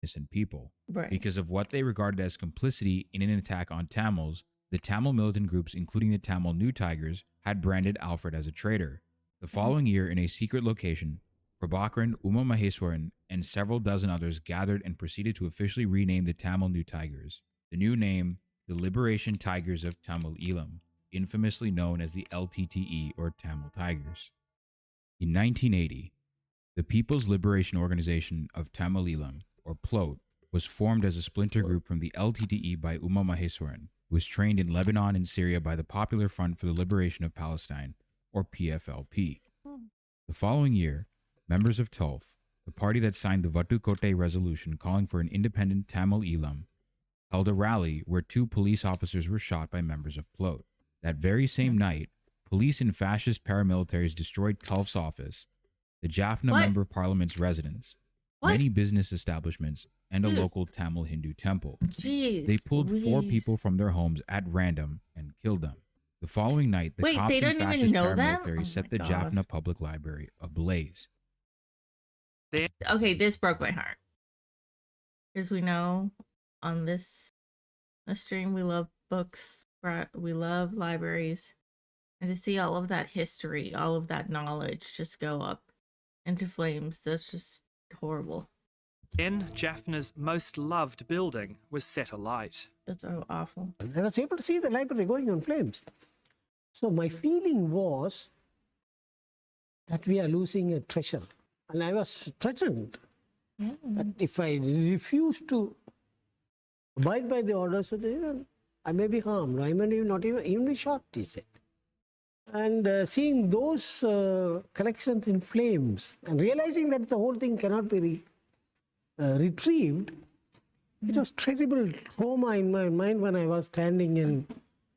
innocent people. Right. Because of what they regarded as complicity in an attack on Tamils, the Tamil militant groups, including the Tamil New Tigers, had branded Alfred as a traitor. The following year, in a secret location, Prabhakaran, Uma Maheswaran, and several dozen others gathered and proceeded to officially rename the Tamil New Tigers. The new name, the Liberation Tigers of Tamil Eelam, infamously known as the LTTE or Tamil Tigers. In 1980, the People's Liberation Organization of Tamil Eelam, or PLOT, was formed as a splinter group from the LTTE by Uma Maheswaran, who was trained in Lebanon and Syria by the Popular Front for the Liberation of Palestine, or PFLP. The following year, members of TULF, the party that signed the Vatukotte resolution calling for an independent Tamil Eelam, held a rally where 2 police officers were shot by members of PLOT. That very same night, police and fascist paramilitaries destroyed TULF's office, the Jaffna Member of Parliament's residence, many business establishments, and a local Tamil Hindu temple. They pulled 4 people from their homes at random and killed them. The following night, the cops and fascist paramilitary set the Jaffna Public Library ablaze. Okay, this broke my heart. As we know, on this stream, we love books, we love libraries, and to see all of that history, all of that knowledge just go up into flames, that's just horrible. Then Jaffna's most loved building was set alight. That's so awful. I was able to see the library going on flames. So my feeling was that we are losing a treasure. And I was threatened that if I refuse to abide by the orders, I may be harmed. I may not even be shot, he said. And seeing those collections in flames and realizing that the whole thing cannot be retrieved, it was terrible trauma in my mind when I was standing and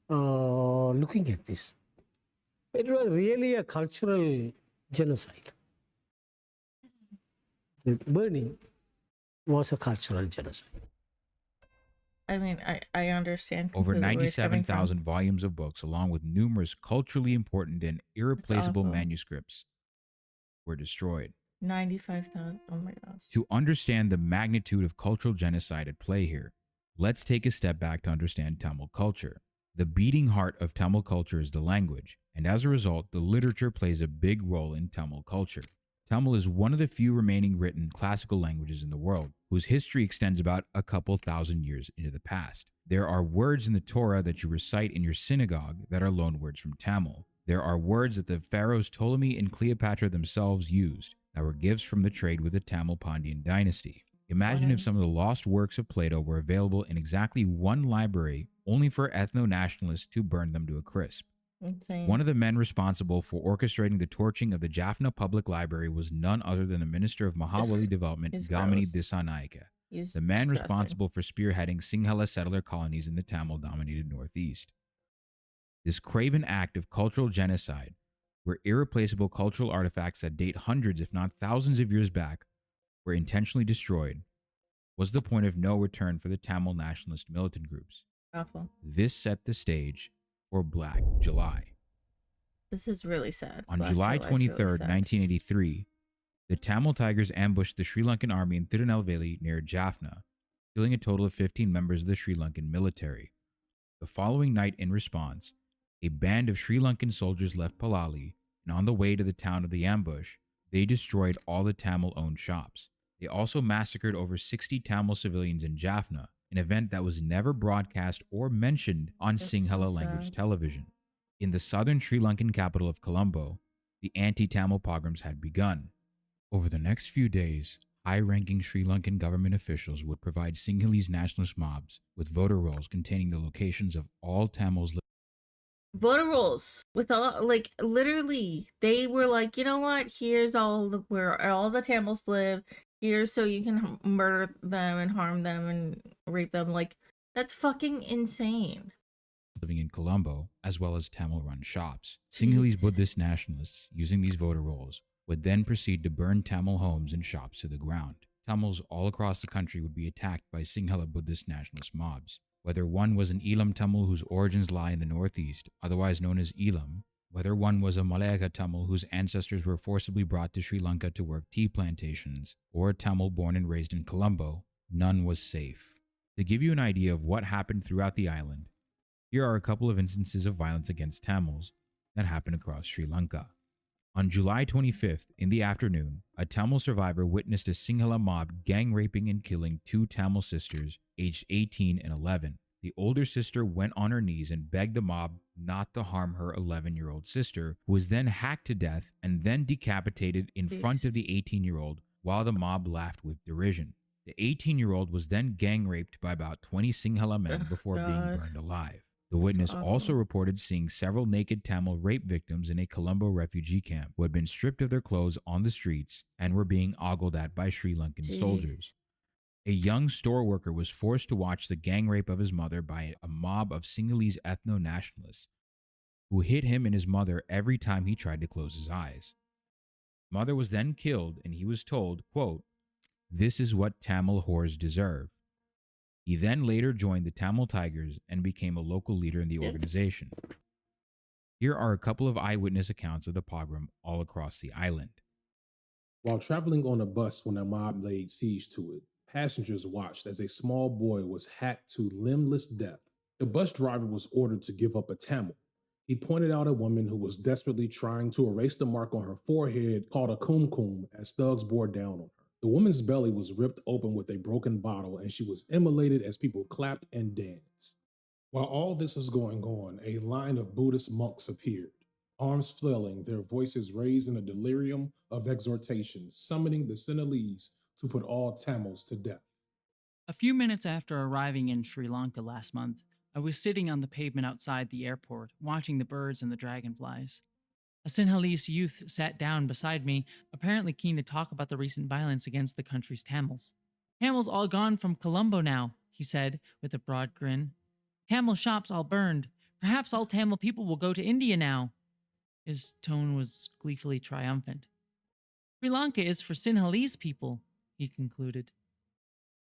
looking at this. It was really a cultural genocide. The burning was a cultural genocide. I mean, I understand. Over 97,000 volumes of books, along with numerous culturally important and irreplaceable manuscripts, were destroyed. 95,000. Oh my gosh. To understand the magnitude of cultural genocide at play here, let's take a step back to understand Tamil culture. The beating heart of Tamil culture is the language, and as a result, the literature plays a big role in Tamil culture. Tamil is one of the few remaining written classical languages in the world, whose history extends about a couple thousand years into the past. There are words in the Torah that you recite in your synagogue that are loanwords from Tamil. There are words that the pharaohs Ptolemy and Cleopatra themselves used that were gifts from the trade with the Tamil Pandyan dynasty. Imagine if some of the lost works of Plato were available in exactly one library, only for ethno-nationalists to burn them to a crisp. Insane. One of the men responsible for orchestrating the torching of the Jaffna Public Library was none other than the Minister of Mahawali Development, Gamini Dissanayake, the man responsible for spearheading Sinhala settler colonies in the Tamil-dominated Northeast. This craven act of cultural genocide, where irreplaceable cultural artifacts that date hundreds if not thousands of years back were intentionally destroyed, was the point of no return for the Tamil nationalist militant groups. Awful. This set the stage for Black July. This is really sad. On July 23rd, 1983, the Tamil Tigers ambushed the Sri Lankan army in Tirunelveli near Jaffna, killing a total of 15 members of the Sri Lankan military. The following night, in response, a band of Sri Lankan soldiers left Palali, and on the way to the town of the ambush, they destroyed all the Tamil-owned shops. They also massacred over 60 Tamil civilians in Jaffna, an event that was never broadcast or mentioned on Sinhala language television. In the southern Sri Lankan capital of Colombo, the anti-Tamil pogroms had begun. Over the next few days, high-ranking Sri Lankan government officials would provide Sinhalese nationalist mobs with voter rolls containing the locations of all Tamils. Voter rolls with all, like, literally, they were like, you know what? Here's where all the Tamils live. Here, so you can murder them and harm them and rape them. Like, that's fucking insane. Living in Colombo, as well as Tamil-run shops. Sinhalese Buddhist nationalists, using these voter rolls, would then proceed to burn Tamil homes and shops to the ground. Tamils all across the country would be attacked by Sinhala Buddhist nationalist mobs. Whether one was an Eelam Tamil whose origins lie in the northeast, otherwise known as Eelam, whether one was a Malayaga Tamil whose ancestors were forcibly brought to Sri Lanka to work tea plantations, or a Tamil born and raised in Colombo, none was safe. To give you an idea of what happened throughout the island, here are a couple of instances of violence against Tamils that happened across Sri Lanka. On July 25th, in the afternoon, a Tamil survivor witnessed a Sinhala mob gang raping and killing two Tamil sisters aged 18 and 11. The older sister went on her knees and begged the mob not to harm her 11-year-old sister, who was then hacked to death and then decapitated in front of the 18-year-old while the mob laughed with derision. The 18-year-old was then gang raped by about 20 Sinhala men before being burned alive. The witness also reported seeing several naked Tamil rape victims in a Colombo refugee camp who had been stripped of their clothes on the streets and were being ogled at by Sri Lankan soldiers. A young store worker was forced to watch the gang rape of his mother by a mob of Sinhalese ethno-nationalists who hit him and his mother every time he tried to close his eyes. His mother was then killed and he was told, quote, "This is what Tamil whores deserve." He then later joined the Tamil Tigers and became a local leader in the organization. Here are a couple of eyewitness accounts of the pogrom all across the island. While traveling on a bus when a mob laid siege to it, passengers watched as a small boy was hacked to limbless death. The bus driver was ordered to give up a Tamil. He pointed out a woman who was desperately trying to erase the mark on her forehead called a kumkum as thugs bore down on her. The woman's belly was ripped open with a broken bottle and she was immolated as people clapped and danced. While all this was going on, a line of Buddhist monks appeared, arms flailing, their voices raised in a delirium of exhortation, summoning the Sinhalese to put all Tamils to death. A few minutes after arriving in Sri Lanka last month, I was sitting on the pavement outside the airport, watching the birds and the dragonflies. A Sinhalese youth sat down beside me, apparently keen to talk about the recent violence against the country's Tamils. "Tamils all gone from Colombo now," he said with a broad grin. "Tamil shops all burned. Perhaps all Tamil people will go to India now." His tone was gleefully triumphant. "Sri Lanka is for Sinhalese people," he concluded.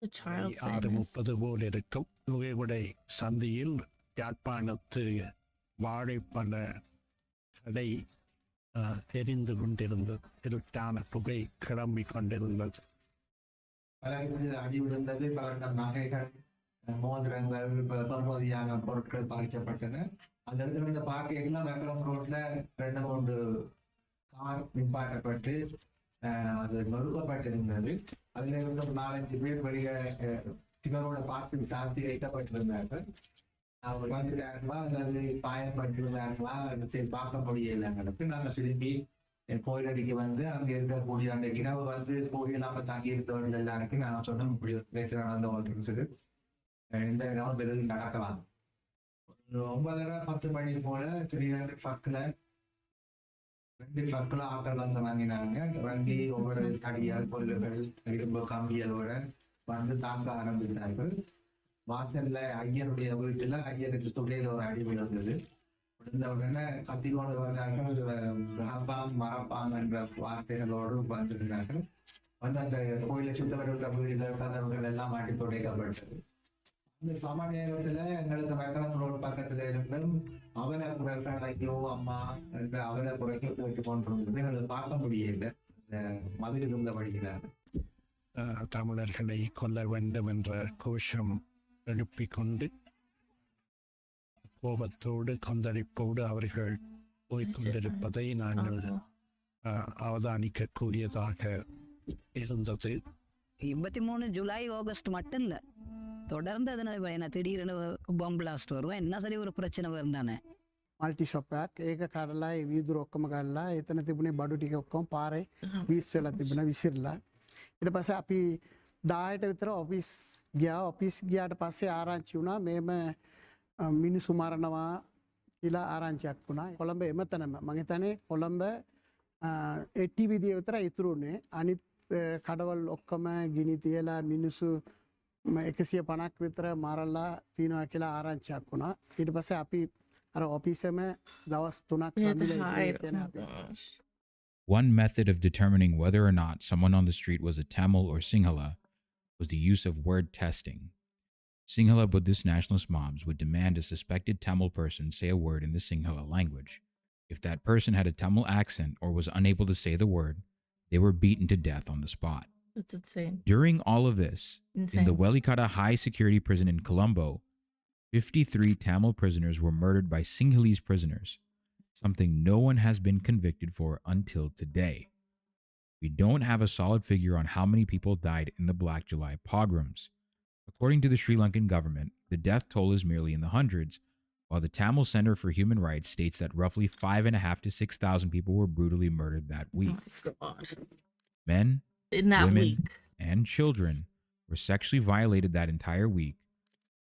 The child ஆறு முப்பது போல் இருக்கும் நுகைவிடை சந்தியில் யாழ்ப்பாணத்து வாழைப்பழ கடை எரிந்து கொண்டிருந்தது. இருட்டான புகை கிளம்பிக் கொண்டிருந்தது. பலருக்கு அடி விழுந்தது. பலரிடம் நகைகள், மோதிரங்கள், பெறுமதியான பொருட்கள் பறிக்கப்பட்டன. அந்த இடத்துல இந்த பார்க்கைகள்லாம் வெங்கலம் ரோட்ல 2-3 கார் நிப்பாட்டப்பட்டு அது நொறுக்கப்பட்டிருந்தது. அதுல இருந்து 4-5 பேர் வெளியே இவரோட பார்த்து சாத்தி வைக்கப்பட்டிருந்தார்கள். அவங்க வந்துட்டாங்களா அல்லது பயன்பட்டிருந்தாங்களா பார்க்க முடியல. எங்களுக்கு நாங்கள் திரும்பி கோயிலடிக்கு வந்து அங்கே இருக்கக்கூடிய அந்த இரவு வந்து கோயிலாம தங்கி இருந்தவர்கள் எல்லாருக்கும் நான் சொன்ன முடியும் பேச்சு நடந்து கொண்டிருந்தது. இந்த இடம் பெரிதும் நடக்கலாம். 9:30-10 மணி போல திடீரென்று ட்ரக்ல 2 ட்ரக்ல ஆட்கள் வந்து வாங்கினாங்க. வங்கி ஒவ்வொரு தடியால் பொருள்கள் இரும்பு கம்பியலோட வந்து தாக்க ஆரம்பித்தார்கள். வாசல்ல ஐயனுடைய வீட்டுல ஐயனுக்கு துடையில ஒரு அடி விழுந்தது. விழுந்த உடனே கத்திக்கொண்டு வந்தார்கள். மரப்பாங்க என்ற வார்த்தைகளோடு வந்திருந்தார்கள். வந்து அந்த கோயிலை சுத்த வருகிற வீடுகள் கதவுகள் எல்லாம் மாட்டி துடைக்கப்பட்டது. அந்த சம நேரத்துல எங்களுக்கு வெங்கலம் ரோடு பக்கத்துல இருந்தும் அவல குரல்கள் ஐயோ அம்மா என்ற அவல குறைகள் கேட்டு கொண்டிருந்தது. எங்களுக்கு பார்க்க முடியல. அந்த மதில் இருந்தபடிக்கிறார். தமிழர்களை கொல்ல வேண்டும் என்ற கோஷம் எழுப்பிக் கொண்டு கோபத்தோடு கொந்தளிப்போடு அவர்கள் போய்கொண்டிருப்பதை நாங்கள் அவதானிக்கக்கூடியதாக இருந்தது. 23 ஜூலை ஆகஸ்ட் மட்டும் இல்லை, தொடர்ந்து அதனால என்ன திடீர்னு பாம்பு பிளாஸ்ட் வரும். என்ன சரி ஒரு பிரச்சனை வரும் தானே. මල්ටි ශොප්පයක් ඒක කඩලා ඒ වීදුරු ඔක්කොම කඩලා එතන තිබුණේ බඩු ටික ඔක්කොම පාරේ වීස් වෙලා තිබුණා විසිරලා. ඊට පස්සේ අපි 10ට විතර ඔෆිස් ගියා. ඔෆිස් ගියාට පස්සේ ආරංචි වුණා මේම මිනිස්සු මරනවා කියලා ආරංචියක් වුණා. කොළඹ එමතනම මම හිතන්නේ කොළඹ 80 විදිය විතර ඉතුරුනේ. අනිත් කඩවල් ඔක්කොම ගිනි තියලා මිනිස්සු 150ක් විතර මරලා තියනවා කියලා ආරංචියක් වුණා. ඊට පස්සේ අපි One method of determining whether or not someone on the street was a Tamil or Sinhala was the use of word testing. Sinhala Buddhist nationalist mobs would demand a suspected Tamil person say a word in the Sinhala language. If that person had a Tamil accent or was unable to say the word, they were beaten to death on the spot. That's insane. During all of this, in the Insane. Welikata High Security Prison in Colombo, 53 Tamil prisoners were murdered by Sinhalese prisoners, something no one has been convicted for until today. We don't have a solid figure on how many people died in the Black July pogroms. According to the Sri Lankan government, the death toll is merely in the hundreds, while the Tamil Center for Human Rights states that roughly 5,500 to 6,000 people were brutally murdered that week. Oh my God. Men, In that women, week. and children were sexually violated that entire week,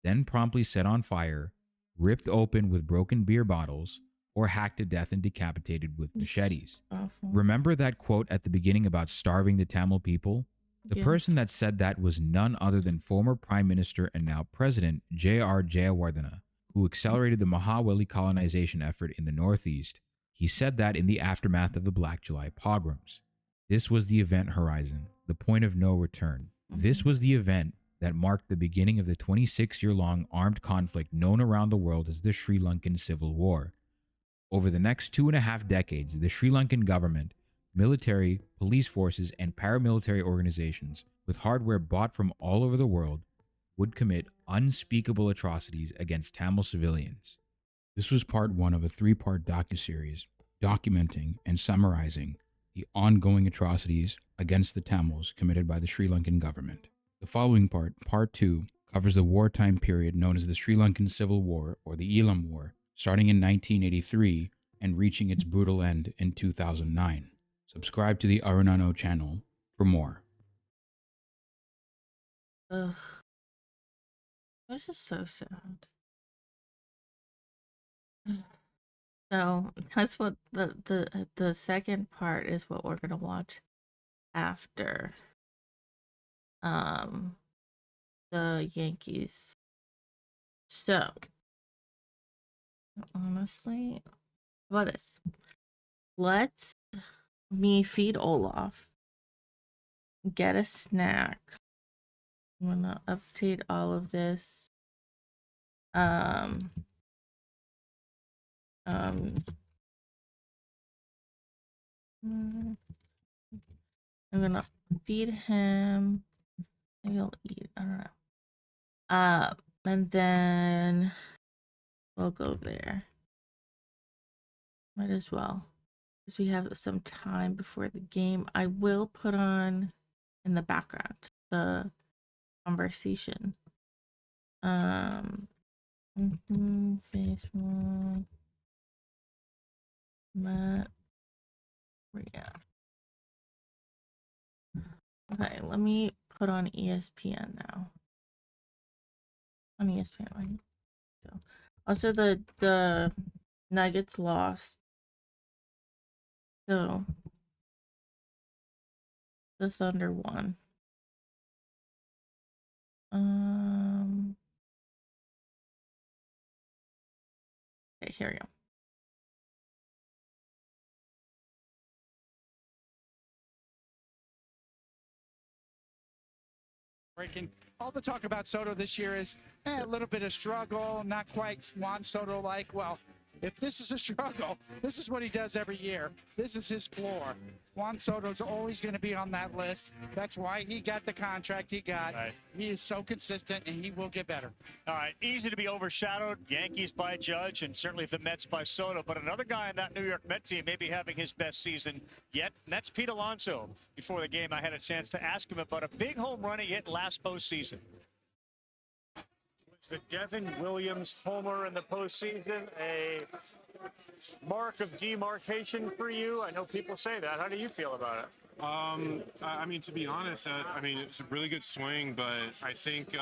then promptly set on fire, ripped open with broken beer bottles, or hacked to death and decapitated with machetes. Awful. Remember that quote at the beginning about starving the Tamil people? The Yeah. person that said that was none other than former Prime Minister and now President J.R. Jayawardena, who accelerated the Mahaweli colonization effort in the Northeast. He said that in the aftermath of the Black July pogroms. This was the event horizon, the point of no return. This was the event that marked the beginning of the 26-year-long armed conflict known around the world as the Sri Lankan Civil War. Over the next 2.5 decades, the Sri Lankan government, military, police forces, and paramilitary organizations, with hardware bought from all over the world, would commit unspeakable atrocities against Tamil civilians. This was part 1 of a 3-part docuseries documenting and summarizing the ongoing atrocities against the Tamils committed by the Sri Lankan government. The following part, part 2, covers the wartime period known as the Sri Lankan Civil War or the Elam War, starting in 1983 and reaching its brutal end in 2009. Subscribe to the ARUNANNO'S channel for more. Ugh. This is so sad. So that's what the second part is what we're gonna watch after the Yankees. So honestly, how about this? Let's me feed Olaf, get a snack. I'm gonna update all of this. I'm gonna feed him. Maybe he'll eat. I don't know. And then we'll go there. Might as well, because we have some time before the game. I will put on in the background the conversation. Baseball. Matt. Yeah. Okay, let me put on ESPN now. On ESPN, right? So, also the Nuggets lost. So the Thunder won. Okay, here we go. Breaking. All the talk about Soto this year is a little bit of struggle, not quite Juan Soto like. Well, if this is a struggle, this is what he does every year. This is his floor. Juan Soto's always going to be on that list. That's why he got the contract he got. Right. He is so consistent, and he will get better. All right, easy to be overshadowed. Yankees by Judge, and certainly the Mets by Soto. But another guy on that New York Met team may be having his best season yet, and that's Pete Alonso. Before the game, I had a chance to ask him about a big home run he hit last postseason. Was the Devin Williams homer in the postseason a mark of demarcation for you? I know people say that. How do you feel about it? I mean, to be honest, I mean, it was a really good swing, but I think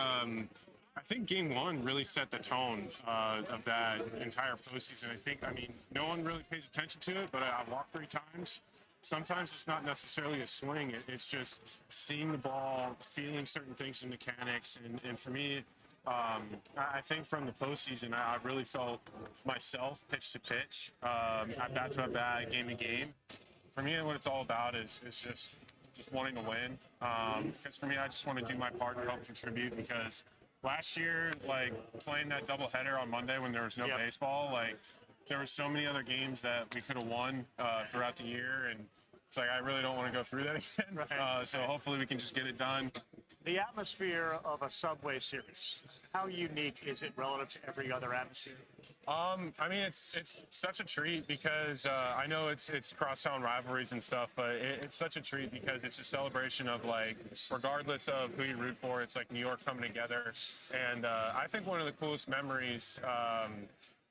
Game 1 really set the tone of that entire postseason. I mean, no one really pays attention to it, but I walked 3 times. Sometimes it's not necessarily a swing. It's just seeing the ball, feeling certain things in mechanics, and for me, I think from the postseason, I really felt myself pitch to pitch, at bat to bat, game to game. For me, what it's all about is just wanting to win. Because for me, I just want to do my part and help contribute. Because last year, like playing that doubleheader on Monday when there was no baseball, like there were so many other games that we could have won throughout the year, and it's like I really don't want to go through that again. So hopefully we can just get it done. The atmosphere of a Subway Series, how unique is it relative to every other atmosphere? I mean, it's such a treat because I know it's crosstown rivalries and stuff, but it's such a treat because it's a celebration of, like, regardless of who you root for, it's like New York coming together. And I think one of the coolest memories,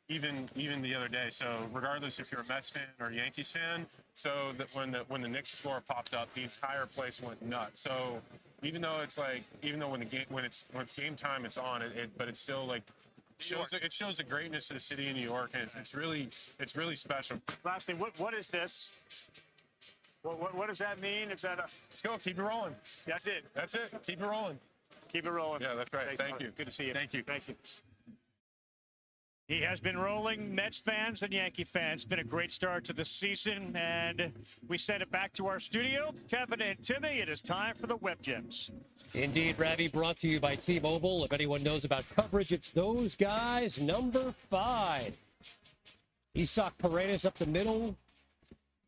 even the other day. So regardless if you're a Mets fan or a Yankees fan, so that when the Knicks score popped up, the entire place went nuts. So even though when it's game time, it's on. But it's still like. It shows the greatness of the city of New York, and it's really special. Lastly, what is this? What does that mean? Is that Let's go. Keep it rolling. That's it. That's it. Keep it rolling. Keep it rolling. Yeah, that's right. Thank you. Good to see you. Thank you. Thank you. He has been rolling. Mets fans and Yankee fans. It's been a great start to the season, and we send it back to our studio. Kevin and Timmy, it is time for the Web Gems. Indeed, Ravi, brought to you by T-Mobile. If anyone knows about coverage, it's those guys. Number 5. Isak Paredes up the middle.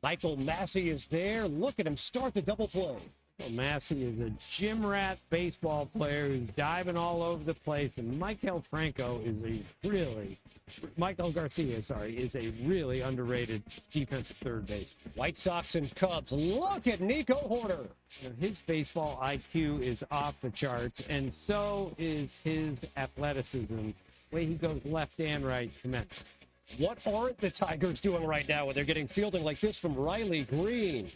Michael Massey is there. Look at him start the double play. Well, Massey is a gym rat baseball player who's diving all over the place, and Michael Garcia, is a really underrated defensive third base. White Sox and Cubs. Look at Nico Horner. His baseball IQ is off the charts, and so is his athleticism. The way he goes left and right, tremendous. What aren't the Tigers doing right now when they're getting fielding like this from Riley Green?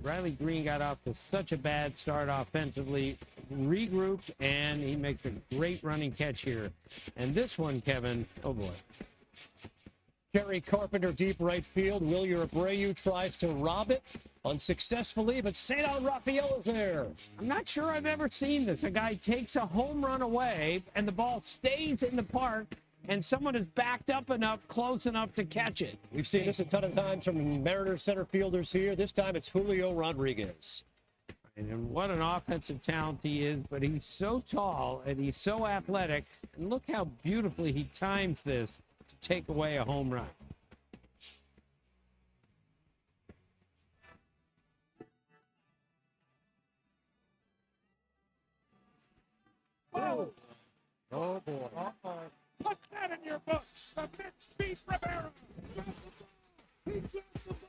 Riley Green got off to such a bad start offensively, regrouped, and he makes a great running catch here. And this one, Kevin, oh boy. Kerry Carpenter deep right field. Wilyer Abreu tries to rob it unsuccessfully, but Cedar Rafael is there. I'm not sure I've ever seen this. A guy takes a home run away, and the ball stays in the park, and someone is backed up enough, close enough to catch it. We've seen this a ton of times from Mariners center fielders here. This time it's Julio Rodriguez. And what an offensive talent he is, but he's so tall and he's so athletic. And look how beautifully he times this to take away a home run. Whoa! Oh, boy. Uh-oh. Put that in your books. The Mets beat Rivera. He took the ball.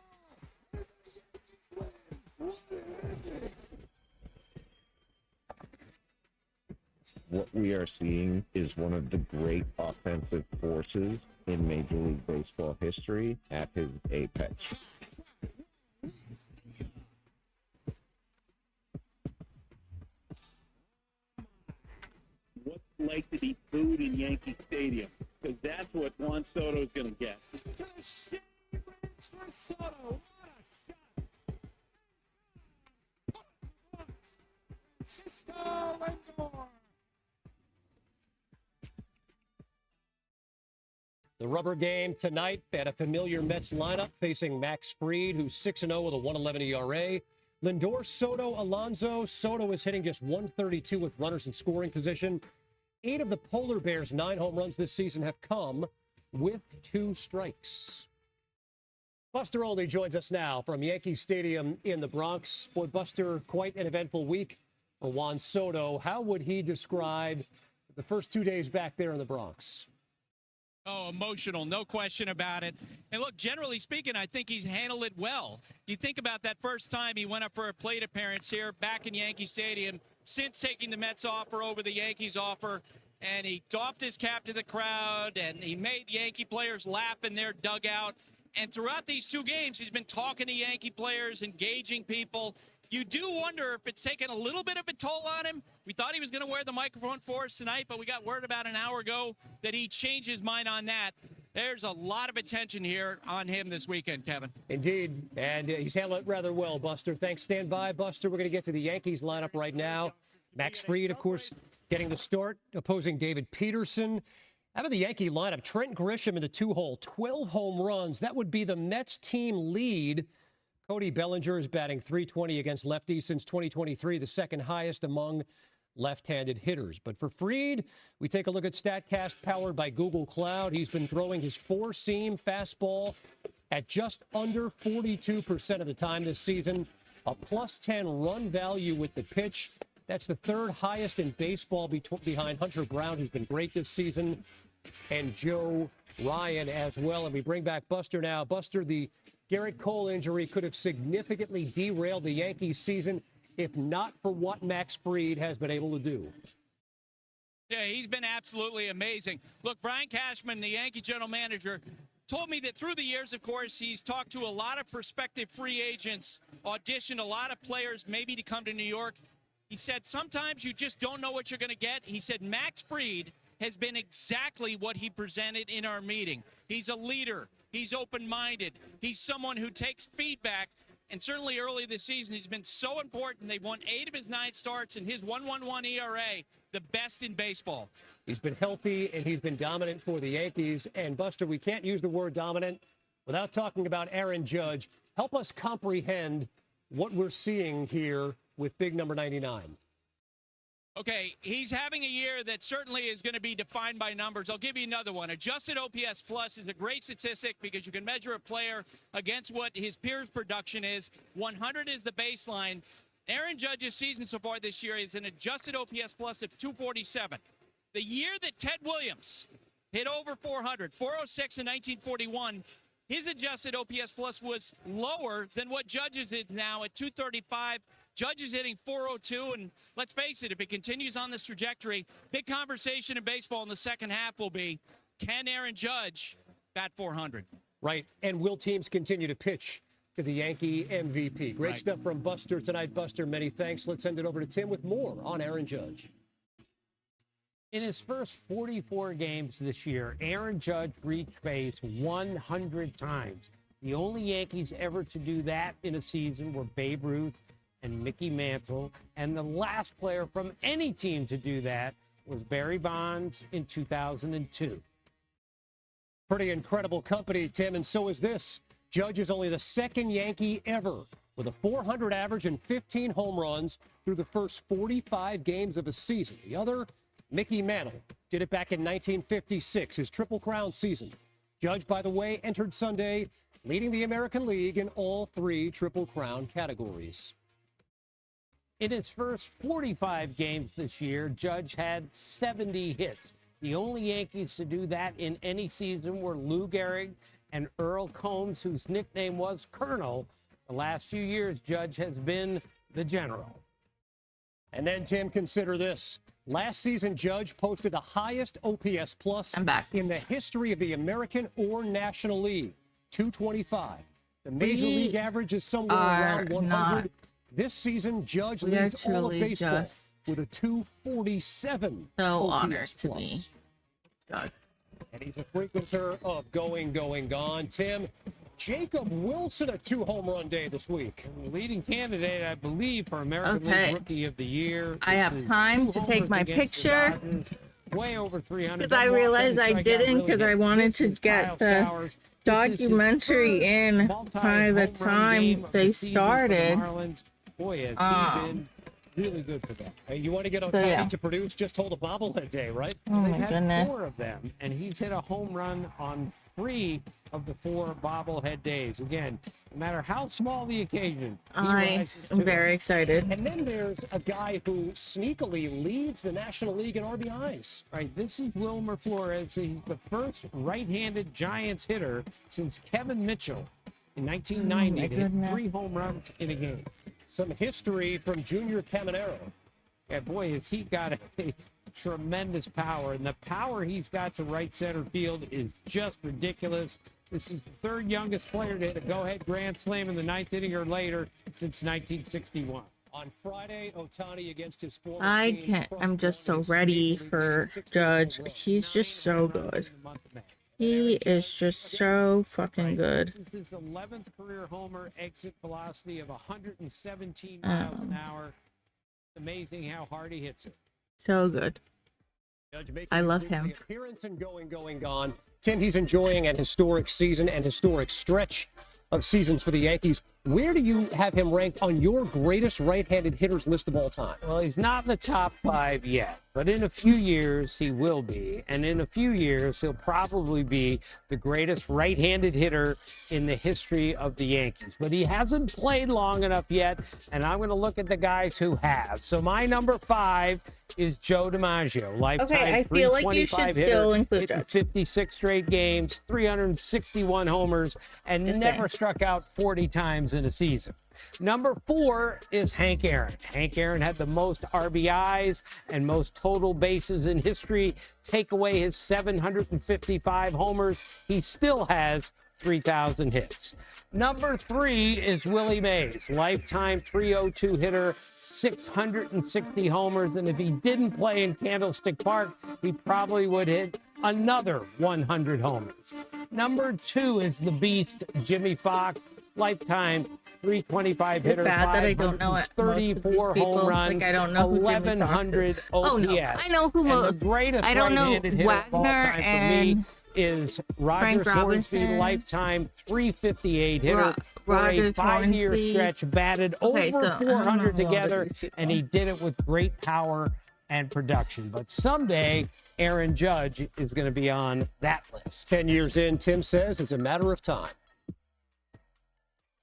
What we are seeing is one of the great offensive forces in Major League Baseball history at his apex. What's it like to be booed in Yankee Stadium? Because that's what Juan Soto's going to get. Cisco and more. The rubber game tonight at a familiar Mets lineup facing Max Fried, who's 6-0 with a 1.11 ERA. Lindor, Soto, Alonso. Soto is hitting just 132 with runners in scoring position. 8 of the Polar Bears' 9 home runs this season have come with 2 strikes. Buster Olney joins us now from Yankee Stadium in the Bronx. Boy, Buster, quite an eventful week for Juan Soto. How would he describe the first 2 days back there in the Bronx? Oh, emotional, no question about it. And look, generally speaking, I think he's handled it well. You think about that first time he went up for a plate appearance here back in Yankee Stadium since taking the Mets offer over the Yankees offer, and he doffed his cap to the crowd, and he made Yankee players laugh in their dugout. And throughout these 2 games, he's been talking to Yankee players, engaging people. You do wonder if it's taken a little bit of a toll on him. We thought he was going to wear the microphone for us tonight, but we got word about an hour ago that he changed his mind on that. There's a lot of attention here on him this weekend, Kevin. Indeed, and he's handled it rather well, Buster. Thanks. Stand by, Buster. We're going to get to the Yankees lineup right now. Max Fried, of course, getting the start, opposing David Peterson. Out of the Yankee lineup, Trent Grisham in the 2-hole, 12 home runs. That would be the Mets team lead. Cody Bellinger is batting .320 against lefties since 2023, the second highest among left-handed hitters. But for Fried, we take a look at StatCast powered by Google Cloud. He's been throwing his 4-seam fastball at just under 42% of the time this season. A +10 run value with the pitch. That's the third highest in baseball behind Hunter Brown, who's been great this season, and Joe Ryan as well. And we bring back Buster now. Buster, the Garrett Cole injury could have significantly derailed the Yankees season if not for what Max Fried has been able to do. Yeah, he's been absolutely amazing. Look, Brian Cashman, the Yankee general manager, told me that through the years, of course, he's talked to a lot of prospective free agents, auditioned a lot of players maybe to come to New York. He said sometimes you just don't know what you're going to get. He said Max Fried has been exactly what he presented in our meeting. He's a leader. He's open-minded. He's someone who takes feedback. And certainly early this season, he's been so important. They've won 8 of his 9 starts, and his 1.11 ERA, the best in baseball. He's been healthy, and he's been dominant for the Yankees. And, Buster, we can't use the word dominant without talking about Aaron Judge. Help us comprehend what we're seeing here with big number 99. Okay, he's having a year that certainly is going to be defined by numbers. I'll give you another one. Adjusted OPS plus is a great statistic because you can measure a player against what his peers' production is. 100 is the baseline. Aaron Judge's season so far this year is an adjusted OPS plus of 247. The year that Ted Williams hit over 400, 406 in 1941, his adjusted OPS plus was lower than what Judge's is now at 235. Judge is hitting 402, and let's face it, if it continues on this trajectory, big conversation in baseball in the second half will be, can Aaron Judge bat 400? Right, and will teams continue to pitch to the Yankee MVP? Great Right. stuff from Buster tonight. Buster, many thanks. Let's send it over to Tim with more on Aaron Judge. In his first 44 games this year, Aaron Judge reached base 100 times. The only Yankees ever to do that in a season were Babe Ruth and Mickey Mantle, and the last player from any team to do that was Barry Bonds in 2002. Pretty incredible company, Tim, and so is this. Judge is only the second Yankee ever with a 400 average and 15 home runs through the first 45 games of a season. The other, Mickey Mantle, did it back in 1956, his Triple Crown season. Judge, by the way, entered Sunday leading the American League in all 3 Triple Crown categories. In his first 45 games this year, Judge had 70 hits. The only Yankees to do that in any season were Lou Gehrig and Earl Combs, whose nickname was Colonel. The last few years, Judge has been the General. And then, Tim, consider this. Last season, Judge posted the highest OPS plus in the history of the American or National League, 225. The Major League average is somewhere around 100. This season, Judge leads all of baseball with a 247. So OPS honored to plus. me. God. And he's a frequenter of going, gone. Tim, Jacob Wilson, a 2-home run day this week. Leading candidate, I believe, for American Okay. League Rookie of the Year. I have This is time 2 to take homers my against the picture. Dodgers, way over 300. Because I realized I didn't because I wanted to get the documentary in by the time they started. Boy, has he been really good for them. Hey, you want to get on So, time yeah. to produce? Just hold a bobblehead day, right? Oh They've my had goodness. 4 of them, and he's hit a home run on 3 of the 4 bobblehead days. Again, no matter how small the occasion, he I rises to am it. very excited. And then there's a guy who sneakily leads the National League in RBIs. Right, this is Wilmer Flores. He's the first right-handed Giants hitter since Kevin Mitchell in 1990 to hit goodness. 3 home runs in a game. Some history from Junior Caminero. Yeah, boy, has he got a tremendous power, and the power he's got to right center field is just ridiculous. This is the 3rd youngest player to hit a go-ahead grand slam in the 9th inning or later since 1961. On Friday, Ohtani against his former I team can't. crushed I'm just so one ready season, for 16 Judge. home runs. He's just so good. He is just so fucking good. This is his 11th career homer, exit velocity of 117 miles an hour. Amazing how hard he hits it. So good. Judge making I his love weekly him. Appearance and going, gone. Tim, he's enjoying an historic season and historic stretch of seasons for the Yankees. Where do you have him ranked on your greatest right-handed hitters list of all time? Well, he's not in the top 5 yet. But in a few years, he will be. And in a few years, he'll probably be the greatest right-handed hitter in the history of the Yankees. But he hasn't played long enough yet, and I'm going to look at the guys who have. So my number 5 is Joe DiMaggio. Lifetime Okay, I feel like you should still include Judge. 56 straight games, 361 homers, and never struck out 40 times in a season. Number 4 is Hank Aaron. Hank Aaron had the most RBIs and most total bases in history. Take away his 755 homers, he still has 3,000 hits. Number 3 is Willie Mays, lifetime 302 hitter, 660 homers, and if he didn't play in Candlestick Park, he probably would hit another 100 homers. Number 2 is the beast, Jimmy Fox, lifetime 325 hitter, bad that I don't know it. 34 home runs, like I don't know who Jimmy Fox 1,100 is. OPS. Oh no, I know who and most. the greatest I don't know right-handed hitter of all Wagner time for me and is Roger Frank Hornsby, Robinson. lifetime 358 hitter. For Roger a 5-year Hornsby. stretch, batted Okay, over so I don't 400 know all together, these people. and he did it with great power and production. But someday, Aaron Judge is going to be on that list. 10 years in, Tim says it's a matter of time.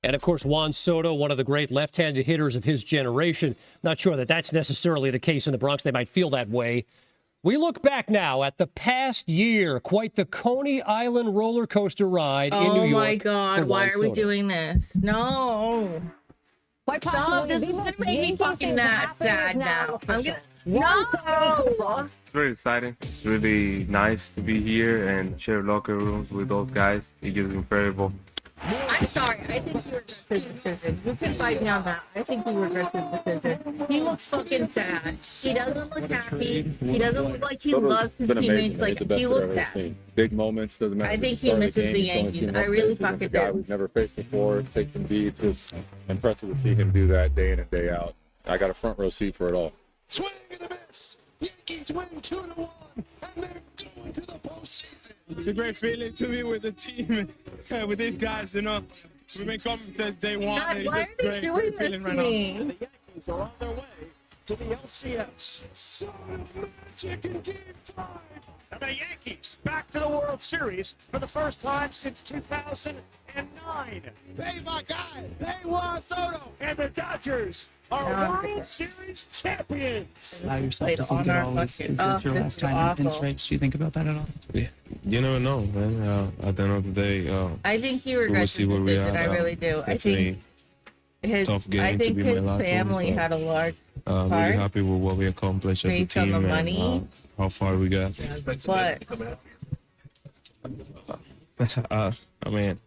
And of course, Juan Soto, one of the great left-handed hitters of his generation. Not sure that that's necessarily the case in the Bronx. They might feel that way. We look back now at the past year, quite the Coney Island roller coaster ride in New York. Oh my God, for why Juan are we Soto. doing this? No. Quite Stop, possibly, this the is gonna most make me Yankee fucking thing to that happen sad is now. I'm official. gonna. Juan Soto to the No! Bronx. It's very exciting. It's really nice to be here and share locker rooms with those guys. It gives incredible. I'm sorry. I think he regrets his decision. You can fight me on that. I think he regrets his decision. He looks fucking sad. He doesn't look happy. He doesn't look like he loves his teammates. Like he looks sad. Big moments, doesn't matter. I if think it's he the start of misses the game, he's only Yankees. seen I one really pitch against a fucking guy do. we've never faced before. Takes some beat. Just impressive to see him do that day in and day out. I got a front row seat for it all. Swing and a miss. Yankees win 2-1, and they're going to the postseason. It's a great feeling to be with the team, with these guys, you know. We've been coming since day one, God, and why it's are they great, doing great this feeling to right me? now. The Yankees are on their way to the LCS. So magic in game time. And the Yankees back to the World Series for the first time since 2009. They my guy. They Juan Soto. And the Dodgers are World Series champions. Allow yourself to think at all. Is this your last time in pinstripes? Do you think about that at all? Yeah. You never know, man. At the end of the day, I think he we will regrets see his where we decision. are. I really do. I Definitely think his. tough game I to think be my his last one, family but, had a large really part. happy with what we accomplished as a based on team the and money. how far we got. But I mean,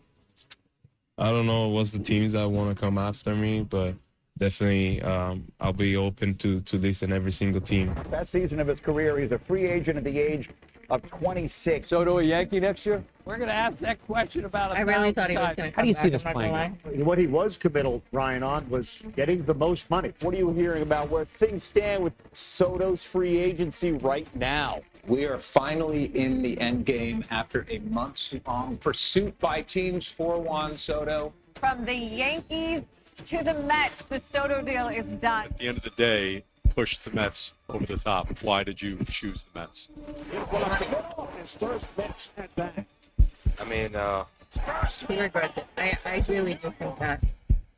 I don't know what's the teams that want to come after me, but definitely I'll be open to listen every single team. Best season of his career. He's a free agent at the age of 26. Soto a Yankee next year? We're going to ask that question about I really thought he was going to. How do you see this I'm not gonna playing lie. What he was committal, Ryan, on was getting the most money. What are you hearing about where things stand with Soto's free agency right now? We are finally in the end game after a months-long pursuit by teams for Juan Soto. From the Yankees to the Mets, the Soto deal is done. At the end of the day, push the Mets over the top. Why did you choose the Mets? His first Mets at bat. I mean, He regrets it. I really do think that.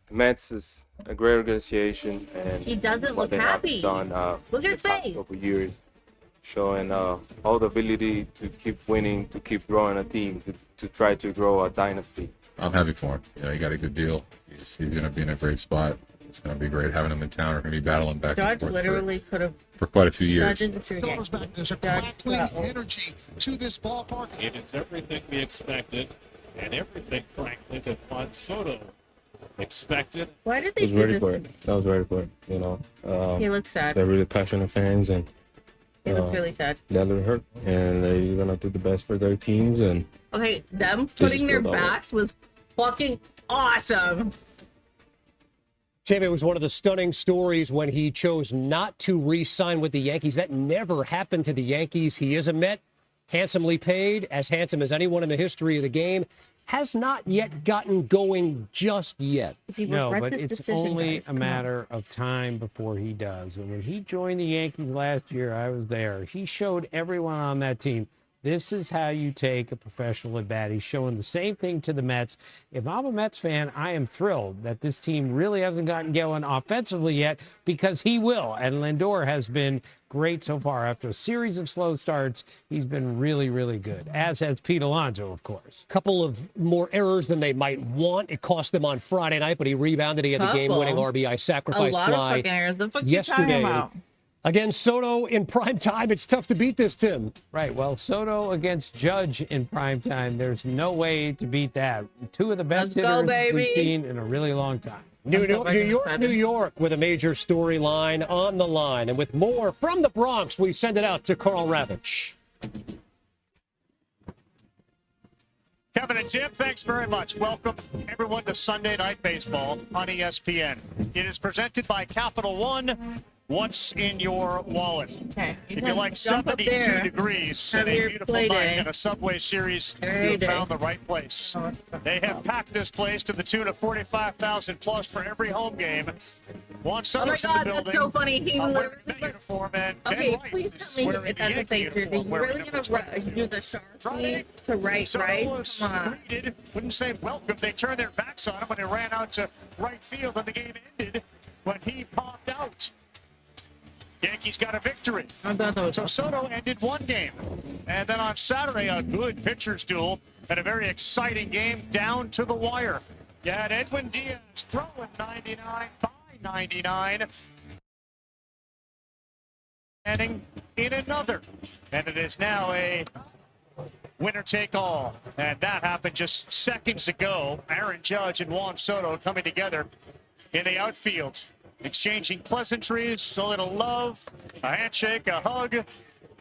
the Mets is a great organization, and He doesn't what look they have happy. done, Look at his the past face. couple years, showing all the ability to keep winning, to keep growing a team, to try to grow a dynasty. I'm happy for him. Yeah, he got a good deal. He's going to be in a great spot. It's going to be great having him in town. We're going to be battling back and Judge forth literally could have. for quite a few years. Judge is a true Soto's Yankee. back. There's a Judge, crackling energy to this ballpark. It is everything we expected, and everything, frankly, that Juan Soto expected. Why did I they was do ready this? for it. I was ready for it. You know, He looks sad. They're really passionate fans, and He looks really sad. that will hurt. And they're gonna do the best for their teams. And Okay, them They putting just their filled all backs was fucking awesome. Tim, it was one of the stunning stories when he chose not to re-sign with the Yankees. That never happened to the Yankees. He is a Met, handsomely paid, as handsome as anyone in the history of the game. has not yet gotten going just yet. No, but it's only a matter of time before he does. And when he joined the Yankees last year, I was there. He showed everyone on that team, this is how you take a professional at bat. He's showing the same thing to the Mets. If I'm a Mets fan, I am thrilled that this team really hasn't gotten going offensively yet, because he will. And Lindor has been great so far. After a series of slow starts, he's been really, really good, as has Pete Alonso, of course. Couple of more errors than they might want. It cost them on Friday night, but he rebounded. He had the game-winning RBI sacrifice fly A lot of fucking errors. The fuck you talking yesterday. about? Against Soto in prime time, it's tough to beat this, Tim. Right. Well, Soto against Judge in prime time, there's no way to beat that. Two of the best hitters we've seen in a really long time. New York with a major storyline on the line. And with more from the Bronx, we send it out to Carl Ravitch. Kevin and Tim, thanks very much. Welcome, everyone, to Sunday Night Baseball on ESPN. It is presented by Capital One. What's in your wallet? Okay. If you like 72 degrees and a beautiful night in a Subway Series, you've found the right place. They have packed this place to the tune of 45,000 plus for every home game. Juan Soto's in the building. That's so funny. He literally. Uniform, and Okay, Ben White please is tell me wearing if the that's a Yankee fake jersey. uniform, You wearing really number gonna 22. do the Sharpie to right? Come on. Greeted, wouldn't say welcome. They turned their backs on him when he ran out to right field, and the game ended when he popped out. Yankees got a victory. So Soto ended one game. And then on Saturday, a good pitcher's duel and a very exciting game down to the wire. You had Edwin Diaz throwing 99 by 99. Standing in another. And it is now a winner take all. And that happened just seconds ago. Aaron Judge and Juan Soto coming together in the outfield, exchanging pleasantries, a little love, a handshake, a hug,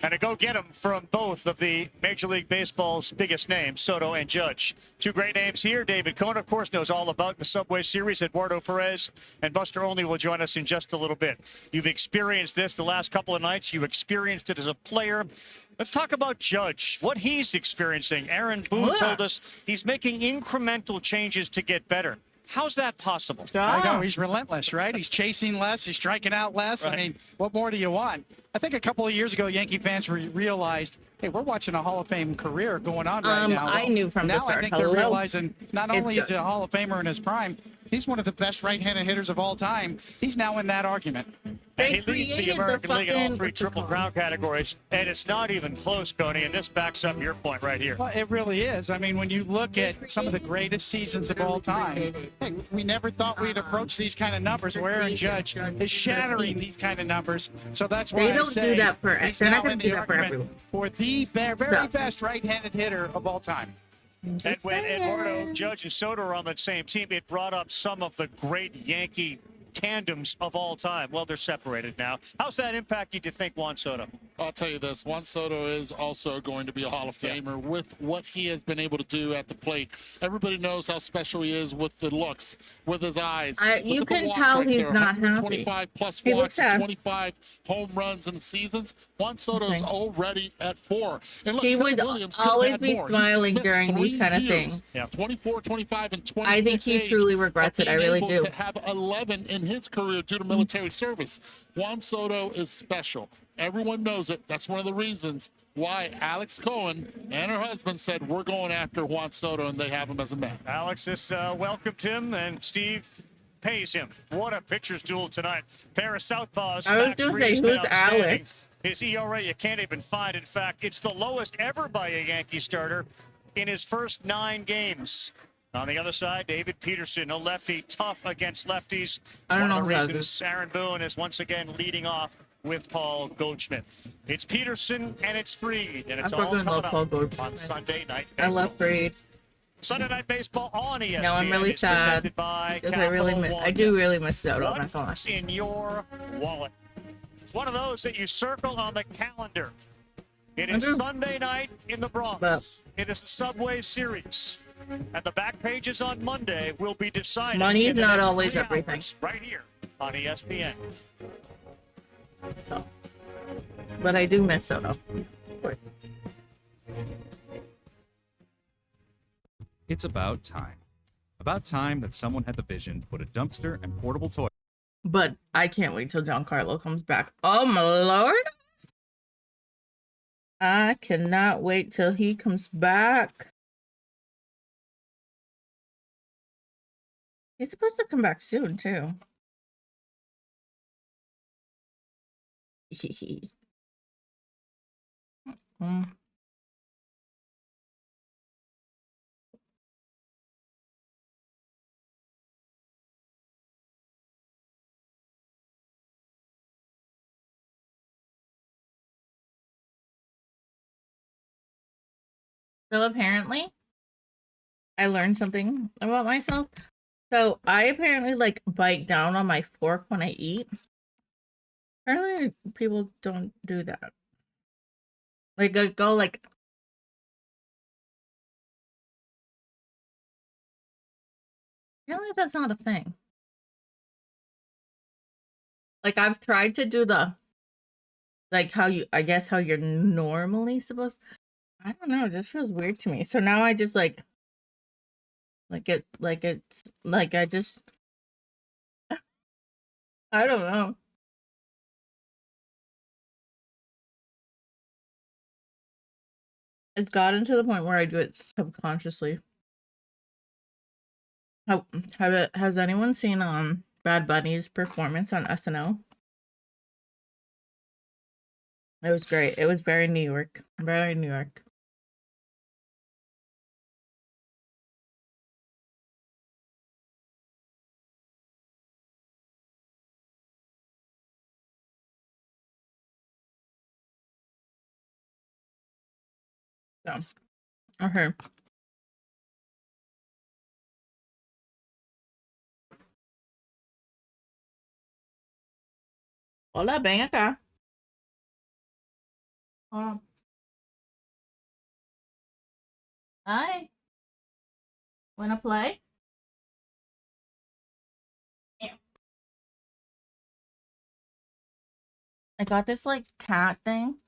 and a go-get-em from both of the Major League Baseball's biggest names, Soto and Judge. Two great names here. David Cohn, of course, knows all about the Subway Series. Eduardo Perez and Buster Olney will join us in just a little bit. You've experienced this the last couple of nights. You experienced it as a player. Let's talk about Judge, what he's experiencing. Aaron Boone told us he's making incremental changes to get better. How's that possible? I know, he's relentless, right? He's chasing less, he's striking out less. Right. I mean, what more do you want? I think a couple of years ago, Yankee fans realized, hey, we're watching a Hall of Fame career going on right now. I knew from the now start. I think they're realizing not only is he a Hall of Famer in his prime, he's one of the best right-handed hitters of all time. He's now in that argument. And he leads the American League in all three Triple Crown categories, and it's not even close, Coney, and this backs up your point right here. Well, it really is. I mean, when you look at some of the greatest seasons of all time, hey, we never thought we'd approach these kind of numbers where Aaron Judge is shattering these kind of numbers. So that's why They don't I say do that for. he's They're now not going in to do the that for argument everyone. for the very best right-handed hitter of all time. And when Eduardo, Judge, and Soto are on the same team, it brought up some of the great Yankee tandems of all time. Well, they're separated now. How's that impact you think, Juan Soto? I'll tell you this, Juan Soto is also going to be a Hall of Famer with what he has been able to do at the plate. Everybody knows how special he is with the looks, with his eyes. You Look at the can walks tell right he's there, not happy. 125 plus He walks, looks sad. 25 home runs in the seasons. Juan Soto's already at 4. And look, He Ted would Williams could have always had be more. smiling He's during these 3 kind of years, things. 24, 25, and 26 I think he truly regrets it. I really able do. to have 11 in his career due to military service. Juan Soto is special. Everyone knows it. That's one of the reasons why Alex Cohen and her husband said we're going after Juan Soto, and they have him as a man. Alex has welcomed him, and Steve pays him. What a pitcher's duel tonight. Pair of southpaws. I was Max gonna Fried's say, been who's outstanding. Alex? His ERA you can't even find. In fact, it's the lowest ever by a Yankee starter in his first 9 games. On the other side, David Peterson, a lefty, tough against lefties. I don't One of know the who that reasons Aaron Boone is once again leading off with Paul Goldschmidt. It's Peterson and it's Fried, and it's I all fucking coming love Paul up Goldschmidt. on Sunday Night I Baseball. love Fried. Sunday Night Baseball on ESPN. No, I'm really is sad presented by because I really Capital I One. do really miss Soto. I'm not gonna lie. What's in your wallet? It's one of those that you circle on the calendar. It is Sunday night in the Bronx. It is the Subway Series. And the back pages on Monday will be decided. Money is in the not next always 3 everything. hours right here on ESPN. But I do miss Soto. Of course. It's about time. About time that someone had the vision to put a dumpster and portable toilet. But I can't wait till Giancarlo comes back. Oh my lord. I cannot wait till he comes back. He's supposed to come back soon, too. So apparently, I learned something about myself. So I apparently like bite down on my fork when I eat. Apparently, people don't do that. Like I go like. Apparently, that's not a thing. Like I've tried to do the. Like how you, I guess how you're normally supposed. I don't know. It just feels weird to me. So now I just like it's like I just. I don't know. It's gotten to the point where I do it subconsciously. Has anyone seen Bad Bunny's performance on SNL? It was great. It was very New York. Very New York. So, okay. Hola, ven acá. Hi. Wanna play? Yeah. I got this like cat thing.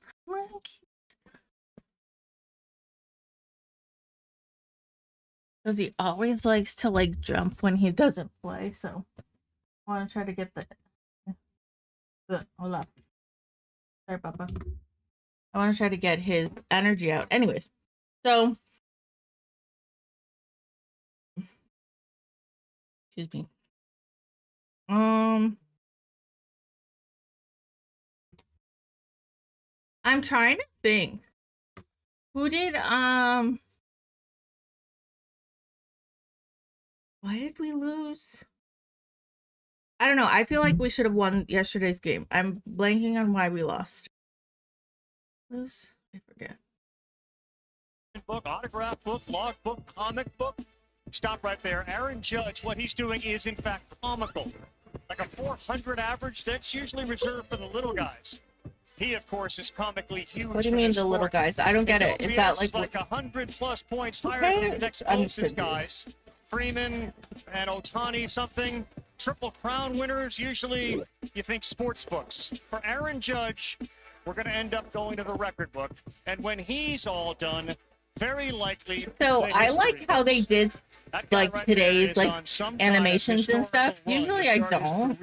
Because he always likes to like jump when he doesn't play, so I want to try to get the hold up. Sorry, Papa. I want to try to get his energy out. Anyways, so excuse me. I'm trying to think. Who did why did we lose? I don't know. I feel like we should have won yesterday's game. I'm blanking on why we lost. Lose? I forget. Book, autograph book, log book, comic book. Stop right there. Aaron Judge, what he's doing is in fact comical. Like a 400 average, that's usually reserved for the little guys. He, of course, is comically huge. What do you mean the little guys? I don't get it. Is that like 100+ points higher than the next closest guys? Freeman and Ohtani something. Triple Crown winners, usually you think sports books. For Aaron Judge, we're going to end up going to the record book. And when he's all done, very likely. So I like how they did like right today's like animations and stuff. Usually I don't.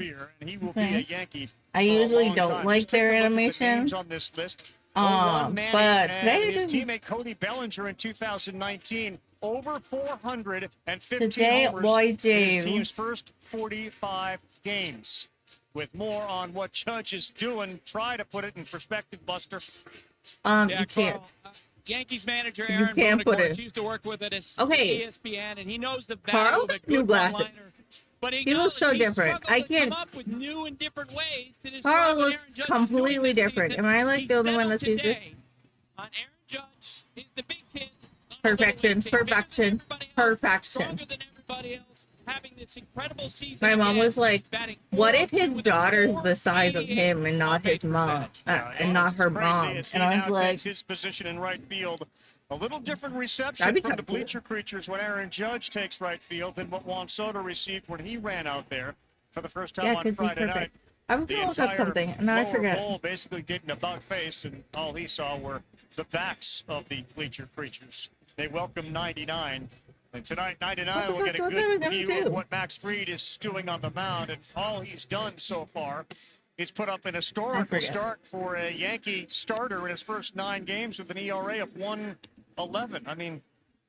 I usually don't like their animations. On this list. But today his teammate Cody Bellinger in 2019 over 415 today, homers in his team's first 45 games. With more on what Judge is doing, try to put it in perspective, Buster. You can't. Yankees manager Aaron Boone used to work with it as ESPN, and he knows the value of a good one-liner. But he looks so different. I can't. Come up with new and different ways to Carl looks completely different. Am I like the only one that sees this? On Aaron Judge, the big kid. Perfection, perfection, perfection. Having this incredible season. My mom was like, "What if his daughter's the size of him and not his mom, and not her mom?" And I was like, his position in right field. A little different reception from the bleacher creatures when Aaron Judge takes right field than what Juan Soto received when he ran out there for the first time on Friday night. I was going to look up something, and I forget. Bowl basically did an about face, and all he saw were the backs of the bleacher creatures. They welcomed 99 And tonight, 99, What the we'll fuck get a was I good gonna view do? of what Max Fried is doing on the mound. And all he's done so far is put up an historical forget. start for a Yankee starter in his first 9 games with an ERA of 1.11. I mean,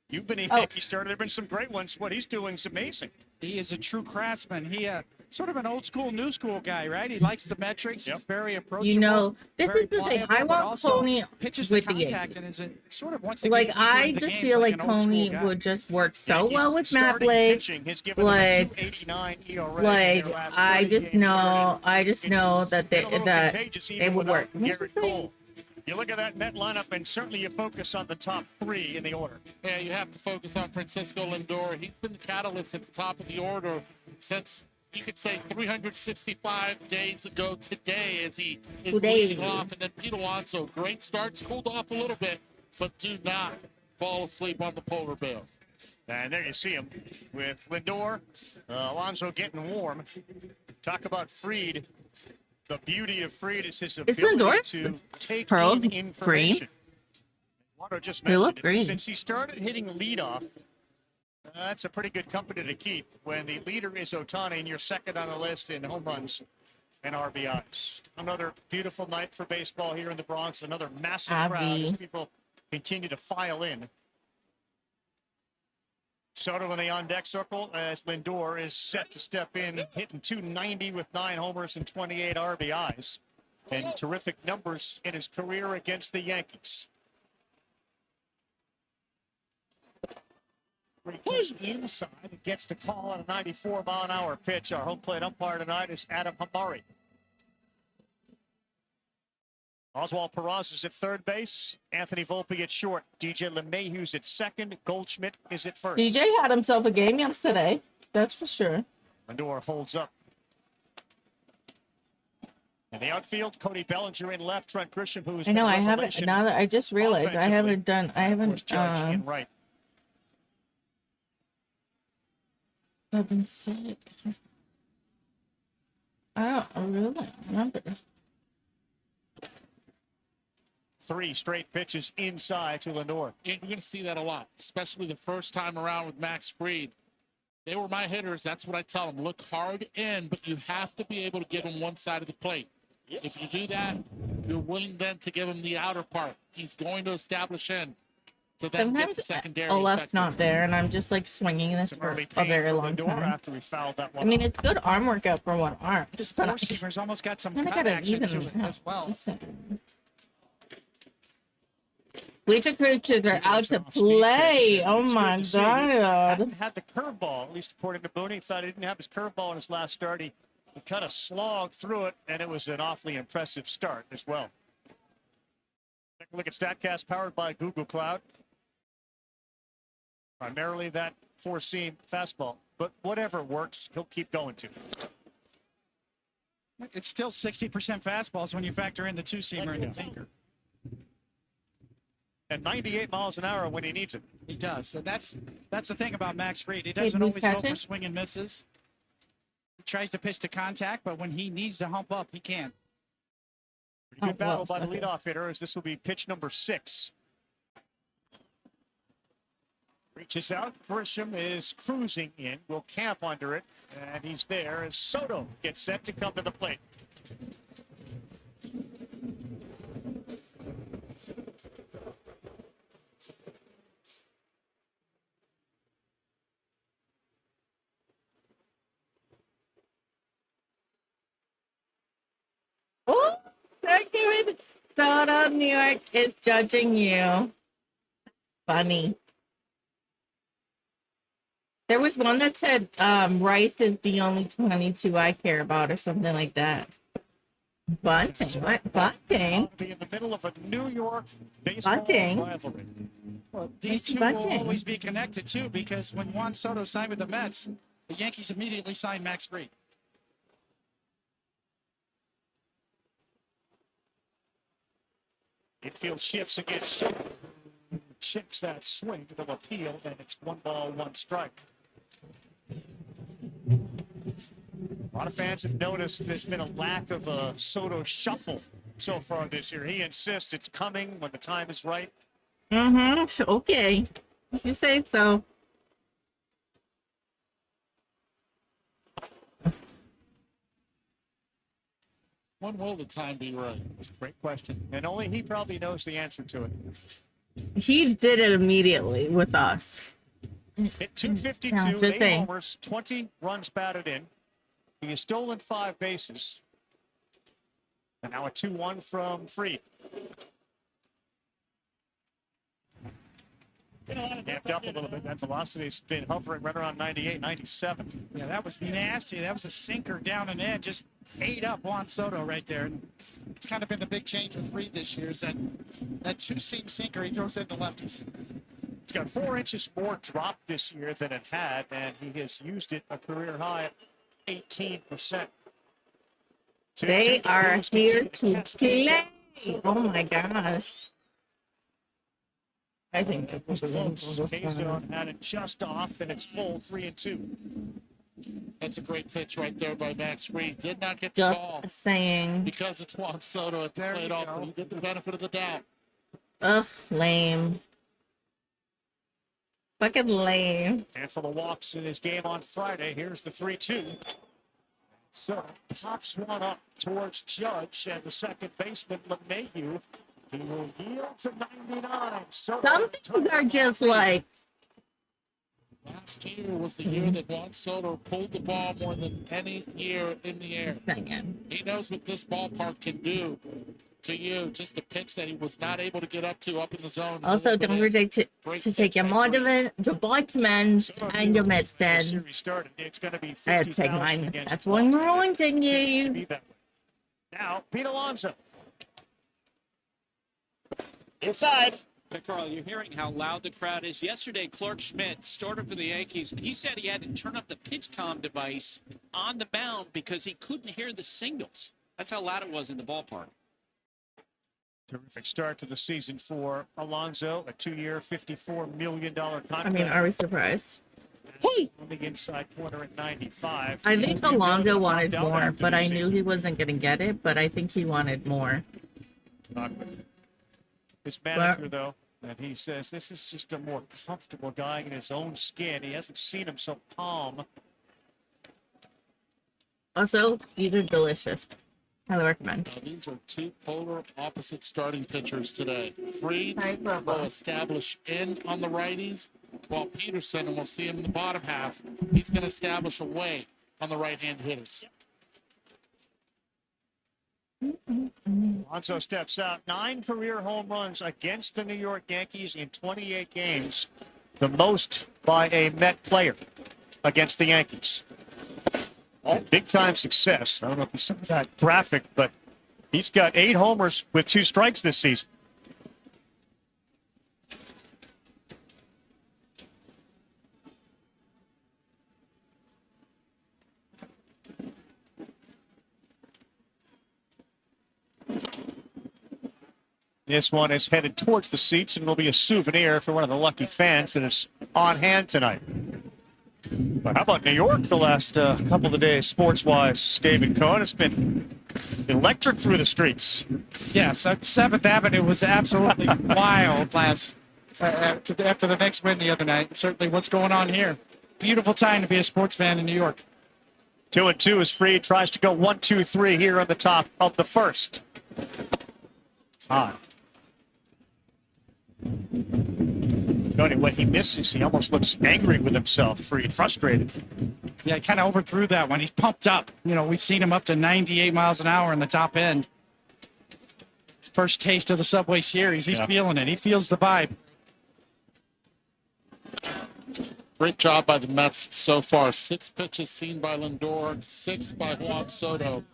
you've been a Yankee starter. There have been some great ones. What he's doing is amazing. He is a true craftsman. He sort of an old school, new school guy, right? He likes the metrics. He's very approachable. You know, this very is the thing. pliable, I but want also Coney pitches with to the contact Yankees. and is sort of wants to Like, get deeper I into the just games feel like an old school Coney guy. would just work so Yankees well with Matt starting Blake. pitching has given Like, them a 2.89 ERA in like their last I 30 just games know, started. I just know that Been a little that contagious it even would work. without Garrett Cole. You look at that Met lineup, and certainly you focus on the top 3 in the order. Yeah, you have to focus on Francisco Lindor. He's been the catalyst at the top of the order since, you could say, 365 days ago today, as he is leading off. And then Pete Alonso, great starts, cooled off a little bit, but do not fall asleep on the polar bear. And there you see him with Lindor, Alonso getting warm. Talk about Fried. The beauty of Fried is his ability Lindor's to take pearls in green? information. Wado just They look mentioned it. green. Since he started hitting leadoff, that's a pretty good company to keep when the leader is Ohtani and you're second on the list in home runs and RBIs. Another beautiful night for baseball here in the Bronx. Another massive crowd as people continue to file in. Soto in the on-deck circle as Lindor is set to step in, hitting 290 with 9 homers and 28 RBIs. And terrific numbers in his career against the Yankees. He's inside. It gets the call on a 94-mile-an-hour pitch. Our home plate umpire tonight is Adam Hamari. Oswald Peraza is at third base. Anthony Volpe at short. DJ LeMahieu's at second. Goldschmidt is at first. DJ had himself a game yesterday. That's for sure. Lindor holds up. In the outfield, Cody Bellinger in left. Trent Grisham, who is I know. I haven't. Now that I just realized, I haven't done. I haven't. Judge in right. I've been sick. I don't really remember. 3 straight pitches inside to Lindor. You're going to see that a lot, especially the first time around with Max Fried. They were my hitters. That's what I tell them. Look hard in, but you have to be able to give them one side of the plate. If you do that, you're willing then to give him the outer part. He's going to establish in to then get the secondary. Olaf's not there, and I'm just like swinging this for a very long time. After we fouled that one I mean, it's good arm workout for one arm. His four-seamer's almost got some Kinda cut gotta action even to it it out. as well. Just saying. Bleacher creatures are out to play. Oh my god! Hadn't had the curveball, at least according to Booney. Thought he didn't have his curveball in his last start. He kind of slogged through it, and it was an awfully impressive start as well. Take a look at StatCast, powered by Google Cloud. Primarily that four-seam fastball, but whatever works, he'll keep going to. It's still 60% fastballs when you factor in the two-seamer and the sinker. And 98 miles an hour when he needs it. He does. And that's the thing about Max Fried. He Hey, doesn't Bruce always go catching? for swing and misses. He tries to pitch to contact, but when he needs to hump up, he can. Pretty good battle by the leadoff hitter, as this will be pitch number 6. Reaches out. Grisham is cruising in. Will camp under it. And he's there as Soto gets set to come to the plate. Oh, they're giving Soto, New York is judging you. Funny. There was one that said Rice is the only 22 I care about, or something like that. Bunting, what? Bunting? Be in the middle of a New York baseball Bunting. rivalry. Well, these two will always be connected, too, because when Juan Soto signed with the Mets, the Yankees immediately signed Max Fried. Infield shifts against Soto. Checks that swing to the appeal, and it's 1 ball, 1 strike. A lot of fans have noticed there's been a lack of a Soto shuffle so far this year. He insists it's coming when the time is right. Mm-hmm. Okay. If you say so. When will the time be right? It's a great question, and only he probably knows the answer to it. He did it immediately with us. Hit 252, Yeah, just 8 saying. homers, 20 runs batted in. He has stolen 5 bases. And now a 2-1 from Fried. Amped up a little bit. That velocity's been hovering right around 98, 97. Yeah, that was nasty. That was a sinker down and in. Just ate up Juan Soto right there. And it's kind of been the big change with Fried this year is that two-seam sinker he throws in the lefties. It's got 4 inches more drop this year than it had, and he has used it a career high at 18%. They are here to play. Oh my gosh. I think that was K-zone had it just off, and it's full 3-2. That's a great pitch right there by Max Fried. Did not get the just ball saying. because it's Juan Soto at the plate also. You get the benefit of the doubt. Ugh, lame. Fucking lame. And for the walks in his game on Friday, here's the 3-2. So pops one up towards Judge, and the second baseman, LeMahieu, he will yield to 99. So Some things are just like, Last year was the year that Juan Soto pulled the ball more than any year in the air. He knows what this ballpark can do to you. Just a pitch that he was not able to get up to up in the zone. also don't forget to take your vitamins and your medicine. Series started. It's going to be I had to take 50,000 mine. against That's one wrong, didn't Continues to you? be that way. Now, Pete Alonso. Inside. Carl, you're hearing how loud the crowd is. Yesterday, Clark Schmidt started for the Yankees. He said he had to turn up the PitchCom device on the mound because he couldn't hear the signals. That's how loud it was in the ballpark. Terrific start to the season for Alonso, a 2-year, $54 million contract. I mean, are we surprised? On the inside corner at 95. I think Alonso wanted more, but I knew he wasn't going to get it, but I think he wanted more. Not with his manager, though, and he says this is just a more comfortable guy in his own skin. He hasn't seen him so calm. Also, these are delicious. Highly recommend. Now, these are two polar opposite starting pitchers today. Fried will establish in on the righties, while Peterson, and we'll see him in the bottom half, he's going to establish away on the right-hand hitters. Alonso steps out. 9 career home runs against the New York Yankees in 28 games. The most by a Met player against the Yankees. Oh, big-time success. I don't know if you saw that graphic, but he's got 8 homers with 2 strikes this season. This one is headed towards the seats and will be a souvenir for one of the lucky fans that is on hand tonight. But how about New York the last couple of days, sports-wise, David Cohen? It's been electric through the streets. Yes, 7th Avenue was absolutely wild after the Knicks win the other night. Certainly what's going on here. Beautiful time to be a sports fan in New York. 2-2 as Fried tries to go 1-2-3 here on the top of the first. It's high. Tony, when he misses, he almost looks angry with himself, Fried, frustrated. Yeah, he kind of overthrew that one. He's pumped up. You know, we've seen him up to 98 miles an hour in the top end. His first taste of the Subway Series. He's feeling it. He feels the vibe. Great job by the Mets so far. 6 pitches seen by Lindor, 6 by Juan Soto.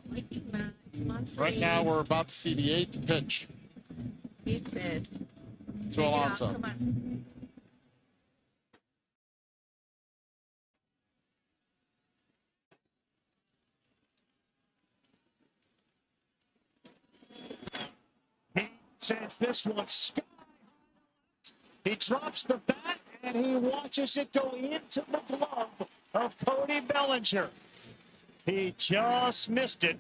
Right now, we're about to see the 8th pitch to Alonso. He sends this one sky. He drops the bat and he watches it go into the glove of Cody Bellinger. He just missed it.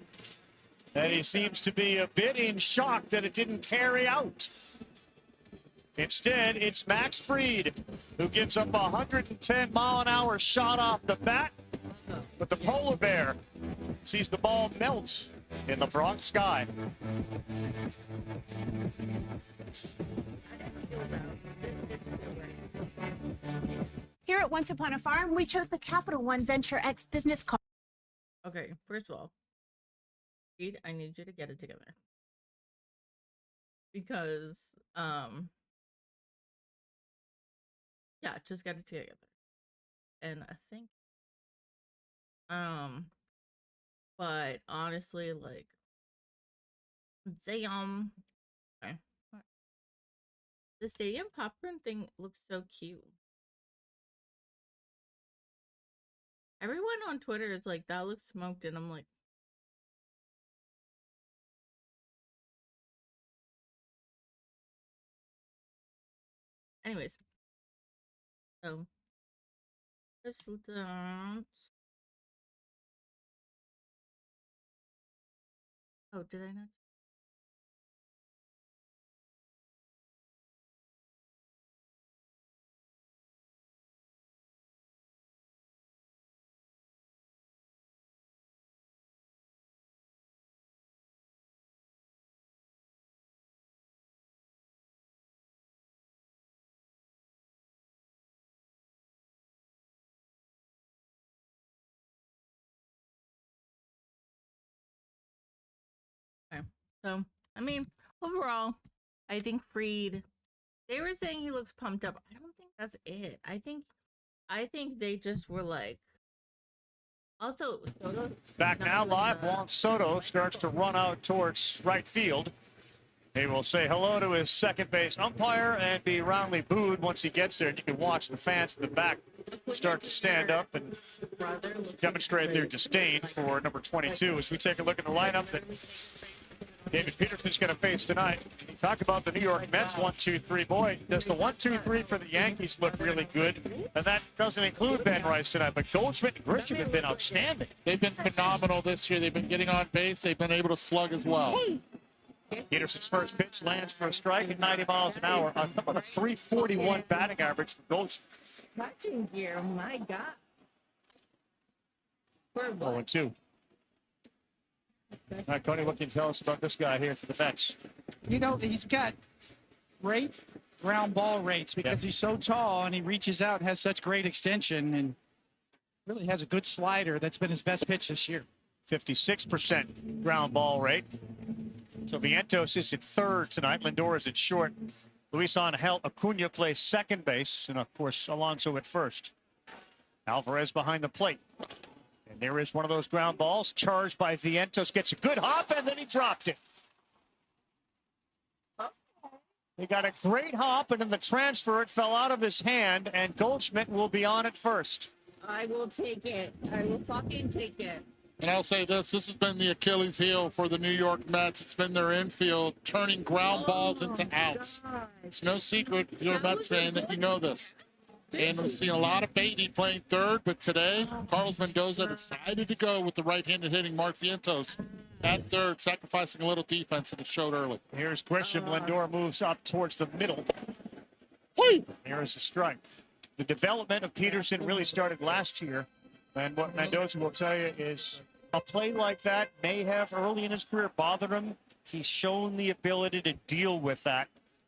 And he seems to be a bit in shock that it didn't carry out. Instead, it's Max Fried who gives up a 110-mile-an-hour shot off the bat. But the polar bear sees the ball melt in the Bronx sky. Here at Once Upon a Farm, we chose the Capital One Venture X business card. Okay, first of all, Reed, I need you to get it together. Because, yeah, just get it together. And I think, but honestly, like, damn, okay. The stadium popcorn thing looks so cute. Everyone on Twitter is like, that looks smoked, and I'm like, anyways. So, just that. Oh, did I not? Okay. So, I mean, overall, I think Freed, they were saying he looks pumped up. I don't think that's it. I think they just were like, also, Soto. Back now live, Juan Soto starts to run out towards right field. He will say hello to his second base umpire and be roundly booed once he gets there. You can watch the fans in the back start to stand up and demonstrate their disdain for number 22 as we take a look at the lineup that David Peterson's going to face tonight. Talk about the New York Mets 1-2-3. Boy, does the 1-2-3 for the Yankees look really good. And that doesn't include Ben Rice tonight, but Goldschmidt and Grisham have been outstanding. They've been phenomenal this year. They've been getting on base. They've been able to slug as well. Peterson's first pitch lands for a strike at 90 miles an hour. On top of a 341 batting average for Goldschmidt. Catching gear, my God. 0-2. All right, Cody, what can you tell us about this guy here for the Mets? You know, he's got great ground ball rates because he's so tall and he reaches out and has such great extension and really has a good slider. That's been his best pitch this year. 56% ground ball rate. So Vientos is at third tonight. Lindor is at short. Luis Angel Acuna plays second base. And, of course, Alonso at first. Alvarez behind the plate. And there is one of those ground balls. Charged by Vientos. Gets a good hop, and then he dropped it. He got a great hop, and in the transfer, it fell out of his hand, and Goldschmidt will be on it first. I will take it. I will fucking take it. And I'll say this has been the Achilles heel for the New York Mets. It's been their infield turning ground balls into outs. It's no secret, if you're a Mets fan, that you know this. And we've seen a lot of Beatty playing third, but today, Carlos Mendoza decided to go with the right-handed hitting Mark Vientos at third, sacrificing a little defense, and it showed early. Here's Grisham. Lindor moves up towards the middle. Here is a strike. The development of Peterson really started last year. And what Mendoza will tell you is a play like that may have early in his career bothered him. He's shown the ability to deal with that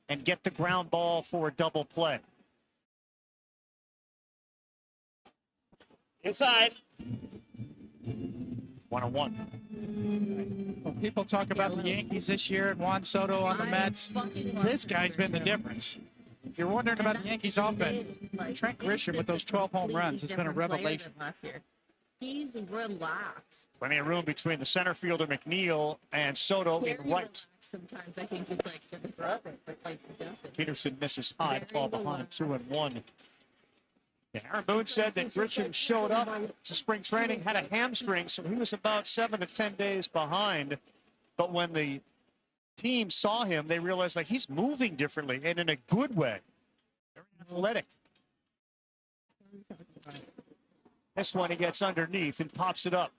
and get the ground ball for a double play. Inside. 1-1. Well, people talk about the Yankees this year and Juan Soto on the Mets. This guy's been the difference. If you're wondering about the Yankees offense, Trent Grisham with those 12 home runs has been a revelation. Last year. He's relaxed. Plenty of room between the center fielder McNeil and Soto in right. Sometimes I think he's like going to drop it, but like he doesn't. Peterson misses high to fall behind 2-1. Yeah, Aaron Boone said that Grisham showed up to spring training, had a hamstring, so he was about 7 to 10 days behind. But when the team saw him, they realized like he's moving differently and in a good way. Very athletic. This one he gets underneath and pops it up.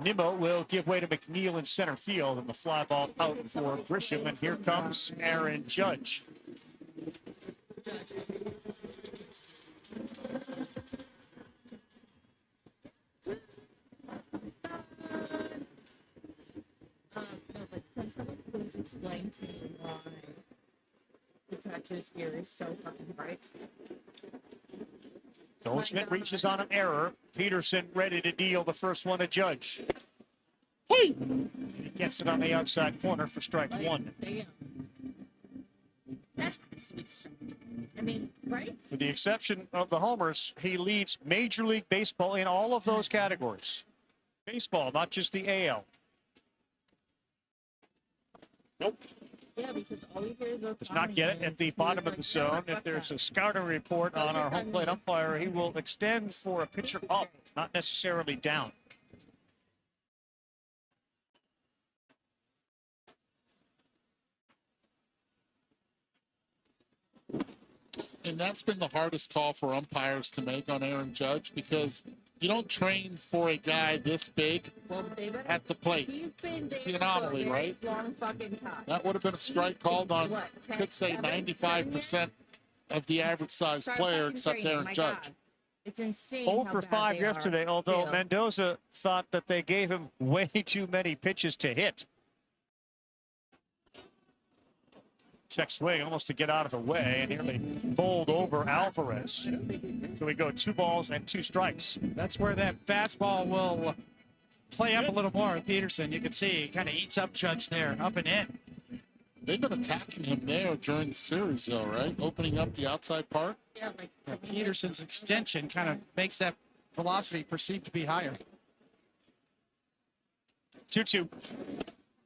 Nimmo will give way to McNeil in center field, and the fly ball out for Grisham. And here comes Aaron Judge. please explain to me why the touches here is so fucking bright? Goldschmidt reaches on an error. Peterson ready to deal the first one to Judge. Hey! And he gets it on the outside corner for strike one. Damn. That has to be something. I mean, right? With the exception of the homers, he leads Major League Baseball in all of those categories. Baseball, not just the AL. Nope. Yeah, because all you hear is Does not get it at the bottom of the zone. If there's a scouting report on our home plate umpire, he will extend for a pitcher up, not necessarily down. And that's been the hardest call for umpires to make on Aaron Judge, because you don't train for a guy this big at the plate. It's the anomaly, right? That would have been a strike called on, could say 95% of the average size player except Aaron Judge. It's insane. 0 for 5 yesterday, although Mendoza thought that they gave him way too many pitches to hit. Check swing almost to get out of the way and nearly bowled over Alvarez. So we go 2 balls and 2 strikes. That's where that fastball will play up a little more with Peterson. You can see he kind of eats up Judge there, up and in. They've been attacking him there during the series, though, right? Opening up the outside part. Yeah, like Peterson's extension kind of makes that velocity perceived to be higher. 2-2.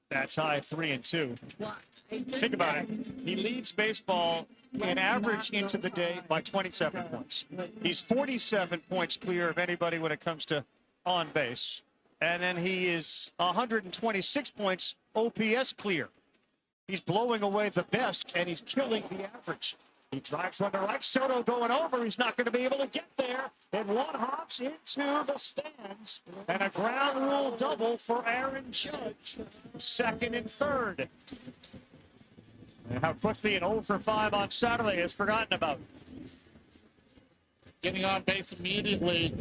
That's high, 3-2. Think about it. He leads baseball in average into the day by 27 points. He's 47 points clear of anybody when it comes to on base. And then he is 126 points OPS clear. He's blowing away the best, and he's killing the average. He drives one to right. Soto going over. He's not going to be able to get there. And one hops into the stands. And a ground rule double for Aaron Judge. Second and third. And how quickly an 0 for 5 on Saturday is forgotten about. Getting on base immediately.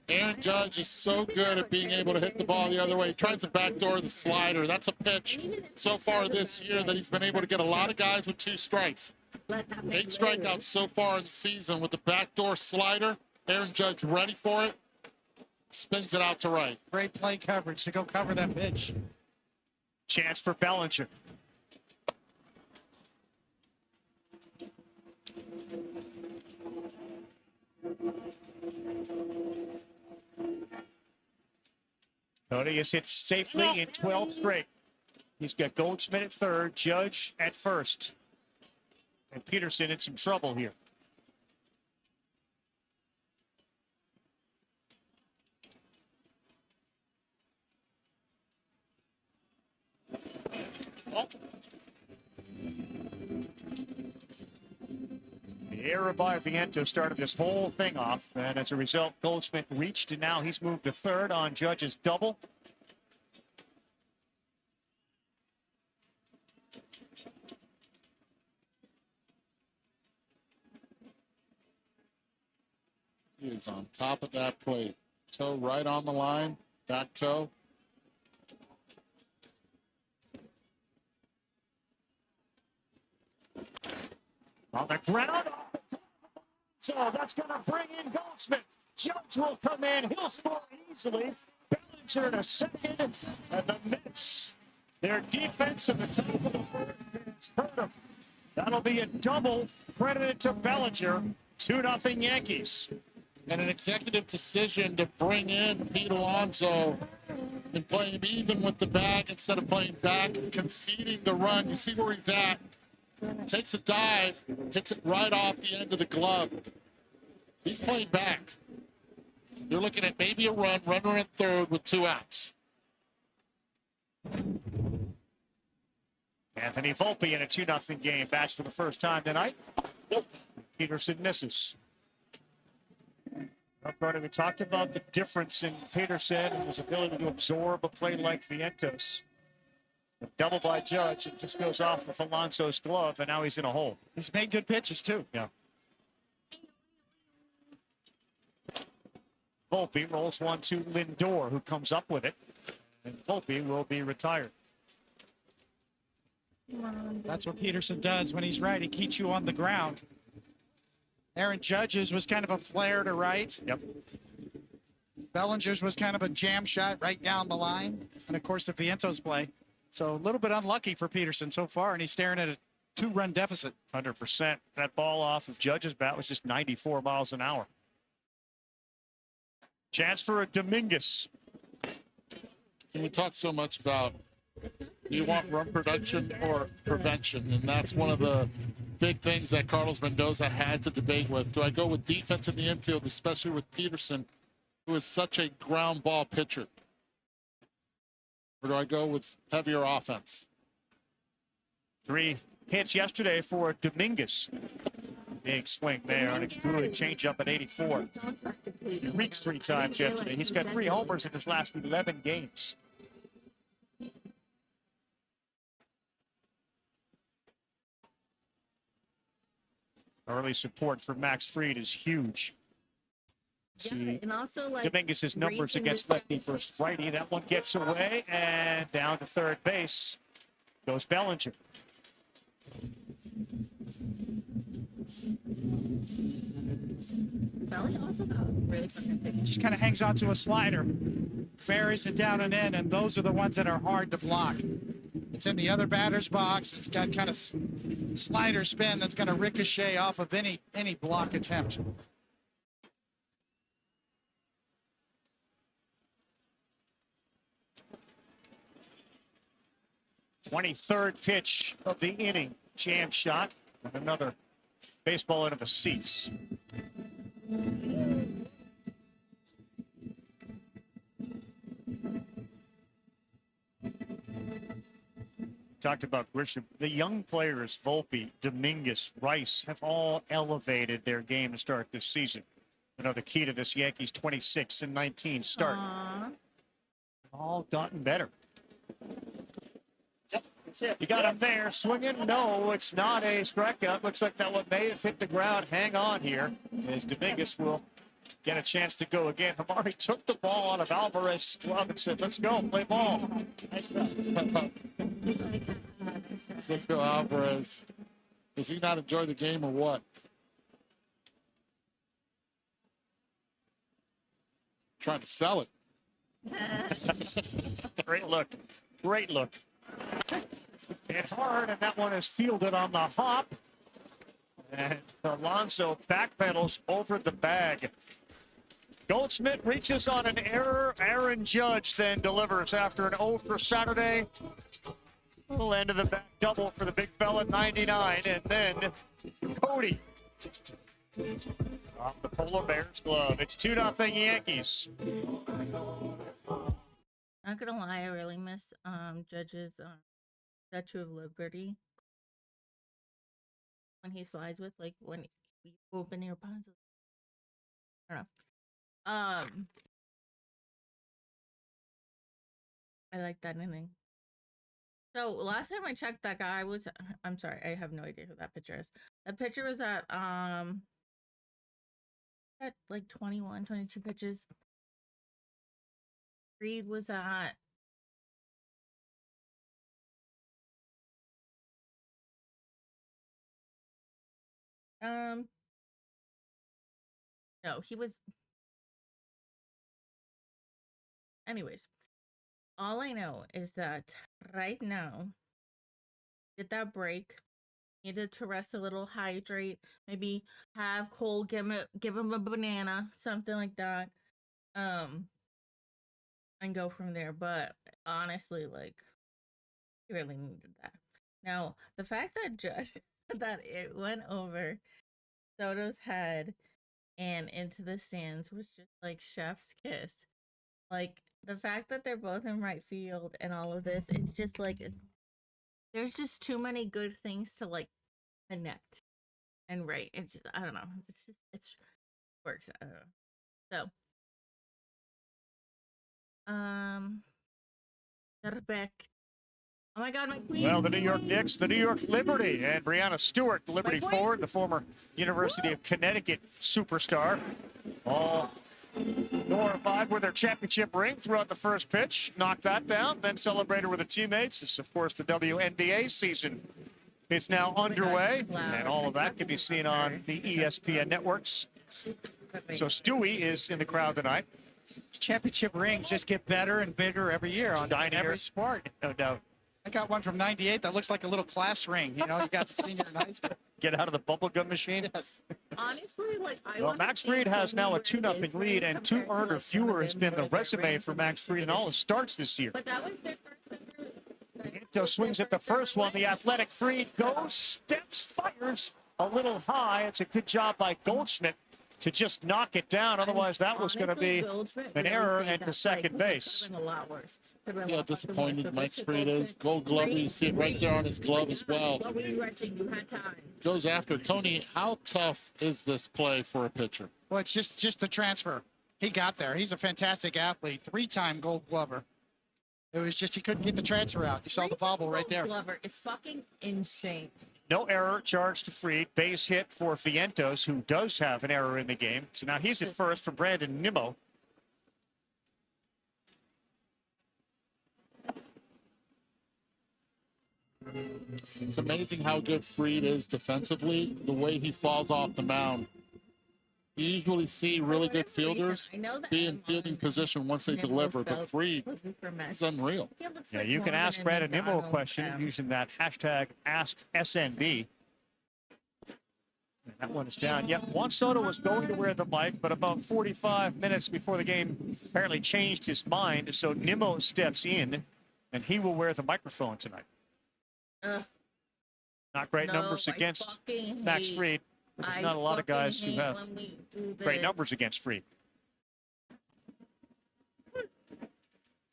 Aaron Judge is so good at being able to hit the ball the other way. He tries to backdoor the slider. That's a pitch so far this year that he's been able to get a lot of guys with 2 strikes. 8 strikeouts so far in the season with the backdoor slider. Aaron Judge ready for it. Spins it out to right. Great play coverage to go cover that pitch. Chance for Bellinger. Tony has hit safely in 12 straight. He's got Goldschmidt at third, Judge at first. And Peterson in some trouble here. Oh. The error by Vientos started this whole thing off, and as a result, Goldschmidt reached, and now he's moved to third on Judge's double. He is on top of that plate. Toe right on the line, back toe. On the ground, off the top. So that's going to bring in Goldschmidt. Judge will come in. He'll score easily. Bellinger in a second. And the Mets, their defense at the top of the first has hurt them. That'll be a double credited to Bellinger. 2-0 Yankees. And an executive decision to bring in Pete Alonso and play him even with the bag instead of playing back, conceding the run. You see where he's at. Takes a dive, hits it right off the end of the glove. He's playing back. You're looking at maybe a run, runner at third with 2 outs. Anthony Volpe in a 2-0 game. Bats for the first time tonight. Nope. Peterson misses. We talked about the difference in Peterson and his ability to absorb a play like Vientos. A double by Judge. It just goes off with Alonso's glove, and now he's in a hole. He's made good pitches, too. Yeah. Volpe rolls one to Lindor, who comes up with it. And Volpe will be retired. That's what Peterson does when he's right. He keeps you on the ground. Aaron Judge's was kind of a flare to right. Yep. Bellinger's was kind of a jam shot right down the line. And, of course, the Vientos play. So a little bit unlucky for Peterson so far, and he's staring at a 2-run deficit. 100%. That ball off of Judge's bat was just 94 miles an hour. Chance for a Dominguez. Can we talk so much about, do you want run production or prevention? And that's one of the big things that Carlos Mendoza had to debate with. Do I go with defense in the infield, especially with Peterson, who is such a ground ball pitcher? Or do I go with heavier offense? 3 hits yesterday for Dominguez. Big swing there on a good changeup at 84. He reached 3 times yesterday. He's got 3 homers in his last 11 games. Early support for Max Fried is huge. See and also like Dominguez's numbers against lefty versus righty. That one gets away, and down to third base goes Bellinger. Belly also got really fucking thick. Just kind of hangs onto a slider, buries it down and in, and those are the ones that are hard to block. It's in the other batter's box. It's got kind of slider spin that's going to ricochet off of any block attempt. Twenty-third pitch of the inning. Jam shot with another baseball into the seats. Talked about Grisham. The young players, Volpe, Dominguez, Rice, have all elevated their game to start this season. You know, the key to this Yankees 26-19 start. All gotten better. You got him there, swinging. No, it's not a strikeout. Looks like that one may have hit the ground. Hang on here, as Dominguez will get a chance to go again. Hamari took the ball out of Alvarez's glove and said, let's go, play ball. Let's go, Alvarez. Does he not enjoy the game or what? Trying to sell it. Great look. Great look. It's hard, and that one is fielded on the hop. And Alonso backpedals over the bag. Goldschmidt reaches on an error. Aaron Judge then delivers after an 0 for Saturday. Little end of the back double for the big fella, 99. And then Cody off the Polar Bears glove. It's 2-0 Yankees. Not gonna lie, I really miss Judge's Statue of Liberty when he slides with, like, when you open your palms. I don't know. I like that inning. So last time I checked, that guy was, I'm sorry, I have no idea who that pitcher is. That pitcher was at like 21, 22 pitches. Reed was at no, he was, anyways, all I know is that right now, get that break, needed to rest a little, hydrate, maybe have Cole give him a banana, something like that, and go from there. But honestly, like, he really needed that. Now, the fact that just that it went over Soto's head and into the stands was just like chef's kiss. Like, the fact that they're both in right field and all of this, it's just like, there's just too many good things to, like, connect. And right, it's just, I don't know, it works. I don't know. So, Rebecca. Oh my God, my queen. Well, the New York Knicks, the New York Liberty, and Brianna Stewart, the Liberty forward, the former University of Connecticut superstar, all Glorified with their championship ring throughout the first pitch. Knocked that down, then celebrated with her teammates. This is, of course, the WNBA season. It's now underway, and all of that can be seen on the ESPN networks. So Stewie is in the crowd tonight. Championship rings just get better and bigger every year on every sport. No doubt. I got one from '98 that looks like a little class ring. You know, you got the senior in high school. Get out of the bubblegum machine. Yes. Honestly, like Well, Max Fried has now a 2-0 lead, and 2 earned or fewer has been the resume for Max Fried in all his starts this year. But that was their first Pinto swings at the first one. The athletic Fried goes, steps, fires a little high. It's a good job by Goldschmidt to just knock it down. Otherwise, that was going to be an error into second base. See how disappointed Max Fried is? Gold Glover, you see it right there on his glove as well. What were you rushing? You had time. Goes after Coney. How tough is this play for a pitcher? Well, it's just the transfer. He got there. He's a fantastic athlete, 3-time Gold Glover. It was just he couldn't get the transfer out. You saw the bobble right there. Glover is fucking insane. No error charged to Fried. Base hit for Vientos, who does have an error in the game. So now he's at first for Brandon Nimmo. It's amazing how good Fried is defensively, the way he falls off the mound. You usually see really good fielders be in fielding position once they deliver, but Fried is unreal. Yeah, you can ask Brandon Nimmo a question using that hashtag AskSNB. And that one is down. Yep, Juan Soto was going to wear the mic, but about 45 minutes before the game apparently changed his mind. So Nimmo steps in, and he will wear the microphone tonight. Not great numbers against Max Fried. There's not a lot of guys who have great numbers against Fried.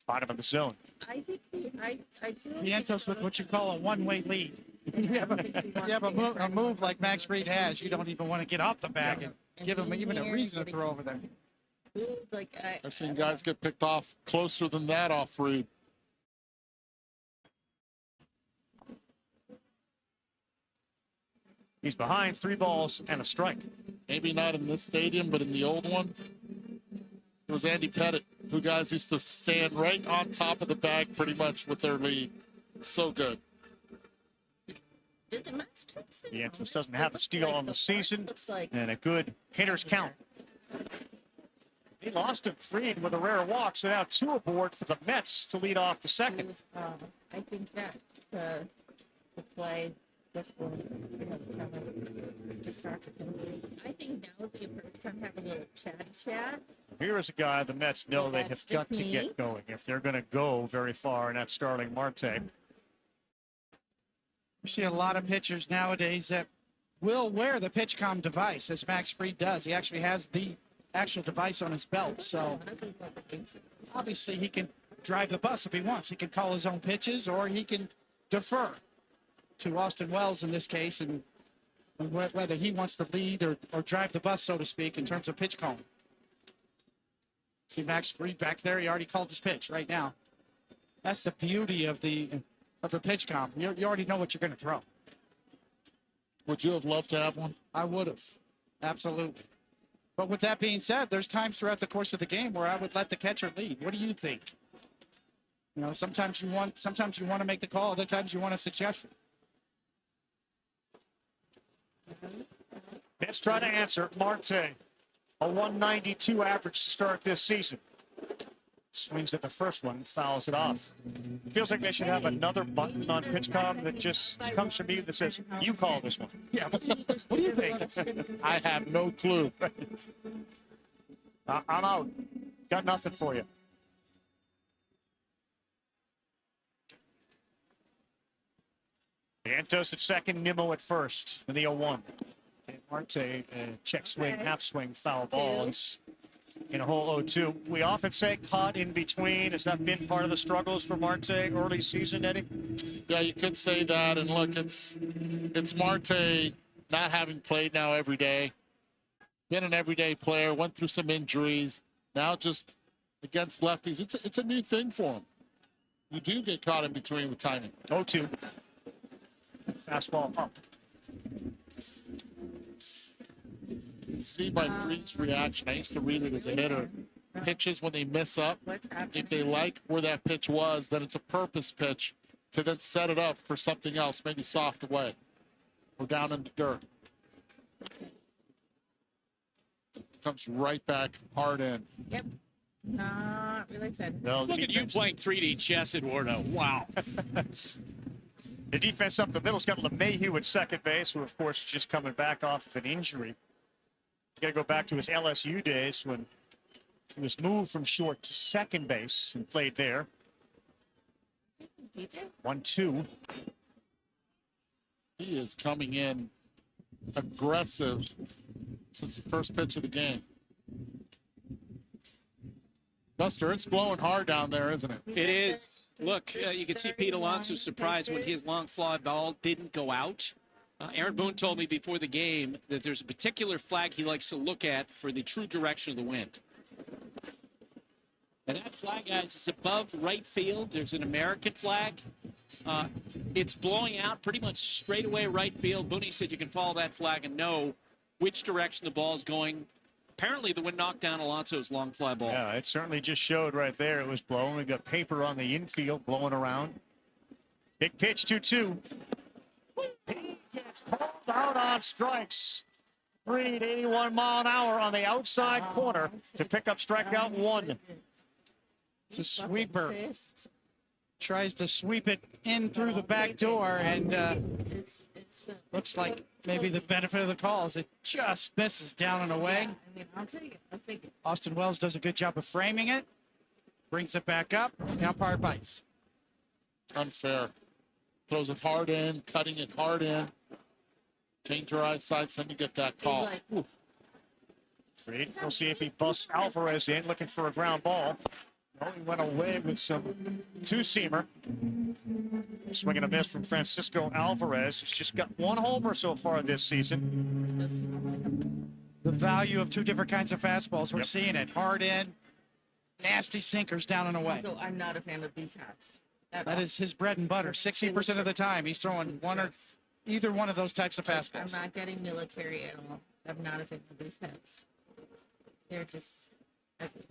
Bottom of the zone. I think I do. Vientos with what you call a one-way lead. You have a move like Max Fried has. You don't even want to get off the bag and give him even a reason to throw over there. I've seen guys get picked off closer than that off Fried. He's behind 3 balls and a strike. Maybe not in this stadium, but in the old one. It was Andy Pettit, who guys used to stand right on top of the bag pretty much with their lead. So good. Vientos doesn't have a steal on the season and a good hitter's count. He lost to Fried with a rare walk, so now 2 aboard for the Mets to lead off the second. I think that to play before to start the game. I think now would be a perfect time to have a little chatty chat. Here is a guy the Mets know they have got to get going if they're going to go very far, and that's Starling Marte. You see a lot of pitchers nowadays that will wear the PitchCom device, as Max Fried does. He actually has the actual device on his belt. So obviously he can drive the bus if he wants. He can call his own pitches, or he can defer to Austin Wells in this case, and whether he wants to lead or drive the bus, so to speak, in terms of pitch calling. See Max Fried back there. He already called his pitch right now. That's the beauty of the pitch comp. You already know what you're going to throw. Would you have loved to have one? I would have. Absolutely. But with that being said, there's times throughout the course of the game where I would let the catcher lead. What do you think? You know, sometimes you want to make the call, other times you want a suggestion. Let's try to answer. Marte, a 192 average to start this season. Swings at the first one, fouls it off. Feels like they should have another button on PitchCom that just comes from me that says, you call this one. Yeah, what do you think? I have no clue. I'm out. Got nothing for you. Vientos at second, Nimmo at first in the 0-1. And Marte, check swing, half swing, foul ball. He's in a hole 0-2. We often say caught in between. Has that been part of the struggles for Marte early season, Eddie? Yeah, you could say that. And look, it's Marte not having played now every day. Been an everyday player, went through some injuries. Now just against lefties, it's a new thing for him. You do get caught in between with timing. 0-2. Fastball up. can see by Freed's reaction. I used to read it as a hitter. Pitches when they miss up, if they like where that pitch was, then it's a purpose pitch to then set it up for something else, maybe soft away or down in the dirt. Comes right back hard in. Yep. Not really excited. No, Look at you playing 3D chess, Eduardo. Wow. The defense up the middle's got LeMahieu at second base, who, of course, is just coming back off of an injury. Got to go back to his LSU days when he was moved from short to second base and played there. DJ? 1-2. He is coming in aggressive since the first pitch of the game. Buster, it's blowing hard down there, isn't it? It is. Look, you can see Pete Alonso surprised when his long fly ball didn't go out. Aaron Boone told me before the game that there's a particular flag he likes to look at for the true direction of the wind. And that flag, guys, is above right field. There's an American flag. It's blowing out pretty much straight away right field. Booney said you can follow that flag and know which direction the ball is going. Apparently, the wind knocked down Alonso's long fly ball. Yeah, it certainly just showed right there. It was blowing. We got paper on the infield blowing around. Big pitch, 2-2. He gets called out on strikes. Freed 81 mile an hour on the outside corner to pick up strikeout 1. It's a sweeper. Tries to sweep it in through the back door, and looks like maybe the benefit of the call is it just misses down and away. I mean, I'll take it. I'll take it. Austin Wells does a good job of framing it, brings it back up, the umpire bites. Unfair. Throws it hard in, cutting it hard in. Change your eyesight, and you get that call. Freed, we'll see if he busts Alvarez in, looking for a ground ball. No, he went away with some two-seamer. Swing and a miss from Francisco Alvarez. He's just got 1 homer so far this season. The value of 2 different kinds of fastballs. We're seeing it. Hard in, nasty sinkers down and away. So I'm not a fan of these hats. That is his bread and butter. 60% of the time, he's throwing one or either one of those types of fastballs. I'm not getting military at all. I'm not a fan of these hats. They're just ugly.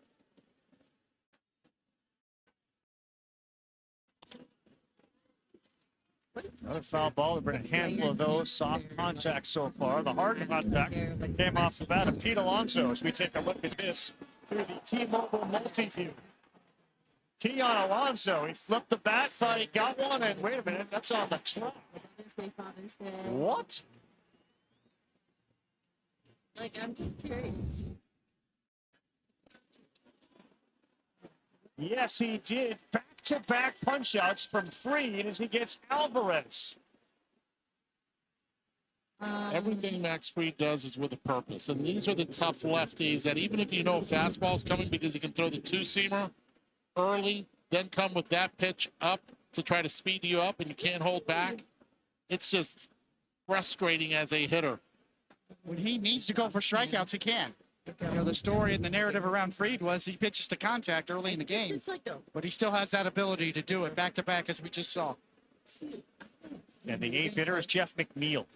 Another foul ball. There've been a handful of those. Soft contact so far. The hard contact came off the bat of Pete Alonso as we take a look at this through the T-Mobile multi-view. Tee on Alonso. He flipped the bat, thought he got one, and wait a minute, that's on the track. What? Like, I'm just curious. Yes, he did. Back-to-back punch-outs from Freed as he gets Alvarez. Everything Max Fried does is with a purpose. And these are the tough lefties that even if you know a fastball's coming because he can throw the two-seamer early, then come with that pitch up to try to speed you up and you can't hold back, it's just frustrating as a hitter. When he needs to go for strikeouts, he can. You know, the story and the narrative around Fried was he pitches to contact early in the game, but he still has that ability to do it back-to-back, as we just saw. And the 8th hitter is Jeff McNeil.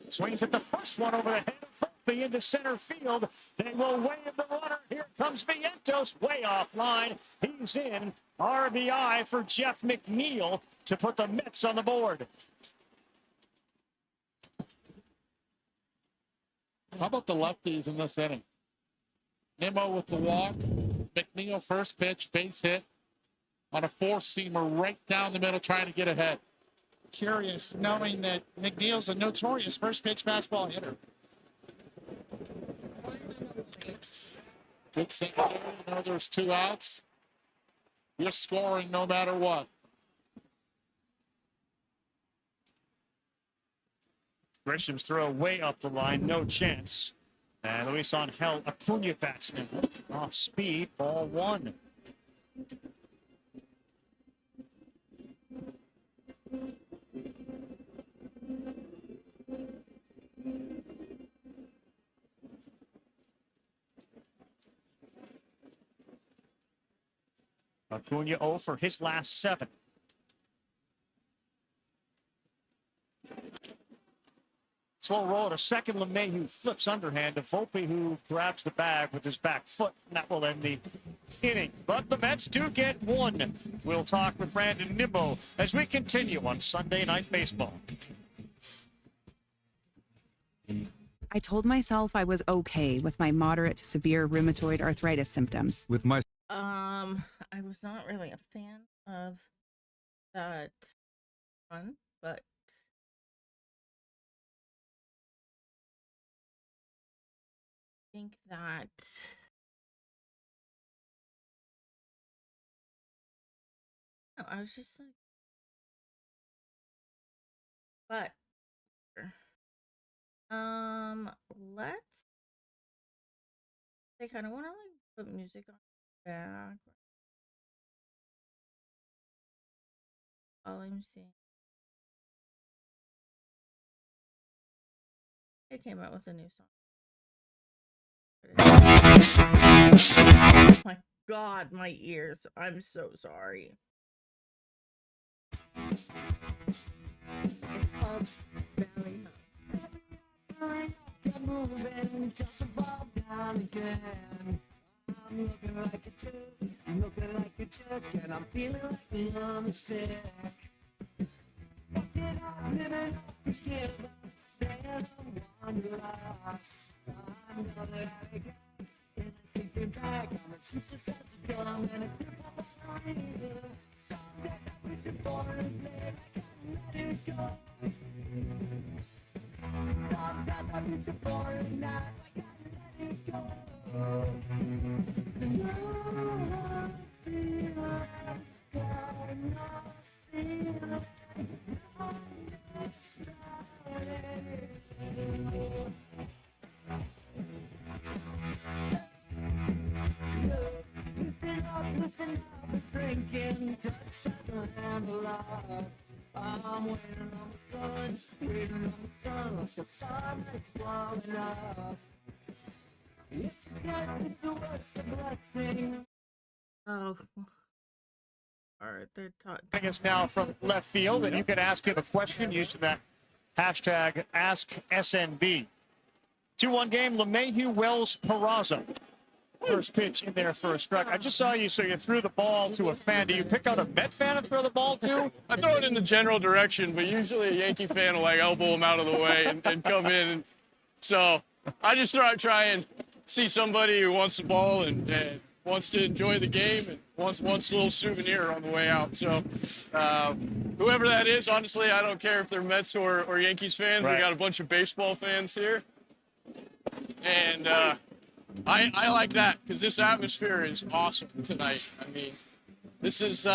Swings at the first one over the head of Volpe into center field. They will wave the runner. Here comes Vientos, way offline. He's in. RBI for Jeff McNeil to put the Mets on the board. How about the lefties in this inning? Nimmo with the walk. McNeil first pitch, base hit on a four-seamer right down the middle trying to get ahead. Curious, knowing that McNeil's a notorious first pitch fastball hitter. Good single. You know there's 2 outs. You're scoring no matter what. Grisham's throw way up the line, no chance. And Luis Angel Acuna batsman off speed, ball 1. Acuna 0 for his last 7. Slow roll to second. LeMahieu flips underhand to Volpe, who grabs the bag with his back foot. And that will end the inning. But the Mets do get one. We'll talk with Brandon Nimmo as we continue on Sunday Night Baseball. I told myself I was okay with my moderate to severe rheumatoid arthritis symptoms. With my I was not really a fan of that one, but I think that I was just like, but let's. They kind of want to like put music on back. All I'm seeing. They came out with a new song. Oh my God, my ears. I'm so sorry. It's called Valley High. Moving just to fall down again. I'm looking like a jerk, I'm looking like a jerk, and I'm feeling like I'm sick. Fucking up, living up, forget about staying on one loss. I know that I got in a sinking bag. I'm a sister sense of dumb and a dip up on the river. Some days I wish it for a blade, I can't let it go. Sometimes I reach for it now, I gotta let it go. And I feel it's gone, I see it, it's listen up, we're drinking, touch the handle of. I'm waiting on the sun, like the sun that's blowing up. It's because it's the worst blessing. Oh. Alright, they're talking. Us now from left field, and you can ask him a question using that hashtag AskSNB. 2-1 game, LeMahieu, Wells, Peraza. First pitch in there for a strike. I just saw you, so you threw the ball to a fan. Do you pick out a Met fan and throw the ball to? I throw it in the general direction, but usually a Yankee fan will like elbow him out of the way and come in. And so I just try and see somebody who wants the ball and wants to enjoy the game and wants a little souvenir on the way out. So whoever that is, honestly, I don't care if they're Mets or Yankees fans. Right. We got a bunch of baseball fans here. And I like that because this atmosphere is awesome tonight. I mean, this is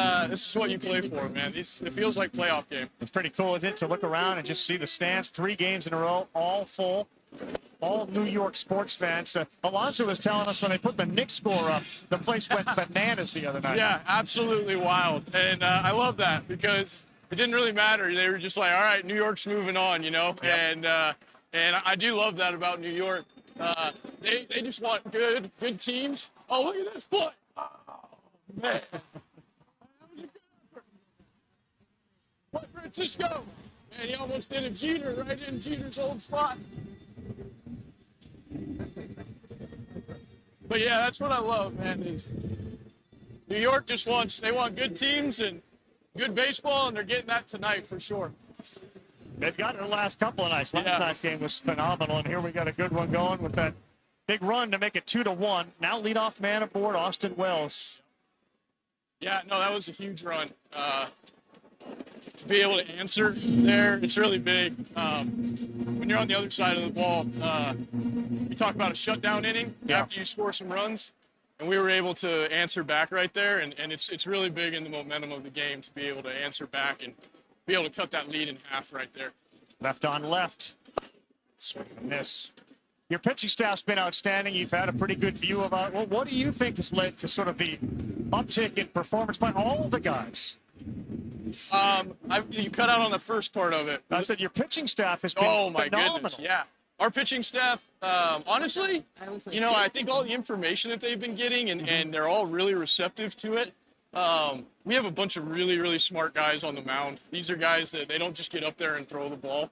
what you play for, man. It feels like playoff game. It's pretty cool, isn't it, to look around and just see the stands, 3 games in a row, all full, all New York sports fans. Alonso was telling us when they put the Knicks score up, the place went bananas the other night. Yeah, absolutely wild, and I love that because it didn't really matter. They were just like, all right, New York's moving on, you know, yep. And I do love that about New York. They just want good teams. Oh, look at this play. Oh, man. What, Francisco? Man, he almost did a Jeter right in Jeter's old spot. But yeah, that's what I love, man. Is New York just they want good teams and good baseball, and they're getting that tonight for sure. They've got their last couple of nights. Last night's game was phenomenal, and here we got a good one going with that big run to make it 2-1. Now leadoff man aboard, Austin Wells. Yeah, no, that was a huge run. To be able to answer there, it's really big. When you're on the other side of the ball, you talk about a shutdown inning after you score some runs, and we were able to answer back right there, and it's really big in the momentum of the game to be able to answer back and be able to cut that lead in half right there. Left on left. Swing and miss. Your pitching staff's been outstanding. You've had a pretty good view about what do you think has led to sort of the uptick in performance by all the guys? You cut out on the first part of it. I said your pitching staff has been my phenomenal. Goodness, yeah. Our pitching staff, honestly, you know, I think all the information that they've been getting and they're all really receptive to it. We have a bunch of really, really smart guys on the mound. These are guys that they don't just get up there and throw the ball.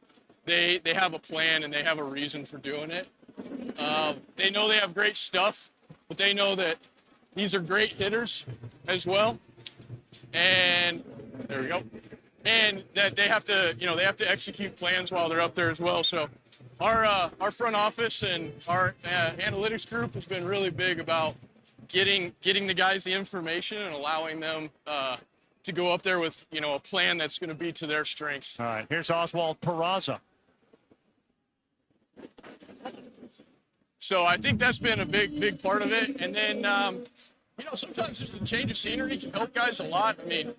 they have a plan and they have a reason for doing it. They know they have great stuff, but they know that these are great hitters as well. And there we go. And that they have to, they have to execute plans while they're up there as well. So our front office and our analytics group has been really big about getting the guys the information and allowing them to go up there with, a plan that's going to be to their strengths. All right, here's Oswald Peraza. So I think that's been a big part of it. And then, sometimes just a change of scenery can help guys a lot. I mean,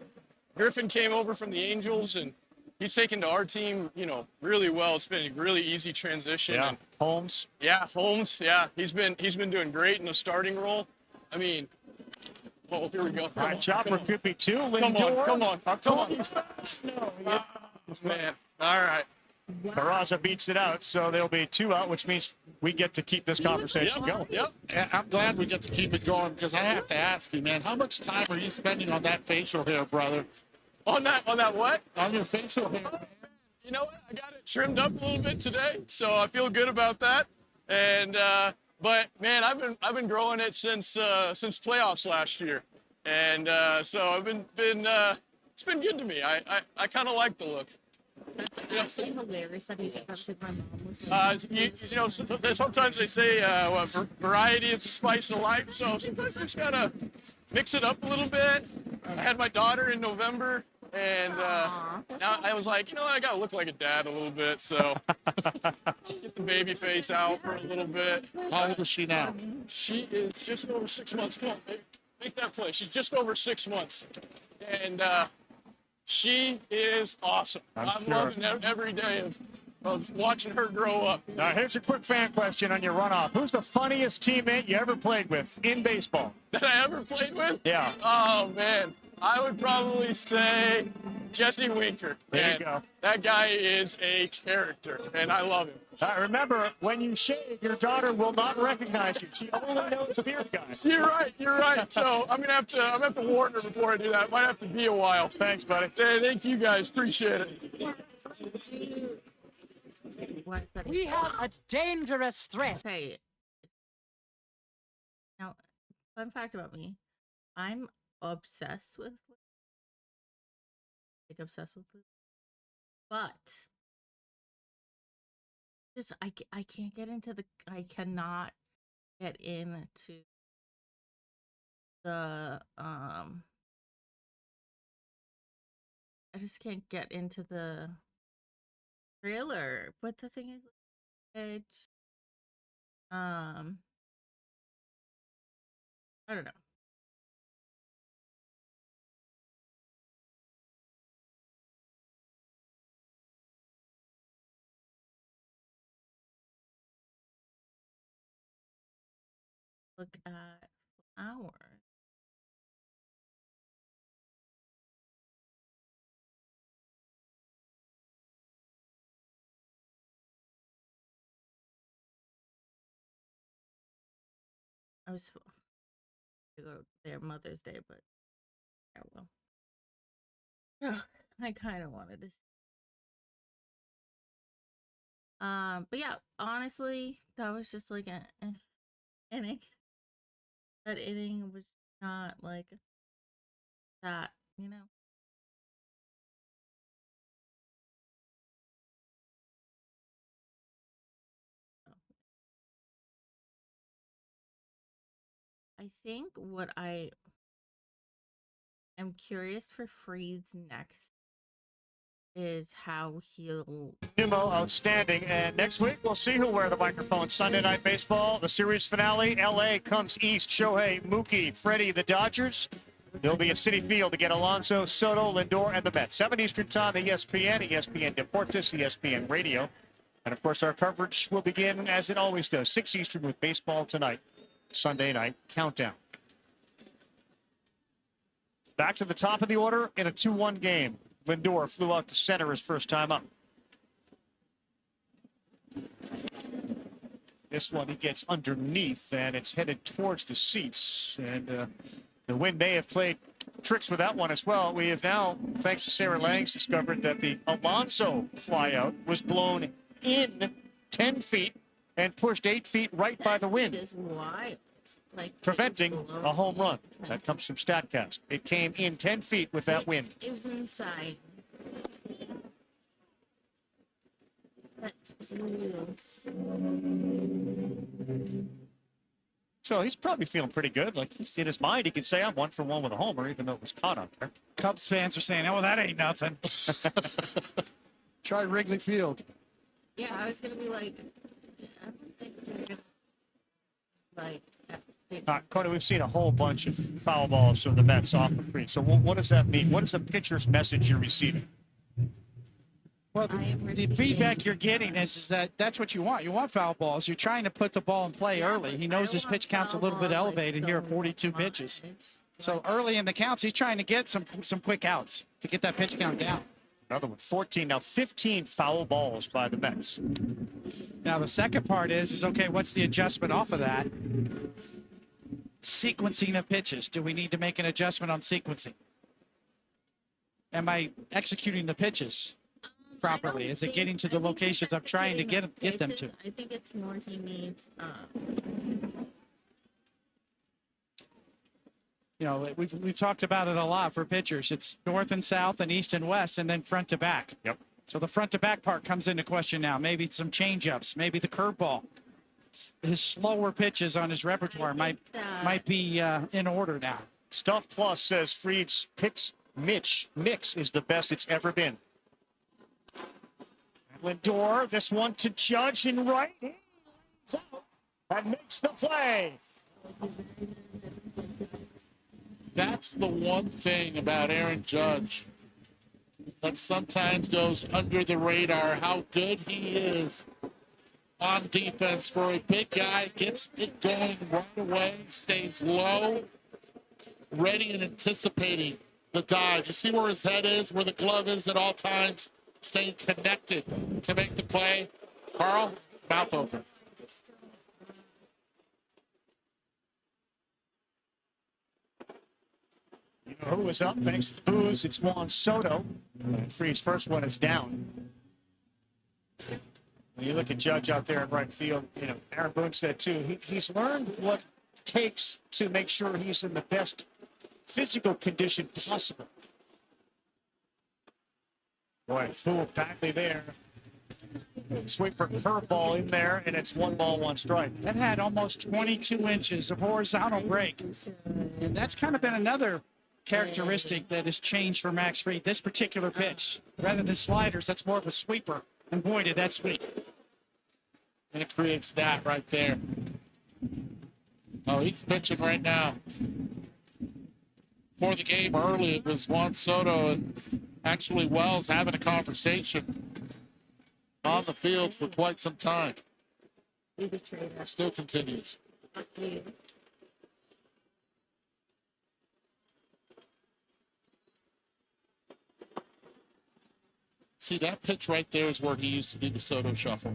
Griffin came over from the Angels, and he's taken to our team, really well. It's been a really easy transition. Yeah, and Holmes. Yeah, Holmes. Yeah, he's been doing great in the starting role. I mean, oh, here we go. All right, Chopper could be two. Come on. No, man. All right. Peraza beats it out, so there'll be 2 out, which means we get to keep this conversation going. Yep. I'm glad we get to keep it going because I have to ask you, man, how much time are you spending on that facial hair, brother? On that what? On your facial hair. You know what? I got it trimmed up a little bit today, so I feel good about that. And but man, I've been growing it since playoffs last year, and so I've been it's been good to me. I kind of like the look. That's actually hilarious that he's adopted my mom. Sometimes they say variety is the spice of life. So sometimes I just gotta mix it up a little bit. I had my daughter in November, and now I was like, I gotta look like a dad a little bit. So get the baby face out for a little bit. How old is she now? She is just over 6 months. Come on, baby. Make that play. She's just over 6 months, and she is awesome. I'm loving every day of watching her grow up. Now, here's a quick fan question on your runoff. Who's the funniest teammate you ever played with in baseball? That I ever played with? Yeah. Oh, man. I would probably say Jesse Winker. There you go. That guy is a character, and I love him. Remember, when you shave, your daughter will not recognize you. She only knows the beard guy. You're right. So I'm gonna have to warn her before I do that. It might have to be a while. Thanks, buddy. Hey, thank you guys. Appreciate it. We have a dangerous threat. Okay. Now, fun fact about me, I'm obsessed with but just I can't get into I cannot get into the I just can't get into the trailer. But the thing is, I don't know. Look at flowers. I was supposed to go to their Mother's Day, but yeah, well, I kind of wanted to. But yeah, honestly, that was just like an inning. That inning was not like that, I think what I am curious for Freed's next is how he'll. Nimmo, outstanding. And next week, we'll see who'll wear the microphone. Sunday Night Baseball, the series finale. LA comes east. Shohei, Mookie, Freddie, the Dodgers. They'll be at Citi Field to get Alonso, Soto, Lindor, and the Mets. 7 Eastern Time, ESPN, ESPN Deportes, ESPN Radio. And, of course, our coverage will begin, as it always does, 6 Eastern with Baseball Tonight, Sunday Night Countdown. Back to the top of the order in a 2-1 game. Lindor flew out to center his first time up. This one he gets underneath, and it's headed towards the seats. And the wind may have played tricks with that one as well. We have now, thanks to Sarah Langs, discovered that the Alonso flyout was blown in 10 feet and pushed 8 feet right by the wind, It is wild. Like, preventing a home run. That comes from StatCast. It came in 10 feet with that wind. It is inside. That is wild. So he's probably feeling pretty good. Like, he's in his mind, he can say, I'm 1 for 1 with a homer, even though it was caught out there. Cubs fans are saying, oh, that ain't nothing. Try Wrigley Field. Yeah, I was gonna be like, I don't think they're gonna like. Cody, we've seen a whole bunch of foul balls from the Mets off of Fried. So what does that mean? What is the pitcher's message you're receiving? Well, the feedback you're getting is that that's what you want. You want foul balls. You're trying to put the ball in play early. He knows his pitch count's a little bit elevated here at 42 pitches. So early in the counts, he's trying to get some quick outs to get that pitch count down. Another one, 14, now 15 foul balls by the Mets. Now the second part is okay, what's the adjustment off of that? Sequencing of pitches. Do we need to make an adjustment on sequencing? Am I executing the pitches properly? Is it getting to the locations I'm trying to get them to? I think it's more he needs. You know, we've talked about it a lot for pitchers. It's north and south and east and west, and then front to back. Yep. So the front to back part comes into question now. Maybe some changeups, maybe the curveball. His slower pitches on his repertoire might be in order now. Stuff Plus says Fried's mix is the best it's ever been. Lindor, this one to Judge and right. He's out. That makes the play. That's the one thing about Aaron Judge that sometimes goes under the radar, how good he is on defense for a big guy, gets it going right away, stays low, ready and anticipating the dive. You see where his head is, where the glove is at all times, staying connected to make the play. Carl, mouth open. You know who is up thanks to the booze? It's Juan Soto. Fried's first one is down. When you look at Judge out there in right field, you know, Aaron Boone said too, he's learned what it takes to make sure he's in the best physical condition possible. Boy, fooled badly there. Sweeper curveball in there, and it's 1 ball, 1 strike. That had almost 22 inches of horizontal break. And that's kind of been another characteristic that has changed for Max Fried. This particular pitch, rather than sliders, that's more of a sweeper. And boy, did that sweep. And it creates that right there. Oh, he's pitching right now. For the game early, it was Juan Soto and actually Wells having a conversation on the field for quite some time. Still continues. See, that pitch right there is where he used to do the Soto shuffle.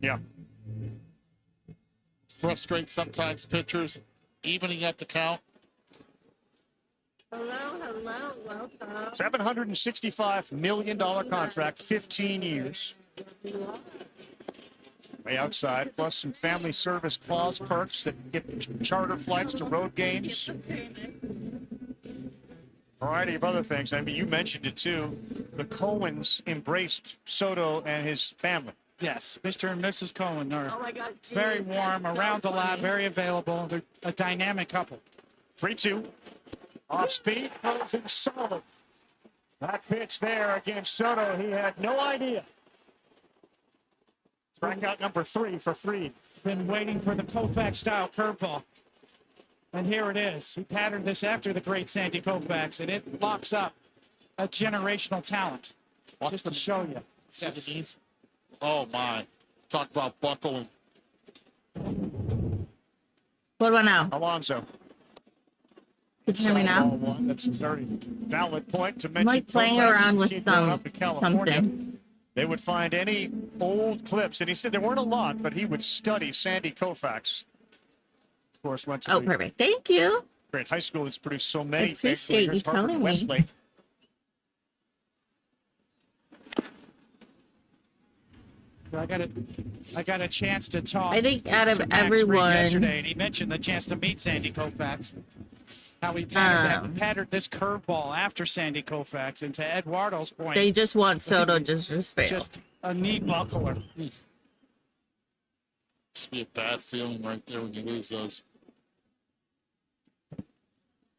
Yeah. Frustrates sometimes pitchers, evening up the count. Hello, welcome. $765 million contract, 15 years. Way outside, plus some family service clause perks that get charter flights to road games. Variety of other things. I mean, you mentioned it too. The Cohens embraced Soto and his family. Yes, Mr. and Mrs. Cohen are Oh my God, very geez, warm, that's so around the lab, funny. very available. They're a dynamic couple. 3-2. Off speed, throws in solid. That pitch there against Soto, he had no idea. Strikeout number 3 for Fried. Been waiting for the Koufax-style curveball. And here it is. He patterned this after the great Sandy Koufax, and it locks up a generational talent. Just to show you. See the knees? Oh, my. Talk about buckling. What about now? Alonso. Can you hear me now? Ball 1. That's a very valid point to mention. I'm like playing Koufax around with keep going up to some California. something. They would find any old clips, and he said there weren't a lot, but he would study Sandy Koufax. Of course, went to Oh, the perfect. Thank you. great high school that's produced so many. I appreciate you telling me. Westlake. I got a chance to talk. I think out of to Max Fried everyone- yesterday, and he mentioned the chance to meet Sandy Koufax. How he pattered this curveball after Sandy Koufax, and to Eduardo's point, They just want Soto just fail. just a knee buckler. Must be a bad feeling right there when you lose those.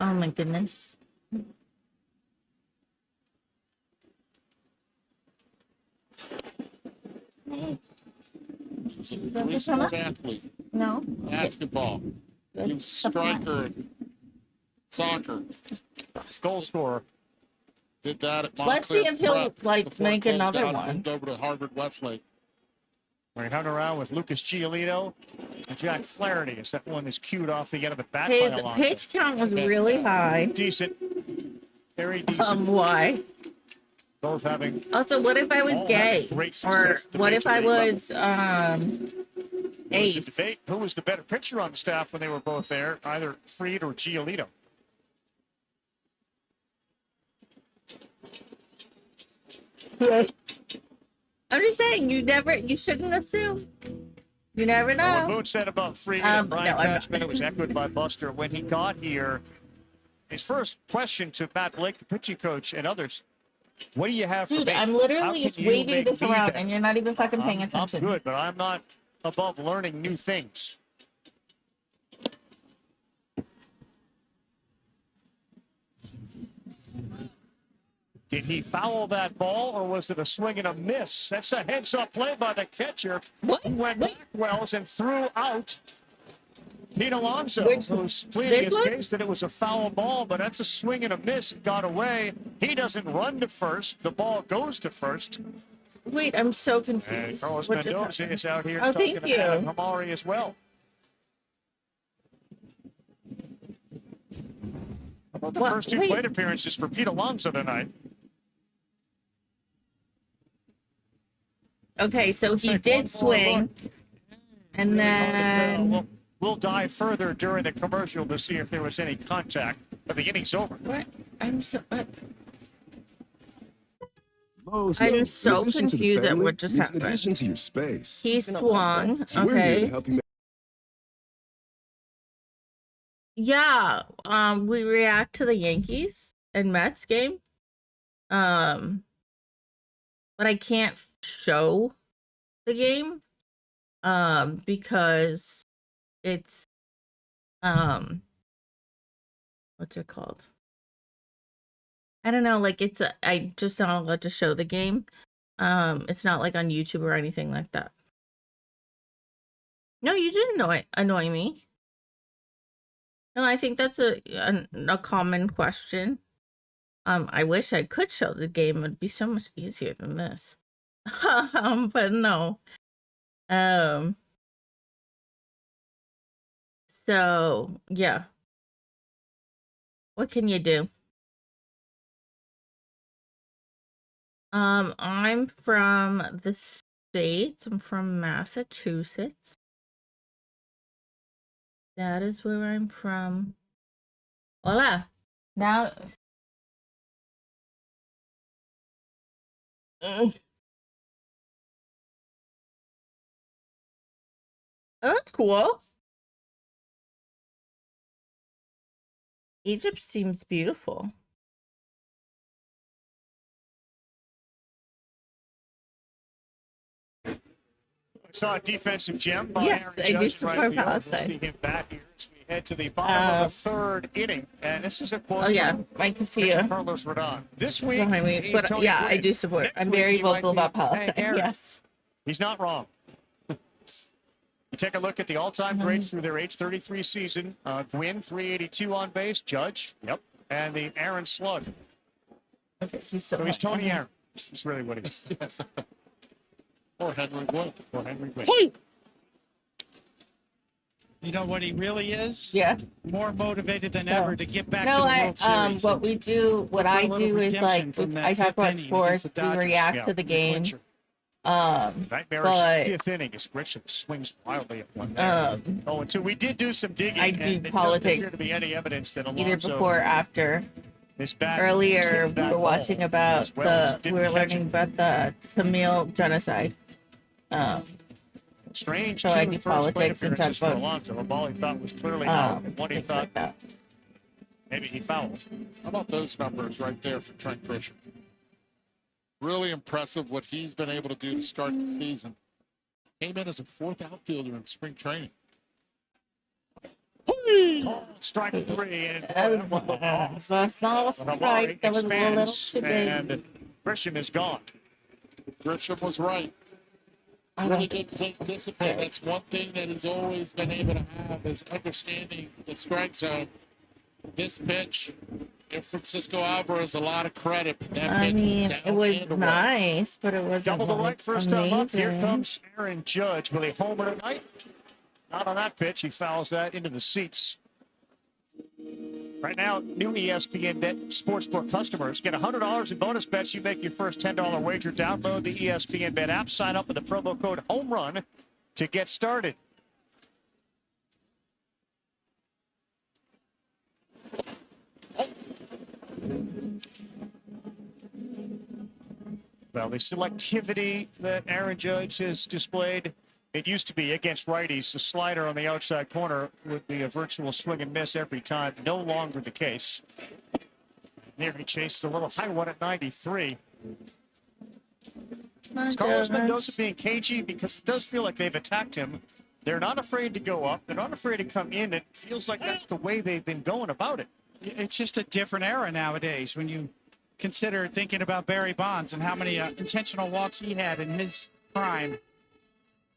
Oh my goodness. He's a three-sport athlete. No. Basketball. He was striker. Soccer. Goal scorer. Did that at Montclair Let's see if he'll Prep like before he make closed another out and one. moved over to Harvard Westlake. Where he hung around with Lucas Giolito and Jack Flaherty as that one is cued off the end of it back His by Alonso. pitch count was really high. Decent. Very decent. Why? Both having. Also, what if I was all gay? having great Or success at the what if I major league was There was a ace? debate who was the better pitcher on the staff when they were both there, either Fried or Giolito. I'm just saying, you shouldn't assume. You never Now, know. what Moon said about Fried and Brian no, I'm not. Cashman was echoed by Buster when he got here. His first question to Matt Blake, the pitching coach, and others, what do you have for Dude, me? I'm How literally can just you waving make this me around better? and you're not even fucking paying I'm attention. good, but I'm not above learning new things. Did he foul that ball, or was it a swing and a miss? That's a heads-up play by the catcher. What? Who went backwells and threw out Pete Alonso, who's pleading this his one? case that it was a foul ball, but that's a swing and a miss. It got away. He doesn't run to first. The ball goes to first. Wait, I'm so And confused. Carlos What just Mendoza happened? is out here Oh, talking thank to Adam you. Hamari as well. How about the What? first two Wait. plate appearances for Pete Alonso tonight? Okay, so he Take did one more swing, look. and then We'll dive further during the commercial to see if there was any contact, but the inning's over. what? I'm so. Lowe's I'm knows so in addition to the confused at family, what just means happened. In addition to your space, He you can have that swung. space. So we're here to Okay. help you make Yeah, we react to the Yankees and Mets game. But I can't show the game because it's what's it called? I don't know, like I just not allowed to show the game. It's not like on YouTube or anything like that. No, you didn't annoy me. No, I think that's a common question. I wish I could show the game. It'd be so much easier than this. But no. So yeah. What can you do? I'm from the States. I'm from Massachusetts. That is where I'm from. Hola. Now. Oh, that's cool. Egypt seems beautiful. I saw a defensive gem by Yes, Aaron I Judge do in support right field. We'll Palestine. see him back here as we head to the bottom of the third inning. And this is a quote Oh yeah, from Mike pitcher Casilla. Carlos Rodon. This week, Behind me. he's But Tony yeah, I Gwynn. do support. Next I'm week, very he might vocal be about Hank Palestine. Aaron. Yes. He's not wrong. You take a look at the all-time greats through their age 33 season. Gwynn, 382 on base. Judge, yep. And the Aaron slug. Okay, So he's Tony Aaron. That's really what he is. Or Henry Gwynn. Or Henry Gwynn. Hey. You know what he really is? Yeah. More motivated than ever to get back to No, the I World Series. what we do, what For a I little do is redemption like from that I talk fifth about inning against sports. the We Dodgers. react Yeah, to the the game. clincher. Nightmarish But fifth inning as Grisham swings wildly at one there. 0-2. We did do some digging. I do and it politics doesn't appear to be any evidence that either Alonso before or after. is back. Earlier, tipped we that were ball watching about as well as we didn't were catch learning it. about the Tamil genocide. Strange so I two do first plate politics and appearances talk for about Alonso. A ball he thought was clearly out, one he things thought like that. maybe he fouled. How about those numbers right there for Trent Grisham? Really impressive what he's been able to do to start the season. Came in as a fourth outfielder in spring training. Strike three, and That's not a strike. That was a little too big. and Grisham is gone. Grisham was right. Really good plate discipline. That's one thing that he's always been able to have is understanding the strike zone. This pitch, give Francisco Alvarez a lot of credit, but that I pitch mean, was down it was and away. nice, but it wasn't Double the like, right first time up. Here amazing. comes Aaron Judge. Will he homer tonight? Not on that pitch. He fouls that into the seats. Right now, new ESPN Bet Sportsbook customers get $100 in bonus bets. You make your first $10 wager. Download the ESPN Bet app. Sign up with the promo code HOMERUN to get started. Well, the selectivity that Aaron Judge has displayed, it used to be against righties. The slider on the outside corner would be a virtual swing and miss every time. No longer the case. There he chased a little high one at 93. Is Carlos Mendoza being cagey? Because it does feel like they've attacked him. They're not afraid to go up. They're not afraid to come in. It feels like that's the way they've been going about it. It's just a different era nowadays when you consider thinking about Barry Bonds and how many intentional walks he had in his prime.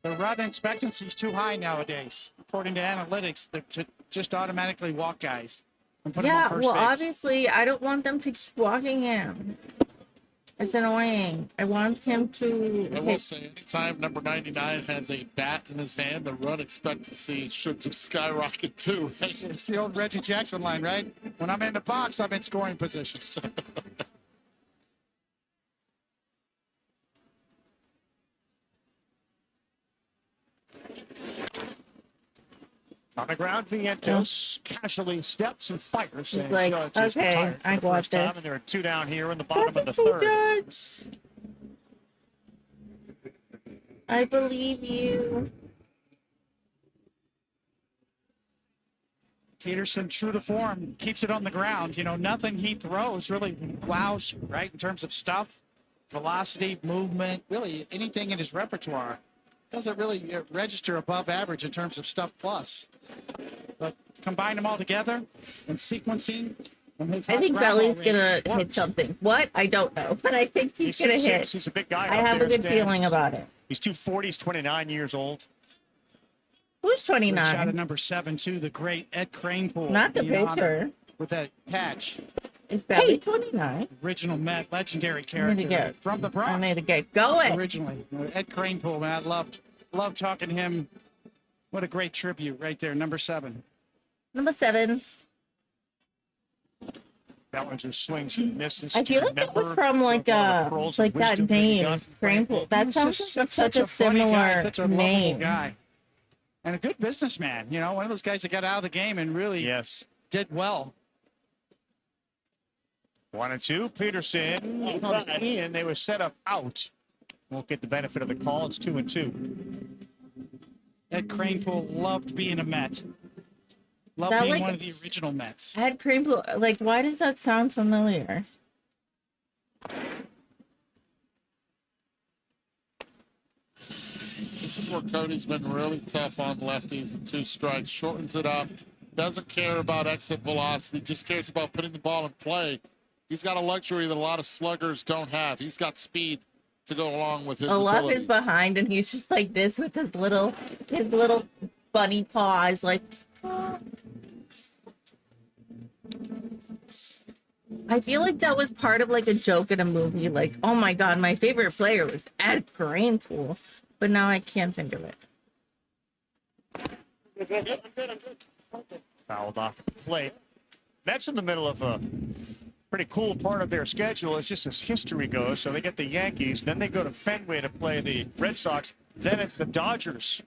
The run expectancy is too high nowadays, according to analytics, to just automatically walk guys and put them on Yeah, first well, base. obviously, I don't want them to keep walking him. It's annoying. I want him to I will hit. say, anytime number 99 has a bat in his hand, the run expectancy should just skyrocket too, right? It's the old Reggie Jackson line, right? When I'm in the box, I'm in scoring position. On the ground, Vientos casually steps and fires. He's and like, Judge is okay, retired for I the got first time, this. and there are two down here in the bottom of the That's okay, third. Judge. I believe you. Peterson, true to form, keeps it on the ground. You know, nothing he throws really wows you, right? In terms of stuff, velocity, movement, really anything in his repertoire. Doesn't really register above average in terms of stuff plus. But combine them all together and sequencing. And I think Belly's gonna hit something. What? I don't know, but I think he's gonna 6'6". hit. He's a big guy. I out have there, a good stands. feeling about it. He's 240. He's 29 years old. Who's Shot at 29? number 7, too, the great Ed Kranepool. Not the being honored pitcher. with that catch. Is Belly 29? Original Met, legendary I need to character get from the Bronx. I need to get going. Originally, Ed Kranepool, man, I loved talking to him. What a great tribute right there, number 7. Number 7. Ballinger swings and misses. I feel like that was from like that name, Kranepool. That sounds like such a funny guy, similar such a lovable name. guy, and a good businessman. You know, one of those guys that got out of the game and really did well. 1-2. Peterson comes in. They were set up out. Won't get the benefit of the call. It's 2-2. Ed Kranepool loved being a Met. Loved That, being like, one of the original Mets. Ed Kranepool, like, why does that sound familiar? This is where Cody's been really tough on lefties with 2 strikes. Shortens it up. Doesn't care about exit velocity. Just cares about putting the ball in play. He's got a luxury that a lot of sluggers don't have. He's got speed to go along with his Olaf abilities. is behind, and he's just like this with his little bunny paws, like. "Oh." I feel like that was part of like a joke in a movie. Like, oh my god, my favorite player was Ed Kranepool, but now I can't think of it. Fouled off the plate. That's in the middle of a pretty cool part of their schedule. It's just as history goes. So they get the Yankees, then they go to Fenway to play the Red Sox. Then it's the Dodgers.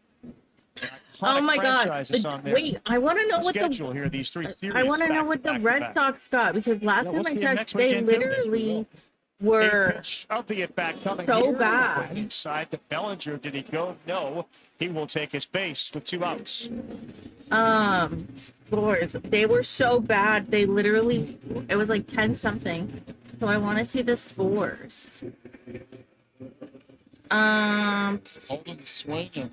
Oh my god! Franchises on their Wait, I want to know what schedule here. These three series I want to know what the back to Red back. Sox got because last Yeah, time we'll I see 'em checked, next they weekend, too. literally were pitch of the at-bat coming so here. bad. Inside to Bellinger. Did he go? No. He will take his base with 2 outs. Scores. They were so bad. They literally, it was like 10 something. So I want to see the scores. Holding the swing and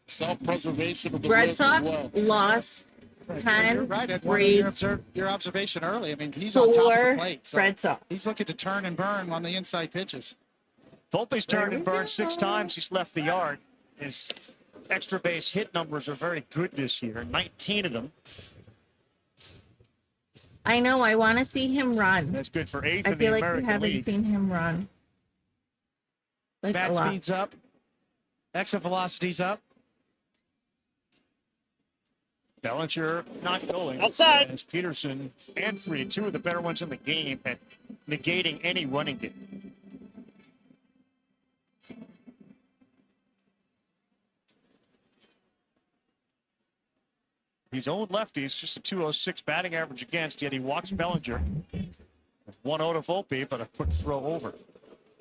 self-preservation of the Red ribs Sox as well. lost You're 10 right. Ed. One of your observation early. I mean, he's on top of the plate. So Red Sox. He's looking to turn and burn on the inside pitches. Volpe's turned and burned 6 times. He's left the yard. His extra base hit numbers are very good this year. 19 of them. I know. I want to see him run. That's good for 8th I in the feel like American we haven't League. seen him run. Like Bat a lot. speed's up. Exit velocity's up. Bellinger not going. Outside. As Peterson and Fried, 2 of the better ones in the game, at negating any running game. He's owned lefties, just a 206 batting average against, yet he walks Bellinger. 1-0 to Volpe, but a quick throw over.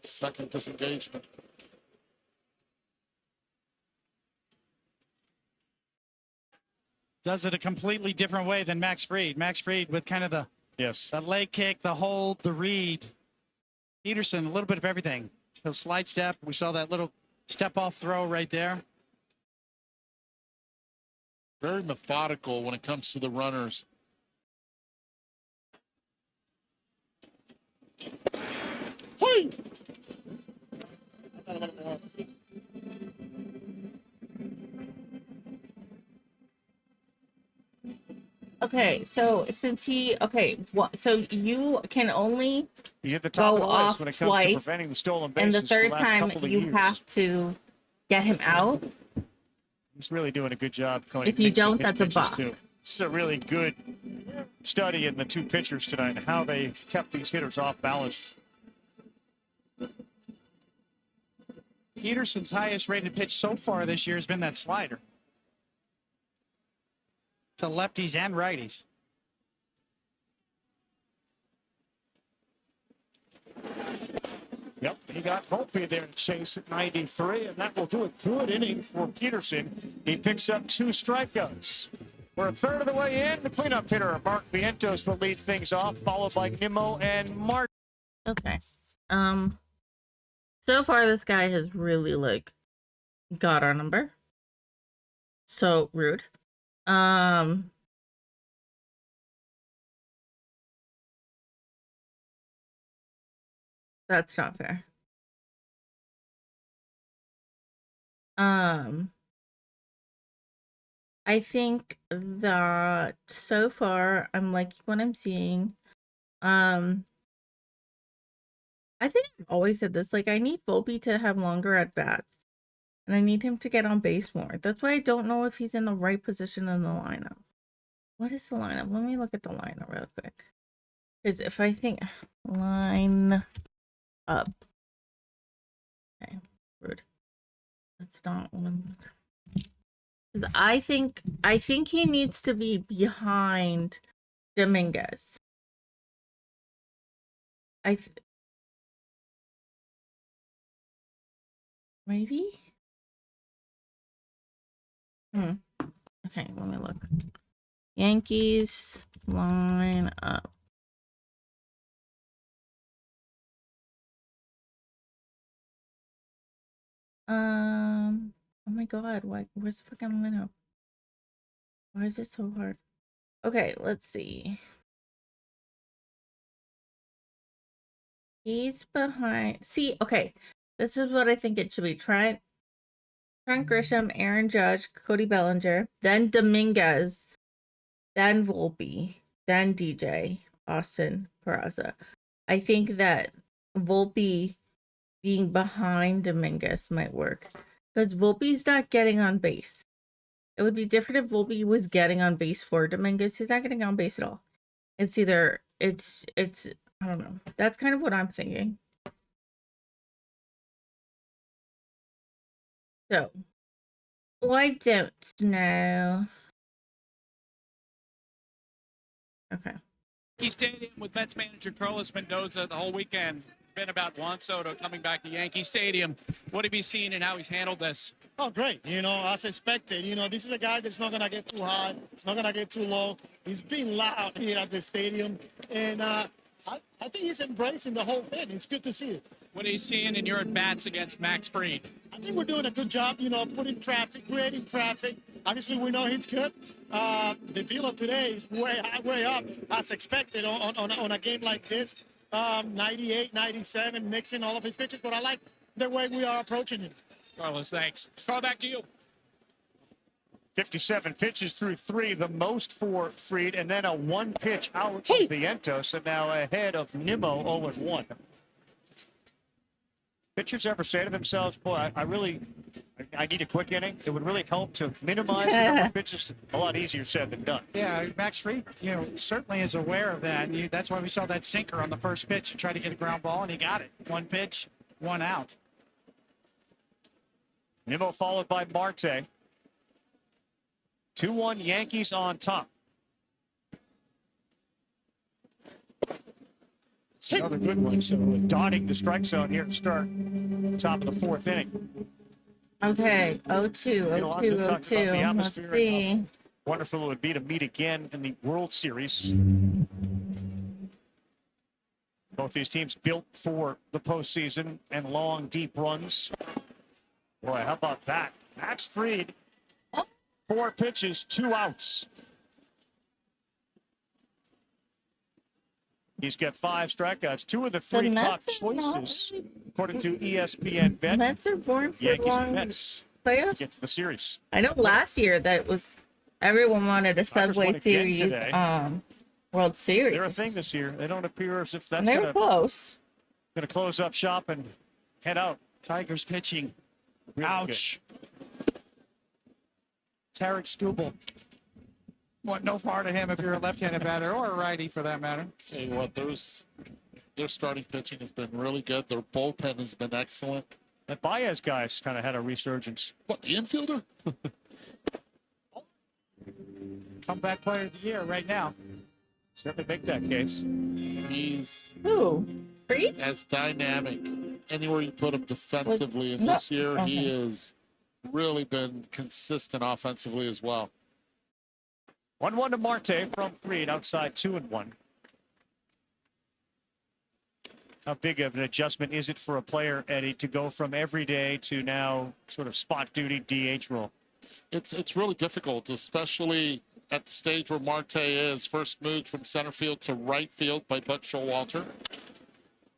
Second disengagement. Does it a completely different way than Max Fried. Max Fried with kind of the leg kick, the hold, the read. Peterson, a little bit of everything. The slide step. We saw that little step off throw right there. Very methodical when it comes to the runners. Hey! Okay, so since so you can only He's at the top go of the list off when it comes to twice, preventing the stolen and bases. the third last time couple of you years. have to get him out. He's really doing a good job. If you don't, that's a buck. Too. This is a really good study in the 2 pitchers tonight and how they kept these hitters off balance. Peterson's highest rated pitch so far this year has been that slider. To lefties and righties. Yep, he got Volpe there to chase at 93, and that will do a good inning for Peterson. He picks up 2 strikeouts. We're a third of the way in. The cleanup hitter, Mark Vientos, will lead things off, followed by Nimmo and Mark. Okay. So far this guy has really got our number. So rude. That's not fair. I think that so far I'm liking what I'm seeing. I think I've always said this, I need Volpe to have longer at bats. And I need him to get on base more. That's why I don't know if he's in the right position in the lineup. What is the lineup? Let me look at the lineup real quick. Because if I think line up. Okay, rude. That's not one. Because I think he needs to be behind Dominguez. Maybe? Okay, let me look. Yankees line up. Oh my god, where's the fucking lineup? Why is it so hard? Okay, let's see. He's behind. See, okay. This is what I think it should be. Trent Grisham, Aaron Judge, Cody Bellinger, then Dominguez, then Volpe, then DJ, Austin Peraza. I think that Volpe being behind Dominguez might work. Because Volpe's not getting on base. It would be different if Volpe was getting on base for Dominguez. He's not getting on base at all. It's either, it's I don't know. That's kind of what I'm thinking. So, I don't know. Okay. Yankee Stadium with Mets manager Carlos Mendoza the whole weekend. been about Juan Soto coming back to Yankee Stadium. What have you seen and how he's handled this? Oh, great. As expected. This is a guy that's not going to get too high. It's not going to get too low. He's being loud here at the stadium. And I think he's embracing the whole thing. It's good to see it. What are you seeing in your at-bats against Max Fried? I think we're doing a good job, putting traffic, creating traffic. Obviously, we know he's good. The velo today is way up, as expected on a game like this. 98, 97, mixing all of his pitches. But I like the way we are approaching him. Carlos, thanks. Carl, back to you. 57 pitches through 3, the most for Fried, and then a 1-pitch out of Vientos, and now ahead of Nimmo 0-1. Pitchers ever say to themselves, boy, I need a quick inning. It would really help to minimize the number of pitches. A lot easier said than done. Yeah, Max Fried, certainly is aware of that. And that's why we saw that sinker on the first pitch to try to get a ground ball, and he got it. 1 pitch, 1 out. Nimmo followed by Marte. 2-1 Yankees on top. It's another good one. So dotting the strike zone here to start top of the 4th inning. Okay, 0-2. Let's see. Wonderful it would be to meet again in the World Series. Both these teams built for the postseason and long, deep runs. Boy, how about that? Max Fried, 4 pitches, 2 outs. He's got 5 strikeouts, 2 of the 3 top choices, according to ESPN Bet. Mets are born for Yankees long and Mets playoffs. to get to the series. I know last year that was everyone wanted a Subway Series World Series. They're a thing this year. They don't appear as if that's And they were close. Going to close up shop and head out. Tigers pitching. Really Ouch. Tarek Skubal. Want no part of him if you're a left-handed batter or a righty for that matter. Tell you what, their starting pitching has been really good. Their bullpen has been excellent. That Baez guy's kind of had a resurgence. What, the infielder? Comeback player of the year right now. Certainly make that case. He's Fried? as dynamic anywhere you put him defensively. And this year he has really been consistent offensively as well. 1-1 to Marte from Fried, outside 2-1. How big of an adjustment is it for a player, Eddie, to go from every day to now sort of spot duty DH role? It's really difficult, especially at the stage where Marte is. First moved from center field to right field by Buck Showalter.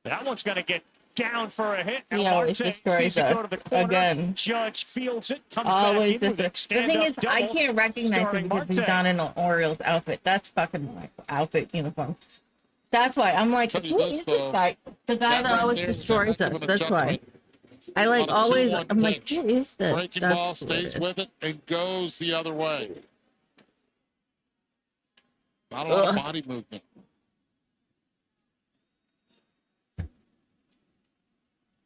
That one's going to get down for a hit. He always destroys us. Again. Judge fields it, comes Always back in with a the thing is, I can't recognize him because he's not in an Orioles outfit. That's fucking my outfit uniform. That's why I'm like, who is this guy? The guy that always destroys us. That's why. I like always. I'm like, who is this? Breaking ball, stays with it, and goes the other way. Not a lot of body movement.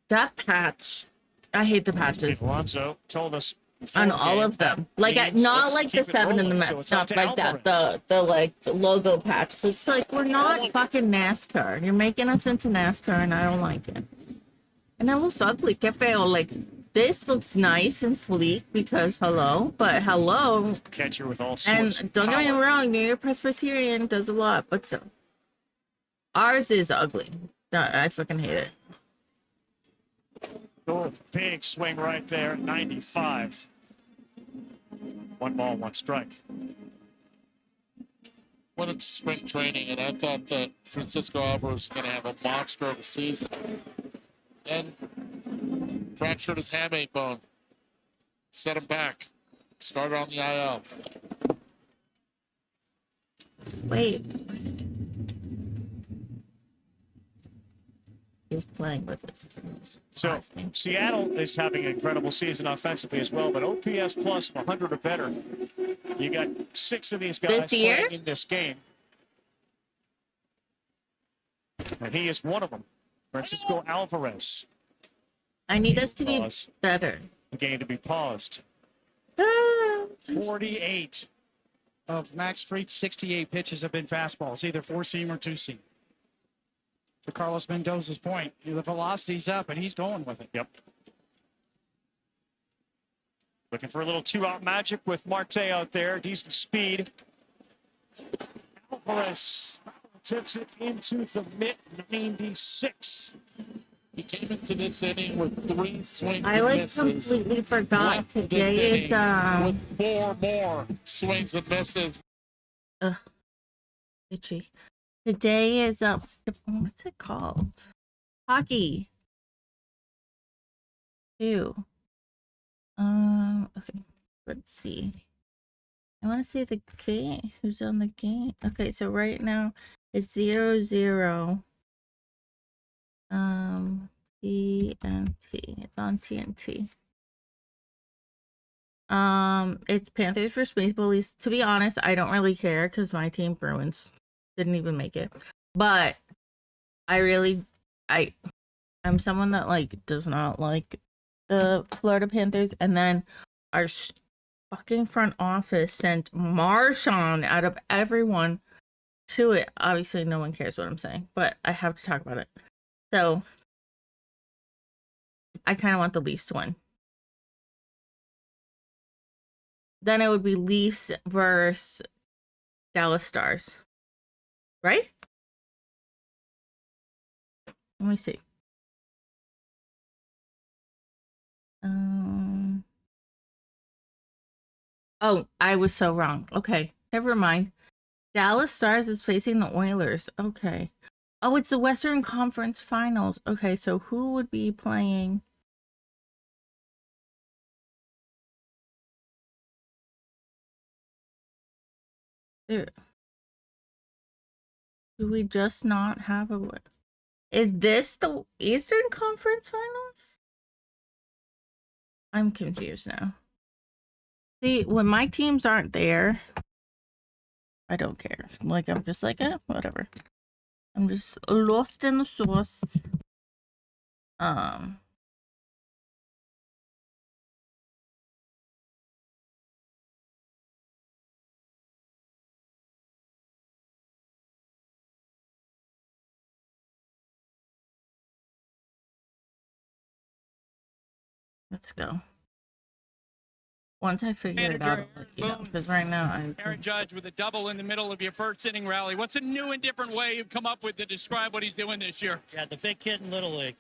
That patch, I hate the patches. Alonso told us on all of them. Like not like the 7 in the Mets, not like that. The like the logo patch. So it's like we're not fucking NASCAR. You're making us into NASCAR, and I don't like it. And it looks ugly. Que feo. Like this looks nice and sleek because hello, Catcher with all sorts and of don't get me power. wrong, New York Presbyterian does a lot, but still, ours is ugly. I fucking hate it. Oh, big swing right there, 95. 1 ball, 1 strike. Went into spring training, and I thought that Francisco Alvarez was going to have a monster of a season. Then fractured his hamate bone. Set him back. Started on the IL. Wait. He's playing with it. So Seattle is having an incredible season offensively as well, but OPS plus of 100 or better. You got 6 of these guys playing in this game. And he is one of them. Francisco Alvarez. I need us to be better. The game to be paused. 48 of Max Fried's 68 pitches have been fastballs, either 4-seam or 2-seam. To Carlos Mendoza's point, the velocity's up and he's going with it. Yep. Looking for a little two-out magic with Marte out there. Decent speed. Alvarez tips it into the mid-96. He came into this inning with 3 swings I and like misses. completely forgot Left this today is inning with 4 more swings and misses. ugh, itchy. Today is what's it called? Hockey. 2. Okay, let's see. I want to see the game. Who's on the game? Okay, so right now it's 0-0. TNT. It's on TNT. It's Panthers versus Maple Leafs. To be honest, I don't really care because my team Bruins didn't even make it. But I'm someone that like does not like the Florida Panthers, and then our fucking front office sent Marchand out of everyone to it. Obviously, no one cares what I'm saying, but I have to talk about it. So I kind of want the Leafs to win. Then it would be Leafs versus Dallas Stars. Right? Let me see. Oh, I was so wrong. Okay, never mind. Dallas Stars is facing the Oilers. Okay. Oh, it's the Western Conference Finals. Okay, so who would be playing? Do we just not have a... Is this the Eastern Conference Finals? I'm confused now. See, when my teams aren't there, I don't care. Like, I'm just like, whatever. I'm just lost in the sauce. Let's go. Once I figure it out, I'll let you know, because right now Aaron Judge with a double in the middle of your first inning rally. What's a new and different way you've come up with to describe what he's doing this year? Yeah, the big kid in Little League.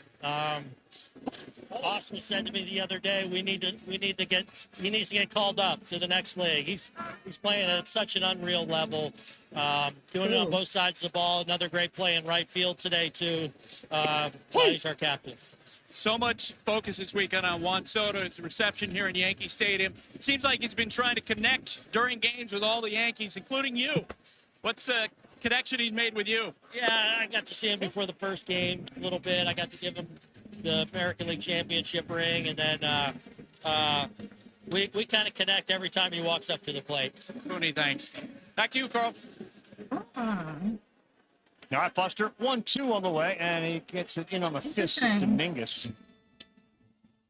Austin said to me the other day, he needs to get called up to the next league. He's playing at such an unreal level, doing it on both sides of the ball. Another great play in right field today too. He's our captain. So much focus this weekend on Juan Soto. His reception here in Yankee Stadium. It seems like he's been trying to connect during games with all the Yankees, including you. What's the connection he's made with you? Yeah, I got to see him before the first game a little bit. I got to give him the American League Championship ring, and then we kind of connect every time he walks up to the plate. Mooney, thanks. Back to you, Carl. All right, Buster, 1-2 on the way, and he gets it in on the fist of Dominguez.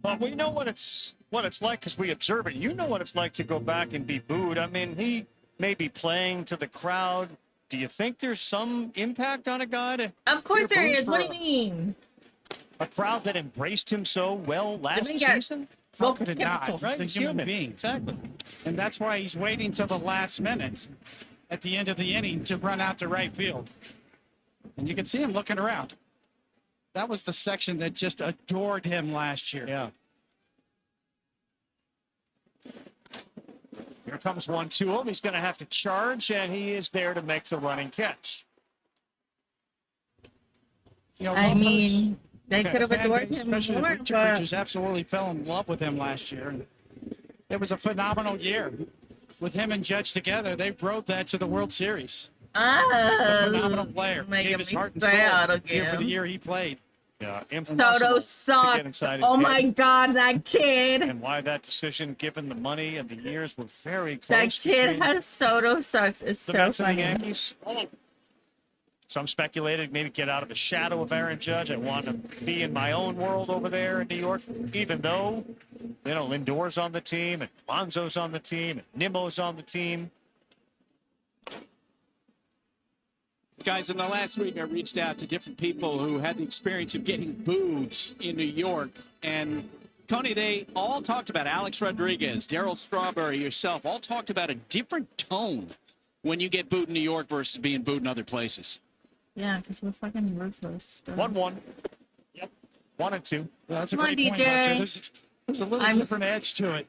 Well, we know what it's like because we observe it. You know what it's like to go back and be booed. I mean, he may be playing to the crowd. Do you think there's some impact on a guy to? Of course there is. What do you mean? A crowd that embraced him so well last season? How could it not? Right? He's a human being. Exactly. And that's why he's waiting till the last minute at the end of the inning to run out to right field. And you can see him looking around. That was the section that just adored him last year. Yeah. Here comes 1-2. He's going to have to charge, and he is there to make the running catch. You know, I mean, they could have adored him especially more, the but... just absolutely fell in love with him last year. And it was a phenomenal year. With him and Judge together, they rode that to the World Series. He's a phenomenal player. Gave his heart and soul here for the year he played. Yeah, Soto sucks. Oh my God, that kid. And why that decision, given the money and the years, were very close. That kid has Soto sucks. It's The so Mets and the funny. Yankees. Some speculated maybe get out of the shadow of Aaron Judge. I want to be in my own world over there in New York, even though, you know, Lindor's on the team and Lonzo's on the team and Nimmo's on the team. Guys, in the last week, I reached out to different people who had the experience of getting booed in New York. And, Tony, they all talked about Alex Rodriguez, Darryl Strawberry, yourself, all talked about a different tone when you get booed in New York versus being booed in other places. Yeah, because we're fucking ruthless. 1-1. Yep. 1 and 2. Yeah, that's a Come on, great point, DJ. Buster. There's a little different edge to it.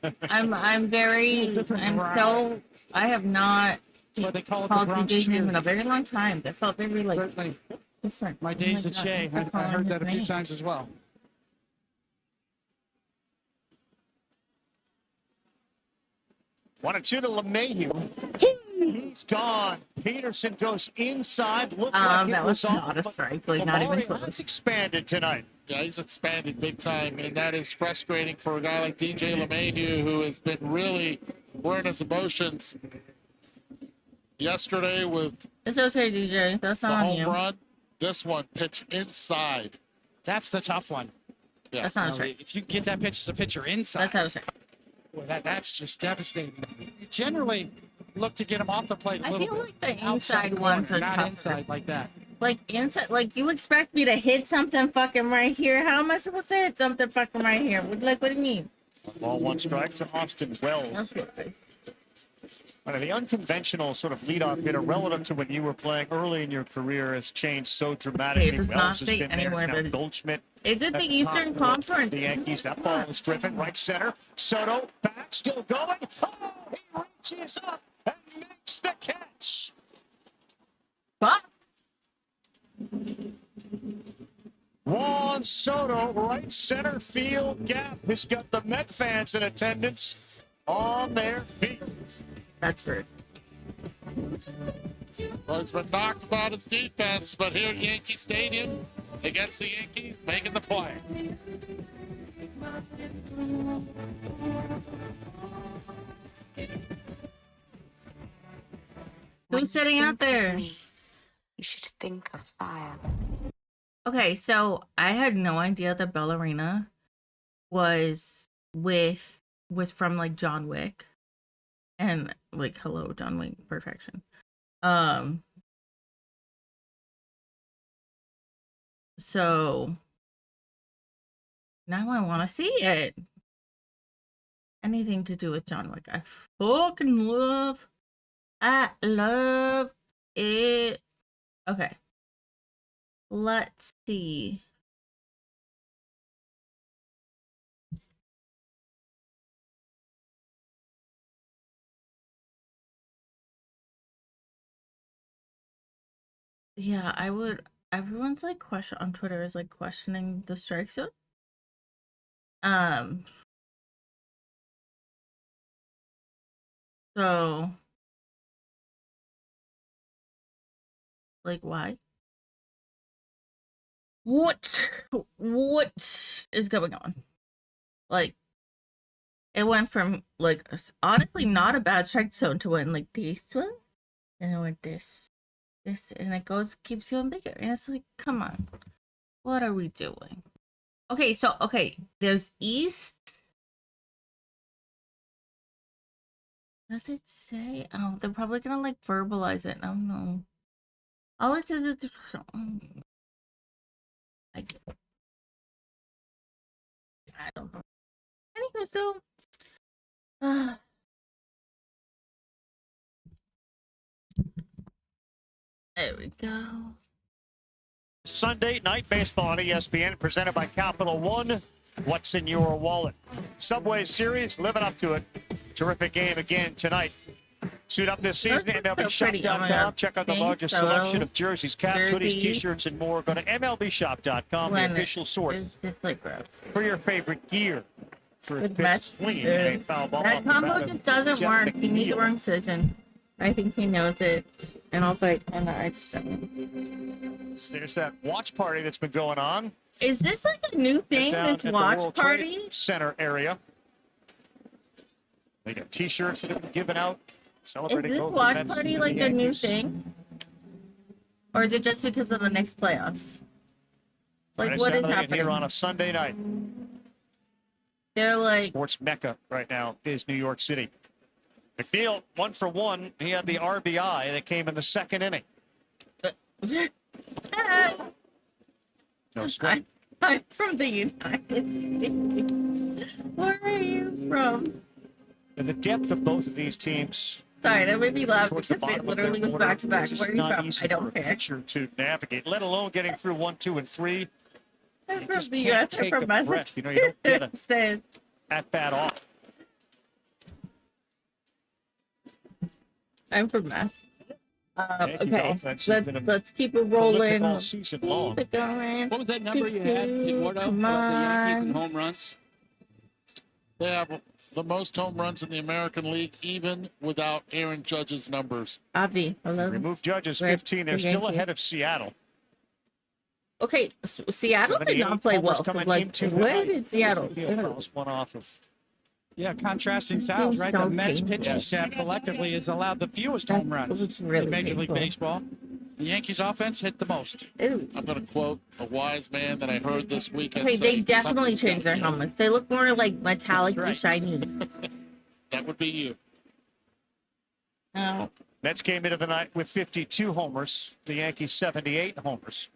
I have not That's why they call it the called Bronx DJ's name Cheer. in a very long time. That felt very, like, Certainly. different. My days at God, Shea, I'm I heard that a few name. times as well. One and 2 to LeMahieu. He's gone. Peterson goes inside. Looked like That it was was not a strike. Like, not even Lamar close. has expanded tonight. Yeah, he's expanded big time, and that is frustrating for a guy like DJ LeMahieu, who has been really wearing his emotions yesterday with It's okay, DJ. That's the not on home you. run. This one pitched inside. That's the tough one. Yeah. That's not a strike. If you get that pitch as a pitcher inside, That's not a strike. well, that's just devastating. You generally look to get him off the plate a I little feel bit. like the Outside inside ones corner, are not tougher. inside like that. Like, inside, like, you expect me to hit something fucking right here? How am I supposed to hit something fucking right here? Like, what do you mean? Ball 1 strike to Austin Wells. That's good. The unconventional sort of leadoff hitter relative to when you were playing early in your career has changed so dramatically. It does Wells not has fit been there. anywhere, Now but- Goldschmidt. Is it at the top Eastern of Conference? The Yankees. That ball is driven right center. Soto back, still going. Oh, he reaches up and makes the catch. What? Juan Soto, right center field gap, has got the Met fans in attendance on their feet. That's rude. Well, he's been knocked about his defense, but here at Yankee Stadium, against the Yankees, making the play. Who's sitting out there? You should think of fire. Okay, so I had no idea that Ballerina was from like John Wick. And like, hello, John Wick perfection. So now I want to see it. Anything to do with John Wick. I love it. Okay. Let's see. Yeah, I would. Everyone's like on Twitter is like questioning the strike zone. So like, why? What is going on? Like, it went from like honestly not a bad strike zone to went like this one, and it went this, and it keeps going bigger, and it's like, come on, what are we doing? Okay, so there's east. Does it say? Oh, they're probably gonna like verbalize it. Oh no. All it says is I don't know. Anyway, so there we go. Sunday Night Baseball on ESPN, presented by Capital One. What's in your wallet? Subway Series, living up to it. Terrific game again tonight. Suit up this season at MLBShop.com. Check out the largest selection of jerseys, caps, hoodies, t-shirts, and more. Go to MLBShop.com, the official source for your favorite gear. First pitch swinging a foul ball. That combo just doesn't work. He made the wrong decision. I think he knows it, and I'll fight. And I just There's that watch party that's been going on. Is this like a new thing? Down This at the watch World party? Trade Center area. They got t-shirts that have been given out. Is Celebrating this both watch the Mets party and like the a new Yankees. thing? Or is it just because of the next playoffs? Like, Friday, what is Saturday, and happening? here on a Sunday night? They're like Sports mecca right now is New York City. McNeil, 1 for 1. He had the RBI that came in the second inning. No sweat. I'm from the United States. Where are you from? And the depth of both of these teams. Sorry, that made me laugh towards because the it bottom of their literally was order, back to back. it's Where are you not from? easy I for don't a care. pitcher to navigate, let alone getting through 1, 2, and 3. I'm You from just the can't US. I'm take from a breath. Massachusetts. You know, you don't get a Stand. at bat off. I'm from Mass. Yankees Okay, offense has been let's keep it prolific rolling. all Let's season keep long. it going. What was that number you had, Eduardo, Come about the Yankees and on. home runs? They have the most home runs in the American League, even without Aaron Judge's numbers. Avi, hello. Remove Judges Red 15. They're for still Yankees. ahead of Seattle. Okay, Seattle did 78 not play homers well. So, coming like, into the where night. did Seattle? Field fouls one off of. Yeah, contrasting It styles, seems right? so The Mets painful. pitching staff collectively has allowed the fewest home runs looks really in Major League painful. Baseball. The Yankees offense hit the most. Ew. I'm going to quote a wise man that I heard this weekend. Okay, they say, definitely "Something's changed their gotta give." helmets. They look more like metallic and right. shiny. That would be you. Oh. Mets came into the night with 52 homers. The Yankees 78 homers.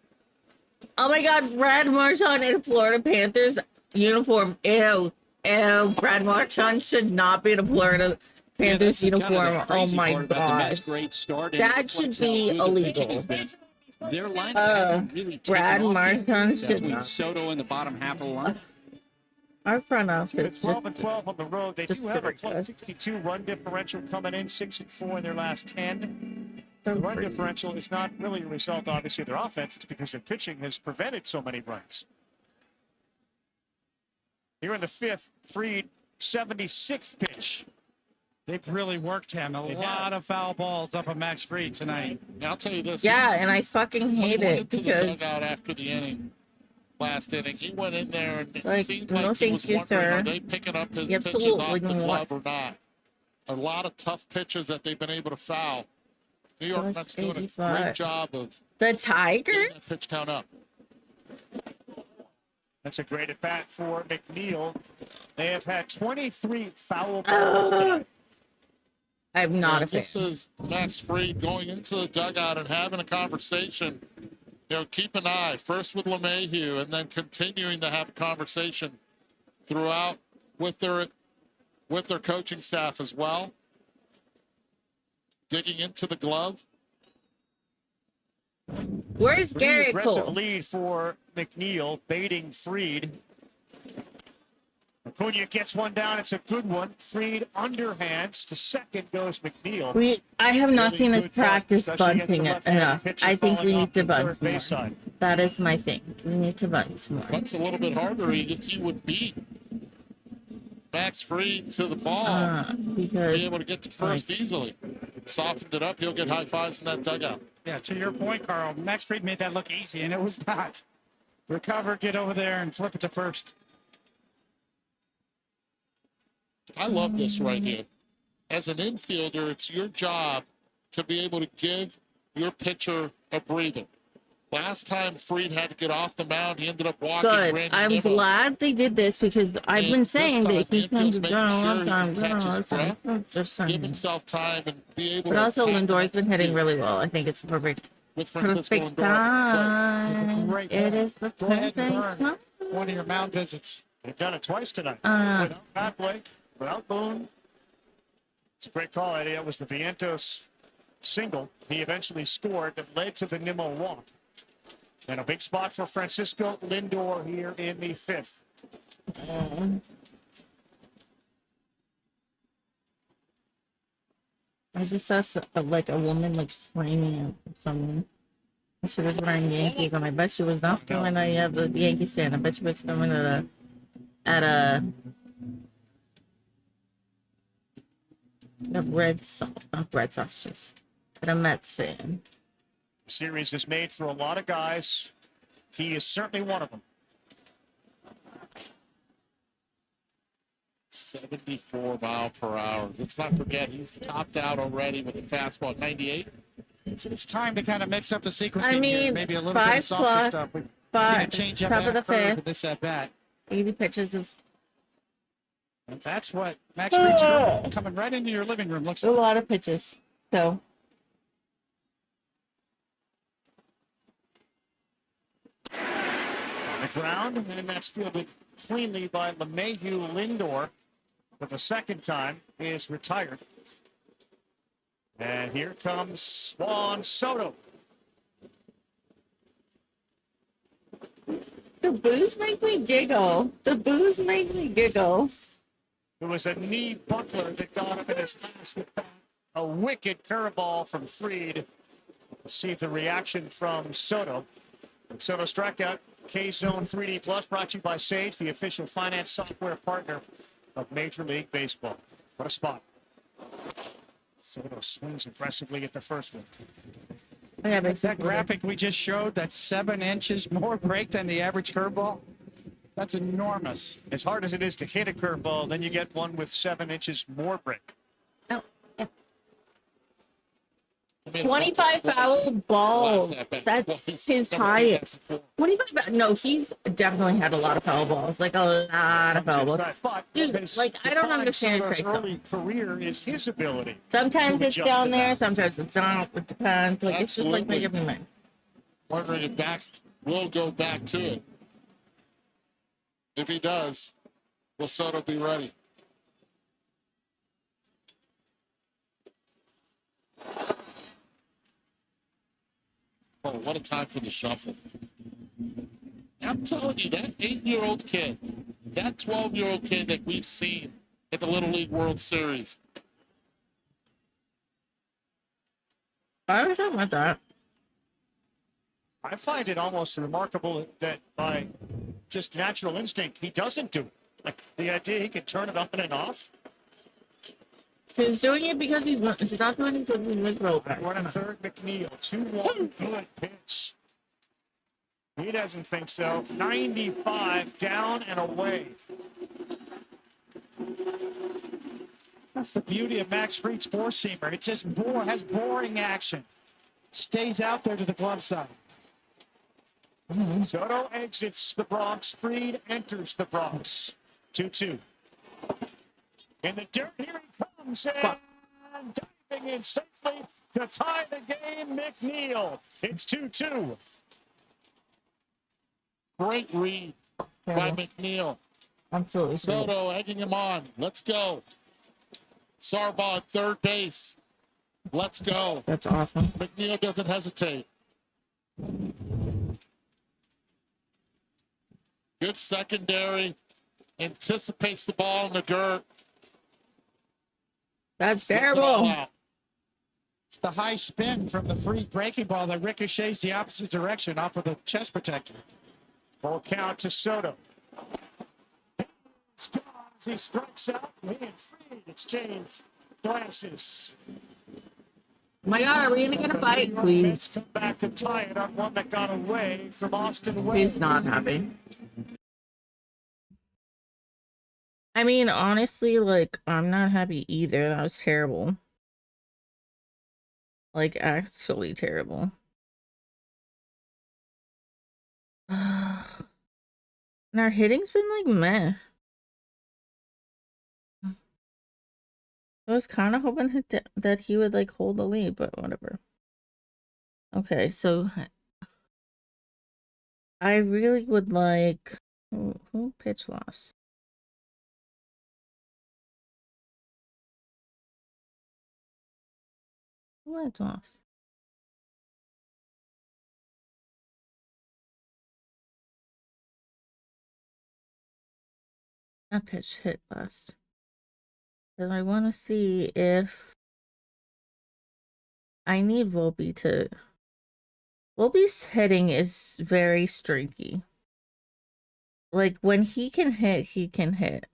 Oh my God, Brad Marchand in Florida Panthers uniform. Ew. Ew. Brad Marchand should not be in a Florida Panthers that's kind of the uniform. Oh crazy my part about the Mets' gosh. great start, and That it should reflects how be good the pitching has illegal. been. Their lineup hasn't really taken Brad off Marchand yet should between not. Soto in the bottom half of the line. Our front office It's 12 just and 12 on the road. They just do have a ridiculous. plus 62 run differential coming in, 6 and 4 in their last 10. The so run pretty. differential is not really a result, obviously, of their offense. It's because their pitching has prevented so many runs. Here in the fifth, Fried, 76th pitch. They've really worked him. A They lot have. of foul balls up of Max Fried tonight. Now, I'll tell you this. Yeah, he's- and I fucking when he hate went it into the because dugout after the inning, last inning, he went in there and it Like, seemed no, like he thank was you, wondering, sir. are they picking up his You pitches off the absolutely glove or want. not? A lot of tough pitches that they've been able to foul. New York Plus Mets doing a 85. great job of The getting that Tigers? pitch count up. That's a great at bat for McNeil. They have had 23 foul balls tonight. I'm not a And fan. this is Max Fried going into the dugout and having a conversation. You know, keep an eye first with LeMahieu and then continuing to have a conversation throughout with their coaching staff as well. Digging into the glove. Where's Pretty Garrett aggressive Cole? lead for McNeil, baiting Fried. Acuna gets one down. It's a good one. Fried underhands to second goes McNeil. I have not Really seen us good call, practice especially against bunting a it left-handed enough. pitcher I think we falling need off to the third bunt base more. side. That is my thing. We need to bunt more. That's a little bit harder. He would beat Max Fried to the ball. Because be able to get to first easily. Softened it up. He'll get high fives in that dugout. Yeah, to your point, Carl, Max Fried made that look easy, and it was not. Recover, get over there, and flip it to first. I love this right here. As an infielder, it's your job to be able to give your pitcher a breather. Last time Fried had to get off the mound, he ended up walking. Good. Randy I'm Nimmo. glad they did this because I've And been this saying time, that the he comes infield's making down sure one he time, can catch his breath, just give saying. himself time and be able But to also attack the Lindor's next been hitting field. really well. I think it's perfect. With Francisco Perfect Lindor at time. Great It ball. is the Go ahead perfect and time. burn one of your mound visits. They've done it twice tonight. Uh, Without Matt Blake, without Boone. It's a great call, Eddie. That was the Vientos single. He eventually scored that led to the Nimmo walk. And a big spot for Francisco Lindor here in the fifth. I just saw like a woman like screaming at someone. She was wearing Yankees, and I bet she was not screaming at the Yankees fan. I bet she was screaming at a Red Sox, not Red Sox, just at a Mets fan. The series is made for a lot of guys. He is certainly one of them. 74 mile per hour. Let's not forget he's topped out already with a fastball at 98. It's time to kind of mix up the sequencing I here. mean, Maybe a little bit of 5 softer plus, stuff. We've seen five, a change up top of the curve with fifth. this at bat. 80 pitches is And that's what Max Fried's coming right into your living room looks a like. lot of pitches. So ground, and that's fielded cleanly by LeMahieu. Lindor, for the second time, is retired. And here comes Juan Soto. The boos make me giggle. The boos make me giggle. It was a knee buckler that got him in his last at bat. A wicked curveball from Fried. See the reaction from Soto. Soto strikeout. K-Zone 3D Plus brought to you by Sage, the official finance software partner of Major League Baseball. What a spot. Soto swings aggressively at the first one. Yeah, that graphic we just showed, that's 7 inches more break than the average curveball. That's enormous. As hard as it is to hit a curveball, then you get one with 7 inches more break. 25 foul balls. That's his highest. 25. No, he's definitely had a lot of foul balls. Like a lot of foul balls. Dude, like I don't understand his early career is his ability. Sometimes it's adjust down to there, that. sometimes it's down. It depends. Like it's just like making me mad. Wondering if Dax will go back to it. If he does, will Soto be ready? Oh, what a time for the shuffle. I'm telling you, that 8-year-old kid, that 12-year-old kid that we've seen at the Little League World Series. I was talking about that. I find it almost remarkable that by just natural instinct, he doesn't do it. Like the idea he can turn it on and off. He's doing it because he's not doing it because he's miserable. One and third, McNeil. 2-1, good pitch. He doesn't think so. 95 down and away. That's the beauty of Max Fried's four-seamer. It just has boring action. Stays out there to the glove side. Soto exits the Bronx. Fried enters the Bronx. 2-2. In the dirt, here he comes, and diving in safely to tie the game, McNeil. It's 2-2. Great read by McNeil. Absolutely. Soto egging him on. Let's go. Sarbaugh at third base. Let's go. That's awesome. McNeil doesn't hesitate. Good secondary. Anticipates the ball in the dirt. That's Gets it all terrible. out. It's the high spin from the free breaking ball that ricochets the opposite direction off of the chest protector. Full count to Soto. As he strikes out, he and Fried exchange glances. My God, are we gonna get a fight, please? Come back to tie it on one that got away from Austin Way. He's not happy. I mean, honestly, like, I'm not happy either. That was terrible. Like, actually terrible. And our hitting's been, like, meh. I was kind of hoping that he would, like, hold the lead, but whatever. Okay, so I really would like... Who pitch loss? What loss? That pitch hit last. Then I want to see if I need Volpe to. Volpe's hitting is very streaky. Like when he can hit, he can hit.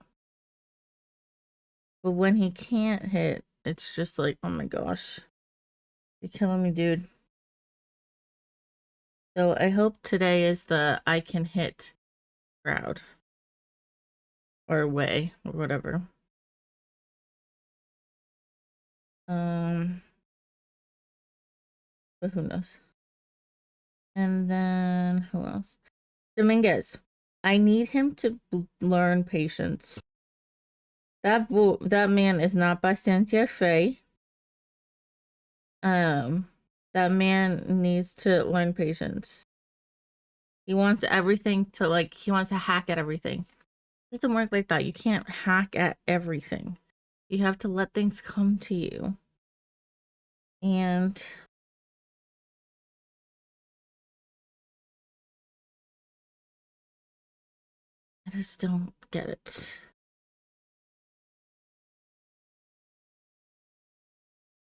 But when he can't hit, it's just like, oh my gosh. You're killing me, dude. So I hope today is the I can hit crowd. Or way, or whatever. But who knows? And then who else? Dominguez. I need him to learn patience. That man is not by Santa Fe. That man needs to learn patience. He wants everything to like, he wants to hack at everything. It doesn't work like that. You can't hack at everything. You have to let things come to you. And I just don't get it.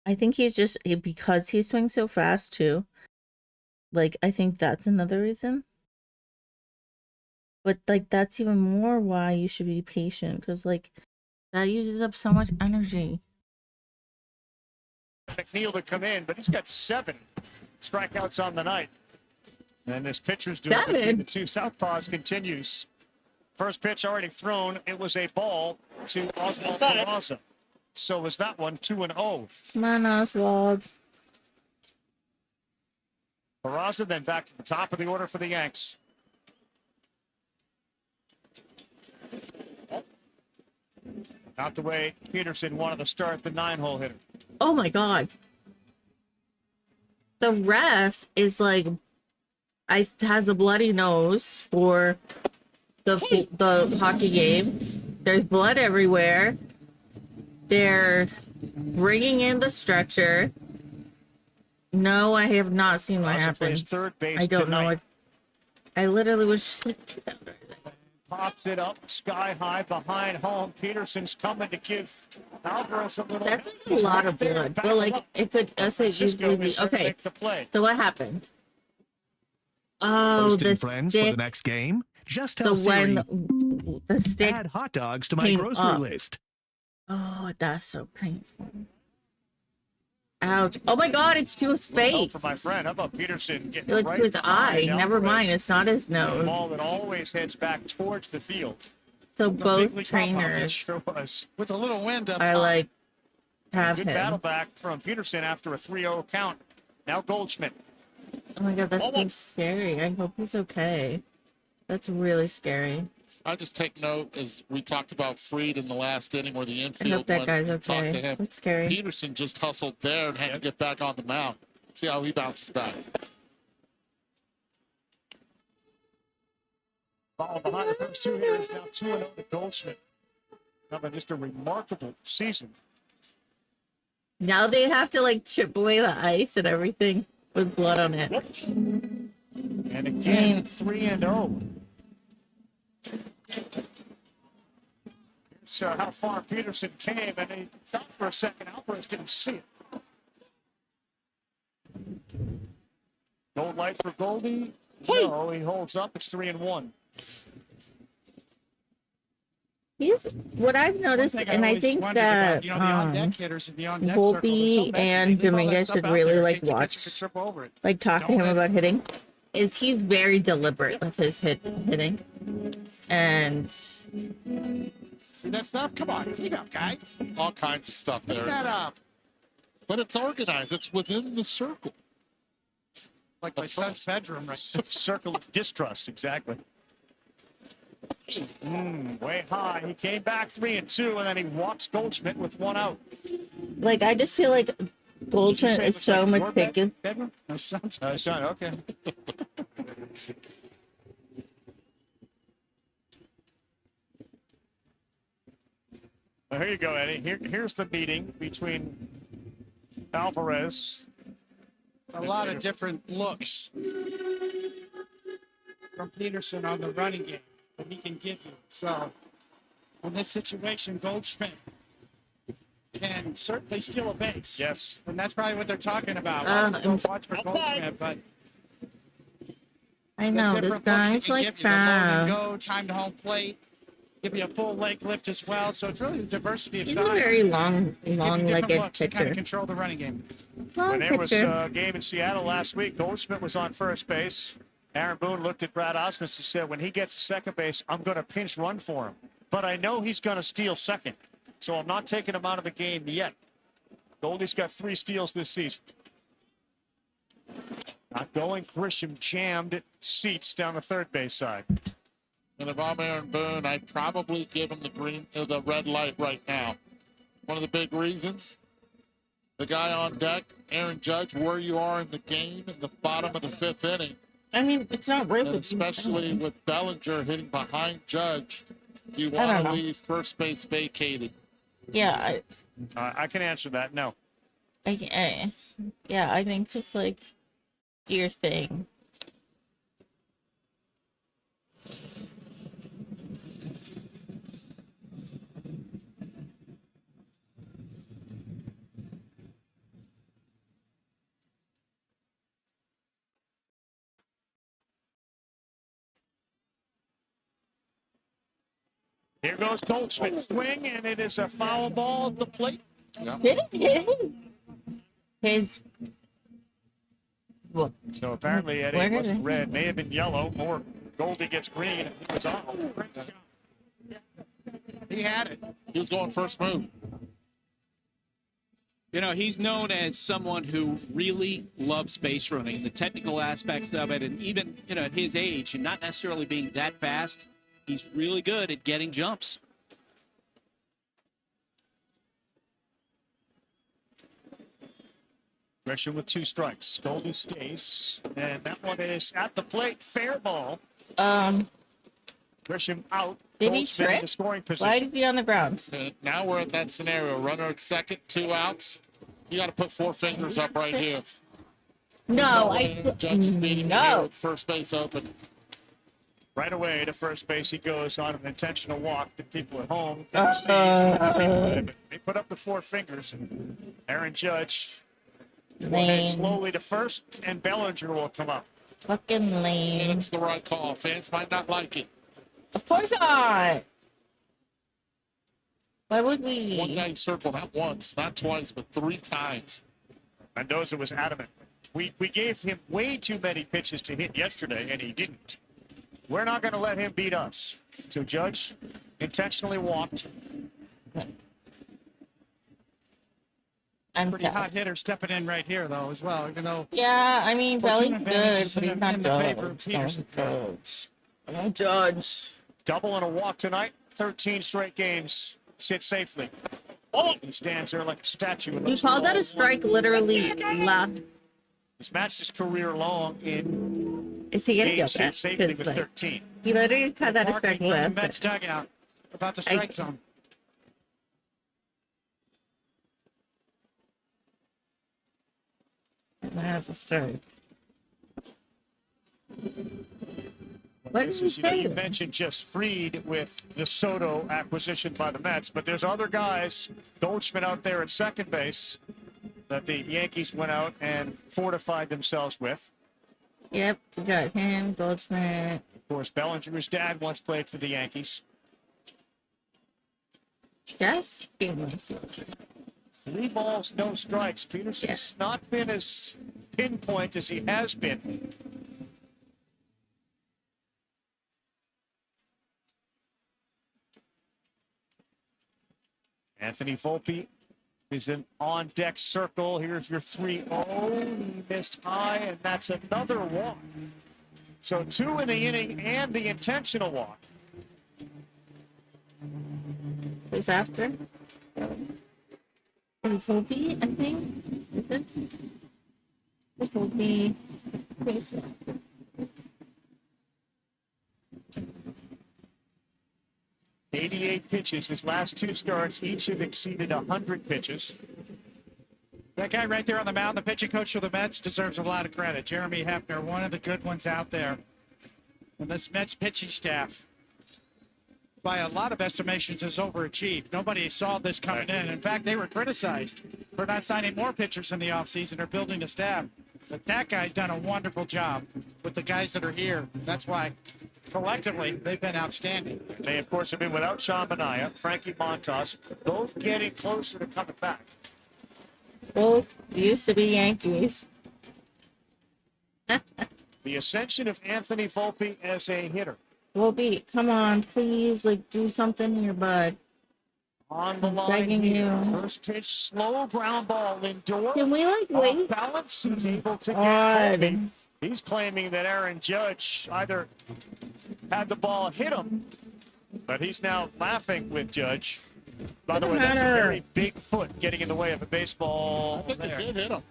I think he's just, because he swings so fast too. Like, I think that's another reason. But like, that's even more why you should be patient, because like, that uses up so much energy. McNeil to come in, but he's got 7 strikeouts on the night. And this pitcher's doing between the two southpaws continues. First pitch already thrown. It was a ball to Oswald Peraza. So was that one 2-0. Come on, Oswald. Peraza then back to the top of the order for the Yanks. Not the way Peterson wanted to start the 9-hole hitter. Oh my God. The ref is like, has a bloody nose for the hockey game. There's blood everywhere. They're bringing in the stretcher. No, I have not seen what happened. Third base I don't tonight. know what. I literally was just like, Pops it up sky high behind home. Peterson's coming to give Alvarez a little. that's like a lot of blood. But like, it could easily be okay. So what happened? Oh, Hosting the friends stick. for the next game? Just So tell Siri, when the stick add hot dogs to my came grocery up. list. Oh, that's so painful. Ouch. Oh my God, it's to his face. For my friend, how about Peterson getting It was right to his behind eye. Never Alvarez? mind, it's not his A nose. ball that always heads back towards the field. So The big both league pop-up, it trainers sure was. With a little wind up are top. like, have Good him. battle back from Peterson after a 3-0 count. Now Goldschmidt. Oh my God, that's so scary. I hope he's okay. That's really scary. I just take note, as we talked about Fried in the last inning where the I infield hope that went guy's and talked okay. to him. That's scary. Peterson just hustled there and had to get back on the mound. See how he bounces back. Ball behind the first 2 hitters. Now 2-0 to Goldschmidt. Having just a remarkable season. Now they have to like chip away the ice and everything with blood on it. And again, 3-0. Here's how far Peterson came, and he thought for a second Alvarez didn't see it. Gold light for Goldie. No, he holds up. It's 3-1. He's what I've noticed, and I think that the on-deck hitters and the on-deck Volpe and Dominguez should really like watch, like talk to him about hitting. Is he's very deliberate with his hitting, and See that stuff? Come on, clean up, guys. All kinds of stuff Clean there. that up. But it's organized. It's within the circle. Like my son's bedroom, right? Circle of distrust, exactly. Way high. He came back 3-2, and then he walks Goldschmidt with 1 out. like I just feel like Goldschmidt is so meticulous. Bedroom? My son's son, okay. Well, here you go, Eddie. Here's the meeting between Alvarez. A lot of different looks from Peterson on the running game that he can give you. So, in this situation, Goldschmidt can certainly steal a base. Yes. And that's probably what they're talking about. Watch for Goldschmidt, but I the know this different looks he guy's can like give you, the load and fast. go, time to home plate, give you a full leg lift as well. So it's really the diversity of He's a style. very long, Give you long-legged different looks to kind pitcher. of control the running game. When there was a game in Seattle last week, Goldschmidt was on first base. Aaron Boone looked at Brad Osmus and said, when he gets to second base, I'm going to pinch run for him. But I know he's going to steal second. So I'm not taking him out of the game yet. Goldie's got 3 steals this season. Not going. Grisham jammed seats down the third base side. And if I'm Aaron Boone, I'd probably give him the red light right now. One of the big reasons, the guy on deck, Aaron Judge, where you are in the game in the bottom of the 5th inning, I mean, it's not worth And it. especially with Bellinger hitting behind Judge, do you I want don't to know. leave first base vacated? Yeah, I can answer that. No. yeah, I think just like do your thing. Here goes Goldschmidt. Swing, and it is a foul ball at the plate. Didn't hit his. Well, So apparently, where Eddie did wasn't it- red. May have been yellow. Or Goldie gets green. He was off. He had it. He was going first move. You know, he's known as someone who really loves base running, the technical aspects of it, and even, you know, at his age and not necessarily being that fast, he's really good at getting jumps. Gresham with 2 strikes. Goldie stays. And that one is at the plate. Fair ball. Gresham out. Did he Goldschmidt in trip? the scoring Why position. is he on the ground? Now we're at that scenario. Runner at second, 2 outs. You got to put 4 fingers up right here. No, Judge is beating him here with first base open. Right away to first base he goes on an intentional walk. The people at home didn't see they put up the 4 fingers. And Aaron Judge will head Lame. slowly to first, and Bellinger will come up. Fucking lame. And it's the right call. Fans might not like it. Of course not. Why would we? One guy circled not once, not twice, but 3 times. Mendoza was adamant. We gave him way too many pitches to hit yesterday, and he didn't. We're not going to let him beat us. So Judge intentionally walked. I'm Pretty sad. hot hitter stepping in right here, though, as well. Even though Yeah, I mean, platoon Belly's advantage good, is but he's in not the favor of Judge. Peterson. Don't Judge. Double and a walk tonight. 13 straight games. Sit safely. Oh, he stands there like a statue. You called that a strike literally He's matched his career long in Is he gonna games get that? hit safely 'Cause, with like, 13. He literally called that a strike Barking from the last. Mets dugout about the strike zone. That's a strike. What did you say? You mentioned just Fried with the Soto acquisition by the Mets, but there's other guys, Goldschmidt out there at second base, that the Yankees went out and fortified themselves with. Yep, we got him, Goldschmidt. Of course, Bellinger's dad once played for the Yankees. Just give me 3 balls, no strikes. Peterson's not been as pinpoint as he has been. Anthony Volpe is an on-deck circle. Here's your 3-0. He missed high, and that's another walk. So 2 in the inning and the intentional walk. Who's after? Volpe, I think. Is it? Volpe. Who's after? '88 pitches. His last 2 starts each have exceeded 100 pitches. That guy right there on the mound, the pitching coach for the Mets, deserves a lot of credit. Jeremy Hefner, one of the good ones out there. And this Mets pitching staff, by a lot of estimations, has overachieved. Nobody saw this coming in. In fact, they were criticized for not signing more pitchers in the offseason or building a staff. But that guy's done a wonderful job with the guys that are here. That's why, collectively, they've been outstanding. They, of course, have been without Sean Manaea, Frankie Montas, both getting closer to coming back. Both used to be Yankees. The ascension of Anthony Volpe as a hitter. Volpe, come on, please, like, do something here, bud. On the I'm line begging here. you. First pitch, slow ground ball. Lindor. Can we, like, wait? Balance. He's able to get God. Volpe. He's claiming that Aaron Judge either had the ball hit him, but he's now laughing with Judge. By the way, that's a very big foot getting in the way of a baseball. I think they did hit him.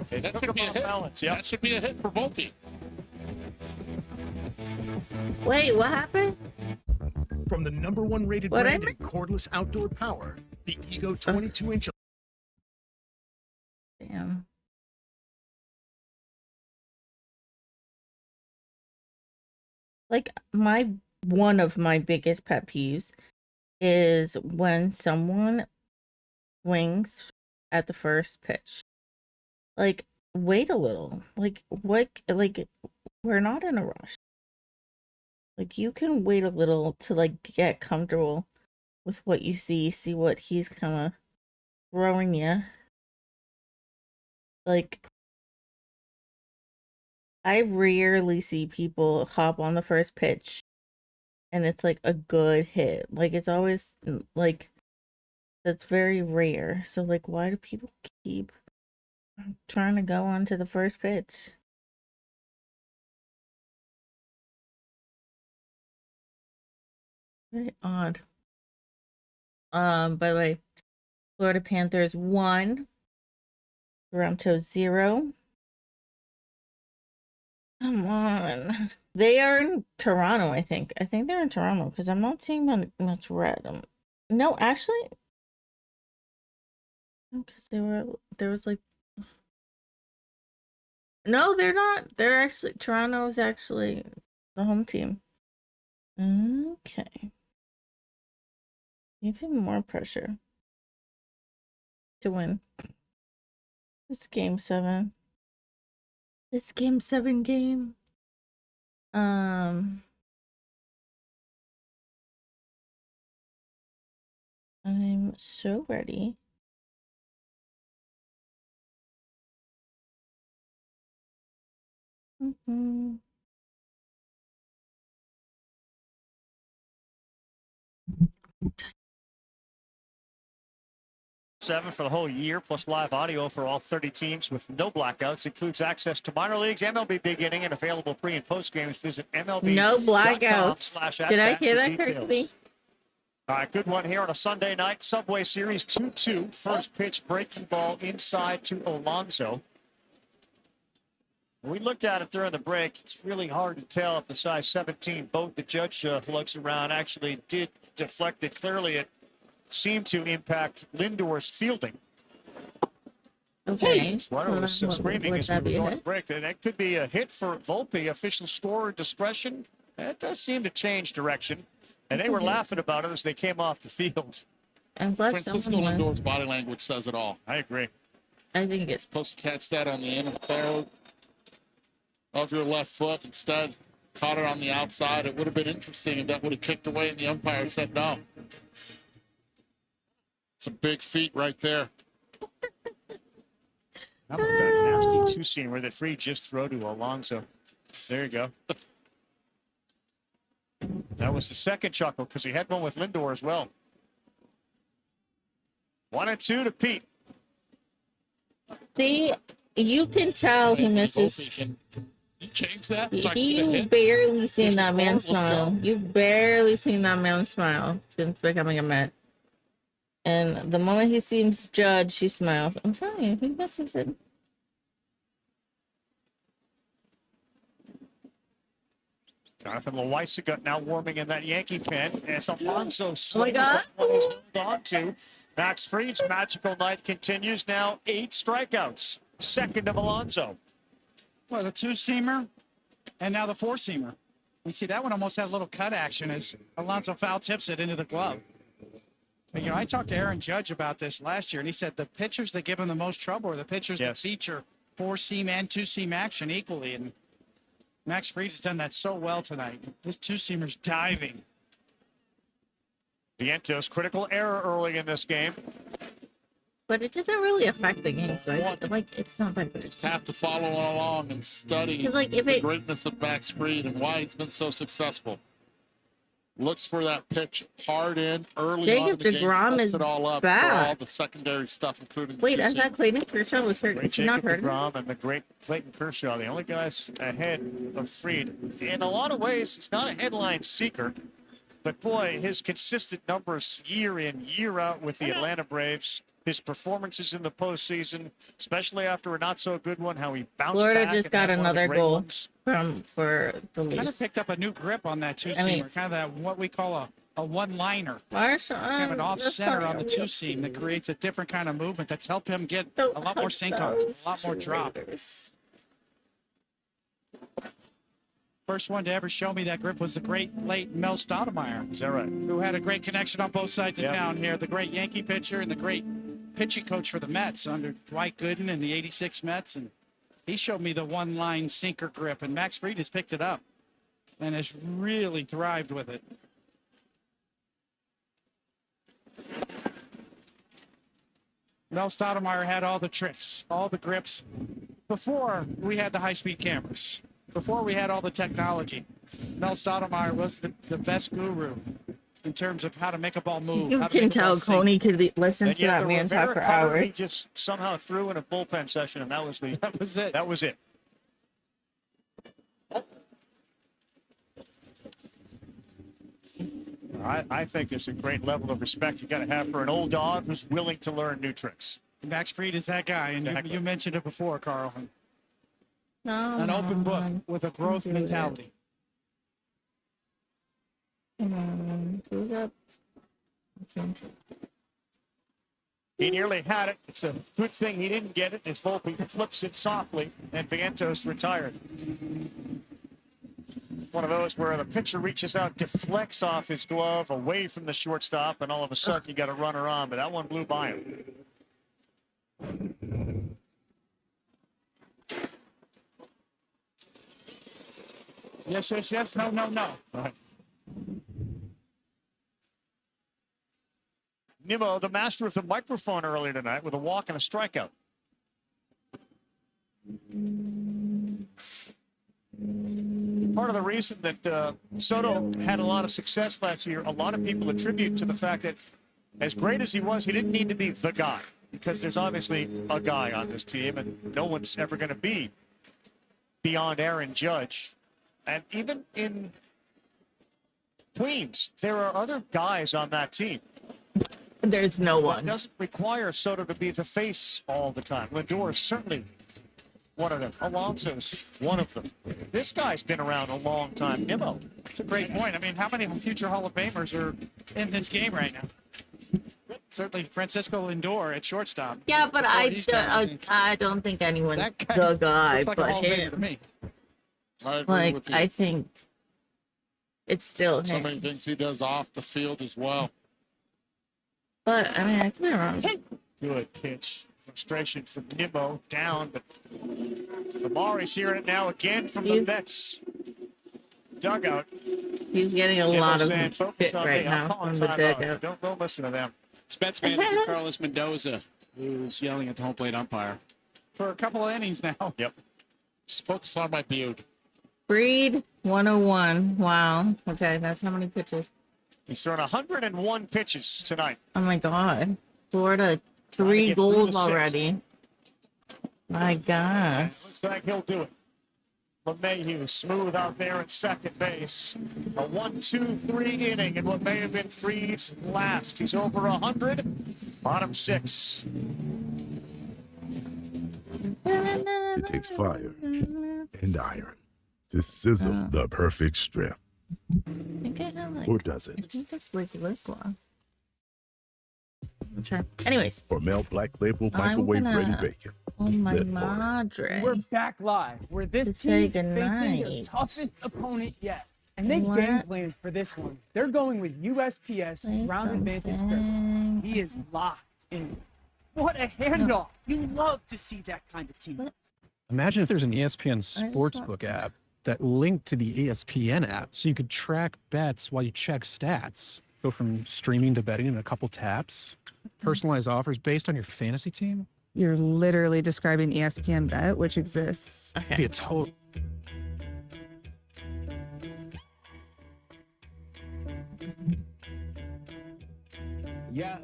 It That took should him be a off hit. balance. Yep. That should be a hit for Volpe. Wait, what happened? From the #1 rated What brand in cordless outdoor power, the Ego 22-inch. Damn. Like one of my biggest pet peeves is when someone swings at the first pitch. Like, wait a little. Like, what? Like, we're not in a rush. Like, you can wait a little to like get comfortable with what you see what he's kind of throwing you. Like, I rarely see people hop on the first pitch and it's like a good hit. Like, it's always like, that's very rare. So, like, why do people keep trying to go on to the first pitch? Very odd. By the way, Florida Panthers 1, Toronto 0. Come on. They are in Toronto, I think. I think they're in Toronto because I'm not seeing much red. No, actually, because there was like, no, they're not. They're actually, Toronto is actually the home team. Okay. Even more pressure to win this game 7. This game 7 game. I'm so ready. Mm-hmm. Seven for the whole year, plus live audio for all 30 teams with no blackouts. Includes access to minor leagues, MLB beginning, and available pre- and post games. Visit MLB. No blackouts. Did I hear that correctly? All right, good one here on a Sunday night. Subway Series 2-2. First pitch breaking ball inside to Alonso. We looked at it during the break. It's really hard to tell if the size 17 boat the judge looks around actually did deflect it. Clearly, it seemed to impact Lindor's fielding. Okay. Sweater was screaming as we were going to break. That could be a hit for Volpe. Official scorer discretion. That does seem to change direction. And they were laughing about it as they came off the field. I'm glad Francisco Lindor's body language says it all. I agree. I think it's supposed to catch that on the inner third of your left foot. Instead, caught it on the outside. It would have been interesting if that would have kicked away and the umpire said no. Some big feet right there. How about that nasty two-seamer that Fried just threw to Alonso? There you go. That was the second chuckle because he had one with Lindor as well. 1-2 to Pete. See, you can tell he misses. You change that? You barely seen that man smile. You barely seen that man smile since becoming a Met. And the moment he sees Judge, he smiles. I'm telling you, he misses it. Jonathan Loaisiga now warming in that Yankee pen as Alonso Oh my God. held on to. Max Fried's magical night continues now. 8 strikeouts. Second of Alonso. Well, the two-seamer and now the four-seamer. You see that one almost had a little cut action as Alonso foul tips it into the glove. But, I talked to Aaron Judge about this last year, and he said the pitchers that give him the most trouble are the pitchers that feature four-seam and two-seam action equally. And Max Fried has done that so well tonight. This two-seamer's diving. Vientos, critical error early in this game. But it didn't really affect the game, so I like it's not that good. Just have to follow along and study the greatness of Max Fried and why he's been so successful. Looks for that pitch hard in early on in the game, sets it all up for all the secondary stuff, including the Wait, I thought Clayton Kershaw was hurt. Is he not hurt? DeGrom and the great Clayton Kershaw, the only guys ahead of Fried. In a lot of ways, he's not a headline seeker, but boy, his consistent numbers year in, year out with the Atlanta Braves, his performances in the postseason, especially after a not so good one, how he bounced Florida back just and got had one of the another great goal. ones. for the Kind of Leafs. picked up a new grip on that two-seamer. I mean- Kind of that what we call a one-liner. Marshall, Kind of an off-center that's on the not a real two-seam that team. creates a different kind of movement that's helped him get Don't a lot more hug sink on it, those a lot more drop. traitors. First one to ever show me that grip was the great late Mel Stoudemire. Is that right? Who had a great connection on both sides of Yeah. town here. The great Yankee pitcher and the great pitching coach for the Mets under Dwight Gooden and the 86 Mets. And he showed me the one-line sinker grip, and Max Fried has picked it up and has really thrived with it. Mel Stoudemire had all the tricks, all the grips before we had the high-speed cameras, before we had all the technology. Mel Stoudemire was the best guru in terms of how to make a ball move. You how to can make a ball tell sink. Coney could listen And to yet that the man talk Rivera for cutter, He hours. just somehow threw in a bullpen session, and that was the That was it. That was it. I think there's a great level of respect you got to have for an old dog who's willing to learn new tricks. Max Fried is that guy, and Exactly. you mentioned it before, Carl. No, An open book man. with a growth Do it. mentality. Come on, who's up? That's interesting. He nearly had it. It's a good thing he didn't get it. As Volpe flips it softly, and Vientos retired. One of those where the pitcher reaches out, deflects off his glove away from the shortstop, and all of a sudden you got a runner on, but that one blew by him. Yes, yes, yes. No, no, no. All right. Nimmo, the master of the microphone earlier tonight with a walk and a strikeout. Part of the reason that Soto had a lot of success last year, a lot of people attribute to the fact that as great as he was, he didn't need to be the guy, because there's obviously a guy on this team and no one's ever going to be beyond Aaron Judge. And even in Queens, there are other guys on that team. There's no It one. doesn't require Soto to be the face all the time. Lindor is certainly one of them. Alonso's one of them. This guy's been around a long time. Nimmo. It's a great point. I mean, how many future Hall of Famers are in this game right now? Certainly Francisco Lindor at shortstop. Yeah, but Before he's done, I don't think anyone's That guy the guy looks like a but Hall of Famer to him. me. I agree Like, with you. I think it's still So him. many things he does off the field as well. But, I mean, I could be wrong. Good pitch. Frustration from Nimmo down, but Amari's hearing it now again from the He's- Mets dugout. He's getting a Nimmo lot of saying, "Focus shit on right me. I'm now calling from the timeout. dugout. Don't listen to them." It's Mets manager Carlos Mendoza who's yelling at the home plate umpire. For a couple of innings now. Yep. Just focus on my beard. Breed 101. Wow. Okay, that's how many pitches. He's thrown 101 pitches tonight. Oh my god. Florida, Trying to 3 get through goals the sixth. already. My gosh. Looks like he'll do it. LeMahieu smooth out there at second base. A 1-2-3 inning in what may have been Freed's last. He's over 100. Bottom 6. It takes fire and iron to sizzle the perfect strip. I think I have like, Or does I it? think that's like lip gloss. I'm sure. Anyways. Or melt Black Label I'm microwave ready gonna- bacon. Oh my Live for it. madre. We're back live, where this To say team is facing their goodnight. toughest opponent yet. And they What? game planned for this one. They're going with USPS Say ground advantage something. third. He is locked in. What a handoff. You love to see that kind of team. Imagine if there's an ESPN just Sportsbook app that linked to the ESPN app so you could track bets while you check stats. Go from streaming to betting in a couple taps. Personalized offers based on your fantasy team. You're literally describing ESPN Bet, which exists. Be a total. Yeah.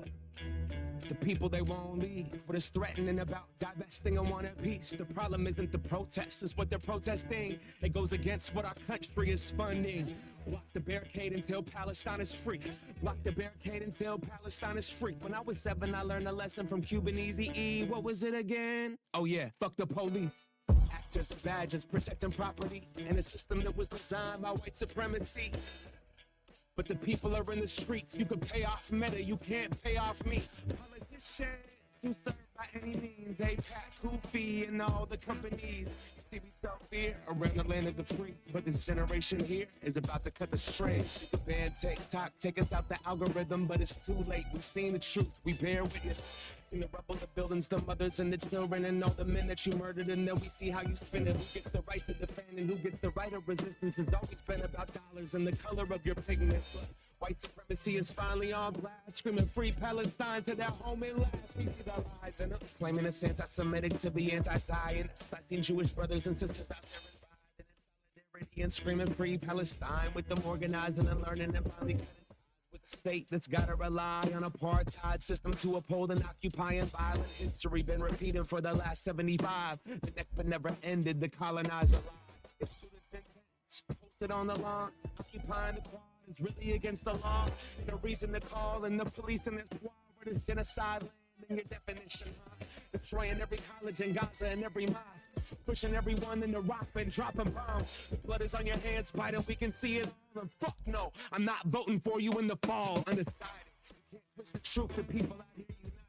The people they won't leave. What is threatening about divesting and want a piece? The problem isn't the protests, it's what they're protesting. It goes against what our country is funding. Block the barricade until Palestine is free. Block the barricade until Palestine is free. When I was 7, I learned a lesson from Cuban Easy E. What was it again? Oh yeah, fuck the police. actors and badges protecting property in a system that was designed by white supremacy. But the people are in the streets. You can pay off Meta, you can't pay off me. Politicians who serve by any means, APAC, Goofy, and all the companies. See, we sell fear around the land of the free, but this generation here is about to cut the strings. The band TikTok take us out the algorithm, but it's too late. We've seen the truth, we bear witness. Seen the rubble, the buildings, the mothers and the children, and all the men that you murdered, and then we see how you spend it. Who gets the right to defend and who gets the right of resistance has always been about dollars and the color of your pigment. But white supremacy is finally on blast, screaming free Palestine to their home at last. We see the lies and claiming it's anti-Semitic to be anti-Zionist. I seen Jewish brothers and sisters out there in solidarity and screaming free Palestine with them organizing and learning and finally cutting ties with the state that's gotta rely on apartheid system to uphold and occupying violent history been repeating for the last 75. The Nakba never ended, the colonizer lied. If students in tents posted on the lawn, occupying the quad is really against the law. No reason to call in the police in this war where there's genocide land in your definition, huh? Destroying every college in Gaza and every mosque, pushing everyone in the rock and dropping bombs. The blood is on your hands, Biden, we can see it all. And fuck no, I'm not voting for you in the fall. Undecided, you can't twist the truth, the people out here united.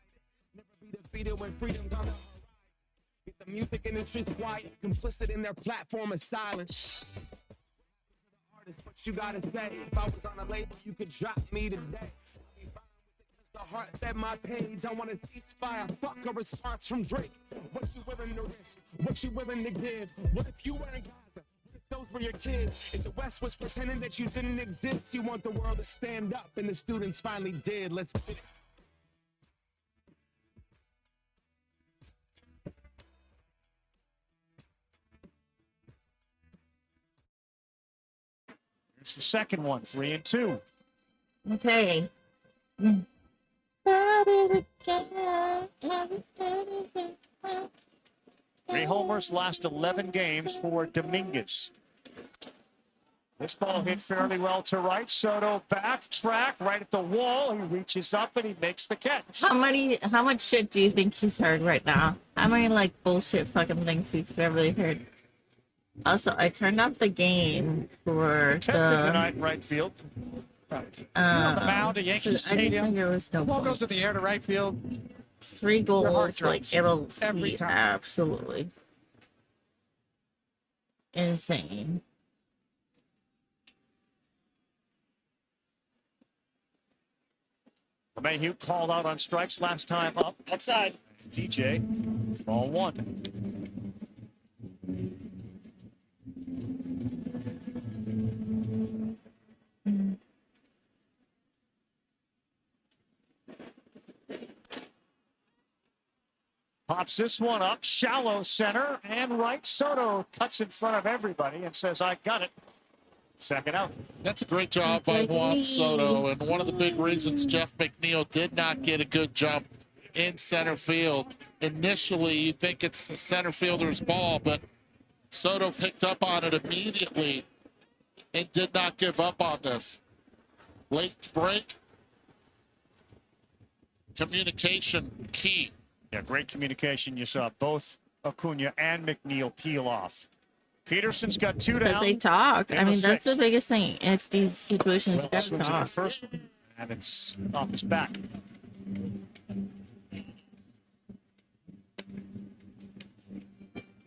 Never be defeated when freedom's on the horizon. Get the music industry's quiet, complicit in their platform of silence. What you gotta say? If I was on a label, you could drop me today. The heart at my page, I want a ceasefire. Fuck a response from Drake. What you willing to risk? What you willing to give? What if you were in Gaza? What if those were your kids? If the West was pretending that you didn't exist, you want the world to stand up, and the students finally did. Let's get it. It's the second one, 3-2. Okay. 3 homers, last 11 games for Dominguez. This ball hit fairly well to right. Soto backtrack right at the wall. He reaches up and he makes the catch. How much shit do you think he's heard right now? How many like bullshit fucking things he's probably heard? Also, I turned off the game for Tested tonight in right field. On the mound at Yankee Stadium. I just think there was no Ball point. goes in the air to right field. 3 Your heart goals, like drops it'll every be time. absolutely insane. Mayhew called out on strikes last time up. Outside. DJ, ball 1. Pops this one up, shallow center and right. Soto cuts in front of everybody and says, I got it. Second out. That's a great job by Juan Soto, and one of the big reasons Jeff McNeil did not get a good jump in center field. Initially, you think it's the center fielder's ball, but Soto picked up on it immediately and did not give up on this. Late break. Communication key. Yeah, great communication. You saw both Acuna and McNeil peel off. Peterson's got 2 down. Because they talk. in I mean, the that's the 6th. biggest thing. If these situations Well, gotta swings at the talk. first one, and it's off his back.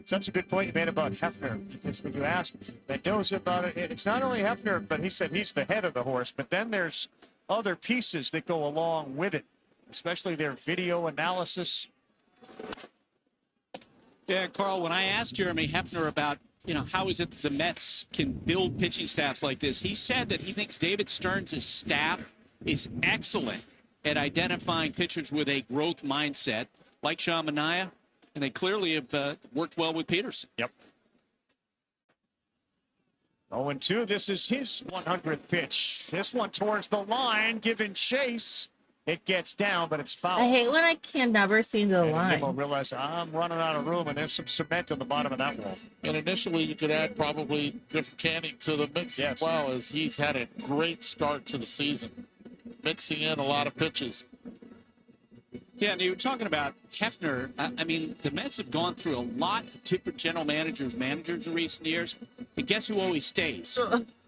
So that's a good point you made about Hefner, because when you asked Mendoza about it, it's not only Hefner, but he said he's the head of the horse, but then there's other pieces that go along with it, especially their video analysis. Yeah, Carl, when I asked Jeremy Hefner about, how is it that the Mets can build pitching staffs like this, he said that he thinks David Stearns' staff is excellent at identifying pitchers with a growth mindset, like Sean Manaea, and they clearly have worked well with Peterson. Yep. 0-2, this is his 100th pitch. This one towards the line, giving chase. It gets down, but it's foul. I hate when I can never see the And line. Nimmo realized I'm running out of room, and there's some cement on the bottom of that wall. And initially, you could add probably different canning to the mix as well, as he's had a great start to the season, mixing in a lot of pitches. Yeah, and you were talking about Hefner. I mean, the Mets have gone through a lot of different general managers in recent years. And guess who always stays?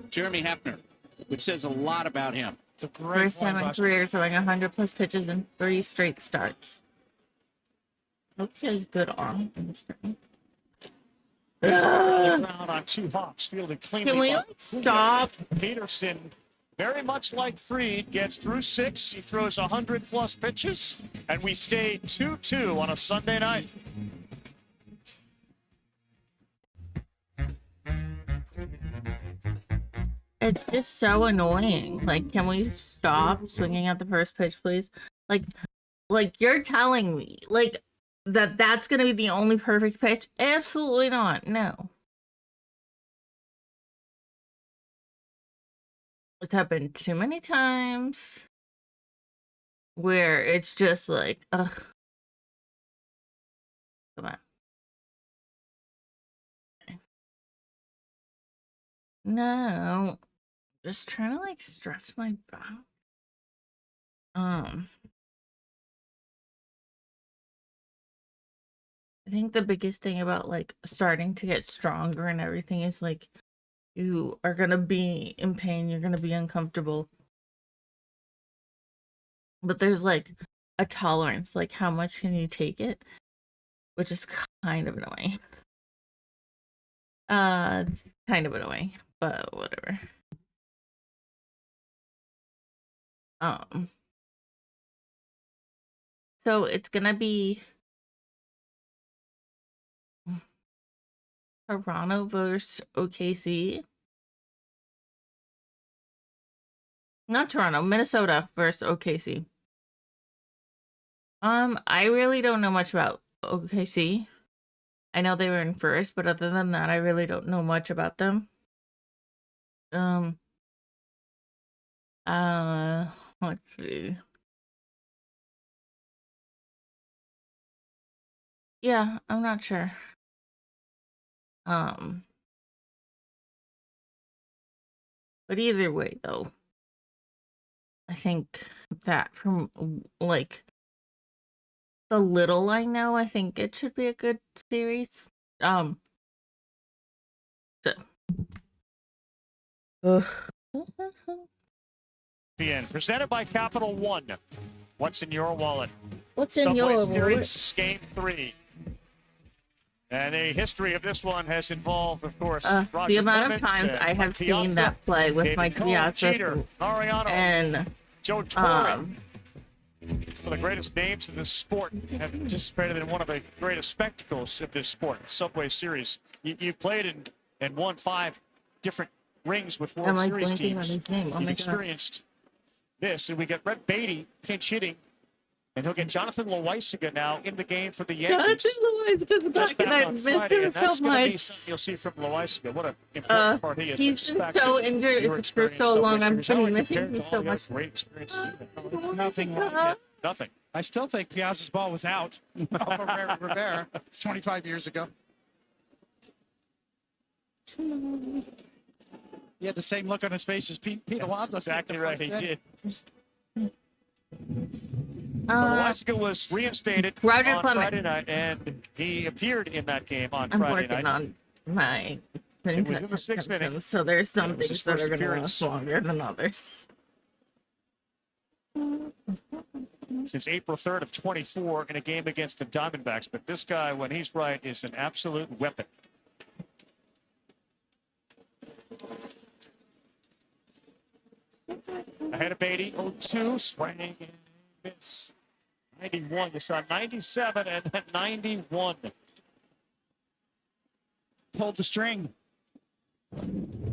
Jeremy Hefner, which says a lot about him. It's a great First time in career throwing 100+ pitches in 3 straight starts. Hope he has good arm. Ground on 2 hops, fielded cleanly. Can we by like stop? Peterson, very much like Fried, gets through 6. He throws 100+ pitches, and we stay 2-2 on a Sunday night. It's just so annoying. Like, can we stop swinging at the first pitch, please? Like you're telling me, like, that's gonna be the only perfect pitch? Absolutely not. No. It's happened too many times where it's just like, ugh. Come on. No. Just trying to like stretch my back. I think the biggest thing about like starting to get stronger and everything is like you are gonna be in pain, you're gonna be uncomfortable. But there's like a tolerance, like how much can you take it? Which is kind of annoying. Kind of annoying, but whatever. So it's gonna be Toronto versus OKC. Not Toronto, Minnesota versus OKC. I really don't know much about OKC. I know they were in first, but other than that, I really don't know much about them. Let's see. Yeah, I'm not sure. But either way, though, I think that from like the little I know, I think it should be a good series. So. Presented by Capital One. What's in your wallet? What's in your wallet? Game 3. And the history of this one has involved, of course, the amount of times I have seen that play with my Piazza and Joe Torre. One of the greatest names in this sport, have participated in one of the greatest spectacles of this sport, Subway Series. You've played and won 5 different rings with World Series teams. You've experienced this, and we get Brett Beatty pinch hitting, and he'll get Jonathan Loaisiga now in the game for the Yankees. Jonathan Loaisiga, I missed him so much. You'll see from Loaisiga. What an important part he is. He's been so injured for so long. I've been missing him so much. Great experiences. It's nothing. Nothing. I still think Piazza's ball was out off of Rivera 25 years ago. He had the same look on his face as Pete Alonso. Exactly right, he did. So Loaisiga was reinstated on Friday night, and he appeared in that game on Friday night. I'm working on my It was in the 6th inning. So there's some things that are going to last longer than others. Since April 3rd of 24 in a game against the Diamondbacks. But this guy, when he's right, is an absolute weapon. Ahead of Beatty, 0-2, swing and miss. 91, you saw 97 and then 91. Pulled the string.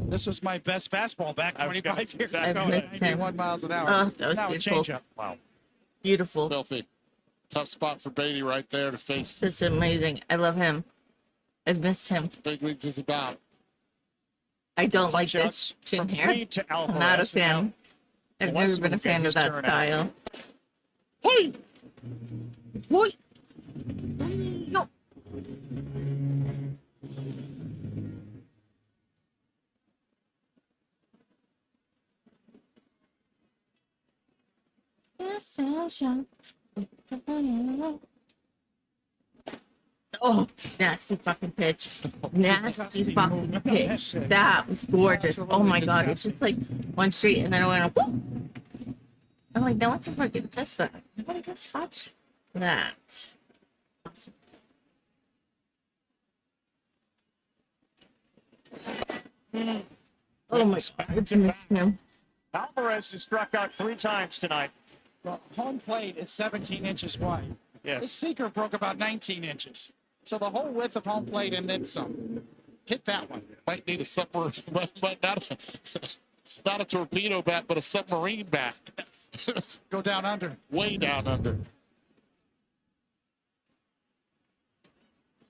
This was my best fastball back 25 years ago. 91 miles an hour. Oh, It's that was now beautiful. a changeup. Wow. Beautiful. Filthy. Tough spot for Beatty right there to face. This is amazing. I love him. I've missed him. Big leagues is about. I don't like this chin hair. I'm not a fan. I've never been a fan of that style. Hey! What? No. Oh, nasty fucking pitch. Nasty fucking pitch. That was gorgeous. Oh my god, it's just like one straight and then it went whoop. I'm like, no one can fucking touch that. Nobody can touch that. Awesome. Oh my god, I missed him. Alvarez has struck out 3 times tonight. Well, home plate is 17 inches wide. Yes. The sinker broke about 19 inches. So the whole width of home plate and then some. Hit that one. Might need a submarine, but not a torpedo bat, but a submarine bat. Go down under. Way down under.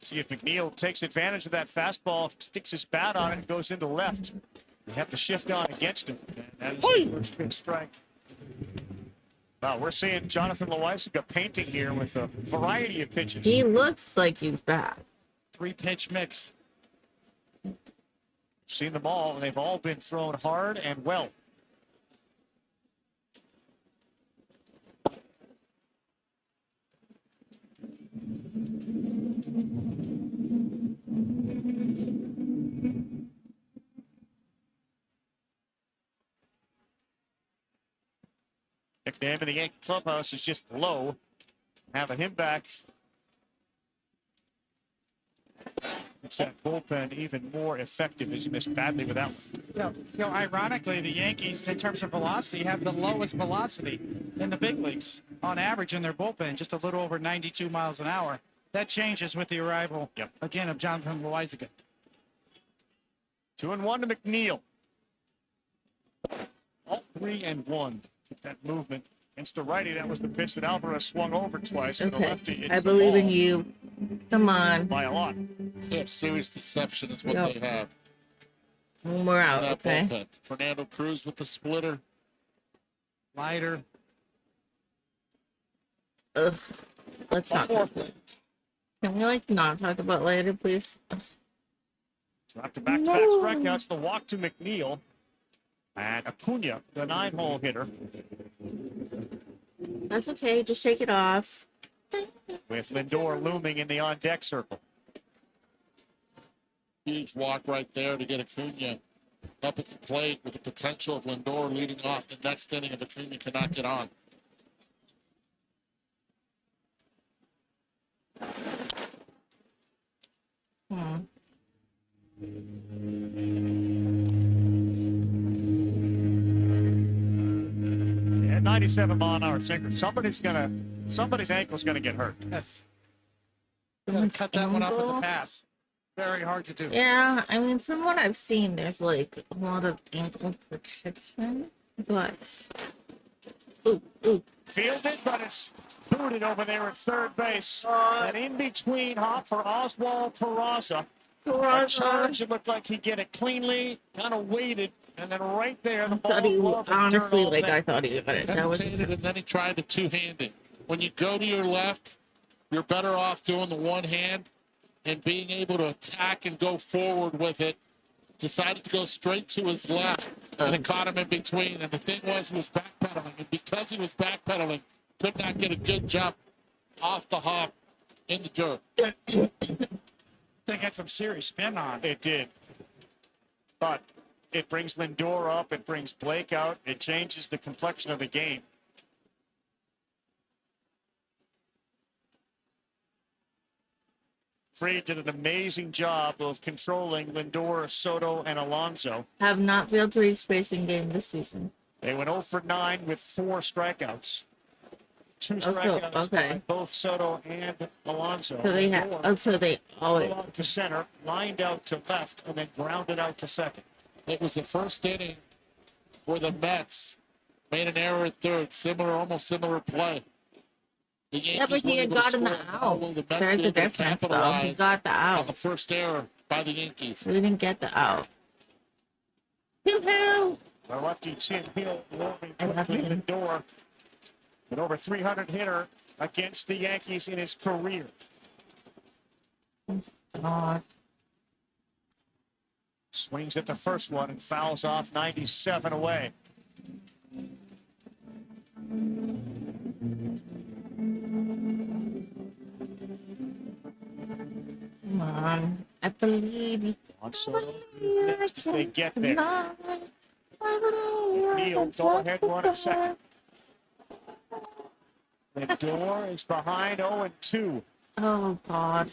See if McNeil takes advantage of that fastball, sticks his bat on it, and goes into left. They have to shift on against him. And that is the first big strike. Wow, we're seeing Jonathan Loaisiga painting here with a variety of pitches. He looks like he's back. 3-pitch mix. Seen them all, and they've all been thrown hard and well. Nickname in the Yankee clubhouse is just Low. Having him back makes that bullpen even more effective, as he missed badly with that one. Ironically, the Yankees, in terms of velocity, have the lowest velocity in the big leagues on average in their bullpen, just a little over 92 miles an hour. That changes with the arrival, again, of Jonathan Loaisiga. 2-1 to McNeil. All 3-1. Get that movement against the righty. That was the pitch that Alvarez swung over twice. And the lefty, I believe in you. Come on. By a lot. They have serious deception is what they have. We're out, okay. Bullpen. Fernando Cruz with the splitter. Lighter. Ugh. Let's not talk. Can we not talk about later, please? So after back-to-back strikeouts, the walk to McNeil. And Acuna, the 9-hole hitter. That's okay. Just shake it off. With Lindor looming in the on-deck circle. Huge walk right there to get Acuna up at the plate with the potential of Lindor leading off the next inning if Acuna cannot get on. At 97-mile-an-hour sinker. Somebody's ankle's gonna get hurt. Yes. Gotta cut that one off with the pass. Very hard to do. Yeah, I mean, from what I've seen, there's a lot of ankle protection, but Fielded, but it's booted over there at third base. And in between hop for Oswald Peraza. A charge, it looked like he'd get it cleanly, kind of waited, and then right there, the ball glove. Honestly, I thought he got it. That was Hesitated, and then he tried to two-handed. When you go to your left, you're better off doing the one hand and being able to attack and go forward with it. Decided to go straight to his left, and it caught him in between. And the thing was, he was backpedaling, and because he was backpedaling, could not get a good jump off the hop in the dirt. They had some serious spin on it. It did. But it brings Lindor up. It brings Blake out. It changes the complexion of the game. Fried did an amazing job of controlling Lindor, Soto, and Alonso. have not failed to reach spacing game this season. They went 0 for 9 with 4 strikeouts. 2 strikeouts by both Soto and Alonso. So they have. So they always. To center, lined out to left, and then grounded out to second. It was the first inning where the Mets made an error at third. Almost similar play. The Yankees Yeah, but he had gotten the out. There's the difference, though. He got the on out. the first error by the Yankees. We didn't get the out. Tim Hill. The lefty Tim Hill moving I love quickly him. Lindor. An over 300 hitter against the Yankees in his career. God. Swings at the first one and fouls off 97 away. Come on. I believe. Juan Soto is next if they get there. Neal, go ahead, run at second. Lindor is behind 0-2. Oh, God.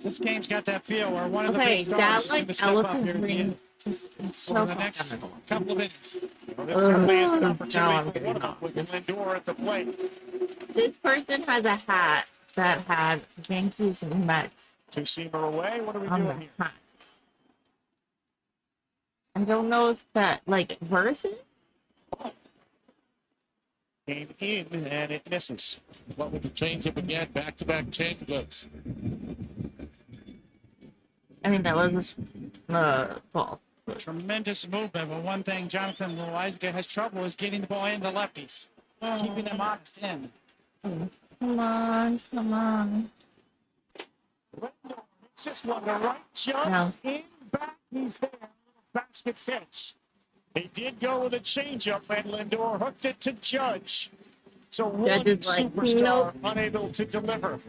This game's got that feel where one of the Okay, big stars that, is going to like, step up elephant here at the green end is so over the next fucking couple of innings. Well, this certainly is an now opportunity I'm for one of them with Lindor at the plate. This person has a hat that had Yankees and Mets Two-seamer away. What are we on doing the here? hats. I don't know if that, like, versus? Came in and it misses. What with the changeup again? Back-to-back changeups. I mean, that was a ball. Tremendous movement, but one thing Jonathan Loaizaga has trouble is getting the ball into lefties, keeping them honest in. Come on, come on. It's this one, the right jump, No. in, back, he's there. Basket catch. He did go with a changeup, and Lindor hooked it to Judge. So one Judge is like, superstar nope. unable to deliver.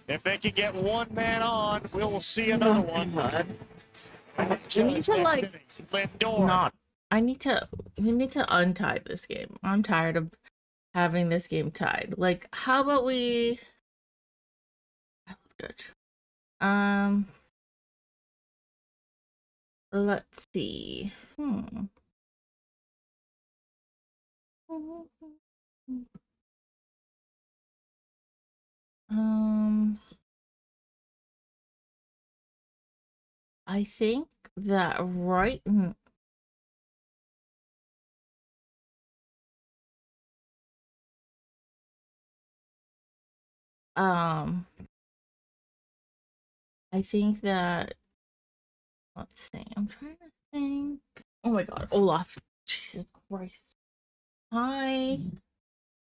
If they can get one man on, we'll see another one. We need to, like, Lindor. not. We need to untie this game. I'm tired of having this game tied. Like, how about we? I love Judge. Let's see. I think that right. I think that. Let's see. I'm trying to think. Oh my God, Olaf! Jesus Christ! Hi.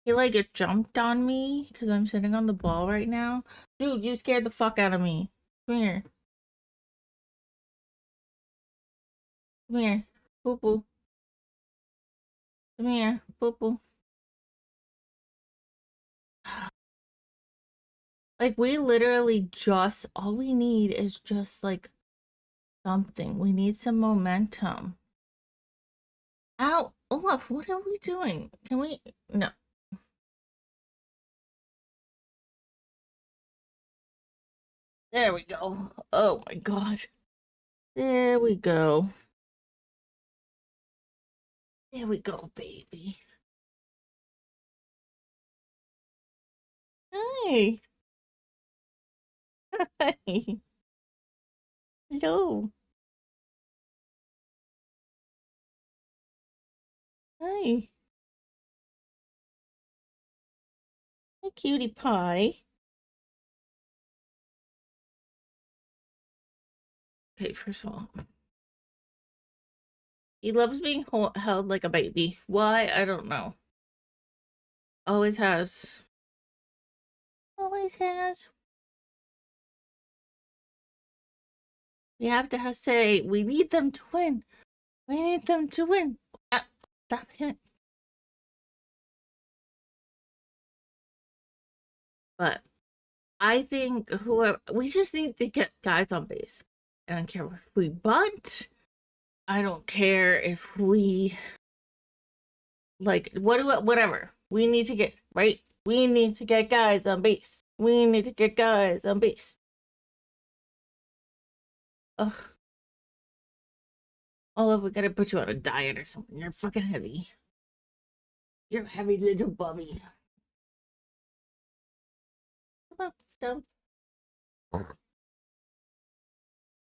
He like jumped on me because I'm sitting on the ball right now. Dude, you scared the fuck out of me. Come here. Come here. Boo boo. Come here. Boo boo. Like, we literally just, all we need is just like something. We need some momentum. Ow. Olaf, what are we doing? Can we? No. There we go. Oh my God. There we go. There we go, baby. Hi. Hi. Hello. Hi. Hi, cutie pie. Okay, first of all, he loves being held like a baby. Why? I don't know. Always has. Always has. We have to say, we need them to win. We need them to win. Stop it. But I think we just need to get guys on base. I don't care if we bunt. I don't care if we whatever. We need to get right. We need to get guys on base. We need to get guys on base. Ugh. Olive, we gotta put you on a diet or something. You're fucking heavy. You're a heavy little bubby. Come on, down.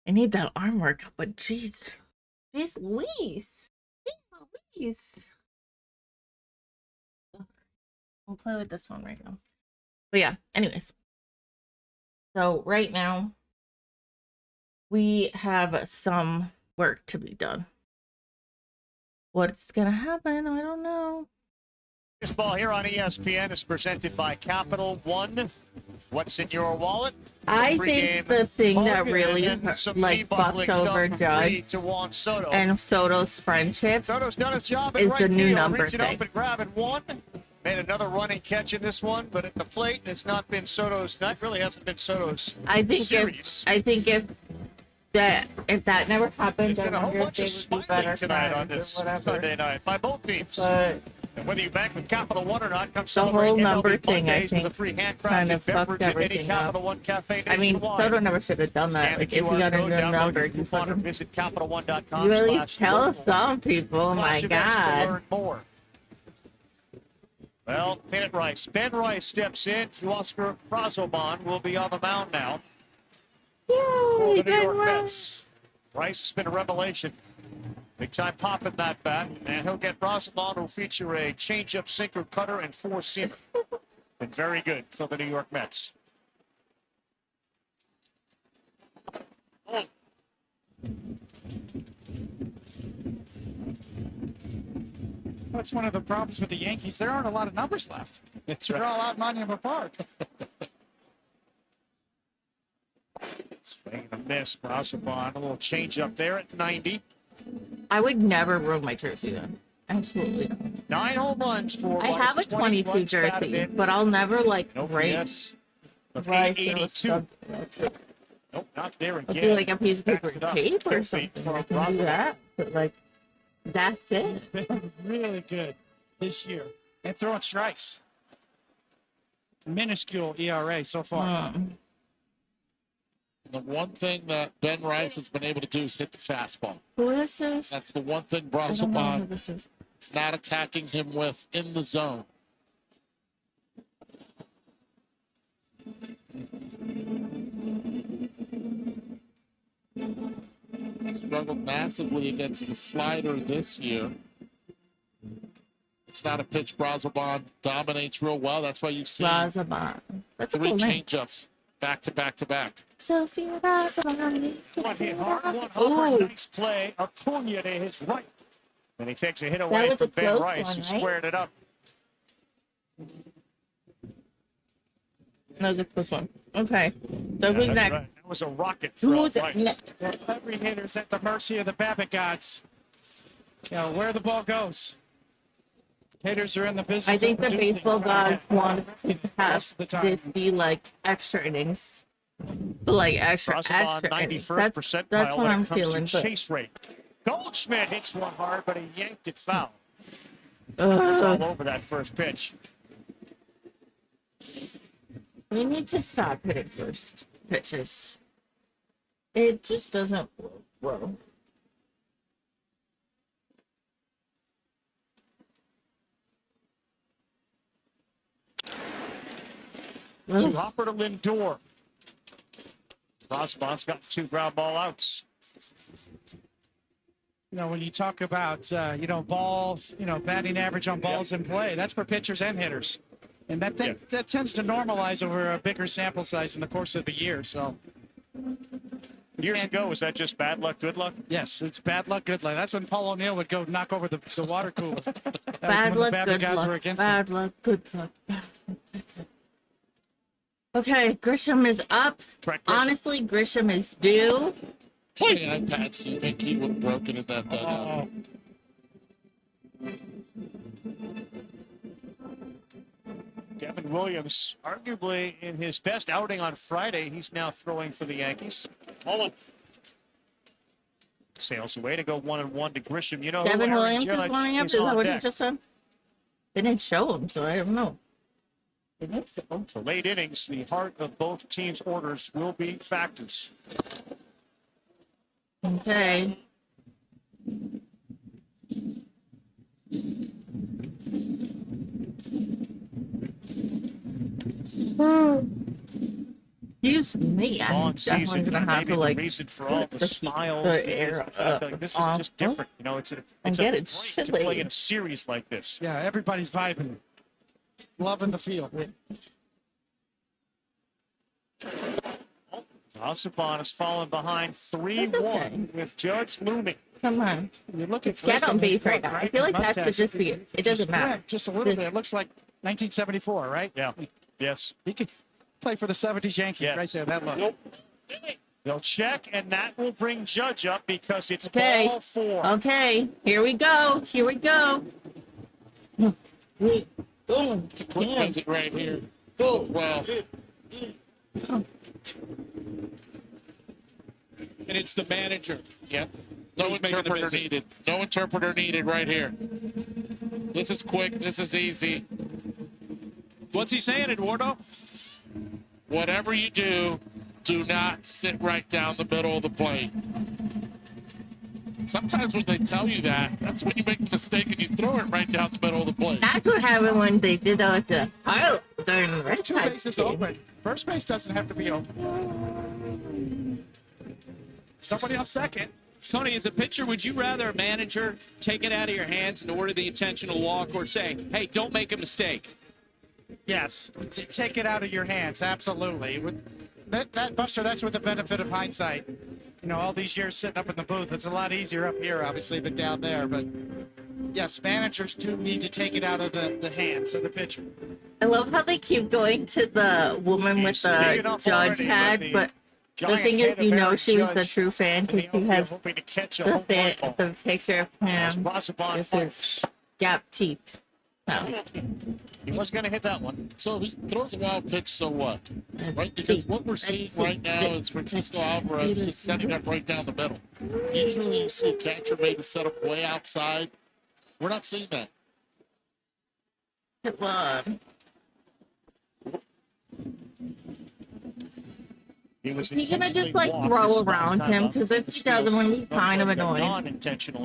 I need that arm workout, but jeez. Jeez Louise. Jeez Louise. We'll play with this one right now. But yeah, anyways. So right now, we have some work to be done. What's gonna happen? I don't know. This ball here on ESPN is presented by Capital One. What's in your wallet? I think the thing that really like fucked over Judge and Soto's friendship Soto's done his job is right the new field. number Reach it thing. up and grab it. 1, made another running catch in this one, but at the plate, it's not been Soto's. That really hasn't been Soto's series. I think if that never happened, There's been I a whole wonder if bunch they of would be smiling better tonight on friends this or whatever. Sunday night by both teams. But and whether you bank with Capital One or not, come the celebrate whole number MLB thing, I Mondays with think, a free kind handcrafted of fucked beverage at any everything Capital up. One cafe I mean, nationwide. Soto never should have done that. Scan Like, the if you QR got a code, new download number, your you coupon or fucking visit CapitalOne.com. you really tell some people. My To God. learn more. Well, Bennett Rice. Ben Rice steps in. Oscar Brazoban will be on the mound now. For the New York Mets. Rice has been a revelation. Big time pop in that bat. And he'll get Brazoban, who'll feature a changeup, sinker, cutter, and four-seamer. Been very good for the New York Mets. That's one of the problems with the Yankees. There aren't a lot of numbers left. That's They're all out in Monument Park. Swing and a miss. Brazoban, a little change up there at 90. I would never ruin my jersey then. Absolutely not. 9 home runs for I Rice, have a 20 22 runs batted jersey, in. but I'll never like Nope, rate yes. Of Rice or 82. something. Nope, not there I again. feel like a piece of paper Backs it up. tape or Filthy something. from I can do Brazoban. that, but like, that's it. It's been really good this year. And throwing strikes. Minuscule ERA so far. The one thing that Ben Rice has been able to do is hit the fastball. Who is this? That's the one thing I don't know who Brazoban this is. is not attacking him with in the zone. Struggled massively against the slider this year. It's not a pitch Brazoban dominates real well. That's why you've seen Brazoban. That's a 3 cool name. changeups back to back to back. Sophia Brazoban. One hit hard, one Ooh. homer. Nice play. Acuna to his right. And he takes a hit away was a from Ben close Rice, one, who right? squared it up. That was a close one. Okay. So Yeah, who's that's next? right. That was a rocket Who's throw. Rice. next? Every hitter's at the mercy of the Babbitt gods. You know, where the ball goes. Hitters are in the business. I think of the producing baseball gods contact want to most have of the time. this be like extra innings. But like extra Brazoban, innings. 91st That's percentile what when I'm it comes feeling. to But chase rate. Goldschmidt hits one hard, but he yanked it foul. It's Ugh. all over that first pitch. we need to stop hitting first pitches. It just doesn't work well. To Hopper to Lindor. Brazoban's got 2 ground ball outs. You know, when you talk about, balls, batting average on balls in play, that's for pitchers and hitters. And that tends to normalize over a bigger sample size in the course of the year. So Years ago, was that just bad luck, good luck? yes, it's bad luck, good luck. That's when Paul O'Neill would go knock over the water cooler. That was Bad when the luck, Babbitt good gods luck. were against him. Bad luck, good luck. Bad luck, good luck. Okay, Grisham is up. Trent Grisham. Honestly, Grisham is due. How many iPads do you think he would have broken in that dugout? Devin Williams, arguably in his best outing on Friday, he's now throwing for the Yankees. Sails away to go 1-1 to Grisham. You know, Devin Aaron Williams is Judge warming up. Is that on what he deck. just said? They didn't show him, so I don't know. I think so. So late innings, the heart of both teams' orders will be factors. Okay. Excuse me, I'm Long definitely season, gonna have maybe to the like reason for all the smiles the is air the fact that this is off. just different. You know, it's a And break get it to chilly. play in a series like this. Yeah, everybody's vibing, loving the field. Brazoban has fallen behind 3-1 okay. with Judge looming. Come on. You look at Get on Grisham, he's base right got now. I great feel like that mustache. should just be it. It doesn't matter. Just a little bit. It looks like 1974, right? Yeah. Yes. He could play for the 70s Yankees Yes. right there. That look. Nope. They'll check, and that will bring Judge up because it's Okay. ball 4. Okay. Here we go. Here we go. It's a quick visit right here. Well, And it's the manager. yeah. No Who's making the interpreter visit. needed. No interpreter needed right here. This is quick. This is easy. What's he saying, Eduardo? Whatever you do not sit right down the middle of the plate. Sometimes when they tell you that, that's when you make the mistake and you throw it right down the middle of the plate. That's what happened when they did that with the pilot during the Red Two Sox bases game. open. First base doesn't have to be open. Somebody on second. Tony, as a pitcher, would you rather a manager take it out of your hands and order the intentional walk, or say, hey, don't make a mistake? Yes, take it out of your hands. Absolutely. That Buster, that's with the benefit of hindsight. You know, all these years sitting up in the booth, it's a lot easier up here, obviously, than down there. But yes, managers do need to take it out of the hands of the pitcher. I love how they keep going to the woman with the judge hat, but the thing is, you know, she was the true fan because she has the picture of him with his gap teeth. No. He was going to hit that one. So if he throws a wild pitch, so what? Right? Because what we're seeing right now is Francisco Alvarez just setting up right down the middle. Usually you see a catcher maybe set up way outside. We're not seeing that. Come on. Is he gonna just like throw around him? Because if he doesn't, want to be kind of annoying. Intentional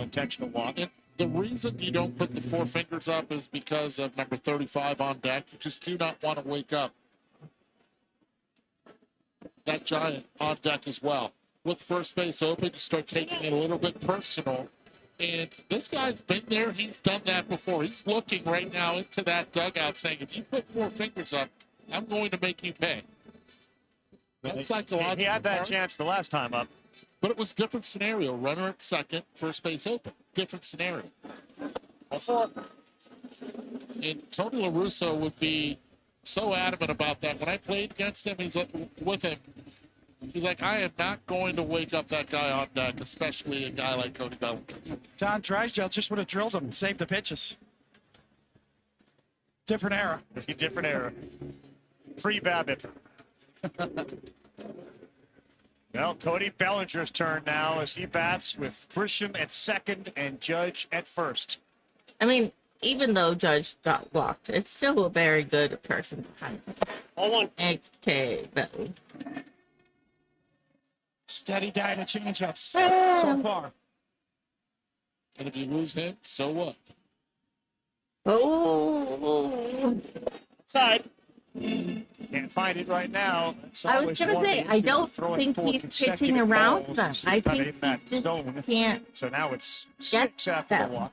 walk. And the reason you don't put the four fingers up is because of number 35 on deck. You just do not want to wake up that giant on deck as well. With first base open, you start taking it a little bit personal. And this guy's been there. He's done that before. He's looking right now into that dugout saying, if you put four fingers up, I'm going to make you pay. That's psychological. He had that chance the last time up. But it was a different scenario. Runner at second, first base open. Different scenario. And Tony La Russa would be so adamant about that. When I played against him, he's like, with him, he's like, I am not going to wake up that guy on deck, especially a guy like Cody Bellinger. Don Drysdale just would have drilled him and saved the pitches. Different era. Different era. Free Babbitt. Well, Cody Bellinger's turn now as he bats with Grisham at second and Judge at first. I mean, even though Judge got walked, it's still a very good person behind him. A.K. Belly. Steady diet of changeups so far. And if you lose him, so what? Oh. Side. Can't find it right now. I was going to say, I don't think he's pitching around them. I think he just can't. So now it's 6 after the walk.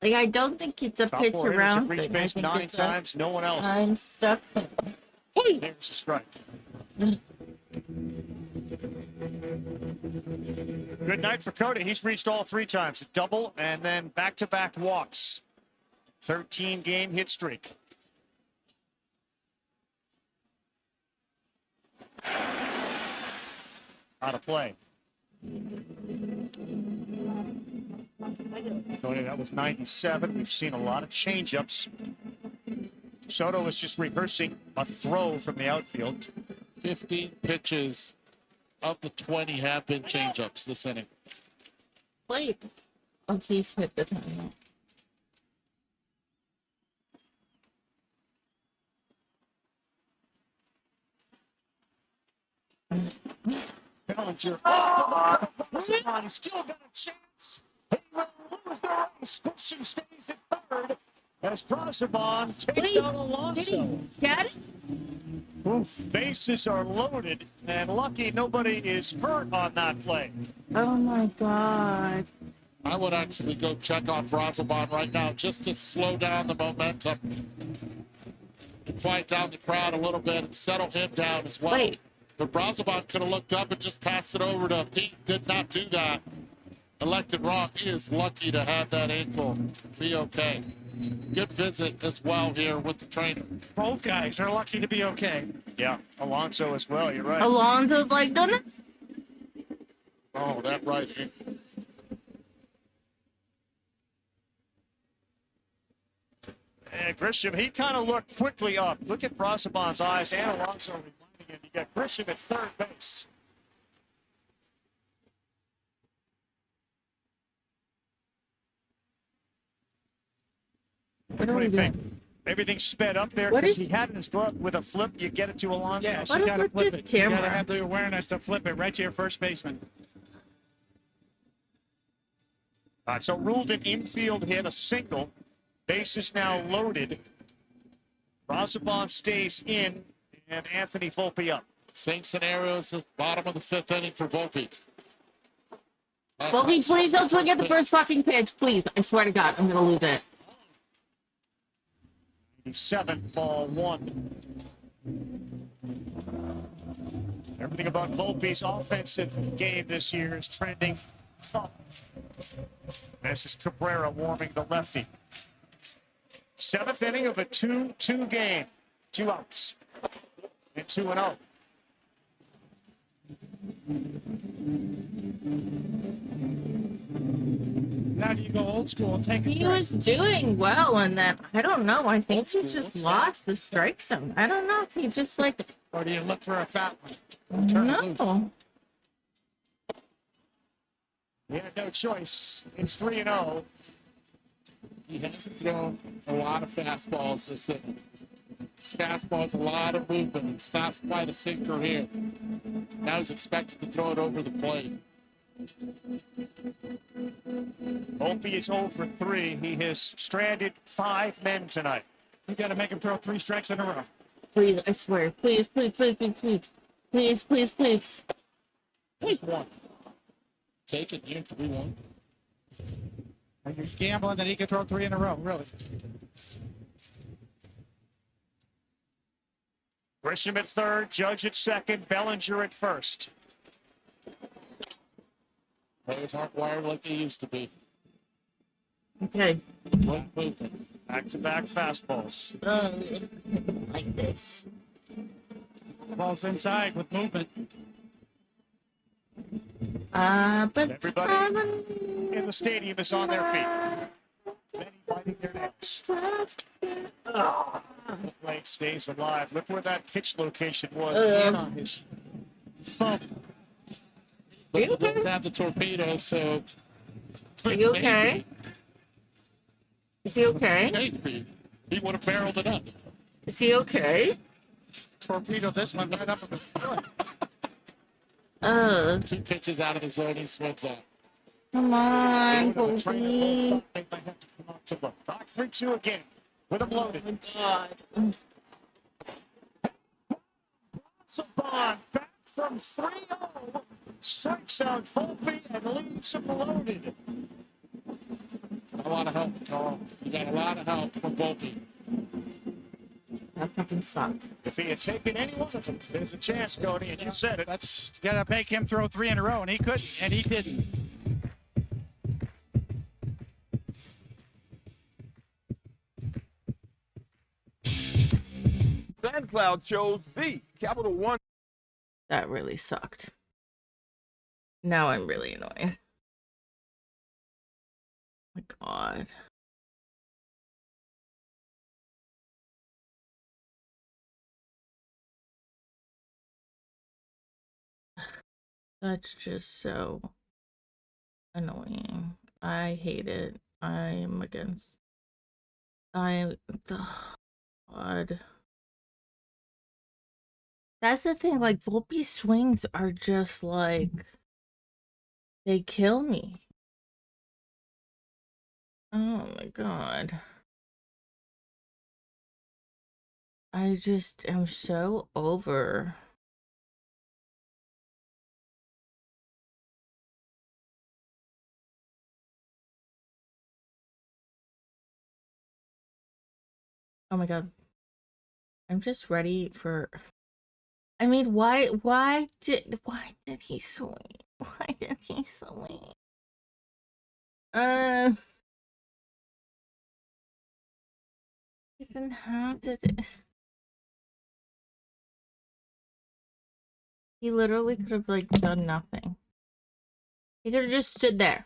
Like, I don't think it's a pitch around reached base 9 times, no one else. I'm stuck. There's a strike. Good night for Cody. He's reached all 3 times. A double and then back-to-back walks. 13-game hit streak. Out of play. Tony, that was 97. We've seen a lot of changeups. Soto was just rehearsing a throw from the outfield. 15 pitches of the 20 have been changeups this inning. Wait. Oh, he's hit the time. Bellinger. He's still got a chance. He will lose the race. Grisham stays at third as Brazoban takes out Alonso. Did he get it? Oof, bases are loaded, and lucky nobody is hurt on that play. Oh my God. I would actually go check on Brazoban right now just to slow down the momentum and quiet down the crowd a little bit and settle him down as well. Wait. But Brazoban could have looked up and just passed it over to Pete. Did not do that. Elected wrong. He is lucky to have that ankle be okay. Good visit as well here with the trainer. Both guys are lucky to be okay. Yeah, Alonso as well. You're right. Alonso's like, doing it? Oh, that right here. And Grisham, he kind of looked quickly up. Look at Brazaban's eyes and Alonso reminding him. You got Grisham at third base. What do you think? Everything's sped up there because he had his glove with a flip. You get it to Alonso. Yes, you got to flip it. You got to have the awareness to flip it right to your first baseman. All right, so ruled an infield hit, a single. Base is now loaded. Brazaban stays in, and Anthony Volpe up. Same scenario as the bottom of the fifth inning for Volpe. Volpe, please don't swing at the first fucking pitch, please. I swear to God, I'm gonna lose it. 7-1. Everything about Volpe's offensive game this year is trending up. This is Cabrera warming the lefty. 7th inning of a 2-2 game. 2 outs. And 2-0. Now do you go old school and take a He strike? was doing well, and then I don't know. I think he just lost the strike zone. I don't know if he just like. Or do you look for a fat one? Turn it loose. No. He had no choice. It's 3-0. He hasn't thrown a lot of fastballs this inning. His fastball has a lot of movement. It's classified a sinker here. Now he's expected to throw it over the plate. Volpe is 0 for 3. He has stranded 5 men tonight. You got to make him throw 3 strikes in a row. Please, I swear. Please, please, please, please, please. Please, please, please. Please, 1. Take it here, 3-1. And you're gambling that he could throw 3 in a row, really. Grisham at third, Judge at second, Bellinger at first. Players aren't wired like they used to be. Okay. One movement. Back-to-back fastballs. Like this. Ball's inside with movement. But everybody in the stadium is on their feet. Many biting their necks. The plate stays alive. Look where that pitch location was. In on his thumb. But he does have the torpedo, so. Are you okay? Is he okay? He would have barreled it up. Is he okay? Torpedo this one right up in his foot. 2 pitches out of the zone, he swings out. Come on, Volpe. 3-2 again with him loaded. Oh my God. Saban back from 3-0. Strikes out Volpe and leaves him loaded. A lot of help, Carl. You got a lot of help from Volpe. That fucking sucked. If he had taken any one of them, there's a chance, Cody, and you said it. That's got to make him throw 3 in a row, and he couldn't, and he didn't. SoundCloud chose B, Capital One. That really sucked. Now I'm really annoyed. Oh my God. That's just so annoying. I hate it. I'm against. God. That's the thing. Like, Volpe's swings are just like. They kill me. Oh my God. I just am so over. Oh my God. I'm just ready for. I mean, why did he swing? Why did he swing? He didn't have to. He literally could have like done nothing. He could have just stood there.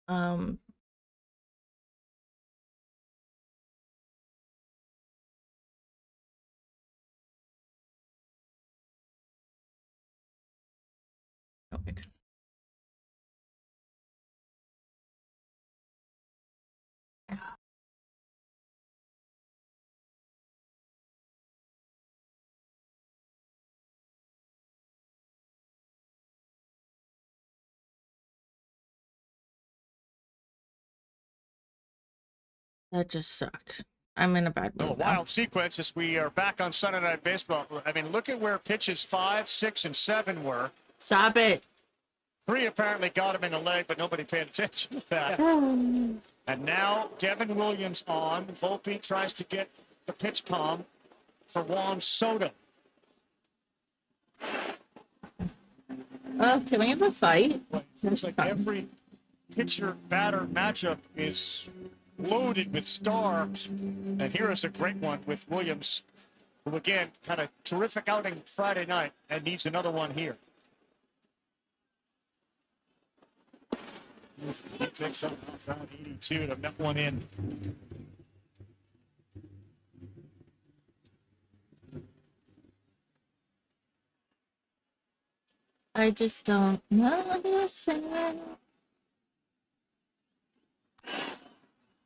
Um, oh, wait. That just sucked. I'm in a bad A mood now. wild sequence as we are back on Sunday Night Baseball. I mean, look at where pitches 5, 6, and 7 were. Stop it. 3 apparently got him in the leg, but nobody paid attention to that. And now Devin Williams on. Volpe tries to get the pitch calm for Juan Soto. Can we have a fight? Seems like every pitcher-batter matchup is loaded with stars. And here is a great one with Williams, who again had a terrific outing Friday night and needs another one here. He takes up off round 82 to net one in. I just don't understand.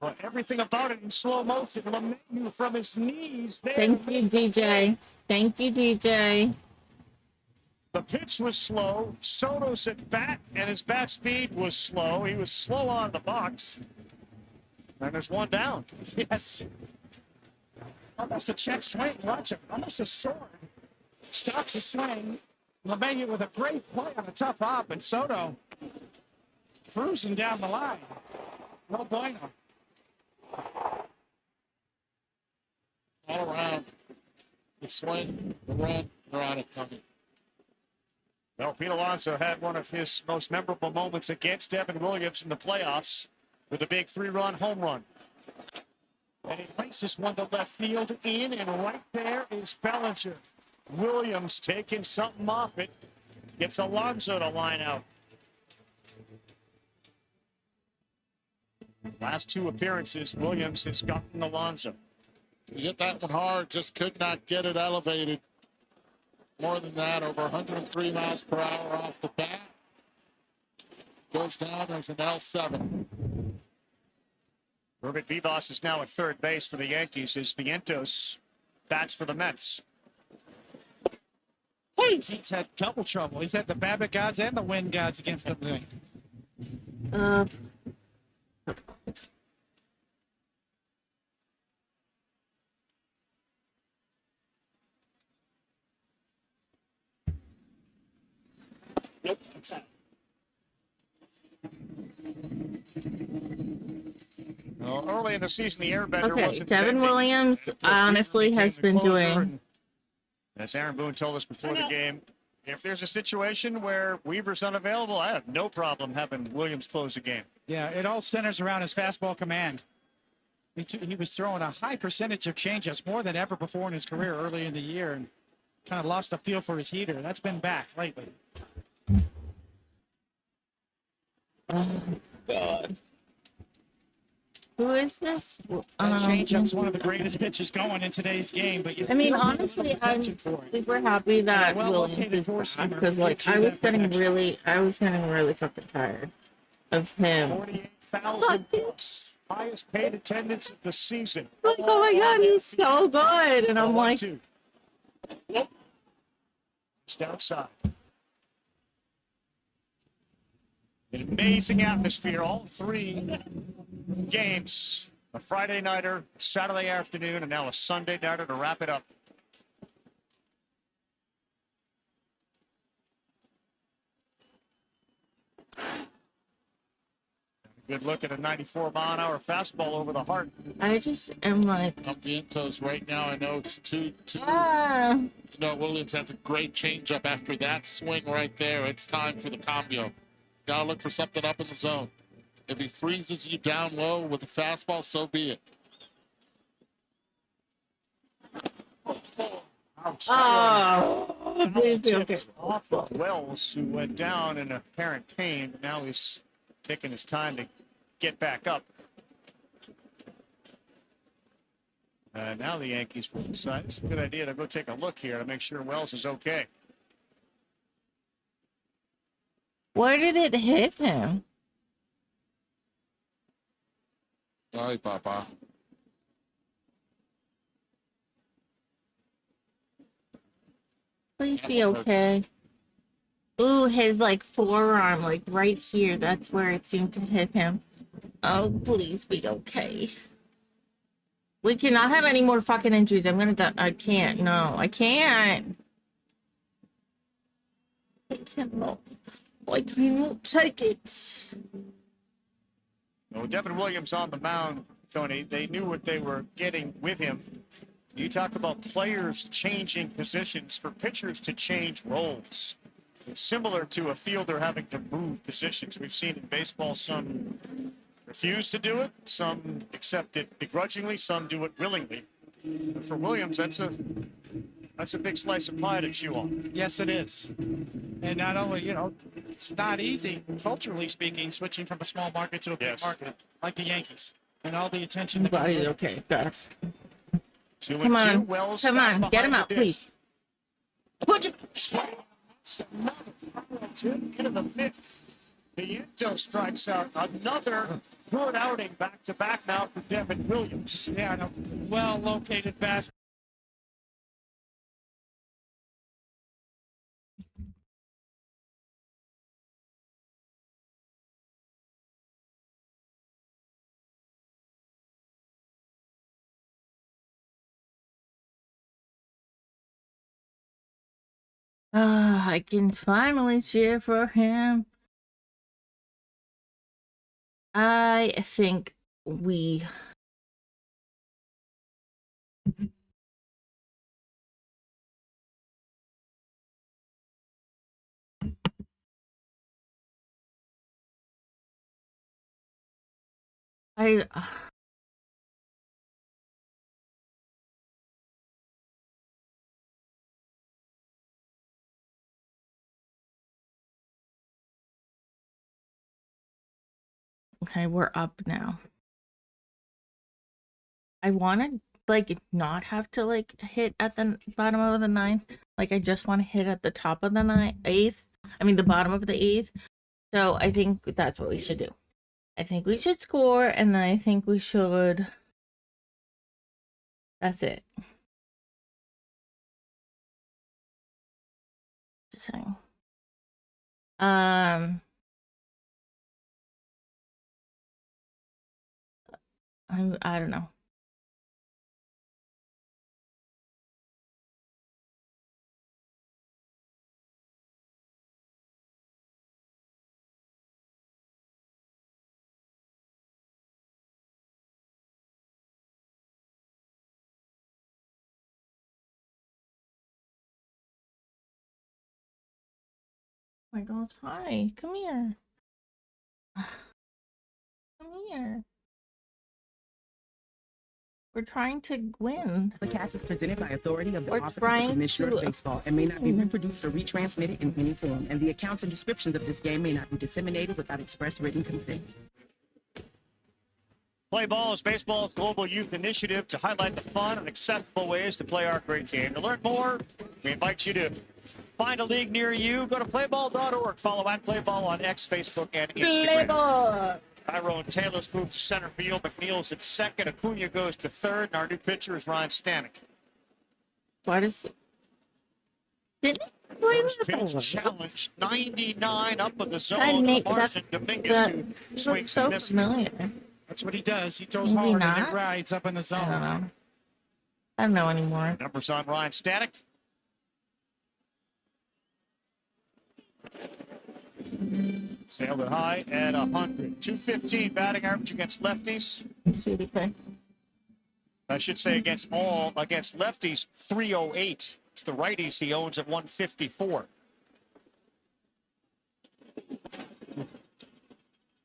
Well, everything about it in slow motion. LeMahieu from his knees there. Thank you, DJ. Thank you, DJ. The pitch was slow. Soto's at bat, and his bat speed was slow. He was slow on the box. And there's one down. Yes. Almost a check swing. Watch it. Almost a sword. Stops the swing. LeMahieu with a great play on a tough hop, and Soto cruising down the line. No bueno. All around. The swing, the run, they're on it coming. Well, Pete Alonso had one of his most memorable moments against Devin Williams in the playoffs with a big 3-run home run. And he laces one to left field in, and right there is Bellinger. Williams taking something off it. Gets Alonso to line out. Last 2 appearances, Williams has gotten Alonso. He hit that one hard, just could not get it elevated. More than that, over 103 miles per hour off the bat. Goes down as an L7. Robert Vivas is now at third base for the Yankees as Vientos bats for the Mets. He's had double trouble. He's had the BABIP gods and the wind gods against him today. Nope. Well, early in the season, the airbender Okay, wasn't Devin bending. Williams honestly has been doing. As Aaron Boone told us before the game, if there's a situation where Weaver's unavailable, I have no problem having Williams close the game. Yeah, it all centers around his fastball command. He was throwing a high percentage of changeups, more than ever before in his career early in the year, and kind of lost the feel for his heater. That's been back lately. Oh, God. Who is this? That changeup's one of the greatest pitches going in today's game. But I mean, honestly, I'm super happy that Williams is back because, like, I was getting really fucking tired of him. 48,000 plus, highest paid attendance of the season. Like, oh my God, he's so good, and I'm like, Just outside. An amazing atmosphere, all 3 games. A Friday nighter, Saturday afternoon, and now a Sunday nighter to wrap it up. Good look at a 94-mile-an-hour fastball over the heart. I just am like, I'm Vientos right now. I know it's 2-2. You know, Williams has a great changeup after that swing right there. It's time for the cambio. Got to look for something up in the zone. If he freezes you down low with a fastball, so be it. please be okay. Off of Wells, who went down in apparent pain. Now he's taking his time to get back up. Now the Yankees will decide. It's a good idea to go take a look here to make sure Wells is okay. Where did it hit him? Ay, Papa. Please be okay. Ooh, his like forearm, like right here. That's where it seemed to hit him. Oh, please be okay. We cannot have any more fucking injuries. I'm gonna die. I can't. No, I can't. I cannot. I cannot take it. Well, Devin Williams on the mound, Tony, they knew what they were getting with him. You talk about players changing positions for pitchers to change roles. It's similar to a fielder having to move positions. We've seen in baseball some refuse to do it, some accept it begrudgingly, some do it willingly. But for Williams, that's a big slice of pie to chew on. Yes, it is. And not only, you know, it's not easy, culturally speaking, switching from a small market to a big market like the Yankees. And all the attention that comes with it. Okay, guys. Come on. Wells Come on. Get him out, please. Put your... Into the mid. Viento strikes out. Another good outing back to back now for Devin Williams. Yeah, and a well-located basket. I can finally cheer for him. I think we... Okay, we're up now. I want to, like, not have to, like, hit at the bottom of the ninth. Like, I just want to hit at the top of the eighth. I mean, the bottom of the eighth. So I think that's what we should do. I think we should score, and then I think we should... That's it. Just saying. I don't know. Oh my gosh, hi, come here. Come here. We're trying to win. The cast is presented by authority of the Office of the Commissioner of Baseball and may not be reproduced or retransmitted in any form, and the accounts and descriptions of this game may not be disseminated without express written consent. Play Ball is baseball's global youth initiative to highlight the fun and accessible ways to play our great game. To learn more, we invite you to find a league near you. Go to playball.org. Follow @playball on X, Facebook, and Instagram. Playball. Tyrone Taylor's moved to center field. McNeil's at second. Acuna goes to third. And our new pitcher is Ryan Stanek. What is it? Didn't he play First pitch challenge, 99 up in the zone. Martin Dominguez who swings so and misses. familiar. That's what he does. He throws Maybe hard and not. it rides up in the zone. I don't know anymore. Numbers on Ryan Stanek. Sailed it high at 100. 215 batting average against lefties. I should say against lefties, 308. It's the righties he owns at 154.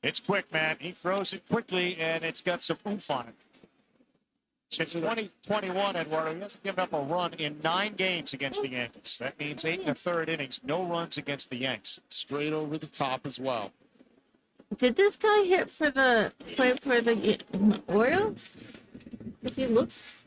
It's quick, man. He throws it quickly, and it's got some oomph on it. Since 2021, Eduardo, he hasn't given up a run in 9 games against the Yankees. That means 8 1/3 innings, no runs against the Yanks. Straight over the top as well. Did this guy play for the Orioles? Because he looks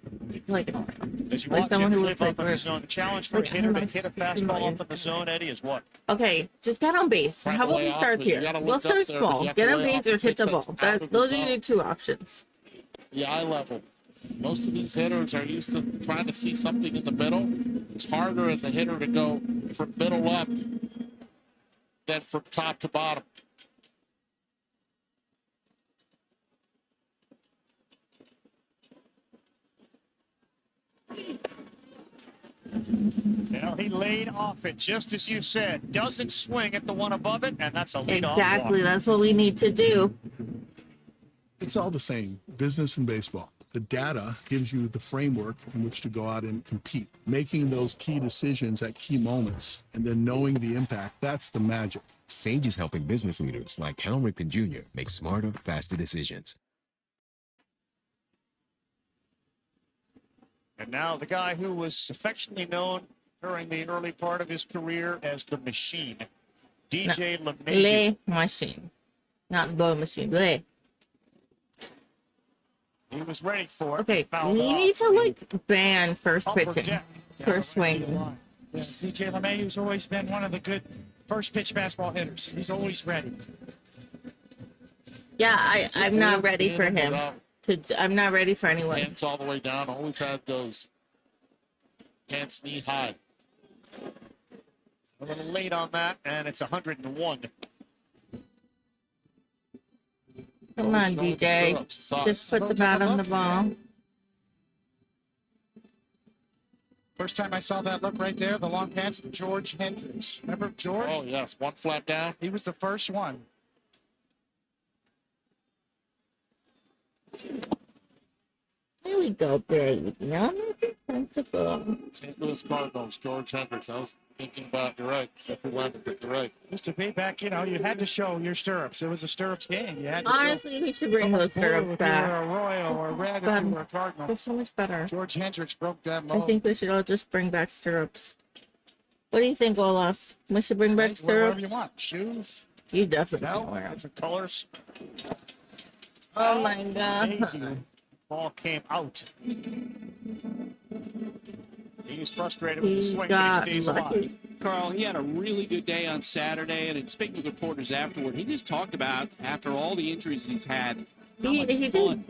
like an Oriole. As you Like watch someone him who live would up play in the for. zone, the challenge for Like, a I hitter don't to know, hit a fastball up in the zone, Eddie, is what? Okay, just get on base. Right How about away we off start it. You here? gotta We'll look up start there, but small. you have Get to on lay off base or the hit the pitch that's ball. out of the Those are zone. your two options. The eye level. Most of these hitters are used to trying to see something in the middle. It's harder as a hitter to go from middle up than from top to bottom. Well, he laid off it, just as you said. Doesn't swing at the one above it, and that's a leadoff Exactly. walk. That's what we need to do. It's all the same, business and baseball. The data gives you the framework in which to go out and compete. Making those key decisions at key moments and then knowing the impact, that's the magic. Sage is helping business leaders like Hal Ripken Jr. make smarter, faster decisions. And now the guy who was affectionately known during the early part of his career as the Machine, DJ LeMahieu. Le Machine. Not the machine. Le. He was ready for it. Okay, Fouled we off. need to like ban first Upper pitching. deck. First swing. Yeah, DJ LeMahieu's always been one of the good first pitch fastball hitters. He's always ready. Yeah, I'm not ready for him. I'm not ready for anyone. Hands all the way down. Always had those hands knee high. A little late on that, and it's 101. Come on, DJ. Just put the bat on the ball. First time I saw that look right there, the long pants to George Hendricks. Remember George? Oh, yes. One flat down. He was the first one. Here we go, baby. Now that's acceptable. St. Louis Cardinals, George Hendricks. I was thinking about, you're right. If we wanted to pick the right. Used to be back, you had to show your stirrups. It was a stirrups game. You had to Honestly, we should bring those stirrups if back. you were a Royal or red if you were a Cardinal. They're so much better. George Hendricks broke that I mold. think we should all just bring back stirrups. What do you think, Olaf? We should bring back stirrups? Whatever you want. Shoes. You definitely No, can wear them. Different colors. Oh my god. Ball came out. He's frustrated with the He swing, but got he stays lucky. alive. Carl, he had a really good day on Saturday, and speaking with reporters afterward, he just talked about, after all the injuries he's had, how He much did. fun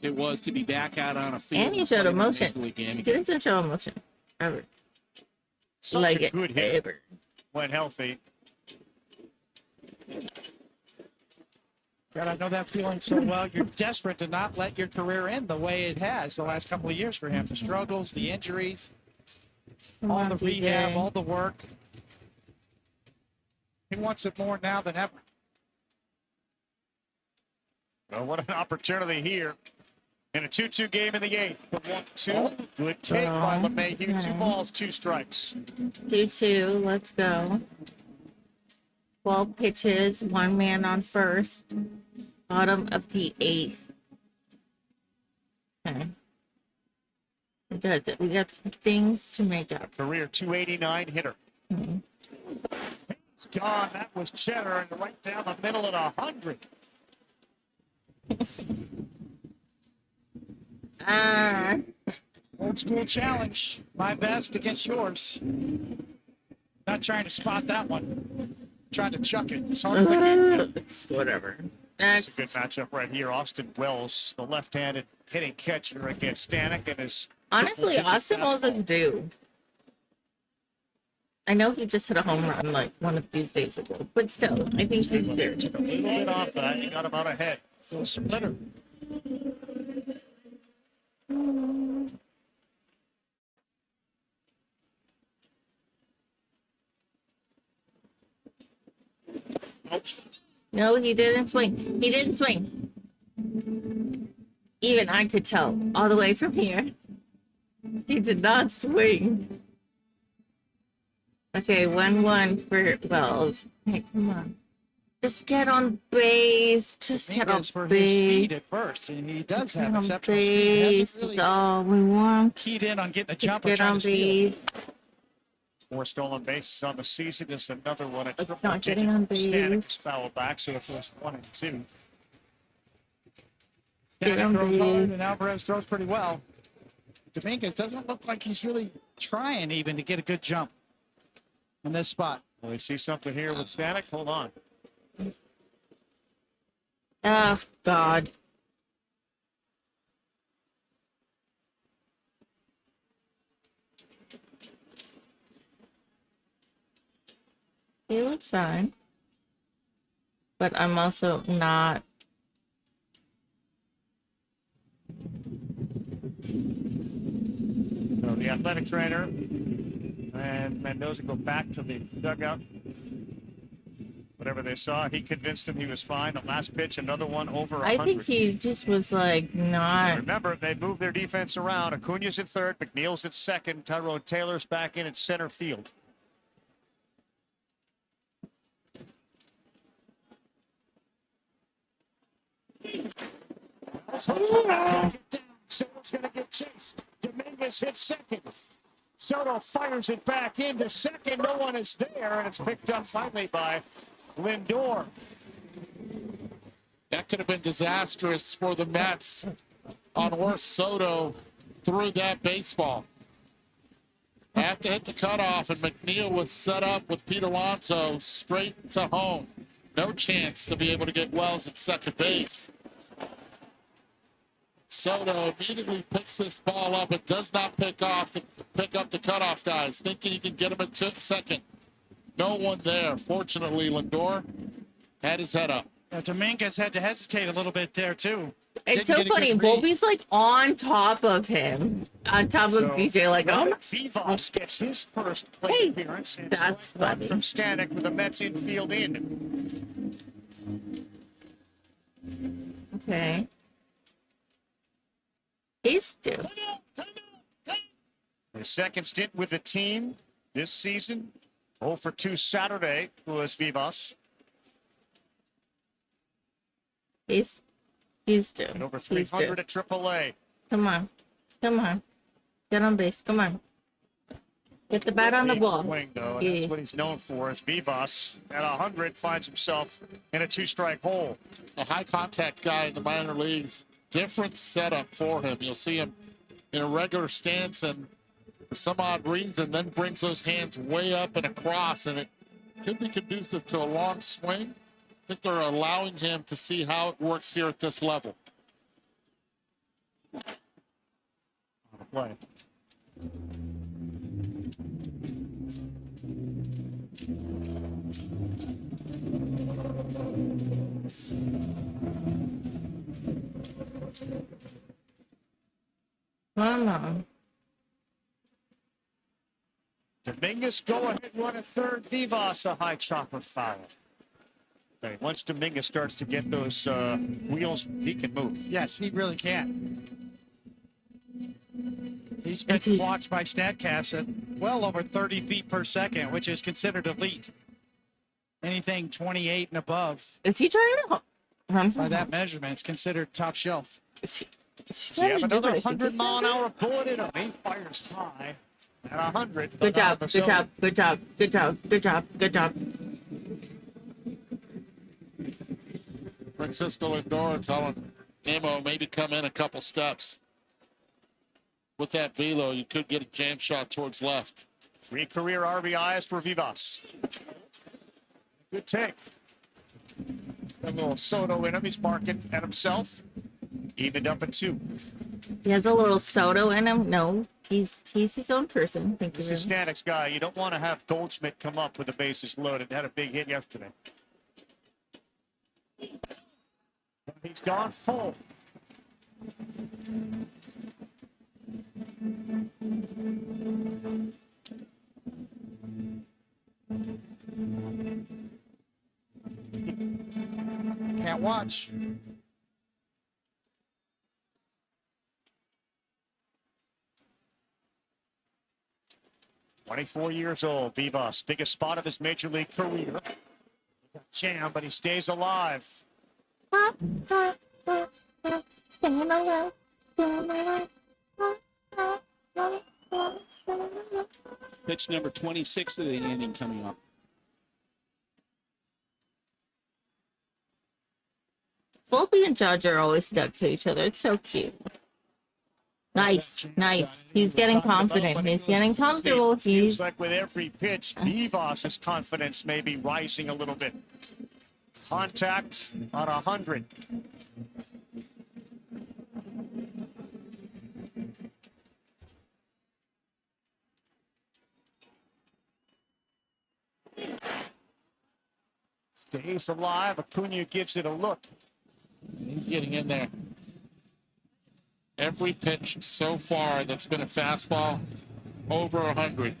it was to be back out on a field. And he showed playing in a emotion. Major League game He again. doesn't show emotion. Ever. Such Like a good hit ever. when healthy. God, I know that feeling so well. You're desperate to not let your career end the way it has the last couple of years for him. The struggles, the injuries, Come all on, the DJ. rehab, all the work. He wants it more now than ever. Well, what an opportunity here. In a 2-2 game in the eighth. The 1-2. Good take by LeMahieu. 2 balls, 2 strikes. 2-2. Let's go. 12 pitches. 1 man on first. Bottom of the 8th. Okay. We got some things to make up. Career 289 hitter. It's gone. That was Cheddar, and right down the middle at 100. Old school challenge. My best against yours. Not trying to spot that one. Trying to chuck it as hard as I can. Whatever. It's a good matchup right here. Austin Wells, the left-handed hitting catcher against Stanek, and his Honestly, triple-digit Austin Wells is due. I know he just hit a home run like one of these days ago, but still, I think he's due. Took a little bit off that. He got about ahead. Little splitter. No, he didn't swing. He didn't swing. Even I could tell all the way from here. He did not swing. Okay, 1-1 for Wells. Hey, come on. Just get on base. Just get on For his speed base. at first, and he does Just have get on exceptional speed. He base. hasn't really That's all we want. keyed in on getting a Just jump or get trying on to steal. base. 4 stolen bases on the season. This is another one. A It's triple not getting on digit. Stanek base. foul back, so it goes 1 and 2. Get Stanek on throws hard, base. and Alvarez throws pretty well. Dominguez doesn't look like he's really trying even to get a good jump in this spot. Well, we see something here with Stanek. Hold on. Oh, God. He looks fine. But I'm also not. So the athletic trainer and Mendoza go back to the dugout. Whatever they saw, he convinced him he was fine. The last pitch, another one over 100. I think he just was like not. Remember, they moved their defense around. Acuna's at third, McNeil's at second, Tyrone Taylor's back in at center field. Soto's going to get chased. Dominguez hits second. Soto fires it back into second. No one is there, and it's picked up finally by Lindor. That could have been disastrous for the Mets on where Soto threw that baseball. Have to hit the cutoff, and McNeil was set up with Pete Alonso straight to home. No chance to be able to get Wells at second base. Soto immediately picks this ball up. It does not pick up the cutoff guys, thinking he can get him at second. No one there. Fortunately, Lindor had his head up. Now, Dominguez had to hesitate a little bit there, too. It's Didn't so get a funny. good read. Volpe's like on top of him, on top of DJ. Like, oh, Vivas gets his first plate appearance. And that's funny. From Stanek with the Mets infield in. Okay. He's due. His second stint with the team this season. 0 for 2 Saturday was Vivas. He's due. And over He's 300 due. at AAA. Come on. Come on. Get on base. Come on. Get the bat on the Big ball. swing, though, and Yeah. that's what he's known for. Is Vivas at 100 finds himself in a 2-strike hole. A high contact guy in the minor leagues. Different setup for him. You'll see him in a regular stance and for some odd reason then brings those hands way up and across, and it could be conducive to a long swing. I think they're allowing him to see how it works here at this level. Play. Come on. Dominguez go ahead run at third. Vivas a high chopper foul. Okay, once Dominguez starts to get those wheels, he can move. Yes, he really can. He's been clocked by StatCast at well over 30 feet per second, which is considered elite. Anything 28 and above. Is he trying to run by that measurement? It's considered top shelf. Does he have another 100-mile-an-hour bullet in him? He fires high at 100. Good job. Good job. Good job. Good job. Good job. Good job. Francisco Lindor telling Nemo maybe come in a couple steps. With that velo, you could get a jam shot towards left. 3 career RBIs for Vivas. Good take. A little Soto in him. He's barking at himself. Evened up at 2. He has a little Soto in him. No, he's his own person. Thank you. This is Stanek's guy. You don't want to have Goldschmidt come up with the bases loaded. Had a big hit yesterday. He's gone full. Can't watch. "24 years old, Vivas, biggest spot of his major league career. Jam, but he stays alive. Staying alive. Staying alive. Pitch number 26 of the inning coming up. Volpe and Judge are always stuck to each other. It's so cute. Nice, nice. He's getting confident. He's getting comfortable. Feels like with every pitch, Vivas' confidence may be rising a little bit. Contact on 100. Stays alive. Acuna gives it a look. He's getting in there. Every pitch so far that's been a fastball, over 100.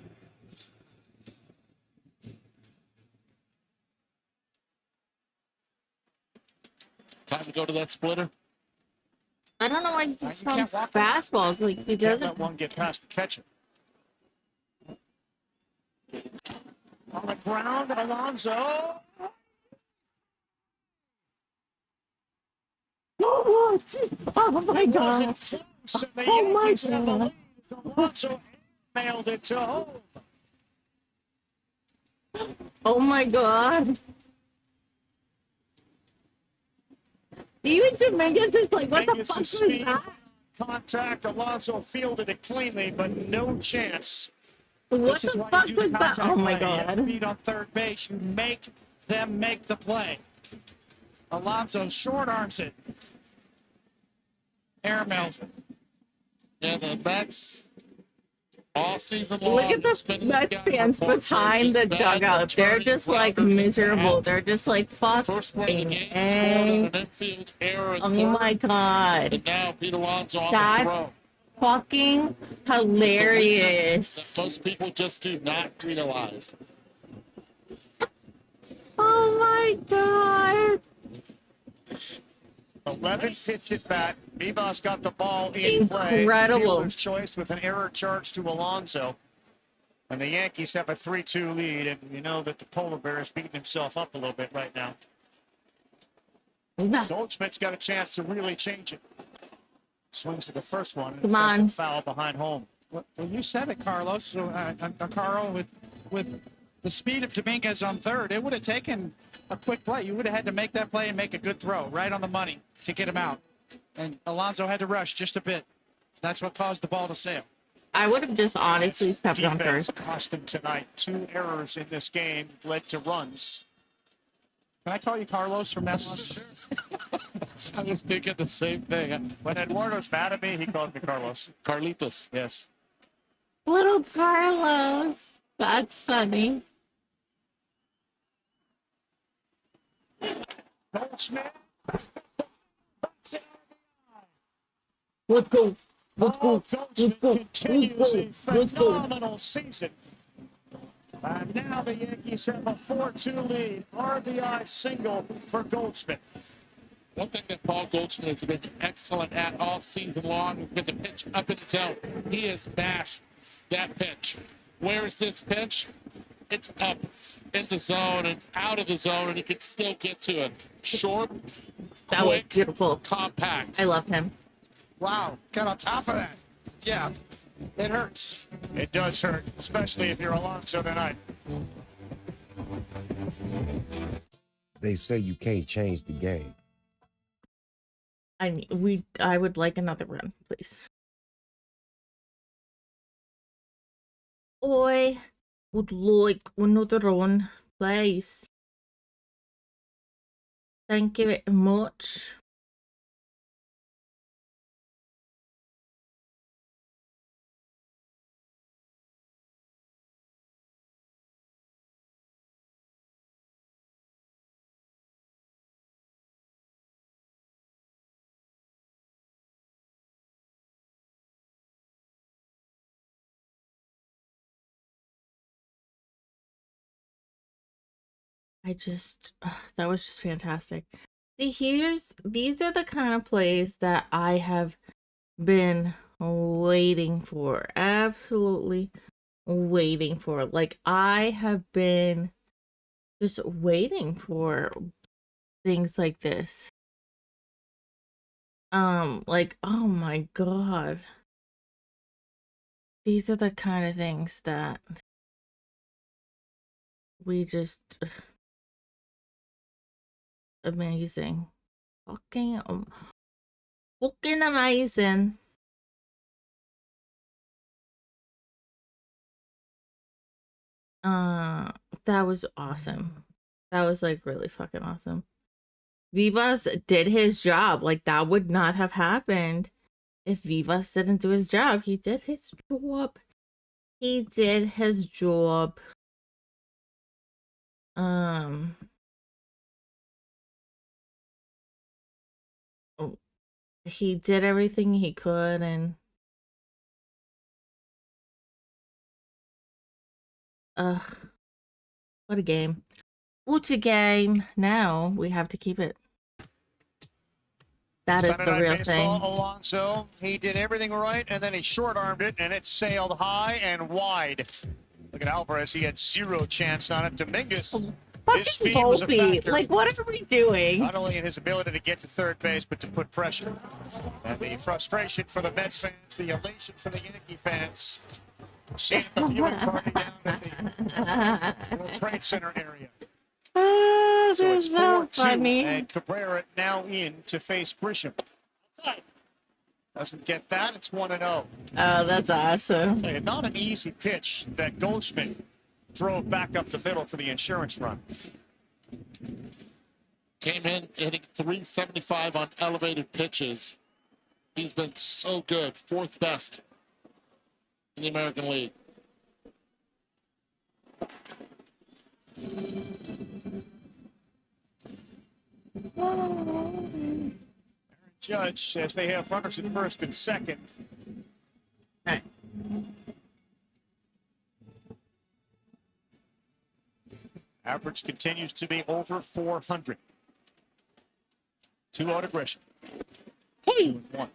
Time to go to that splitter. I don't know why he keeps throwing fastballs. Like, he Can't doesn't. let one get past the catcher. On the ground, Alonso. Oh my God. Oh my God. Alonso nailed it to home. Oh my God. Even Dominguez is like, what the Dominguez's fuck was speed, that? Contact. Alonso fielded it cleanly, but no chance. What This is the why fuck you do was the that? contact Oh my play. You have God. to beat on third base. You make them make the play. Alonso short arms it. Airmails it. And the Mets all season long. Look at the Mets fans behind the dugout. They're just like miserable. They're just like fucking A. Infield error in Oh third, my God. and now Pete Alonso on the That's throw. fucking It's a weakness hilarious. that most people just do not realize. Oh my God. 11 pitch at bat. Vivas got the ball in play. Incredible. Fielder's choice with an error charge to Alonso. And the Yankees have a 3-2 lead, and you know that the Polar Bear is beating himself up a little bit right now. Goldschmidt's got a chance to really change it. Swings at the first one, and Come sends on. it foul behind home. Well, you said it, Carlos. So, Carl, with the speed of Dominguez on third, it would have taken a quick play. You would have had to make that play and make a good throw right on the money to get him out. And Alonso had to rush just a bit. That's what caused the ball to sail. I would have just honestly kept it on Defense first. cost him tonight. 2 errors in this game led to runs. Can I call you Carlos from now on? I was thinking the same thing. When Eduardo's mad at me, he calls me Carlos. Carlitos. Yes. Little Carlos. That's funny. Goldschmidt. Let's go. Let's go. Let's go. Continues a Let's go. phenomenal season. And now the Yankees have a 4-2 lead. RBI single for Goldschmidt. One thing that Paul Goldschmidt has been excellent at all season long has been the pitch up in the zone. He has bashed that pitch. Where is this pitch? It's up in the zone and out of the zone, and he can still get to it. Short, That was quick, beautiful. compact. I love him. Wow, got on top of that. Yeah, it hurts. It does hurt, especially if you're Alonso tonight. They say you can't change the game. I would like another run, please. I would like another run, please. Thank you very much. That was just fantastic. See, these are the kind of plays that I have been waiting for. Absolutely waiting for. Like, I have been just waiting for things like this. Like, oh my God. These are the kind of things that we just amazing. Fucking amazing. That was awesome. That was like really fucking awesome. Vivas did his job. Like that would not have happened if Vivas didn't do his job. He did his job. He did his job. He did everything he could, and what a game. What a game. Now we have to keep it. That is the real thing. Alonso, he did everything right, and then he short-armed it, and it sailed high and wide. Look at Alvarez. He had 0 chance on it. Dominguez, his speed was a factor. Like, what are we doing? Not only in his ability to get to third base, but to put pressure. And the frustration for the Mets fans, the elation for the Yankee fans. Seeing the viewing party down at the World Trade Center area. Oh, So it's 4-2, funny. and Cabrera now in to face Grisham. Doesn't get that, it's 1-0. Oh, that's awesome. Tell you, not an easy pitch that Goldschmidt drove back up the middle for the insurance run. Came in hitting 375 on elevated pitches. He's been so good, 4th best in the American League. Aaron Judge, as they have runners at first and second. Right. Average continues to be over 400. 2 out of Grisham.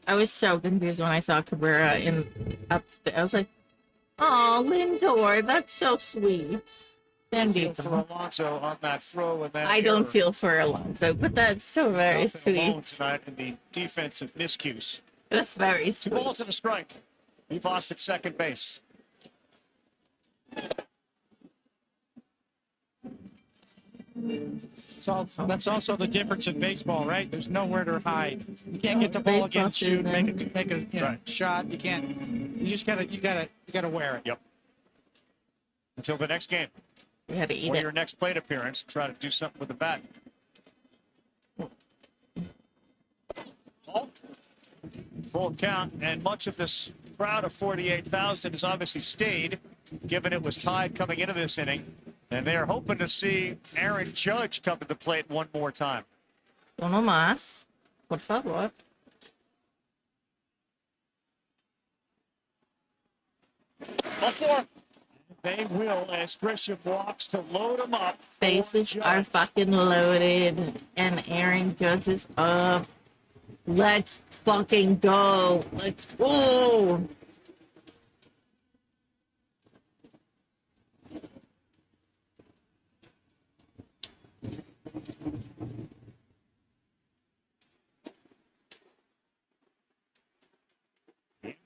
I was so confused when I saw Cabrera in upstairs. I was like, "Oh, Lindor, that's so sweet." Feel for Alonso on that throw and that I don't error. feel for Alonso, but that's still very Nothing alone sweet. tonight in the defensive miscues. That's very 2 sweet. balls and a strike. We've lost at second base. That's also the difference in baseball, right? There's nowhere to hide. You can't get the ball against you, make a shot. You can't. You just gotta wear it. Yep. Until the next game. You had to eat or it. your next plate appearance, try to do something with the bat. Full count, and much of this crowd of 48,000 has obviously stayed, given it was tied coming into this inning. And they're hoping to see Aaron Judge come to the plate one more time. Uno más, por favor. They will, as Grisham walks to load him up. Bases are fucking loaded, and Aaron Judge is up. Let's fucking go. Let's go.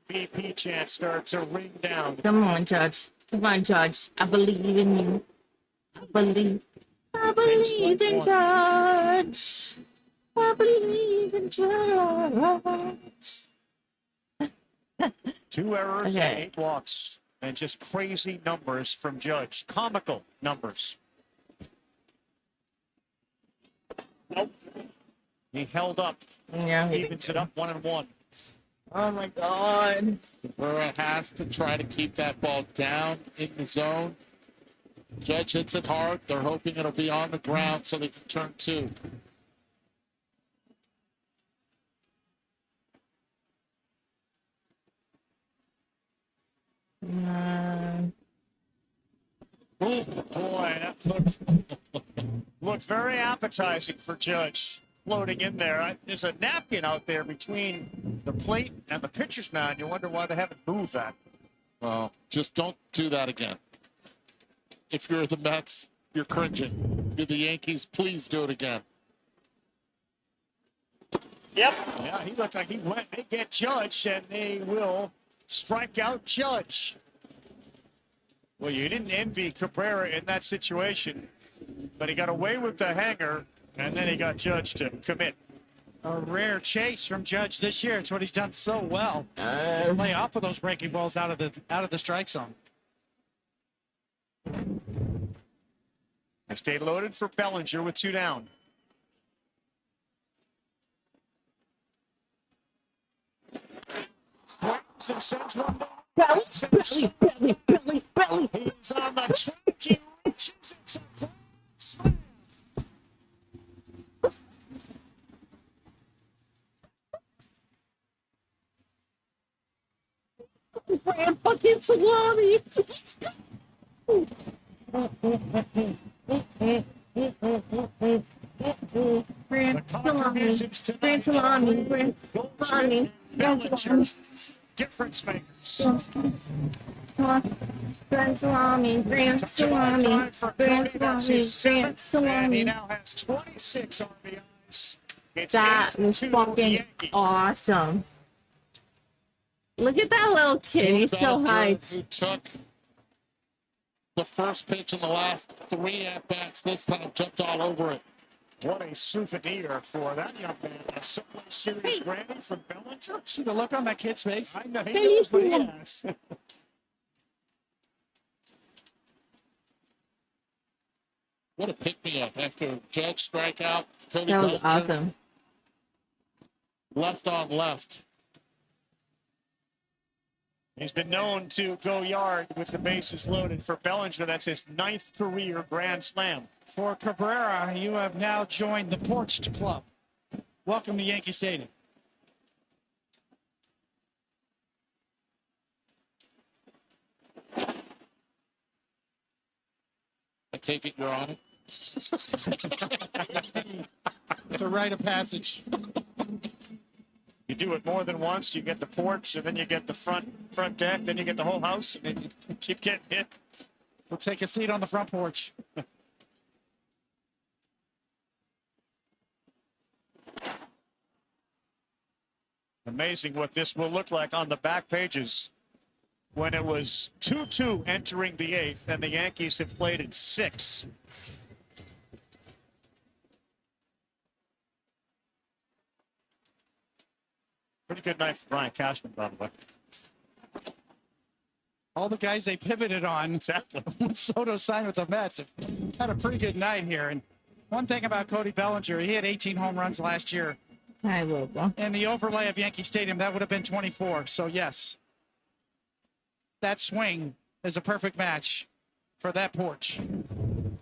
MVP chant starts to ring down. Come on, Judge. Come on, Judge. I believe in you. I believe in Judge. I believe in Judge. 2 errors and Okay. 8 walks. And just crazy numbers from Judge. Comical numbers. Nope. He held up. Yeah, he Evens it up 1-1. Oh my God. Cabrera has to try to keep that ball down in the zone. Judge hits it hard. They're hoping it'll be on the ground so they can turn 2. Oh boy, that looked very appetizing for Judge. Floating in there. There's a napkin out there between the plate and the pitcher's mound. You wonder why they haven't moved that. Well, just don't do that again. If you're the Mets, you're cringing. You're the Yankees, please do it again. Yep. Yeah, he looked like he went. They get Judge, and they will strike out Judge. Well, you didn't envy Cabrera in that situation, but he got away with the hanger, and then he got Judge to commit. A rare chase from Judge this year. It's what he's done so well. Just lay off of those breaking balls out of the strike zone. They stay loaded for Bellinger with 2 down. Swings and sends one down. Belly. He's on the track. He reaches. It's a grand slam. Grand fucking salami. Let's go. Grand salami. Grand salami. Grand salami. Grand salami. Difference makers. Grand salami. Grand salami. Grand salami. Grand salami. And he now has 26 RBIs. It's That was 8-2 fucking Yankees. awesome. Look at that little kid. He's so hyped. Who took the first pitch in the last 3 at-bats this time, jumped all over it. What a souvenir for that young man. A Subway Series granny from Bellinger. See the look on that kid's face? I know he Hey, knows what he listen. has. What a pick-me-up after Judge strikeout. Cody That was Bellinger, awesome. left on left. He's been known to go yard with the bases loaded. For Bellinger, that's his 9th career grand slam. For Cabrera, you have now joined the Porched Club. Welcome to Yankee Stadium. I take it you're on it. It's a rite of passage. You do it more than once, you get the porch, and then you get the front deck, then you get the whole house, and you keep getting hit. We'll take a seat on the front porch. Amazing what this will look like on the back pages when it was 2-2 entering the 8th, and the Yankees have played in 6. Pretty good night for Brian Cashman, by the way. All the guys they pivoted on Exactly. when Soto signed with the Mets have had a pretty good night here. And one thing about Cody Bellinger, he had 18 home runs last year. I love that. In the overlay of Yankee Stadium, that would have been 24. So, yes, that swing is a perfect match for that porch.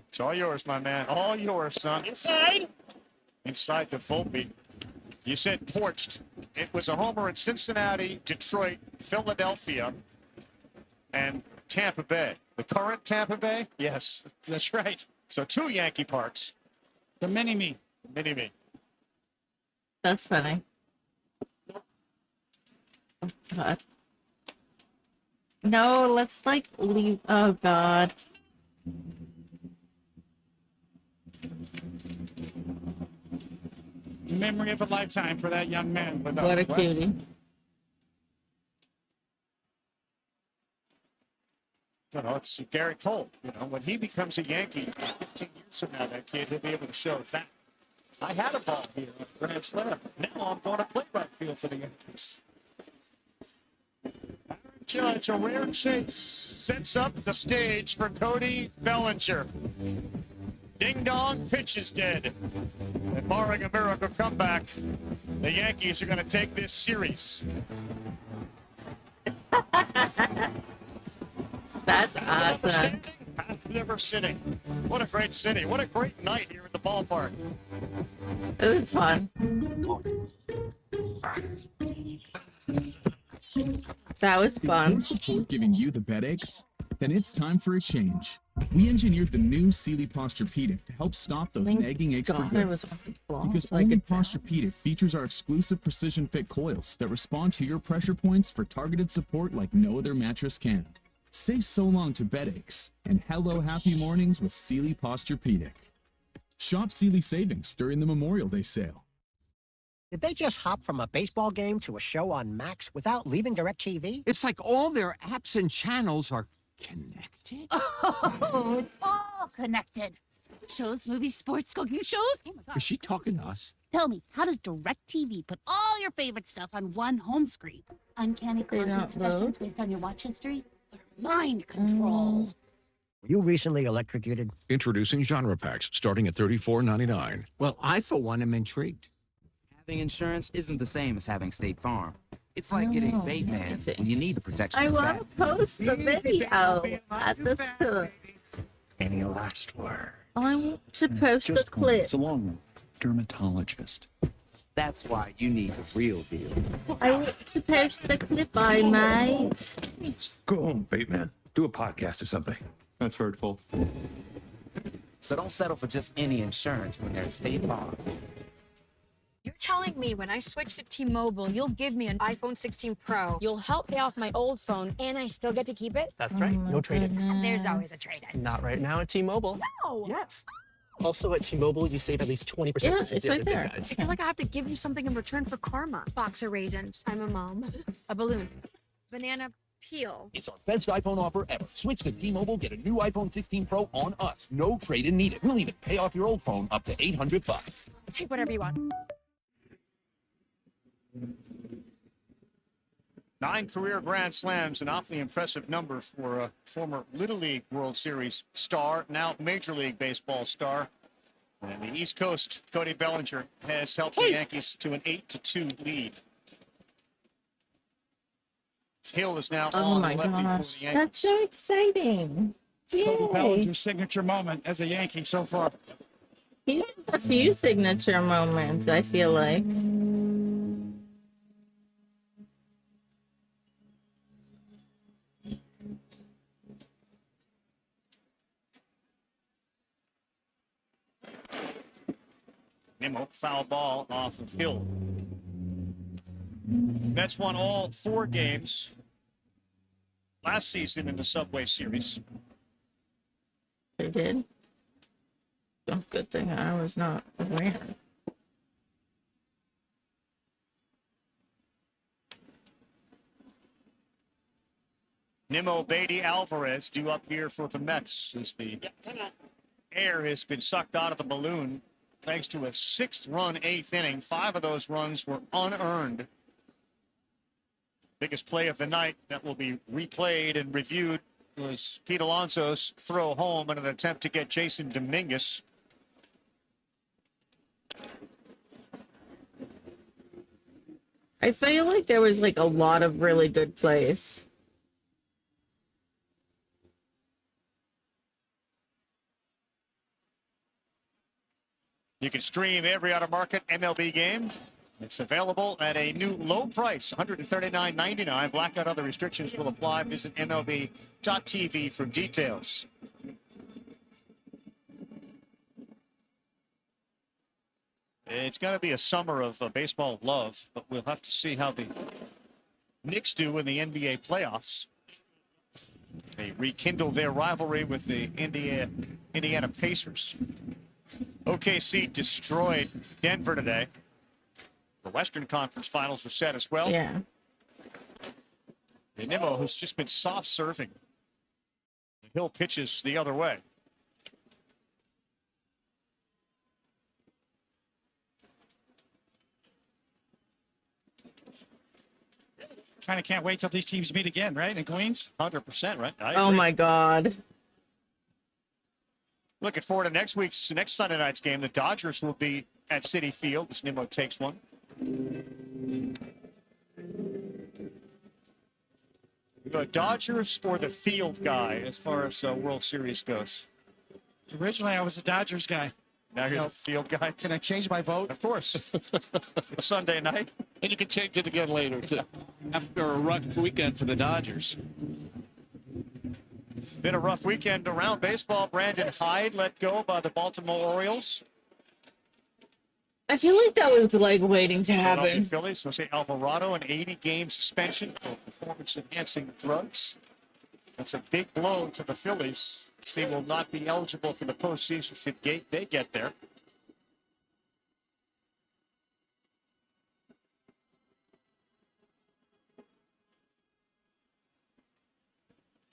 It's all yours, my man. All yours, son. Inside. Inside to Volpe. You said porched. It was a homer in Cincinnati, Detroit, Philadelphia, and Tampa Bay. The current Tampa Bay? Yes. That's right. So 2 Yankee parks. The mini-me. Mini-me. That's funny. Oh, God. No, let's like leave. Oh, God. Memory of a lifetime for that young man. What a cutie. You know, it's Gary Cole. You know, when he becomes a Yankee 15 years from now, that kid, he'll be able to show that. I had a ball here on Grand Slam. Now I'm going to play right field for the Yankees. Aaron Judge, a rare chase, sets up the stage for Cody Bellinger. Ding dong, pitch is dead. And barring a miracle comeback, the Yankees are going to take this series. That's awesome. Never sitting. What a great city. What a great night here at the ballpark. It was fun. That was fun. Support giving you the bed aches? Then it's time for a change. We engineered the new Sealy Posturepedic to help stop those nagging aches for good. Because only Posturepedic features our exclusive precision fit coils that respond to your pressure points for targeted support like no other mattress can. Say so long to bed aches and hello happy mornings with Sealy Posturepedic. Shop Sealy Savings during the Memorial Day sale. Did they just hop from a baseball game to a show on Max without leaving DirecTV? It's like all their apps and channels are connected? Oh, it's all connected. Shows, movies, sports, cooking shows. Oh my God. Is she talking to us? Tell me, how does DirecTV put all your favorite stuff on one home screen? Uncanny content suggestions based on your watch history? Or mind control? Were you recently electrocuted? Introducing genre packs starting at $34.99. Well, I, for one, am intrigued. Having insurance isn't the same as having State Farm. It's like getting Bateman when you need the protection. I of want that. to post the video at the school. Any last word? I want to post the clip. It's a long one. Dermatologist. That's why you need the real deal. I want to post the clip I made. Go home, Bateman. Do a podcast or something. That's hurtful. So don't settle for just any insurance when there's State Farm. You're telling me when I switch to T-Mobile, you'll give me an iPhone 16 Pro, you'll help pay off my old phone, and I still get to keep it? That's right. No trade-in. There's always a trade-in. Not right now at T-Mobile. No! Yes. Also at T-Mobile, you save at least 20% versus the other big guys. I feel like I have to give you something in return for karma. Box of raisins. I'm a mom. A balloon. Banana peel. It's our best iPhone offer ever. Switch to T-Mobile, get a new iPhone 16 Pro on us. No trade-in needed. We'll even pay off your old phone up to $800. Take whatever you want. 9 career Grand Slams, an awfully impressive number for a former Little League World Series star, now Major League Baseball star. And the East Coast, Cody Bellinger, has helped the Yankees to an 8-2 lead. Hill is now Oh on my the lefty gosh, for the Yankees. that's so exciting. Cody Yay. Bellinger's signature moment as a Yankee so far. He's had a few signature moments, I feel like. Nimmo, foul ball off of Hill. Mets won all 4 games last season in the Subway Series. They did. Oh, good thing I was not aware. Nimmo, Beatty, Alvarez due up here for the Mets as the air has been sucked out of the balloon thanks to a 6th-run 8th inning. 5 of those runs were unearned. Biggest play of the night that will be replayed and reviewed was Pete Alonso's throw home in an attempt to get Jason Dominguez. I feel like there was like a lot of really good plays. You can stream every out-of-market MLB game. It's available at a new low price, $139.99. Blackout other restrictions will apply. Visit MLB.tv for details. It's going to be a summer of baseball love, but we'll have to see how the Knicks do in the NBA playoffs. They rekindle their rivalry with the Indiana Pacers. OKC destroyed Denver today. The Western Conference Finals are set as well. Yeah. And Nimmo, who's just been soft serving. Hill pitches the other way. Kind of can't wait till these teams meet again, right? In Queens? 100%, right? Oh my God. Looking forward to next Sunday night's game. The Dodgers will be at Citi Field as Nimmo takes one. The Dodgers or the field guy as far as World Series goes? Originally, I was a Dodgers guy. Now you're the field guy? Can I change my vote? Of course. It's Sunday night. And you can change it again later, too. After a rough weekend for the Dodgers. It's been a rough weekend around baseball. Brandon Hyde let go by the Baltimore Orioles. I feel like that was like waiting to Philadelphia happen. Phillies, Jose Alvarado, an 80-game suspension for performance-enhancing drugs. That's a big blow to the Phillies. He will not be eligible for the postseason should they get there.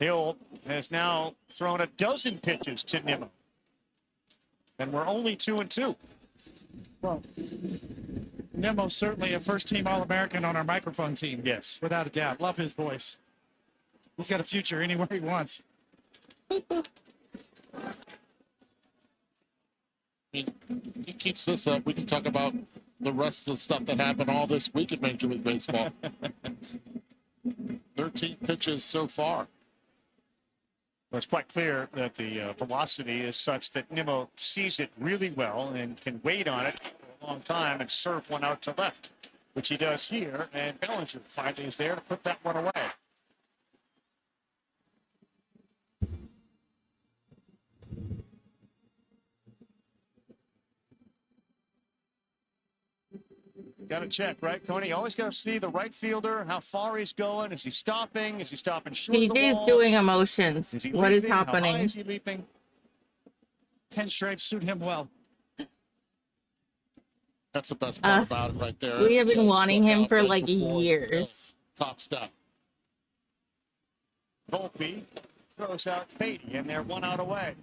Hill has now thrown a dozen pitches to Nimmo. And we're only 2-2. Well, Nemo's certainly a first-team All-American on our microphone team. Yes. Without a doubt. Love his voice. He's got a future anywhere he wants. I mean, he keeps this up. We can talk about the rest of the stuff that happened all this week in Major League Baseball. 13 pitches so far. Well, it's quite clear that the velocity is such that Nimmo sees it really well and can wait on it for a long time and serve one out to left, which he does here. And Bellinger finally is there to put that one away. Got to check, right, Tony? You always got to see the right fielder, how far he's going. Is he stopping? Is he stopping short of the DJ's wall? doing emotions. Is he What is leaping? How high happening? is he leaping? Pinstripes suit him well. That's the best part about it right there. We have been Judge wanting looked him out for right like before years. top step. Volpe throws out Beatty, and they're one out away.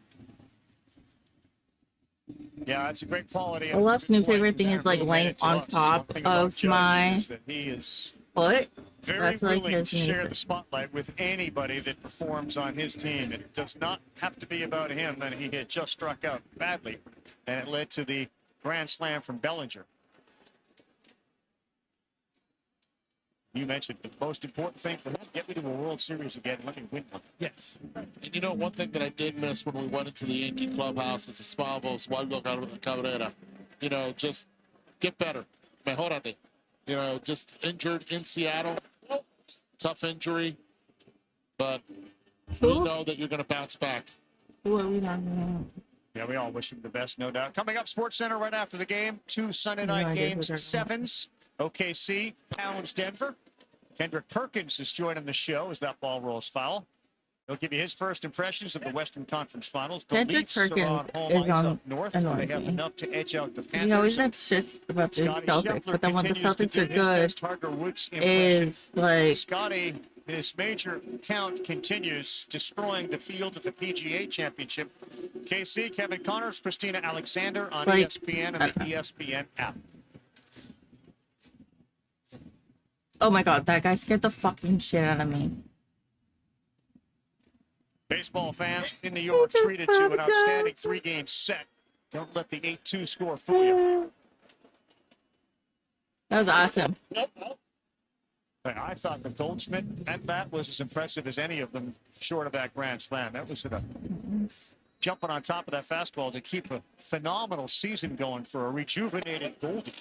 Yeah, that's a great quality. Olaf's new favorite thing is like laying on top of my He is foot. very That's like willing his to new share thing. the spotlight with anybody that performs on his team. It does not have to be about him, and he had just struck out badly, and it led to the grand slam from Bellinger. You mentioned the most important thing for him, get me to a World Series again, let me win one. Yes. And you know, one thing that I did miss when we went into the Yankee clubhouse is the Spavos, Waldo Cabrera. You know, just get better. Mejorate. You know, just injured in Seattle. Tough injury. But we know that you're going to bounce back. Who are we talking about? Yeah, we all wish him the best, no doubt. Coming up, Sports Center right after the game. 2 Sunday No night idea who games, they're talking sevens. OKC pounds Denver. Kendrick Perkins is joining the show as that ball rolls foul. He'll give you his first impressions of the Western Conference Finals. The Kendrick Leafs are Perkins on home is ice on up north. They annoys have me. enough to edge out the Panthers. He always has shit about the Scotty Celtics, Scheffler but then when the continues to Celtics do are his good, best Tiger Woods impression. is like Scotty, his major count continues, destroying the field at the PGA Championship. KC, Kevin Connors, Christina Alexander on Like, ESPN and the ESPN app. oh my god, that guy scared the fucking shit out of me. Baseball fans in New York treated to an outstanding 3-game set. Don't let the 8-2 score fool you. That was awesome. I thought the Goldschmidt at bat was as impressive as any of them short of that grand slam. That was jumping on top of that fastball to keep a phenomenal season going for a rejuvenated Goldie.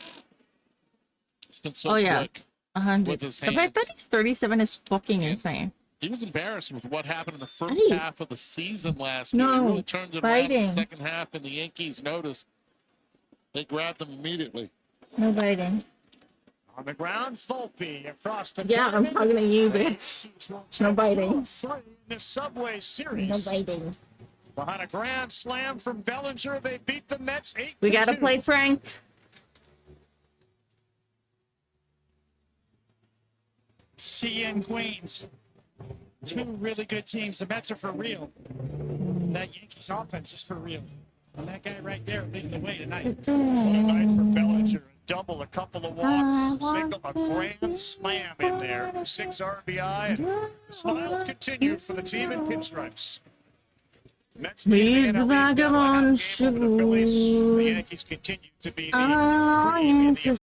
It's been so Oh yeah, quick 100. with his The fact that hands. he's 37 is fucking insane. He was embarrassed with what happened in the first Hey. half of the season last year. He No, really turned it around in biting. the second half, and the Yankees noticed. They grabbed him immediately. No biting. On the ground, Volpe across the Yeah, I'm diamond. talking to you, bitch. No biting. Three in the Subway Series. No biting. Behind a grand slam from Bellinger, they beat the Mets 8-2. We gotta play Frank. See you in Queens. Two really good teams. The Mets are for real. That Yankees offense is for real. And that guy right there leading the way tonight. What a night for Bellinger. Double, a couple of walks, single, a grand slam in there. 6 RBI, and the smiles continued for the team in pinstripes. Mets These leading at least now a half vagabond game over the Phillies. The shoes Yankees continue to be the are cream in the insist-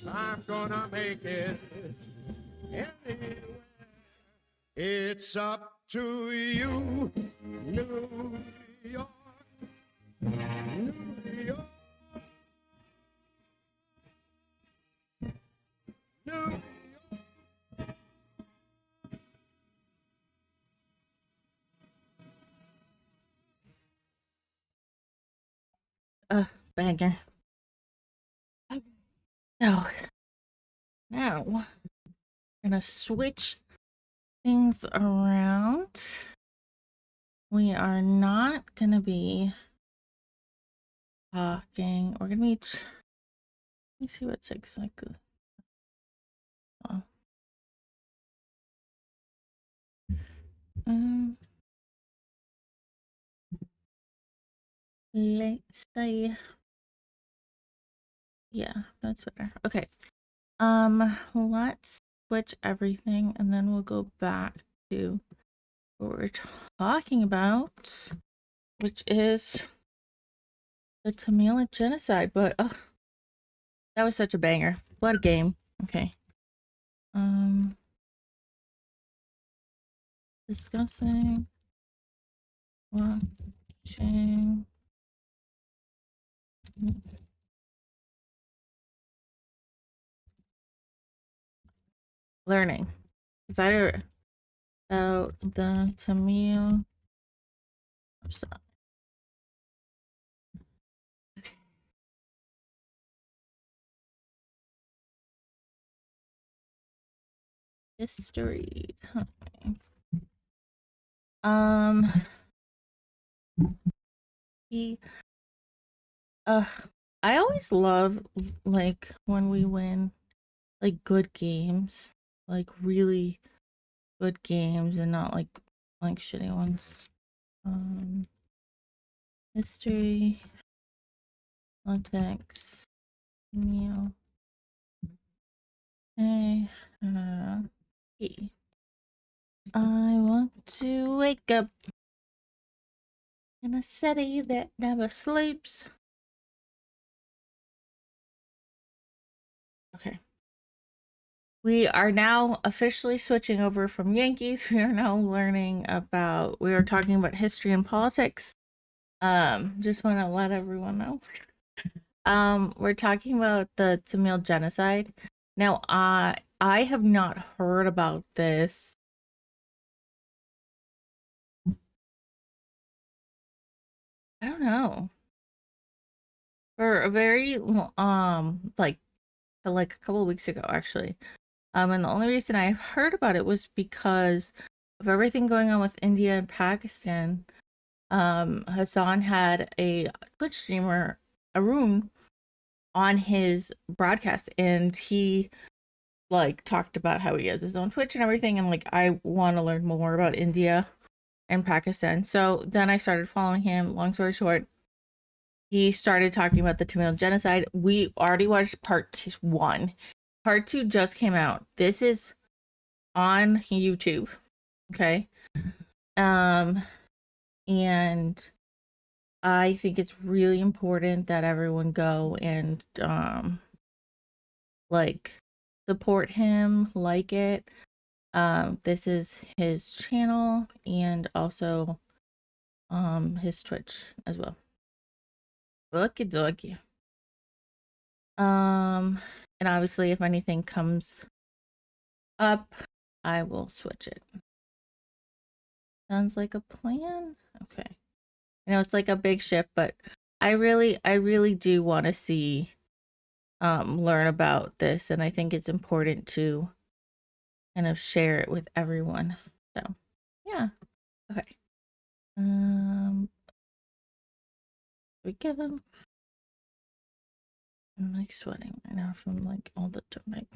I'm gonna make it anywhere. It's up to you, New York, New York, New York. Banger. So, now, we're gonna switch things around. We are not gonna be talking. We're gonna be. Let me see what's exactly. Oh. Let's say. Yeah, that's better. Okay. Let's switch everything and then we'll go back to what we're talking about, which is the Tamil genocide. But that was such a banger. What a game. Okay. Discussing, watching. Learning. It's either about the Tamil. Okay. History. Okay. I always love like when we win like good games, like really good games and not like shitty ones. History, context, meal. Okay. I want to wake up in a city that never sleeps. Okay. We are now officially switching over from Yankees. We are now learning about, we are talking about history and politics. Just want to let everyone know. We're talking about the Tamil genocide. Now, I have not heard about this. I don't know. For a very like a couple of weeks ago, actually. And the only reason I heard about it was because of everything going on with India and Pakistan. Hassan had a Twitch streamer, Arun, on his broadcast, and he like talked about how he has his own Twitch and everything, and like I want to learn more about India and Pakistan. So then I started following him. Long story short, he started talking about the Tamil genocide. We already watched part 1. Part 2 just came out. This is on YouTube. Okay. And I think it's really important that everyone go and like support him, like it. This is his channel and also his Twitch as well. Okie dokie. And obviously if anything comes up, I will switch it. Sounds like a plan. Okay. I know it's like a big shift, but I really do want to see learn about this, and I think it's important to kind of share it with everyone. So yeah. Okay. We give him. I'm like sweating right now from like all the time.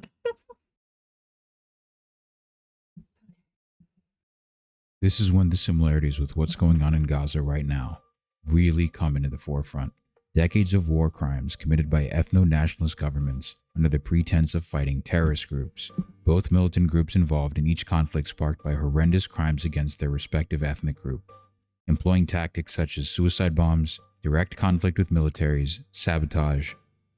This is when the similarities with what's going on in Gaza right now really come into the forefront. Decades of war crimes committed by ethno-nationalist governments under the pretense of fighting terrorist groups. Both militant groups involved in each conflict sparked by horrendous crimes against their respective ethnic group, employing tactics such as suicide bombs, direct conflict with militaries, sabotage,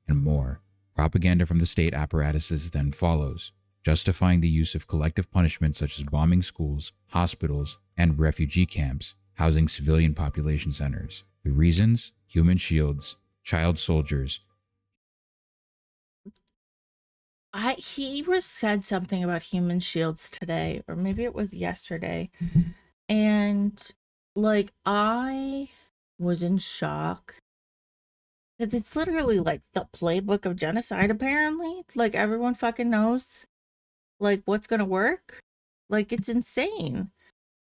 and more. Propaganda from the state apparatuses then follows, justifying the use of collective punishment such as bombing schools, hospitals, and refugee camps, housing civilian population centers. The reasons? Human shields, child soldiers. He said something about human shields today, or maybe it was yesterday. And like, I was in shock. Because it's literally like the playbook of genocide, apparently. Like, everyone fucking knows, like, what's gonna work. Like, it's insane.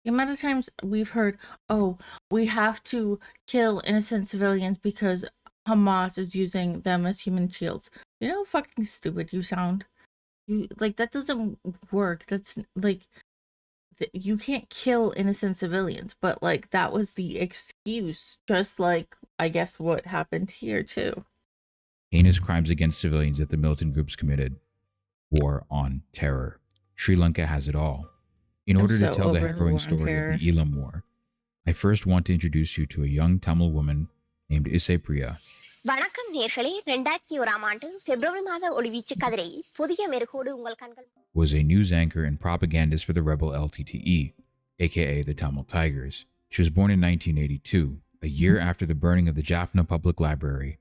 The amount of times we've heard, oh, we have to kill innocent civilians because Hamas is using them as human shields. You know how fucking stupid you sound? Like, that doesn't work. That's, like, you can't kill innocent civilians. But, like, that was the excuse. Just like, I guess, what happened here, too. Heinous crimes against civilians that the militant groups committed. War on terror. Sri Lanka has it all. In order to tell the harrowing story of the Elam War, I first want to introduce you to a young Tamil woman named Isaipriya. வணக்கம் நேர்களே 2001 ஆண்டு பிப்ரவரி மாத ஒளிவீச்சு கதிரை புதிய மெருகோடு உங்கள் கண்கள் Was a news anchor and propagandist for the rebel LTTE, aka the Tamil Tigers. She was born in 1982, a year after the burning of the Jaffna Public Library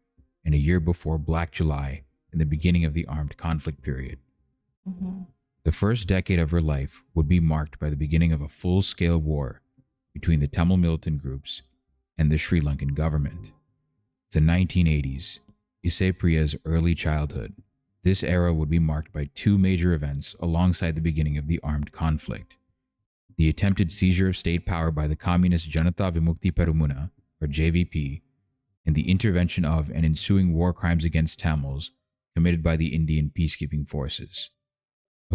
and a year before Black July and the beginning of the armed conflict period. The first decade of her life would be marked by the beginning of a full-scale war between the Tamil militant groups and the Sri Lankan government. The 1980s, Isaipriya's early childhood. This era would be marked by two major events alongside the beginning of the armed conflict. The attempted seizure of state power by the communist Janata Vimukti Perumuna, or JVP, and the intervention of and ensuing war crimes against Tamils committed by the Indian peacekeeping forces.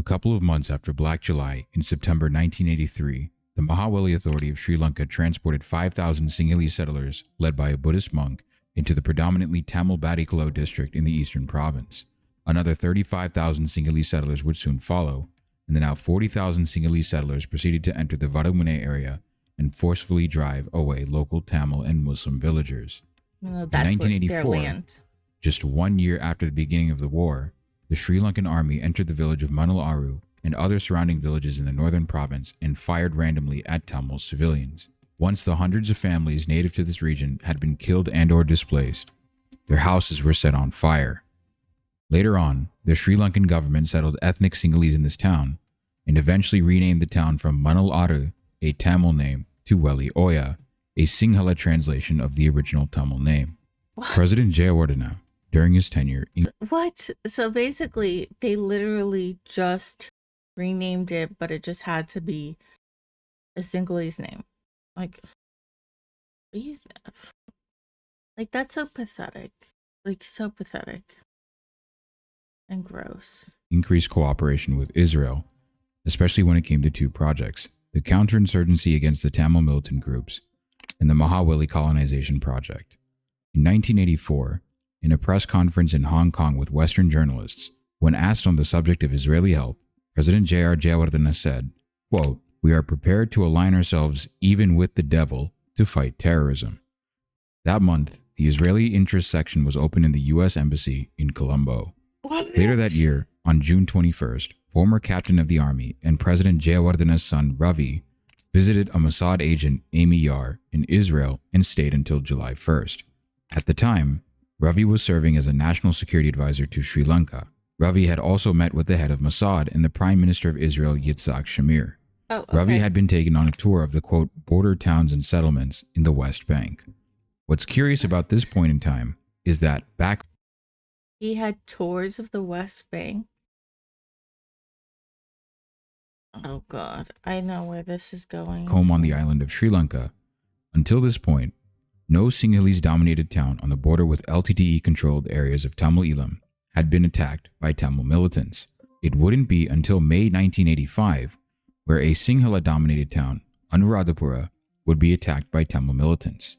A couple of months after Black July, in September 1983, the Mahaweli Authority of Sri Lanka transported 5,000 Sinhalese settlers, led by a Buddhist monk, into the predominantly Tamil Badikalo district in the eastern province. Another 35,000 Sinhalese settlers would soon follow, and the now 40,000 Sinhalese settlers proceeded to enter the Vadamune area and forcefully drive away local Tamil and Muslim villagers. That's in 1984, just 1 year after the beginning of the war, the Sri Lankan army entered the village of Manal Aru and other surrounding villages in the northern province and fired randomly at Tamil civilians. Once the hundreds of families native to this region had been killed and or displaced, their houses were set on fire. Later on, the Sri Lankan government settled ethnic Sinhalese in this town and eventually renamed the town from Manal Aru, a Tamil name, to Weli Oya, a Sinhala translation of the original Tamil name. What? President Jayawardena, during his tenure... What? So basically, they literally just renamed it, but it just had to be a Sinhalese name. Like, that's so pathetic. Like, so pathetic. And gross. Increased cooperation with Israel, especially when it came to two projects, the counterinsurgency against the Tamil militant groups and the Mahaweli colonization project. In 1984, in a press conference in Hong Kong with Western journalists, when asked on the subject of Israeli help, President J.R. Jayawardena said, quote, "We are prepared to align ourselves even with the devil to fight terrorism." That month, the Israeli interest section was opened in the U.S. Embassy in Colombo. What? Later that year, on June 21st, former captain of the army and President Jayawardena's son Ravi visited a Mossad agent, Amy Yar, in Israel and stayed until July 1st. At the time, Ravi was serving as a national security advisor to Sri Lanka. Ravi had also met with the head of Mossad and the Prime Minister of Israel, Yitzhak Shamir. Oh, okay. Ravi had been taken on a tour of the, quote, border towns and settlements in the West Bank. What's curious about this point in time is that back... He had tours of the West Bank. Oh God, I know where this is going. Home on the island of Sri Lanka. Until this point, no Sinhalese-dominated town on the border with LTTE-controlled areas of Tamil Elam had been attacked by Tamil militants. It wouldn't be until May 1985 where a Sinhala-dominated town, Anuradhapura, would be attacked by Tamil militants.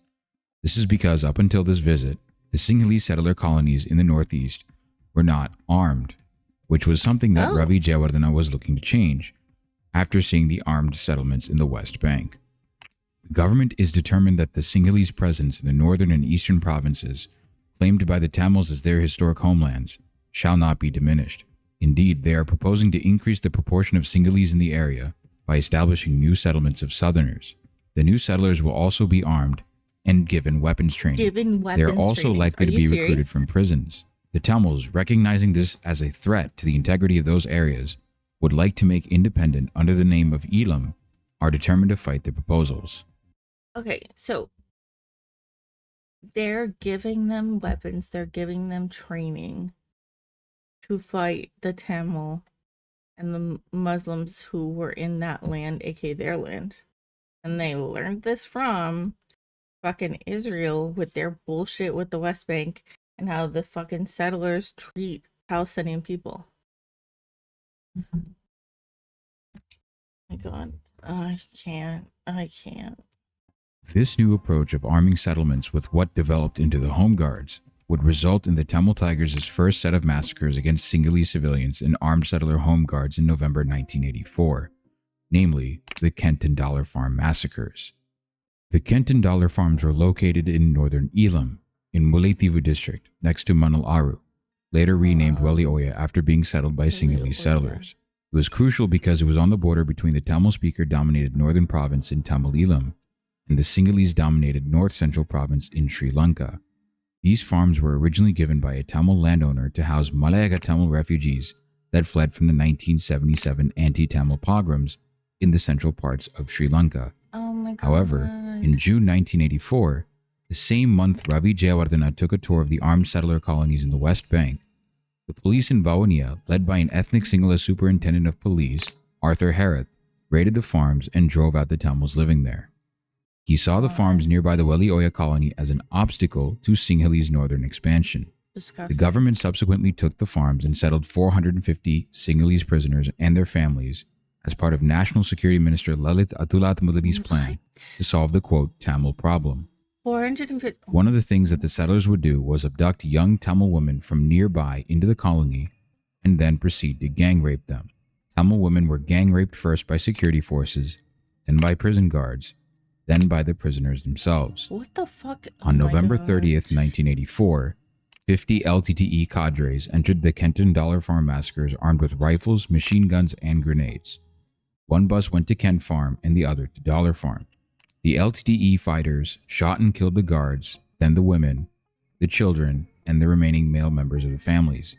This is because up until this visit, the Sinhalese settler colonies in the northeast were not armed, which was something that Ravi Jayawardena was looking to change after seeing the armed settlements in the West Bank. The government is determined that the Sinhalese presence in the northern and eastern provinces, claimed by the Tamils as their historic homelands, shall not be diminished. Indeed, they are proposing to increase the proportion of Sinhalese in the area by establishing new settlements of Southerners. The new settlers will also be armed and given weapons training. They are also likely to be recruited from prisons. The Tamils, recognizing this as a threat to the integrity of those areas, would like to make independent under the name of Elam, are determined to fight the proposals. Okay, so they're giving them weapons, they're giving them training to fight the Tamil and the Muslims who were in that land, aka their land. And they learned this from fucking Israel with their bullshit with the West Bank and how the fucking settlers treat Palestinian people. My God, I can't. This new approach of arming settlements with what developed into the Home Guards would result in the Tamil Tigers' first set of massacres against Sinhalese civilians and armed settler Home Guards in November 1984, namely the Kenton Dollar Farm massacres. The Kenton Dollar Farms were located in northern Elam, in Mullaitivu district, next to Manal Aru, later renamed Weli Oya after being settled by Sinhalese settlers. It was crucial because it was on the border between the Tamil speaker-dominated northern province in Tamil Elam and the Sinhalese-dominated north-central province in Sri Lanka. These farms were originally given by a Tamil landowner to house Malayaga Tamil refugees that fled from the 1977 anti-Tamil pogroms in the central parts of Sri Lanka. However, in June 1984, the same month Ravi Jayawardena took a tour of the armed settler colonies in the West Bank, the police in Vavonia, led by an ethnic Sinhala superintendent of police, Arthur Harith, raided the farms and drove out the Tamils living there. He saw the farms nearby the Weli Oya colony as an obstacle to Sinhalese northern expansion. The government subsequently took the farms and settled 450 Sinhalese prisoners and their families as part of National Security Minister Lalit Atulathmuladi's plan to solve the, quote, Tamil problem. 450. One of the things that the settlers would do was abduct young Tamil women from nearby into the colony and then proceed to gang rape them. Tamil women were gang raped first by security forces, then by prison guards, then by the prisoners themselves. What the fuck? On November 30th, 1984, 50 LTTE cadres entered the Kenton Dollar Farm massacres armed with rifles, machine guns, and grenades. One bus went to Kent Farm and the other to Dollar Farm. The LTTE fighters shot and killed the guards, then the women, the children, and the remaining male members of the families.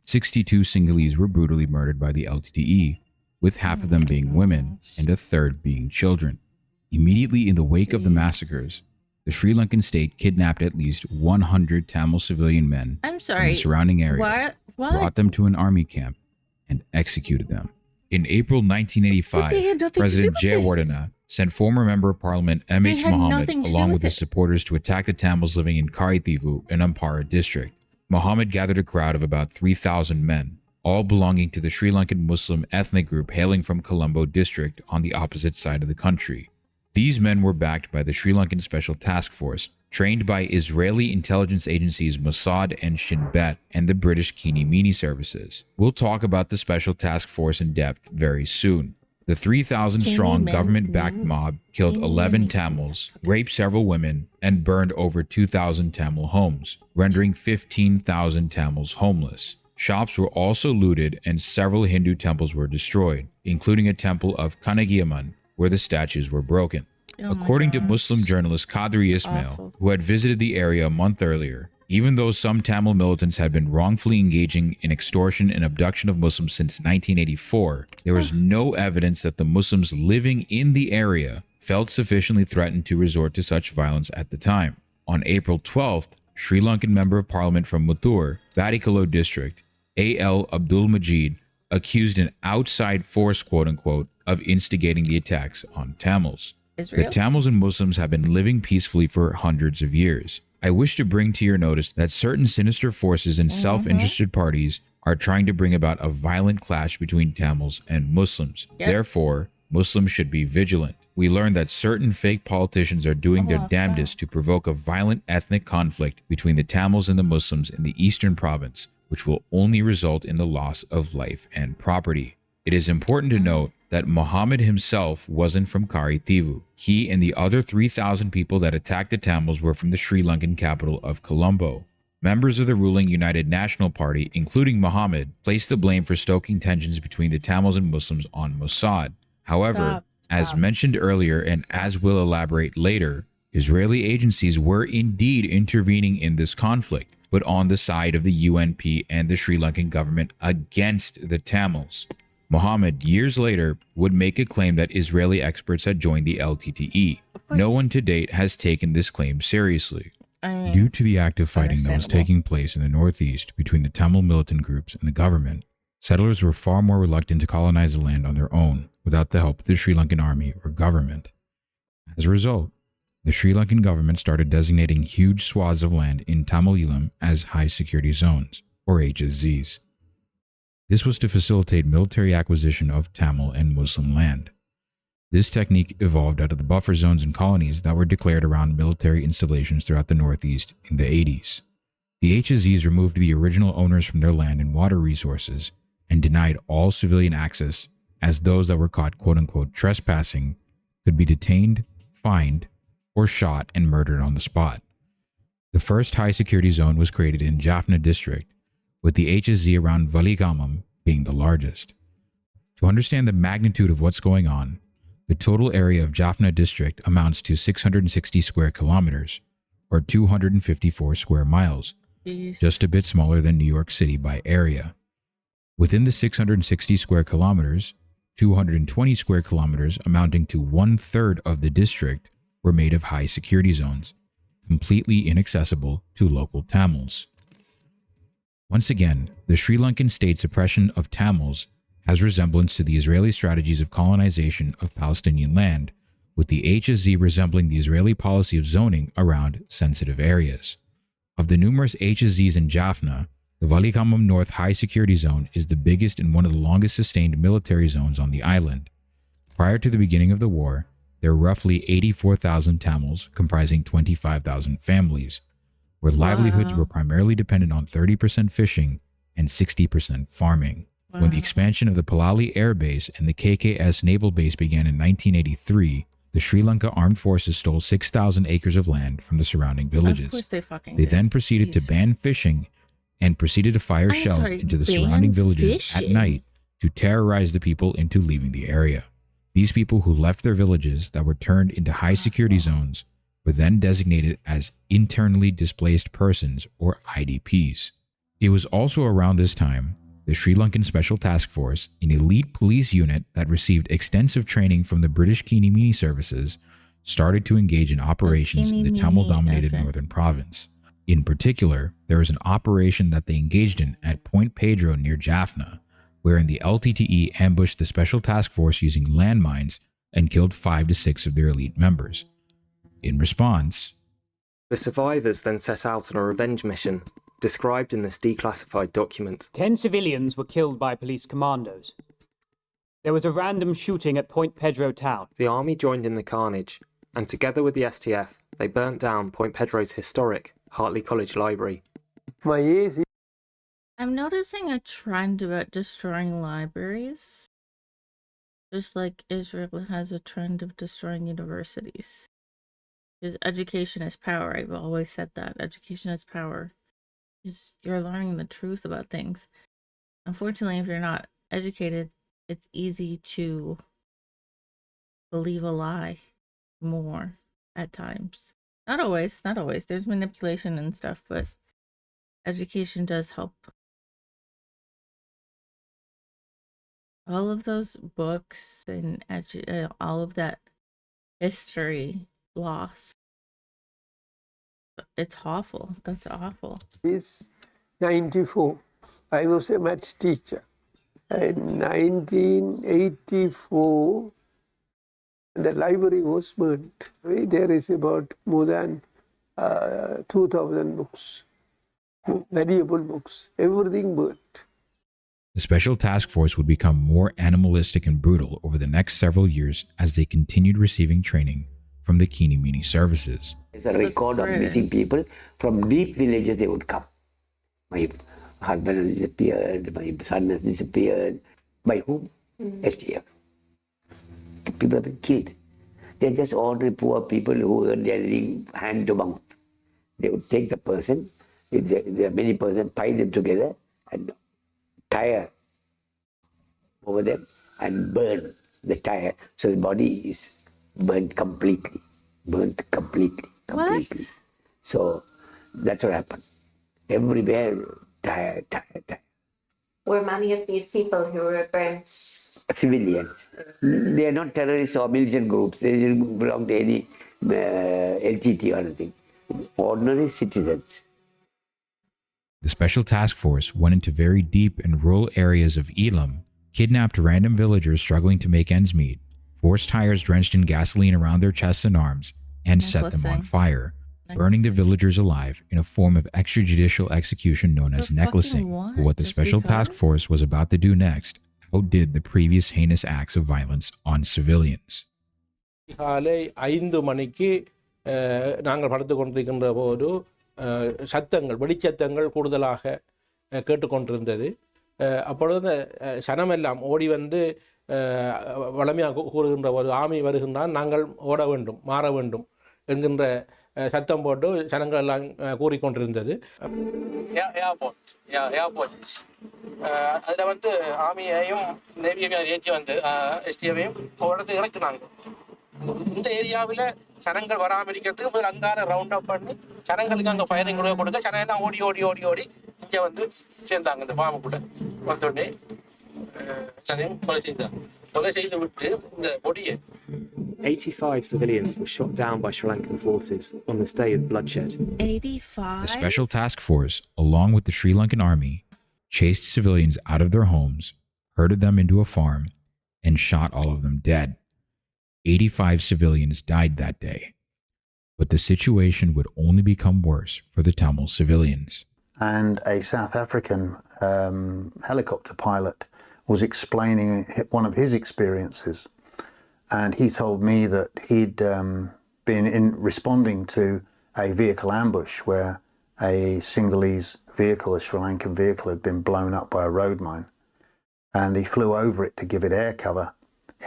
62 Sinhalese were brutally murdered by the LTTE, with half of them being women and a third being children. Immediately in the wake of the massacres, the Sri Lankan state kidnapped at least 100 Tamil civilian men from the surrounding areas, brought them to an army camp, and executed them. In April 1985, President Jayawardena sent former Member of Parliament M.H. Mohammed along with his supporters to attack the Tamils living in Karithivu in Ampara district. Mohammed gathered a crowd of about 3,000 men, all belonging to the Sri Lankan Muslim ethnic group hailing from Colombo district on the opposite side of the country. These men were backed by the Sri Lankan Special Task Force, trained by Israeli intelligence agencies Mossad and Shin Bet and the British Kini Mini services. We'll talk about the Special Task Force in depth very soon. The 3,000-strong government-backed mob killed 11 Tamils, raped several women, and burned over 2,000 Tamil homes, rendering 15,000 Tamils homeless. Shops were also looted and several Hindu temples were destroyed, including a temple of Kanagiaman, where the statues were broken. According to Muslim journalist Qadri Ismail, who had visited the area a month earlier, even though some Tamil militants had been wrongfully engaging in extortion and abduction of Muslims since 1984, there was no evidence that the Muslims living in the area felt sufficiently threatened to resort to such violence at the time. On April 12th, Sri Lankan Member of Parliament from Muttur, Batticaloa district, A.L. Abdul Majid, accused an outside force, quote-unquote, of instigating the attacks on Tamils. The Tamils and Muslims have been living peacefully for hundreds of years. I wish to bring to your notice that certain sinister forces and self-interested parties are trying to bring about a violent clash between Tamils and Muslims. Therefore, Muslims should be vigilant. We learned that certain fake politicians are doing their damnedest to provoke a violent ethnic conflict between the Tamils and the Muslims in the eastern province, which will only result in the loss of life and property. It is important to note that Muhammad himself wasn't from Karithivu. He and the other 3,000 people that attacked the Tamils were from the Sri Lankan capital of Colombo. Members of the ruling United National Party, including Muhammad, placed the blame for stoking tensions between the Tamils and Muslims on Mossad. However, as mentioned earlier and as we'll elaborate later, Israeli agencies were indeed intervening in this conflict, but on the side of the UNP and the Sri Lankan government against the Tamils. Muhammad, years later, would make a claim that Israeli experts had joined the LTTE. No one to date has taken this claim seriously. Due to the active fighting that was taking place in the northeast between the Tamil militant groups and the government, settlers were far more reluctant to colonize the land on their own without the help of the Sri Lankan army or government. As a result, the Sri Lankan government started designating huge swaths of land in Tamil Eelam as high security zones, or HSZs. This was to facilitate military acquisition of Tamil and Muslim land. This technique evolved out of the buffer zones and colonies that were declared around military installations throughout the Northeast in the 80s. The HSZs removed the original owners from their land and water resources and denied all civilian access, as those that were caught quote-unquote trespassing could be detained, fined, or shot and murdered on the spot. The first high security zone was created in Jaffna district, with the HSZ around Valigamam being the largest. To understand the magnitude of what's going on, the total area of Jaffna district amounts to 660 square kilometers, or 254 square miles, just a bit smaller than New York City by area. Within the 660 square kilometers, 220 square kilometers amounting to 1/3 of the district were made of high security zones, completely inaccessible to local Tamils. Once again, the Sri Lankan state's oppression of Tamils has resemblance to the Israeli strategies of colonization of Palestinian land, with the HSZ resembling the Israeli policy of zoning around sensitive areas. Of the numerous HSZs in Jaffna, the Valigamam North High Security Zone is the biggest and one of the longest sustained military zones on the island. Prior to the beginning of the war, there were roughly 84,000 Tamils comprising 25,000 families, where livelihoods were primarily dependent on 30% fishing and 60% farming. When the expansion of the Palali Air Base and the KKS Naval Base began in 1983, the Sri Lanka Armed Forces stole 6,000 acres of land from the surrounding villages. Of course They then proceeded to ban fishing and proceeded to fire shells into the surrounding villages at night to terrorize the people into leaving the area. These people who left their villages that were turned into high security zones were then designated as internally displaced persons, or IDPs. It was also around this time the Sri Lankan Special Task Force, an elite police unit that received extensive training from the British Kinimini services, started to engage in operations in the Tamil-dominated northern province. In particular, there was an operation that they engaged in at Point Pedro near Jaffna, wherein the LTTE ambushed the Special Task Force using landmines and killed 5 to 6 of their elite members. In response, the survivors then set out on a revenge mission, described in this declassified document. 10 civilians were killed by police commandos. There was a random shooting at Point Pedro town. The army joined in the carnage, and together with the STF, they burnt down Point Pedro's historic Hartley College Library. I'm noticing a trend about destroying libraries, just like Israel has a trend of destroying universities. Because education is power. I've always said that. Education is power. Because you're learning the truth about things. Unfortunately, if you're not educated, it's easy to believe a lie more at times. Not always. There's manipulation and stuff, but education does help. All of those books and all of that history lost. It's awful. That's awful. It's 94. I was a maths teacher. In 1984, the library was burnt. There is about more than 2,000 books, valuable books, everything burnt. the Special Task Force would become more animalistic and brutal over the next several years as they continued receiving training from the Kinimini services. There's a record of missing people from deep villages. They would come. My husband has disappeared, my son has disappeared. By whom? STF. People have been killed. They're just ordinary poor people who earn their living hand to mouth. They would take the person, There are many persons tie them together and tire over them and burn the tire. So the body is burnt completely. What? So that's what happened. Everywhere, tire. Were many of these people who were burnt Civilians. They are not terrorists or militant groups. They didn't belong to any LTT or anything. Ordinary citizens. The Special Task Force went into very deep and rural areas of Elam, kidnapped random villagers struggling to make ends meet, forced tires drenched in gasoline around their chests and arms, and set them on fire, burning the villagers alive in a form of extrajudicial execution known as necklacing. But what the Special Task Force was about to do next outdid the previous heinous acts of violence on civilians. காலை 5 மணிக்கு நாங்கள் படுத்து கொண்டிருக்கின்ற போது சத்தங்கள் வெடிச்சத்தங்கள் கூடுதலாக கேட்டுக்கொண்டிருந்தது. அப்பொழுது சனமெல்லாம் ஓடி வந்து வளமையாக கூறுகின்ற போது ஆமி வருகின்றான், நாங்கள் ஓட வேண்டும், மாற வேண்டும் என்கின்ற சத்தம் போட்டு ஜனங்கள் எல்லாம் கூறிக்கொண்டிருந்தது. அதில் வந்து ஆமியையும் நேவியையும் ஏற்றி வந்து எஸ்டிஎவையும் இடத்துக்கு இறக்குனாங்க. இந்த ஏரியாவில் ஜனங்கள் வராமல் இருக்கிறதுக்கு முதல் அங்கால ரவுண்ட் அப் பண்ணி ஜனங்களுக்கு அங்கே ஃபயரிங் கொடுக்க ஜனங்கள்லாம் ஓடி ஓடி ஓடி ஓடி இங்கே வந்து சேர்ந்தாங்க. இந்த ஃபார்மு கூட வந்தோடனே ஜனையும் கொலை செய்து விட்டு இந்த பொடியை 85 civilians were shot down by Sri Lankan forces on this day of bloodshed. 85? The Special Task Force, along with the Sri Lankan army, chased civilians out of their homes, herded them into a farm, and shot all of them dead. 85 civilians died that day. But the situation would only become worse for the Tamil civilians. And a South African helicopter pilot was explaining one of his experiences. And he told me that he'd been responding to a vehicle ambush where a Sinhalese vehicle, a Sri Lankan vehicle, had been blown up by a road mine. And he flew over it to give it air cover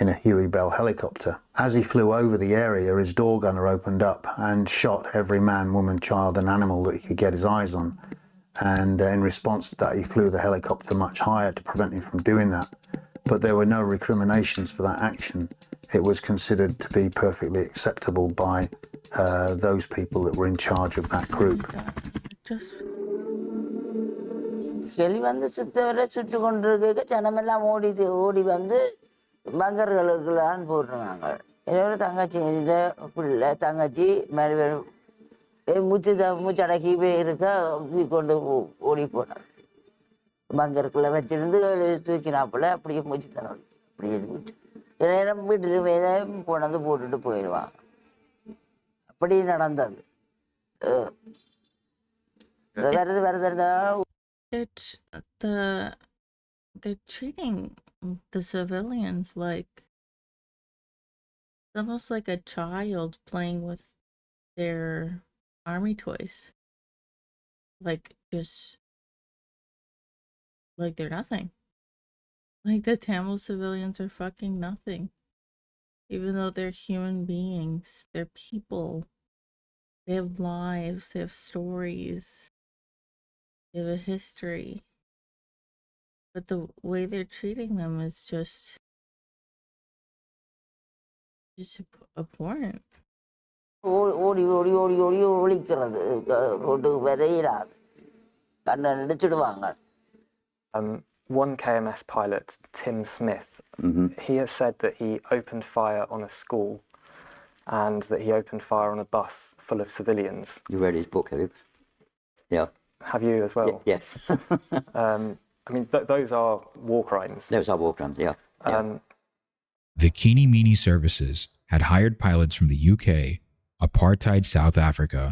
in a Huey Bell helicopter. As he flew over the area, his door gunner opened up and shot every man, woman, child and animal that he could get his eyes on. And in response to that, he flew the helicopter much higher to prevent him from doing that. But there were no recriminations for that action. It was considered to be perfectly acceptable by those people that were in charge of that group. செலி வந்து சித்தவரை சுட்டு கொண்டிருக்க ஜனமெல்லாம் ஓடி வந்து பங்கர்களுக்கெல்லாம் போட்டுருந்தாங்க. என்னோட தங்கச்சி இந்த பிள்ளை தங்கச்சி மறுபடி மூச்சடக்கி இருக்க கொண்டு ஓடி போனாங்க. பங்கருக்குள்ள வச்சிருந்து தூக்கினாப்புல அப்படியே மூச்சு தரோம். அப்படியே மூச்சு நேரம் வீட்டுக்கு வேலை கொண்டாந்து போட்டுட்டு போயிடுவாங்க. அப்படி நடந்தது. வருதுன்னா they're treating the civilians like almost like a child playing with their army toys, like just like they're nothing. Like the Tamil civilians are fucking nothing, even though they're human beings. They're people. They have lives. They have stories. They have a history. But the way they're treating them is just abhorrent. ஓடி ஓடி ஓடி ஓடி ஒழிக்கிறது ரோட்டுக்கு விரையிறாது கண்ணை நடிச்சிடுவாங்க. One KMS pilot, Tim Smith, he has said that he opened fire on a school and that he opened fire on a bus full of civilians. You read his book, have you? Yeah. Have you as well? Yes. I mean, those are war crimes. Those are war crimes, yeah. The Keeny Meeny services had hired pilots from the UK, apartheid South Africa,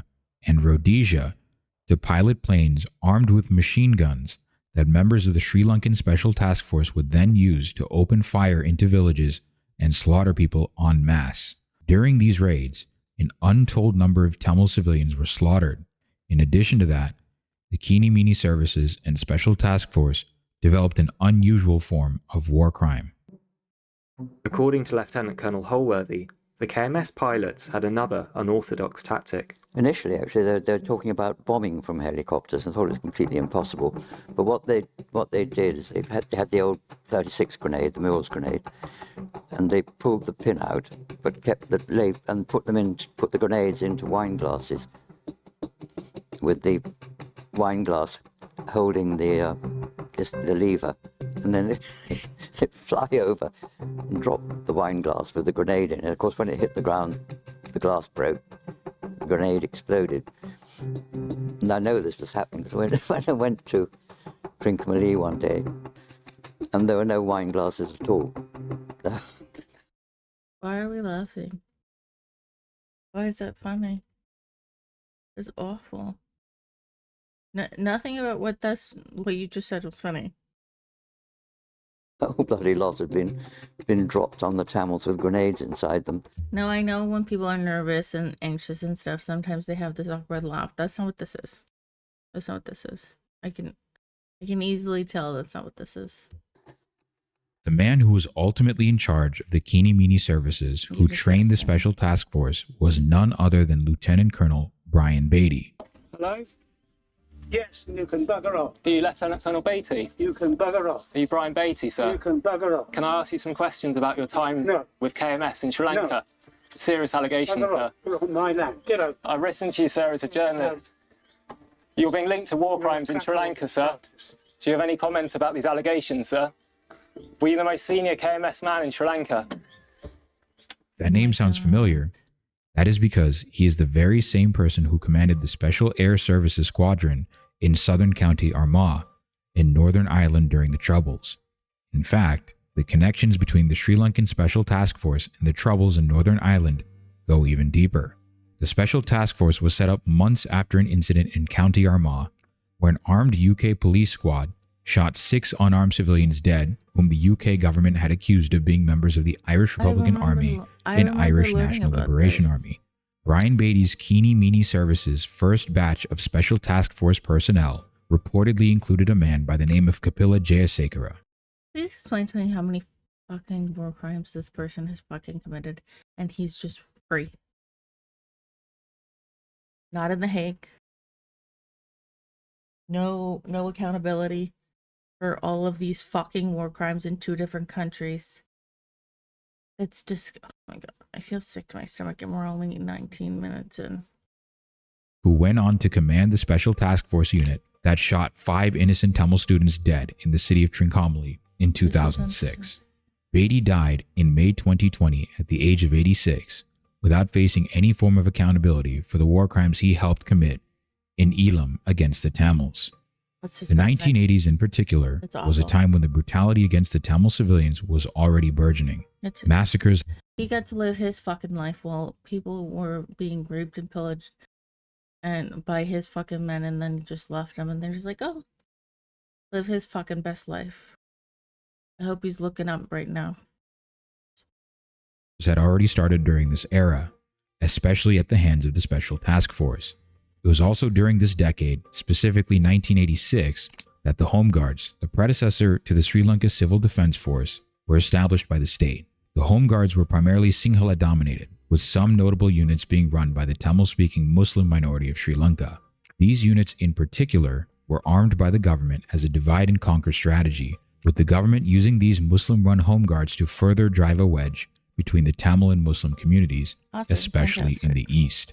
and Rhodesia to pilot planes armed with machine guns that members of the Sri Lankan Special Task Force would then use to open fire into villages and slaughter people en masse. During these raids, an untold number of Tamil civilians were slaughtered. In addition to that, the Keeny Meeny services and Special Task Force developed an unusual form of war crime. According to Lieutenant Colonel Holworthy, The KMS pilots had another unorthodox tactic. Initially, actually, they're talking about bombing from helicopters and thought it was completely impossible. But what they did is they had the old 36 grenade, the Mills grenade, and they pulled the pin out, but kept the and put the grenades into wine glasses, with the wine glass holding the lever, and then they fly over and drop the wine glass with the grenade in it. Of course, when it hit the ground, the glass broke, the grenade exploded. And I know this was happening because when I went to Trincomalee one day, and there were no wine glasses at all. Why are we laughing? Why is that funny? It's awful. Nothing about what you just said was funny. A whole bloody lot had been dropped on the Tamils with grenades inside them. No, I know when people are nervous and anxious and stuff, sometimes they have this awkward laugh. That's not what this is. That's not what this is. I can easily tell that's not what this is. The man who was ultimately in charge of the Keeny Meeny services, who trained the Special Task Force, was none other than Lieutenant Colonel Brian Beatty. Hello? Yes, you can bugger off. Are you Lieutenant Colonel Beatty? You can bugger off. Are you Brian Beatty, sir? You can bugger off. Can I ask you some questions about your time with KMS in Sri Lanka? No. Serious allegations, Bugger sir. off. Get off my land. Get out. I listened to you, sir, as a journalist. You're being linked to war crimes in Sri Lanka, sir. Do you have any comments about these allegations, sir? Were you the most senior KMS man in Sri Lanka? That name sounds familiar. That is because he is the very same person who commanded the Special Air Services Squadron in southern County Armagh in Northern Ireland during the Troubles. In fact, the connections between the Sri Lankan Special Task Force and the Troubles in Northern Ireland go even deeper. The Special Task Force was set up months after an incident in County Armagh, where an armed UK police squad shot 6 unarmed civilians dead, whom the UK government had accused of being members of the Irish Republican Army and Irish National Liberation Army. Brian Beatty's Keeny Meeny Services' first batch of Special Task Force personnel reportedly included a man by the name of Kapila Jayasekara. Please explain to me how many fucking war crimes this person has fucking committed, and he's just free. Not in The Hague. No accountability for all of these fucking war crimes in 2 different countries. It's just, oh my god, I feel sick to my stomach and we're only 19 minutes in. Who went on to command the Special Task Force unit that shot 5 innocent Tamil students dead in the city of Trincomalee in 2006. Beatty died in May 2020 at the age of 86 without facing any form of accountability for the war crimes he helped commit in Elam against the Tamils. The 1980s in particular was a time when the brutality against the Tamil civilians was already burgeoning. Massacres. He got to live his fucking life while people were being raped and pillaged and by his fucking men, and then just left him, and they're just like, oh, live his fucking best life. I hope he's looking up right now. Had already started during this era, especially at the hands of the Special Task Force. It was also during this decade, specifically 1986, that the Home Guards, the predecessor to the Sri Lanka Civil Defense Force, were established by the state. The Home Guards were primarily Sinhala dominated, with some notable units being run by the Tamil-speaking Muslim minority of Sri Lanka. These units in particular were armed by the government as a divide and conquer strategy, with the government using these Muslim-run Home Guards to further drive a wedge between the Tamil and Muslim communities, especially in the East.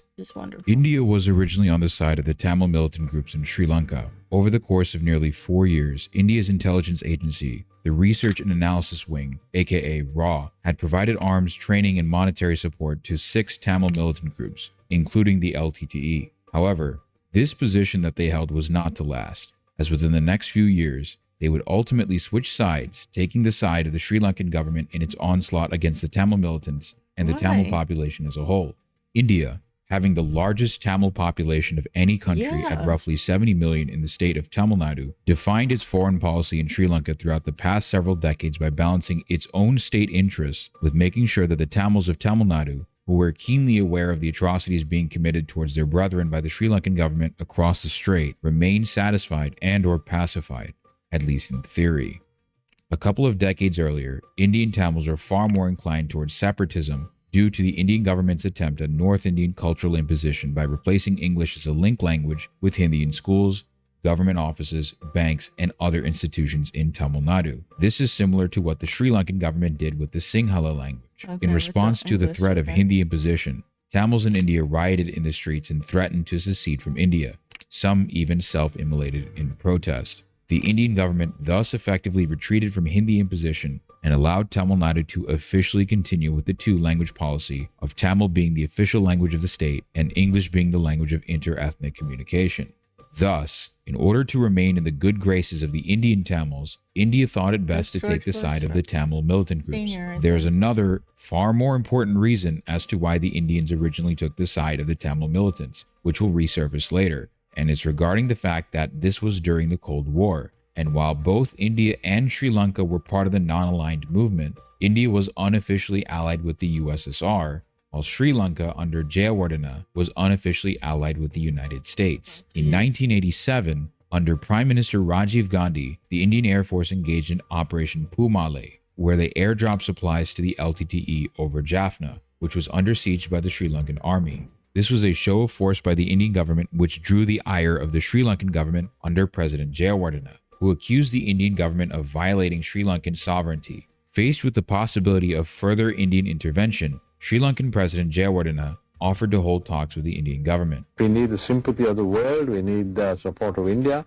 India was originally on the side of the Tamil militant groups in Sri Lanka. Over the course of nearly 4 years, India's intelligence agency, the Research and Analysis Wing, aka RAW, had provided arms, training, and monetary support to 6 Tamil militant groups, including the LTTE. However, this position that they held was not to last, as within the next few years, they would ultimately switch sides, taking the side of the Sri Lankan government in its onslaught against the Tamil militants and the Tamil population as a whole. India, having the largest Tamil population of any country at roughly 70 million in the state of Tamil Nadu, defined its foreign policy in Sri Lanka throughout the past several decades by balancing its own state interests with making sure that the Tamils of Tamil Nadu, who were keenly aware of the atrocities being committed towards their brethren by the Sri Lankan government across the strait, remained satisfied and/or pacified, at least in theory. A couple of decades earlier, Indian Tamils were far more inclined towards separatism due to the Indian government's attempt at North Indian cultural imposition by replacing English as a link language with Hindi in schools, government offices, banks, and other institutions in Tamil Nadu. This is similar to what the Sri Lankan government did with the Sinhala language. In response to the threat of Hindi imposition, Tamils in India rioted in the streets and threatened to secede from India. Some even self-immolated in protest. The Indian government thus effectively retreated from Hindi imposition and allowed Tamil Nadu to officially continue with the two-language policy of Tamil being the official language of the state and English being the language of inter-ethnic communication. Thus, in order to remain in the good graces of the Indian Tamils, India thought it best to take the side of the Tamil militant groups. There is another, far more important reason as to why the Indians originally took the side of the Tamil militants, which will resurface later, and it's regarding the fact that this was during the Cold War. And while both India and Sri Lanka were part of the non-aligned movement, India was unofficially allied with the USSR, while Sri Lanka under Jayawardena was unofficially allied with the United States. In 1987, under Prime Minister Rajiv Gandhi, the Indian Air Force engaged in Operation Pumale, where they airdropped supplies to the LTTE over Jaffna, which was under siege by the Sri Lankan army. This was a show of force by the Indian government which drew the ire of the Sri Lankan government under President Jayawardena, who accused the Indian government of violating Sri Lankan sovereignty. Faced with the possibility of further Indian intervention, Sri Lankan President Jayawardena offered to hold talks with the Indian government. We need the sympathy of the world. We need the support of India.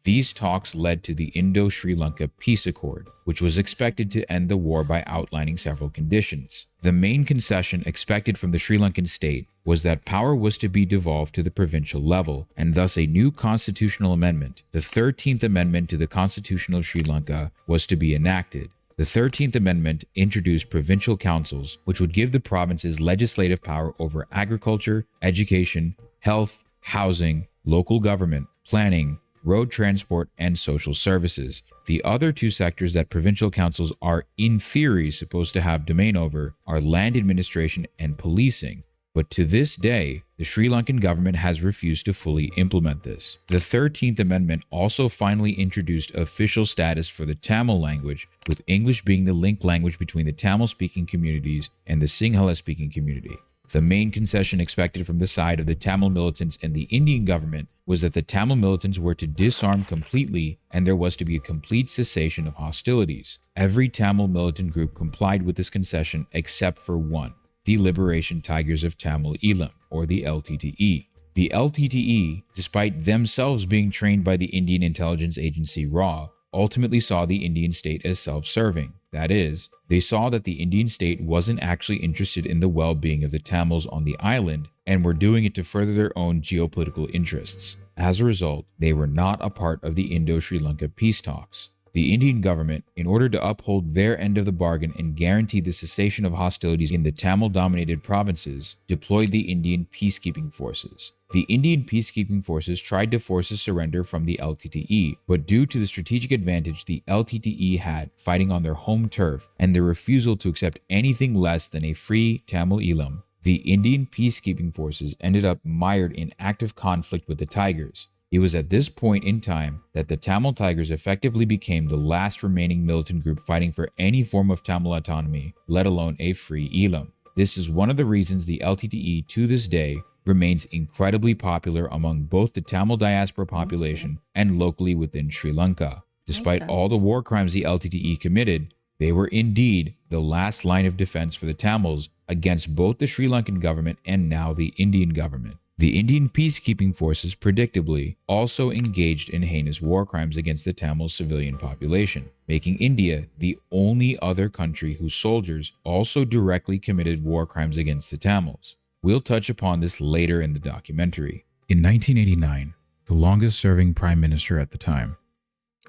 These talks led to the Indo-Sri Lanka Peace Accord, which was expected to end the war by outlining several conditions. The main concession expected from the Sri Lankan state was that power was to be devolved to the provincial level, and thus a new constitutional amendment, the 13th Amendment to the Constitution of Sri Lanka, was to be enacted. The 13th Amendment introduced provincial councils, which would give the provinces legislative power over agriculture, education, health, housing, local government, planning, road transport, and social services. The other two sectors that provincial councils are in theory supposed to have domain over are land administration and policing. But to this day, the Sri Lankan government has refused to fully implement this. The 13th Amendment also finally introduced official status for the Tamil language, with English being the link language between the Tamil-speaking communities and the Sinhala-speaking community. The main concession expected from the side of the Tamil militants and the Indian government was that the Tamil militants were to disarm completely and there was to be a complete cessation of hostilities. Every Tamil militant group complied with this concession except for one, the Liberation Tigers of Tamil Eelam, or the LTTE. The LTTE, despite themselves being trained by the Indian intelligence agency RAW, ultimately saw the Indian state as self-serving. That is, they saw that the Indian state wasn't actually interested in the well-being of the Tamils on the island and were doing it to further their own geopolitical interests. As a result, they were not a part of the Indo-Sri Lanka peace talks. The Indian government, in order to uphold their end of the bargain and guarantee the cessation of hostilities in the Tamil-dominated provinces, deployed the Indian peacekeeping forces. The Indian peacekeeping forces tried to force a surrender from the LTTE, but due to the strategic advantage the LTTE had fighting on their home turf and their refusal to accept anything less than a free Tamil Eelam, the Indian peacekeeping forces ended up mired in active conflict with the Tigers. It was at this point in time that the Tamil Tigers effectively became the last remaining militant group fighting for any form of Tamil autonomy, let alone a free Eelam. This is one of the reasons the LTTE to this day remains incredibly popular among both the Tamil diaspora population and locally within Sri Lanka. Despite all the war crimes the LTTE committed, they were indeed the last line of defense for the Tamils against both the Sri Lankan government and now the Indian government. The Indian peacekeeping forces, predictably, also engaged in heinous war crimes against the Tamil civilian population, making India the only other country whose soldiers also directly committed war crimes against the Tamils. We'll touch upon this later in the documentary. In 1989, the longest-serving prime minister at the time,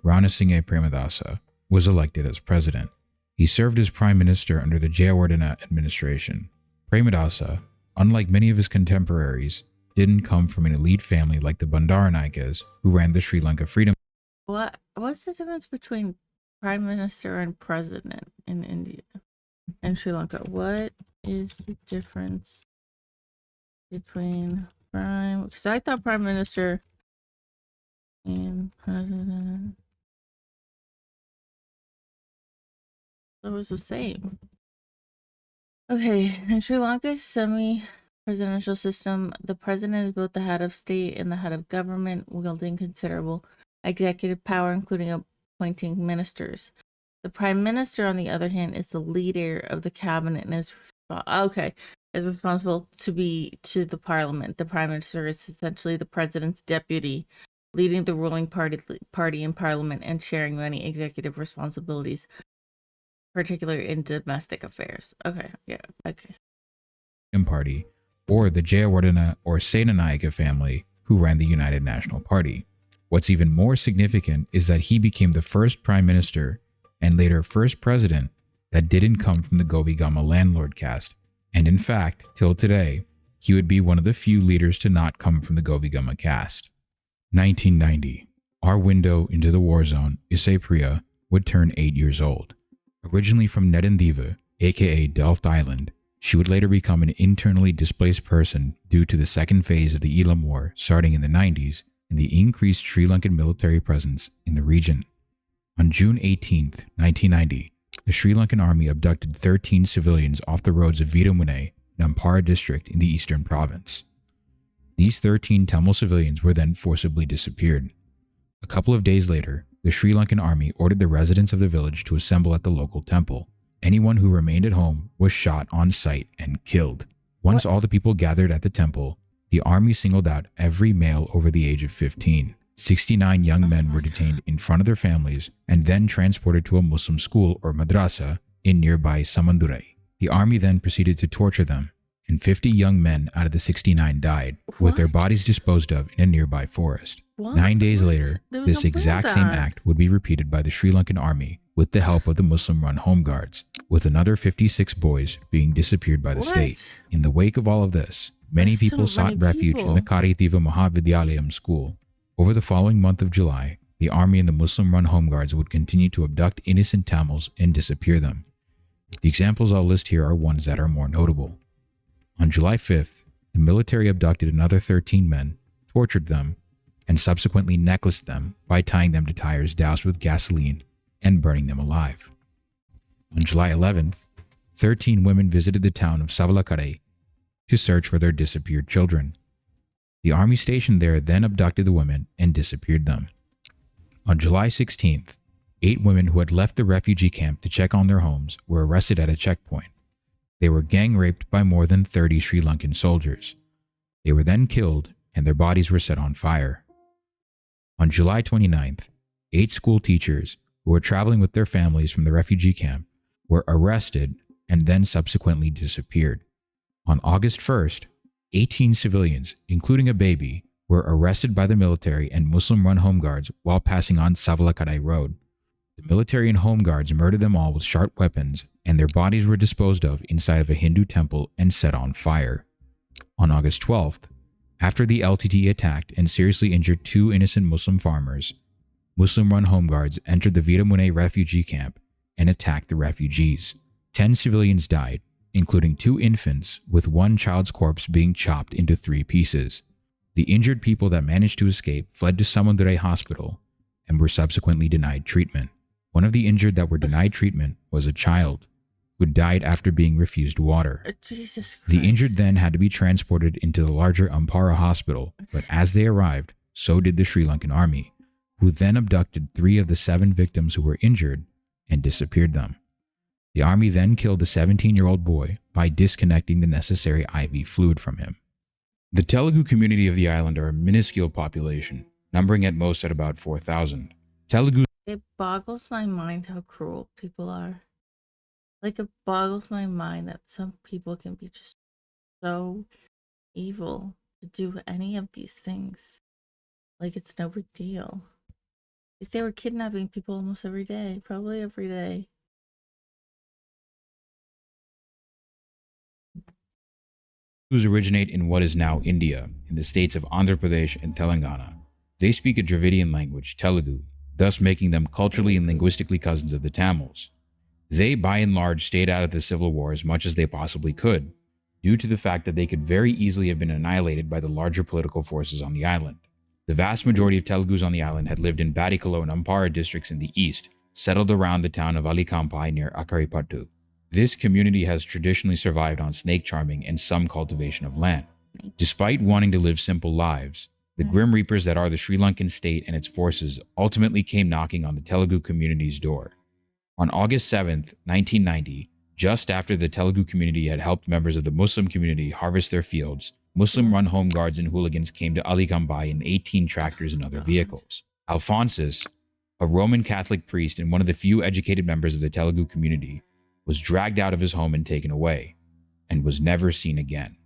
Ranasinghe Premadasa, was elected as president. He served as prime minister under the Jayawardena administration. Premadasa, unlike many of his contemporaries, didn't come from an elite family like the Bandaranaikes, who ran the Sri Lanka Freedom. What's the difference between prime minister and president in India and Sri Lanka? What is the difference between prime? Because I thought prime minister and president, it was the same. Okay, in Sri Lanka's semi-presidential system, the president is both the head of state and the head of government, wielding considerable executive power, including appointing ministers. The prime minister, on the other hand, is the leader of the cabinet and is responsible to the parliament. The prime minister is essentially the president's deputy, leading the ruling party in parliament and sharing many executive responsibilities, particularly in domestic affairs. Okay. Party, or the Jayawardena or Senanayake family, who ran the United National Party. What's even more significant is that he became the first prime minister and later first president that didn't come from the Govigama landlord caste, and in fact, till today, he would be one of the few leaders to not come from the Govigama caste. 1990. Our window into the war zone, Isapriya, would turn 8 years old. Originally from Nedindiva, aka Delft Island, she would later become an internally displaced person due to the second phase of the Elam War starting in the 90s and the increased Sri Lankan military presence in the region. On June 18, 1990, the Sri Lankan army abducted 13 civilians off the roads of Veeramunai, Nampara district in the eastern province. These 13 Tamil civilians were then forcibly disappeared. A couple of days later, the Sri Lankan army ordered the residents of the village to assemble at the local temple. Anyone who remained at home was shot on sight and killed. Once all the people gathered at the temple, the army singled out every male over the age of 15. 69 young men were detained in front of their families and then transported to a Muslim school or madrasa in nearby Samandurai. The army then proceeded to torture them, and 50 young men out of the 69 died, with their bodies disposed of in a nearby forest. 9 days later, this exact same act would be repeated by the Sri Lankan army with the help of the Muslim-run Home Guards, with another 56 boys being disappeared by the state. In the wake of all of this, many people sought refuge in the Karithiva Mahavidyalayam school. Over the following month of July, the army and the Muslim-run Home Guards would continue to abduct innocent Tamils and disappear them. The examples I'll list here are ones that are more notable. On July 5th, the military abducted another 13 men, tortured them, and subsequently necklaced them by tying them to tires doused with gasoline and burning them alive. On July 11th, 13 women visited the town of Savalakarai to search for their disappeared children. The army stationed there then abducted the women and disappeared them. On July 16th, 8 women who had left the refugee camp to check on their homes were arrested at a checkpoint. They were gang raped by more than 30 Sri Lankan soldiers. They were then killed and their bodies were set on fire. On July 29th, 8 school teachers who were traveling with their families from the refugee camp were arrested and then subsequently disappeared. On August 1st, 18 civilians, including a baby, were arrested by the military and Muslim-run Home Guards while passing on Savalakarai Road. The military and Home Guards murdered them all with sharp weapons, and their bodies were disposed of inside of a Hindu temple and set on fire. On August 12th, after the LTT attacked and seriously injured 2 innocent Muslim farmers, Muslim-run Home Guards entered the Veeramunai refugee camp and attacked the refugees. 10 civilians died, including 2 infants, with 1 child's corpse being chopped into 3 pieces. The injured people that managed to escape fled to Samandurai Hospital and were subsequently denied treatment. One of the injured that were denied treatment was a child who died after being refused water. Jesus Christ. The injured then had to be transported into the larger Ampara hospital, but as they arrived, so did the Sri Lankan army, who then abducted 3 of the 7 victims who were injured and disappeared them. The army then killed a 17-year-old boy by disconnecting the necessary IV fluid from him. The Telugu community of the island are a minuscule population, numbering at most at about 4,000. Telugu. It boggles my mind how cruel people are. Like, it boggles my mind that some people can be just so evil to do any of these things. Like, it's no big deal. Like, they were kidnapping people almost every day, probably every day. Telugus originate in what is now India, in the states of Andhra Pradesh and Telangana. They speak a Dravidian language, Telugu, thus making them culturally and linguistically cousins of the Tamils. They, by and large, stayed out of the civil war as much as they possibly could, due to the fact that they could very easily have been annihilated by the larger political forces on the island. The vast majority of Telugus on the island had lived in Badikalo and Ampara districts in the east, settled around the town of Alikampai near Akaripattu. This community has traditionally survived on snake charming and some cultivation of land. Despite wanting to live simple lives, the Grim Reapers that are the Sri Lankan state and its forces ultimately came knocking on the Telugu community's door. On August 7th, 1990, just after the Telugu community had helped members of the Muslim community harvest their fields, Muslim-run home guards and hooligans came to Aligambai in 18 tractors and other vehicles. Alphonsus, a Roman Catholic priest and one of the few educated members of the Telugu community, was dragged out of his home and taken away, and was never seen again.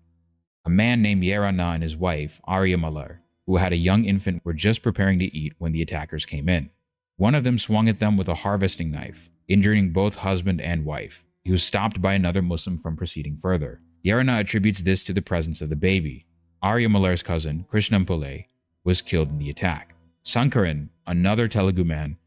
A man named Yaranna and his wife, Arya Malar, who had a young infant, were just preparing to eat when the attackers came in. One of them swung at them with a harvesting knife, injuring both husband and wife. He was stopped by another Muslim from proceeding further. Yaranna attributes this to the presence of the baby. Arya Malar's cousin, Krishnampule, was killed in the attack. Sankaran, another Telugu man,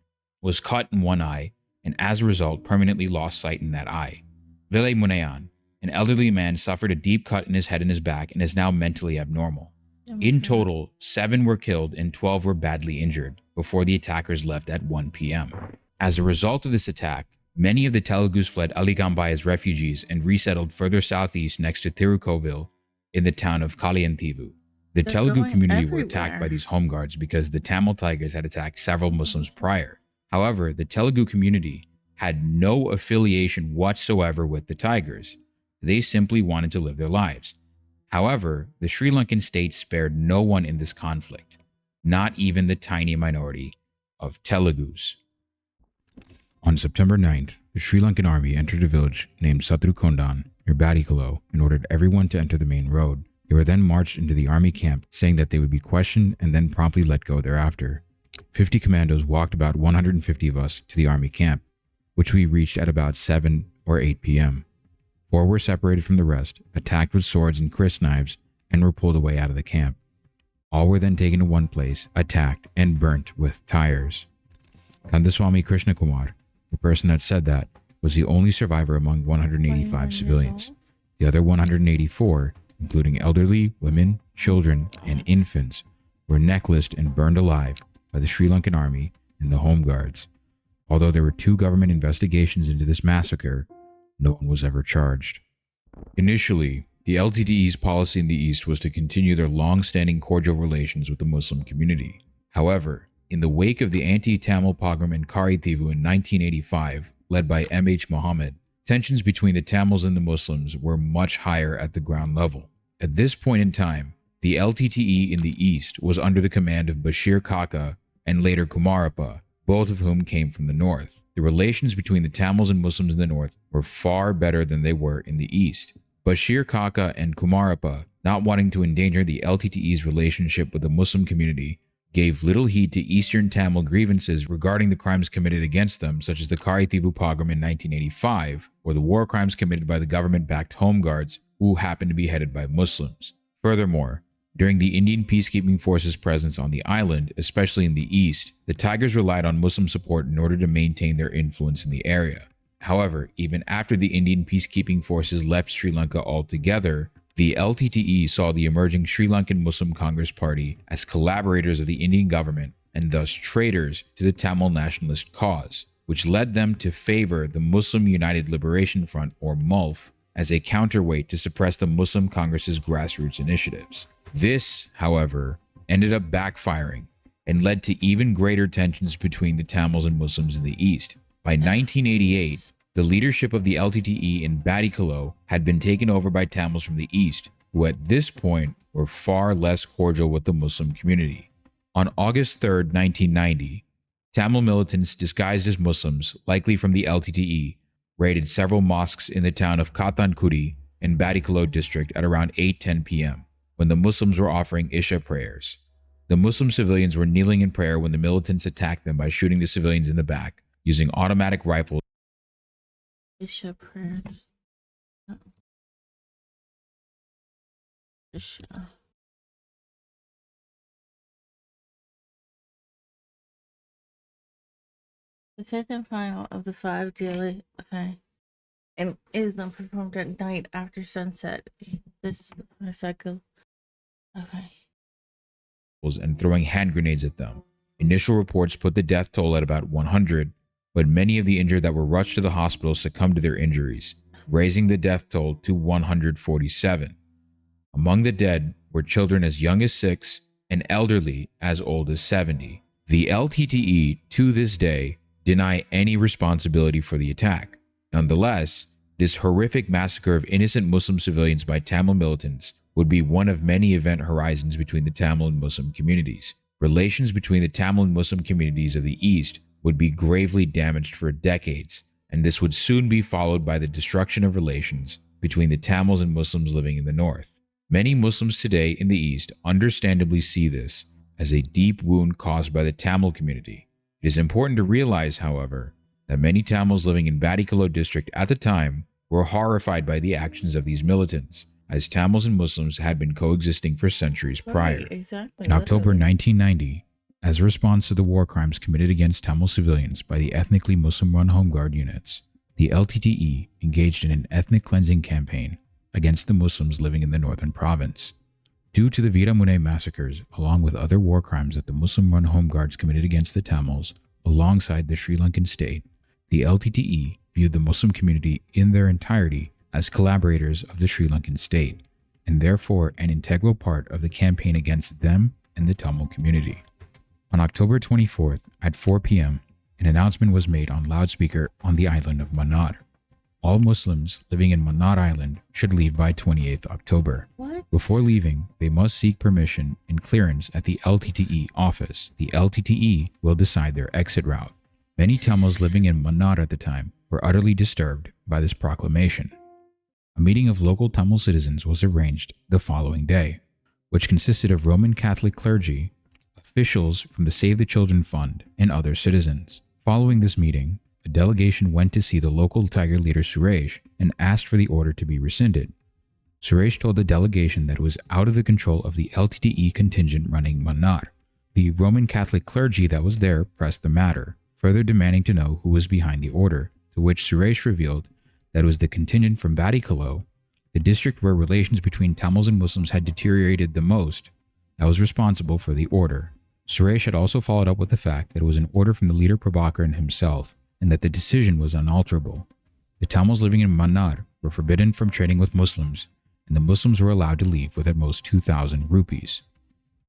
was cut in one eye and as a result permanently lost sight in that eye. Vile Munayan, an elderly man, suffered a deep cut in his head and his back and is now mentally abnormal. In total, 7 were killed and 12 were badly injured before the attackers left at 1 p.m. As a result of this attack, many of the Telugus fled Aligambai as refugees and resettled further southeast next to Tirukhovil in the town of Kaliyantivu. The Telugu community were attacked by these home guards because the Tamil Tigers had attacked several Muslims prior. However, the Telugu community had no affiliation whatsoever with the Tigers. They simply wanted to live their lives. However, the Sri Lankan state spared no one in this conflict, not even the tiny minority of Telugus. On September 9th, the Sri Lankan army entered a village named Satrukondan near Badikalo and ordered everyone to enter the main road. They were then marched into the army camp, saying that they would be questioned and then promptly let go thereafter. 50 commandos walked about 150 of us to the army camp, which we reached at about 7 or 8 p.m. 4 were separated from the rest, attacked with swords and crisp knives, and were pulled away out of the camp. All were then taken to one place, attacked, and burnt with tires. Kandaswamy Krishna Kumar, the person that said that, was the only survivor among 185 civilians. The other 184, including elderly, women, children, and infants, were necklaced and burned alive by the Sri Lankan army and the Home Guards. Although there were 2 government investigations into this massacre, no one was ever charged. Initially, the LTTE's policy in the East was to continue their long-standing cordial relations with the Muslim community. However, in the wake of the anti-Tamil pogrom in Karithivu in 1985, led by M.H. Mohammed, tensions between the Tamils and the Muslims were much higher at the ground level. At this point in time, the LTTE in the East was under the command of Bashir Kaka and later Kumarappa, both of whom came from the North. The relations between the Tamils and Muslims in the North were far better than they were in the East. Bashir Kaka and Kumarappa, not wanting to endanger the LTTE's relationship with the Muslim community, gave little heed to Eastern Tamil grievances regarding the crimes committed against them, such as the Karithivu pogrom in 1985, or the war crimes committed by the government-backed Home Guards, who happened to be headed by Muslims. Furthermore, during the Indian peacekeeping forces' presence on the island, especially in the east, the Tigers relied on Muslim support in order to maintain their influence in the area. However, even after the Indian peacekeeping forces left Sri Lanka altogether, the LTTE saw the emerging Sri Lankan Muslim Congress Party as collaborators of the Indian government and thus traitors to the Tamil nationalist cause, which led them to favor the Muslim United Liberation Front, or MULF, as a counterweight to suppress the Muslim Congress's grassroots initiatives. This, however, ended up backfiring and led to even greater tensions between the Tamils and Muslims in the East. By 1988, the leadership of the LTTE in Badikalo had been taken over by Tamils from the East, who at this point were far less cordial with the Muslim community. On August 3, 1990, Tamil militants disguised as Muslims, likely from the LTTE, raided several mosques in the town of Kathankudi in Badikalo district at around 8:10 p.m. when the Muslims were offering Isha prayers. The Muslim civilians were kneeling in prayer when the militants attacked them by shooting the civilians in the back using automatic rifles. Isha prayers. Isha. The 5th and final of the 5 daily, and is not performed at night after sunset. This cycle, and throwing hand grenades at them. Initial reports put the death toll at about 100, but many of the injured that were rushed to the hospital succumbed to their injuries. raising the death toll to 147. Among the dead were children as young as 6 and elderly as old as 70. The LTTE, to this day, deny any responsibility for the attack. Nonetheless, this horrific massacre of innocent Muslim civilians by Tamil militants would be one of many event horizons between the Tamil and Muslim communities. Relations between the Tamil and Muslim communities of the East would be gravely damaged for decades, and this would soon be followed by the destruction of relations between the Tamils and Muslims living in the North. Many Muslims today in the East understandably see this as a deep wound caused by the Tamil community. It is important to realize, however, that many Tamils living in Badikalo district at the time were horrified by the actions of these militants, as Tamils and Muslims had been coexisting for centuries prior. Right, exactly. In October 1990, as a response to the war crimes committed against Tamil civilians by the ethnically Muslim-run Home Guard units, the LTTE engaged in an ethnic cleansing campaign against the Muslims living in the northern province. Due to the Veeramune massacres, along with other war crimes that the Muslim-run Home Guards committed against the Tamils, alongside the Sri Lankan state, the LTTE viewed the Muslim community in their entirety as collaborators of the Sri Lankan state, and therefore an integral part of the campaign against them and the Tamil community. On October 24th at 4 p.m., an announcement was made on loudspeaker on the island of Mannar. All Muslims living in Mannar Island should leave by 28th October. What? Before leaving, they must seek permission and clearance at the LTTE office. The LTTE will decide their exit route. Many Tamils living in Mannar at the time were utterly disturbed by this proclamation. A meeting of local Tamil citizens was arranged the following day, which consisted of Roman Catholic clergy, officials from the Save the Children Fund, and other citizens. Following this meeting, a delegation went to see the local Tiger leader Suresh and asked for the order to be rescinded. Suresh told the delegation that it was out of the control of the LTTE contingent running Mannar. The Roman Catholic clergy that was there pressed the matter, further demanding to know who was behind the order, to which Suresh revealed that it was the contingent from Badikalo, the district where relations between Tamils and Muslims had deteriorated the most, that was responsible for the order. Suresh had also followed up with the fact that it was an order from the leader Prabhakaran himself, and that the decision was unalterable. The Tamils living in Mannar were forbidden from trading with Muslims, and the Muslims were allowed to leave with at most 2,000 rupees.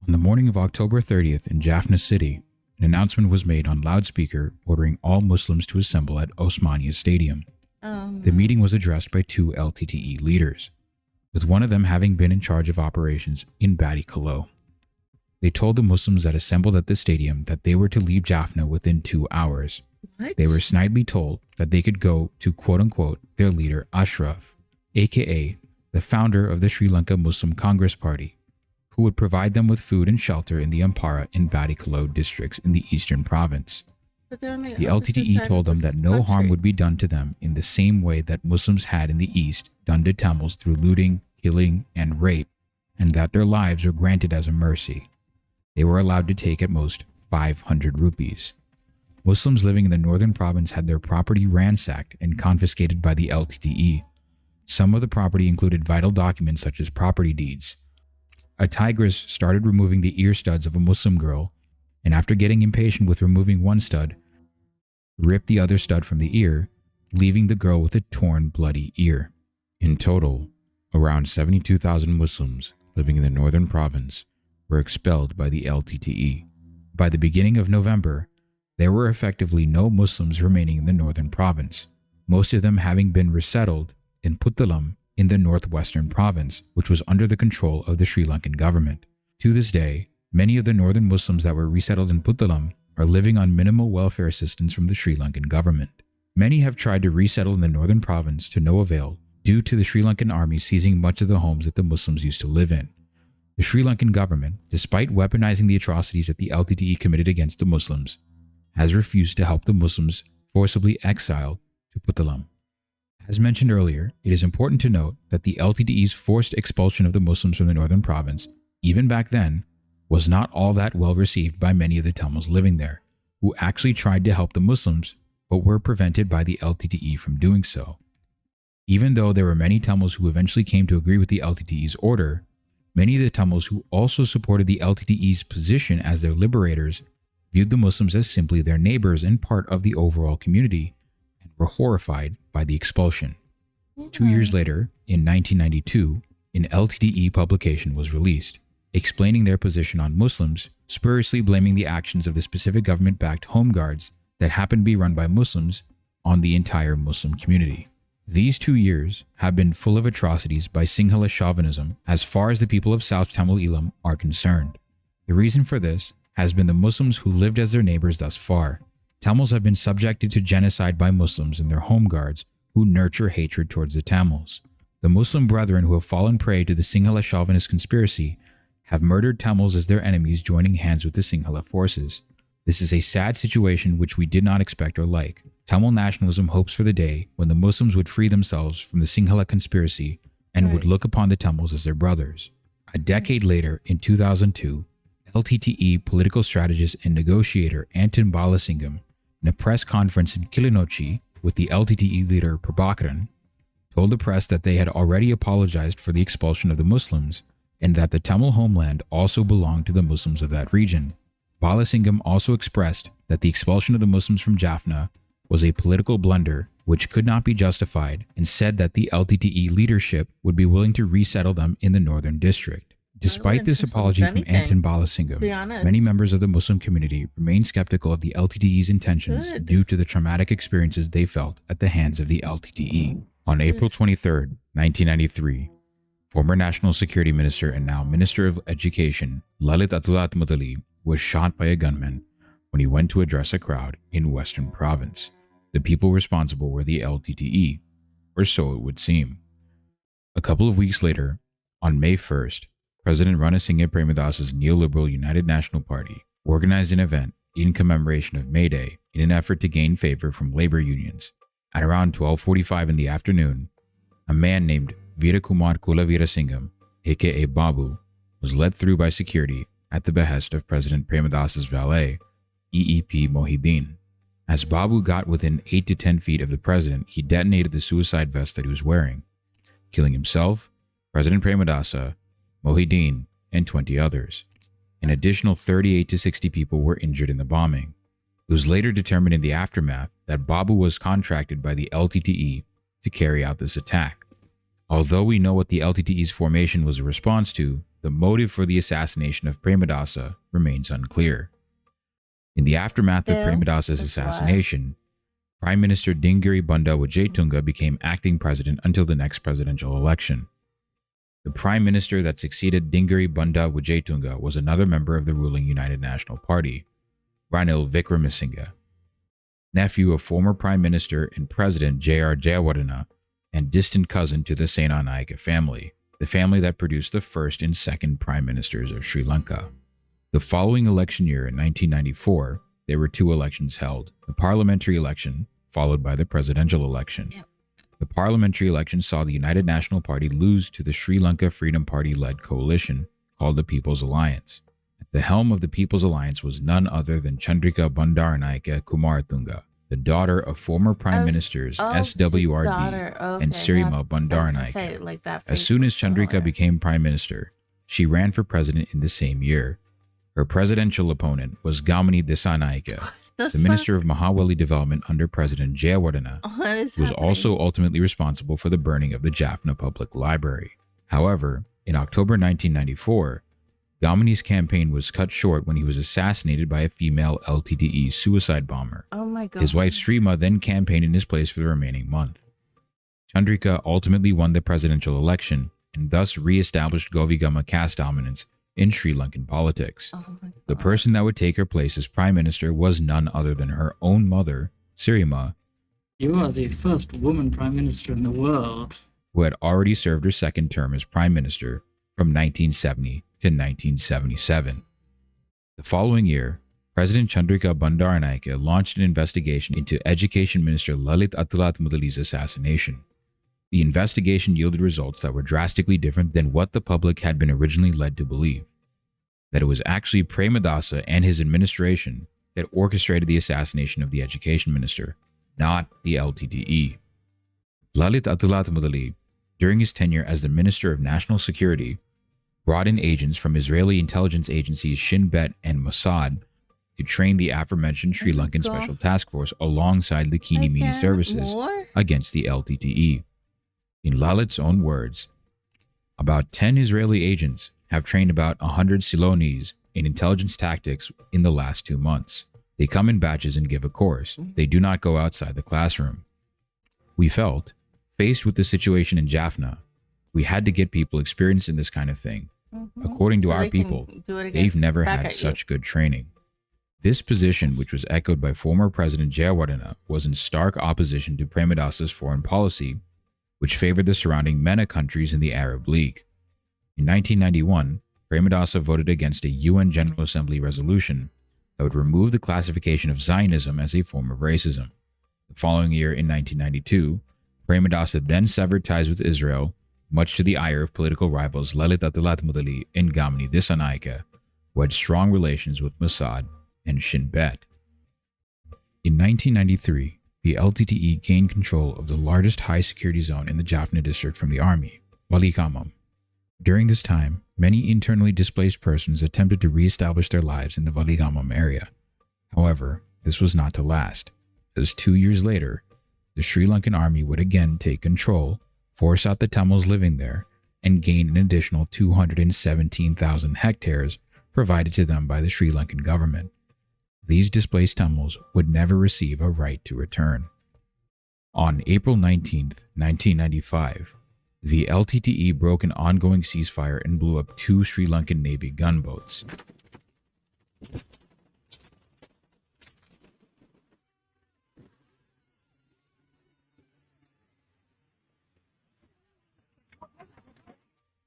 On the morning of October 30th in Jaffna City, an announcement was made on loudspeaker ordering all Muslims to assemble at Osmania Stadium. The meeting was addressed by 2 LTTE leaders, with one of them having been in charge of operations in Badikalo. They told the Muslims that assembled at the stadium that they were to leave Jaffna within 2 hours. What? They were snidely told that they could go to quote-unquote their leader Ashraf, aka the founder of the Sri Lanka Muslim Congress Party, who would provide them with food and shelter in the Ampara and Badikalo districts in the eastern province. But they're on The opposite LTTE side told of them the that no harm country. would be done to them in the same way that Muslims had in the East done to Tamils through looting, killing, and rape, and that their lives were granted as a mercy. They were allowed to take at most 500 rupees. Muslims living in the northern province had their property ransacked and confiscated by the LTTE. Some of the property included vital documents such as property deeds. A tigress started removing the ear studs of a Muslim girl, and after getting impatient with removing one stud, ripped the other stud from the ear, leaving the girl with a torn, bloody ear. In total, around 72,000 Muslims living in the northern province were expelled by the LTTE. By the beginning of November, there were effectively no Muslims remaining in the northern province, most of them having been resettled in Puttalam in the northwestern province, which was under the control of the Sri Lankan government. To this day, many of the northern Muslims that were resettled in Puttalam are living on minimal welfare assistance from the Sri Lankan government. Many have tried to resettle in the northern province to no avail due to the Sri Lankan army seizing much of the homes that the Muslims used to live in. The Sri Lankan government, despite weaponizing the atrocities that the LTTE committed against the Muslims, has refused to help the Muslims forcibly exiled to Puttalam. As mentioned earlier, it is important to note that the LTTE's forced expulsion of the Muslims from the northern province, even back then, was not all that well received by many of the Tamils living there, who actually tried to help the Muslims but were prevented by the LTTE from doing so. Even though there were many Tamils who eventually came to agree with the LTTE's order, many of the Tamils who also supported the LTTE's position as their liberators viewed the Muslims as simply their neighbors and part of the overall community, and were horrified by the expulsion. 2 years later, in 1992, an LTTE publication was released, explaining their position on Muslims, spuriously blaming the actions of the specific government-backed home guards that happened to be run by Muslims on the entire Muslim community. These 2 years have been full of atrocities by Sinhala chauvinism as far as the people of South Tamil Eelam are concerned. The reason for this has been the Muslims who lived as their neighbors thus far. Tamils have been subjected to genocide by Muslims and their home guards who nurture hatred towards the Tamils. The Muslim brethren who have fallen prey to the Sinhala chauvinist conspiracy have murdered Tamils as their enemies, joining hands with the Sinhala forces. This is a sad situation which we did not expect or like. Tamil nationalism hopes for the day when the Muslims would free themselves from the Sinhala conspiracy and would look upon the Tamils as their brothers. A decade later, in 2002, LTTE political strategist and negotiator Anton Balasingam, in a press conference in Kilinochchi with the LTTE leader Prabhakaran, told the press that they had already apologized for the expulsion of the Muslims and that the Tamil homeland also belonged to the Muslims of that region. Balasingam also expressed that the expulsion of the Muslims from Jaffna was a political blunder which could not be justified, and said that the LTTE leadership would be willing to resettle them in the Northern District. Despite this apology from Anton Balasingam, many members of the Muslim community remain skeptical of the LTTE's intentions due to the traumatic experiences they felt at the hands of the LTTE. On April 23, 1993, former National Security Minister and now Minister of Education Lalit Attulatmudali was shot by a gunman when he went to address a crowd in Western Province. The people responsible were the LTTE, or so it would seem. A couple of weeks later, on May 1st, President Ranasinghe Premadasa's neoliberal United National Party organized an event in commemoration of May Day in an effort to gain favor from labor unions. At around 12:45 in the afternoon, a man named Veerakumar Kulaveerasingham, aka Babu, was led through by security at the behest of President Premadasa's valet, EEP Mohideen. As Babu got within 8 to 10 feet of the president, he detonated the suicide vest that he was wearing, killing himself, President Premadasa, Mohideen, and 20 others. An additional 38 to 60 people were injured in the bombing. It was later determined in the aftermath that Babu was contracted by the LTTE to carry out this attack. Although we know what the LTTE's formation was a response to, the motive for the assassination of Premadasa remains unclear. In the aftermath of Premadasa's assassination, Prime Minister Dingiri Banda Wijetunga became acting president until the next presidential election. The Prime Minister that succeeded Dingiri Banda Wijetunga was another member of the ruling United National Party, Ranil Wickremesinghe, nephew of former Prime Minister and President J.R. Jayawardena and distant cousin to the Sena Nayaka family, the family that produced the first and second Prime Ministers of Sri Lanka. The following election year in 1994, there were 2 elections held, the parliamentary election followed by the presidential election. The parliamentary election saw the United National Party lose to the Sri Lanka Freedom Party-led coalition called the People's Alliance. At the helm of the People's Alliance was none other than Chandrika Bandaranaike Kumaratunga, the daughter of former Prime Ministers SWRD and Sirima Bandaranaike. As soon as Chandrika became Prime Minister, she ran for president in the same year. Her presidential opponent was Gamini Disanaike, the Minister of Mahawali Development under President Jayawardena, who was also ultimately responsible for the burning of the Jaffna Public Library. However, in October 1994, Gamini's campaign was cut short when he was assassinated by a female LTTE suicide bomber. Oh my God. His wife Srima then campaigned in his place for the remaining month. Chandrika ultimately won the presidential election and thus re-established Govigama caste dominance in Sri Lankan politics. The person that would take her place as Prime Minister was none other than her own mother, Sirima. You are the first woman Prime Minister in the world. Who had already served her second term as Prime Minister from 1970 to 1977. The following year, President Chandrika Bandaranaike launched an investigation into Education Minister Lalit Attulatmudali's assassination. The investigation yielded results that were drastically different than what the public had been originally led to believe. That it was actually Premadasa and his administration that orchestrated the assassination of the Education Minister, not the LTTE. Lalit Attulatmudali, during his tenure as the Minister of National Security, brought in agents from Israeli intelligence agencies Shin Bet and Mossad to train the aforementioned Sri Lankan Special Task Force alongside the Kini Mini services against the LTTE. In Lalit's own words, about 10 Israeli agents have trained about 100 Silonis in intelligence tactics in the last 2 months. They come in batches and give a course. They do not go outside the classroom. We felt, faced with the situation in Jaffna, we had to get people experienced in this kind of thing. According to So our they can people, do it again, they've never back had at you. such good training. This position, which was echoed by former President Jayawardena, was in stark opposition to Premadasa's foreign policy, which favored the surrounding MENA countries in the Arab League. In 1991, Premadasa voted against a UN General Assembly resolution that would remove the classification of Zionism as a form of racism. The following year, in 1992, Premadasa then severed ties with Israel, much to the ire of political rivals Lalit Attatmudali and Gamni Disanaika, who had strong relations with Mossad and Shin Bet. In 1993, the LTTE gained control of the largest high-security zone in the Jaffna district from the army, Walikamam. During this time, many internally displaced persons attempted to re-establish their lives in the Walikamam area. However, this was not to last, as 2 years later, the Sri Lankan army would again take control, force out the Tamils living there, and gain an additional 217,000 hectares provided to them by the Sri Lankan government. These displaced Tamils would never receive a right to return. On April 19, 1995, the LTTE broke an ongoing ceasefire and blew up 2 Sri Lankan Navy gunboats.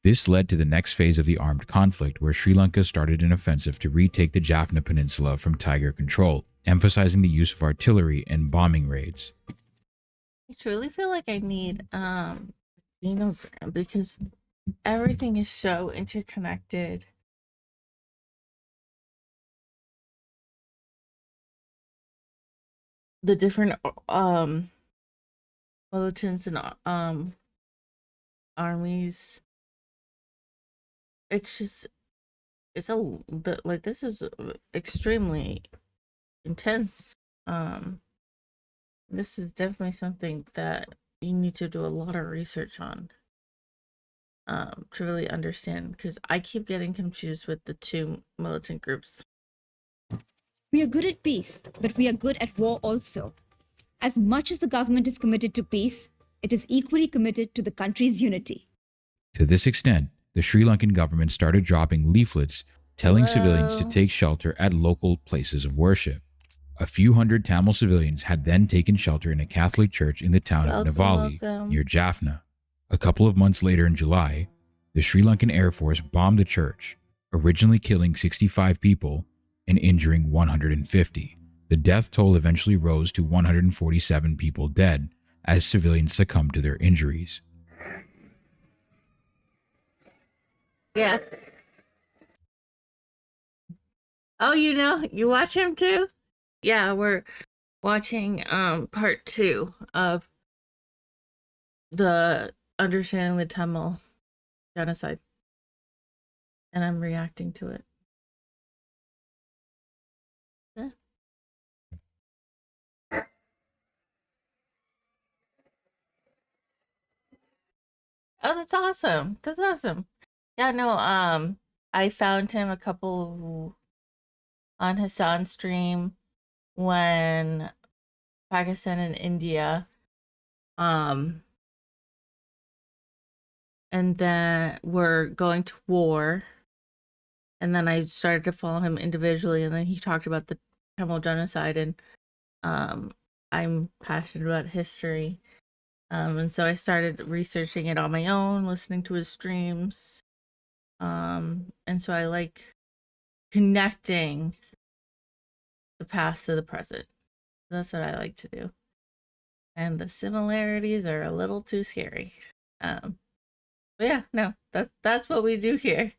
This led to the next phase of the armed conflict, where Sri Lanka started an offensive to retake the Jaffna Peninsula from Tiger control, emphasizing the use of artillery and bombing raids. I truly feel like I need genogram because everything is so interconnected. The different militants and armies. It's just like this is extremely intense. This is definitely something that you need to do a lot of research on to really understand, because I keep getting confused with the two militant groups. We are good at peace, but we are good at war also. As much as the government is committed to peace, it is equally committed to the country's unity. To this extent, the Sri Lankan government started dropping leaflets telling civilians to take shelter at local places of worship. A few hundred Tamil civilians had then taken shelter in a Catholic church in the town of Navali, near Jaffna. A couple of months later in July, the Sri Lankan Air Force bombed the church, originally killing 65 people and injuring 150. The death toll eventually rose to 147 people dead as civilians succumbed to their injuries. Yeah. Oh, you watch him too? Yeah, we're watching part 2 of the Understanding the Tamil Genocide. And I'm reacting to it. Yeah. Oh, that's awesome. That's awesome. Yeah, no, I found him a couple on Hassan's stream when Pakistan and India, and then we're going to war, and then I started to follow him individually, and then he talked about the Tamil genocide, and I'm passionate about history, and so I started researching it on my own, listening to his streams, and so I like connecting the past to the present. That's what I like to do. And the similarities are a little too scary. But yeah, no, that's what we do here.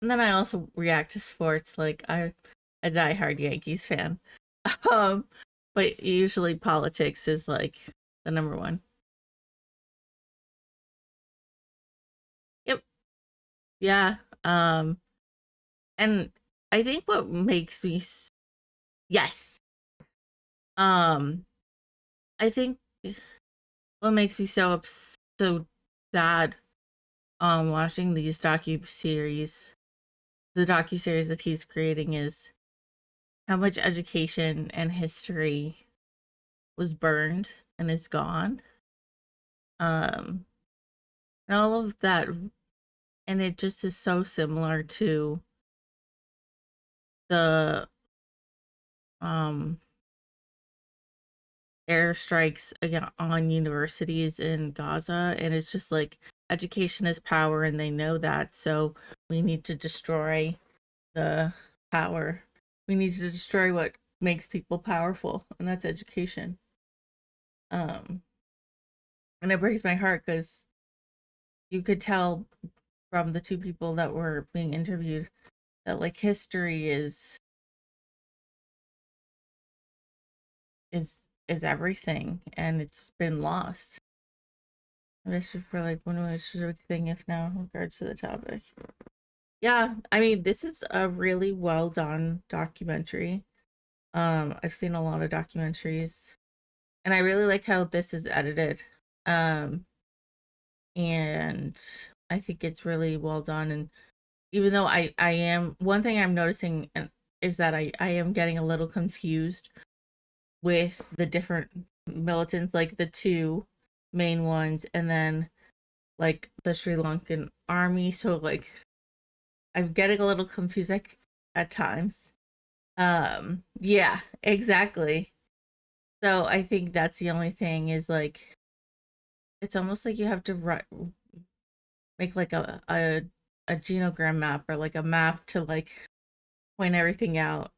And then I also react to sports, like I'm a diehard Yankees fan. But usually politics is like the number one. Yep. Yeah. And I think what makes me yes. I think what makes me so sad watching these docuseries. The docuseries that he's creating is how much education and history was burned and is gone. And all of that, and it just is so similar to the airstrikes again on universities in Gaza, and it's just like education is power and they know that, so we need to destroy the power. We need to destroy what makes people powerful, and that's education. And it breaks my heart because you could tell from the two people that were being interviewed that like history is everything, and it's been lost. And this is for like one specific thing, if now in regards to the topic. Yeah, I mean, this is a really well done documentary. I've seen a lot of documentaries, and I really like how this is edited. And I think it's really well done. And even though I am, one thing I'm noticing is that I am getting a little confused with the different militants, like the two main ones, and then like the Sri Lankan army. So like I'm getting a little confused like at times. Yeah, exactly. So I think that's the only thing is like it's almost like you have to make like a genogram map or like a map to like point everything out.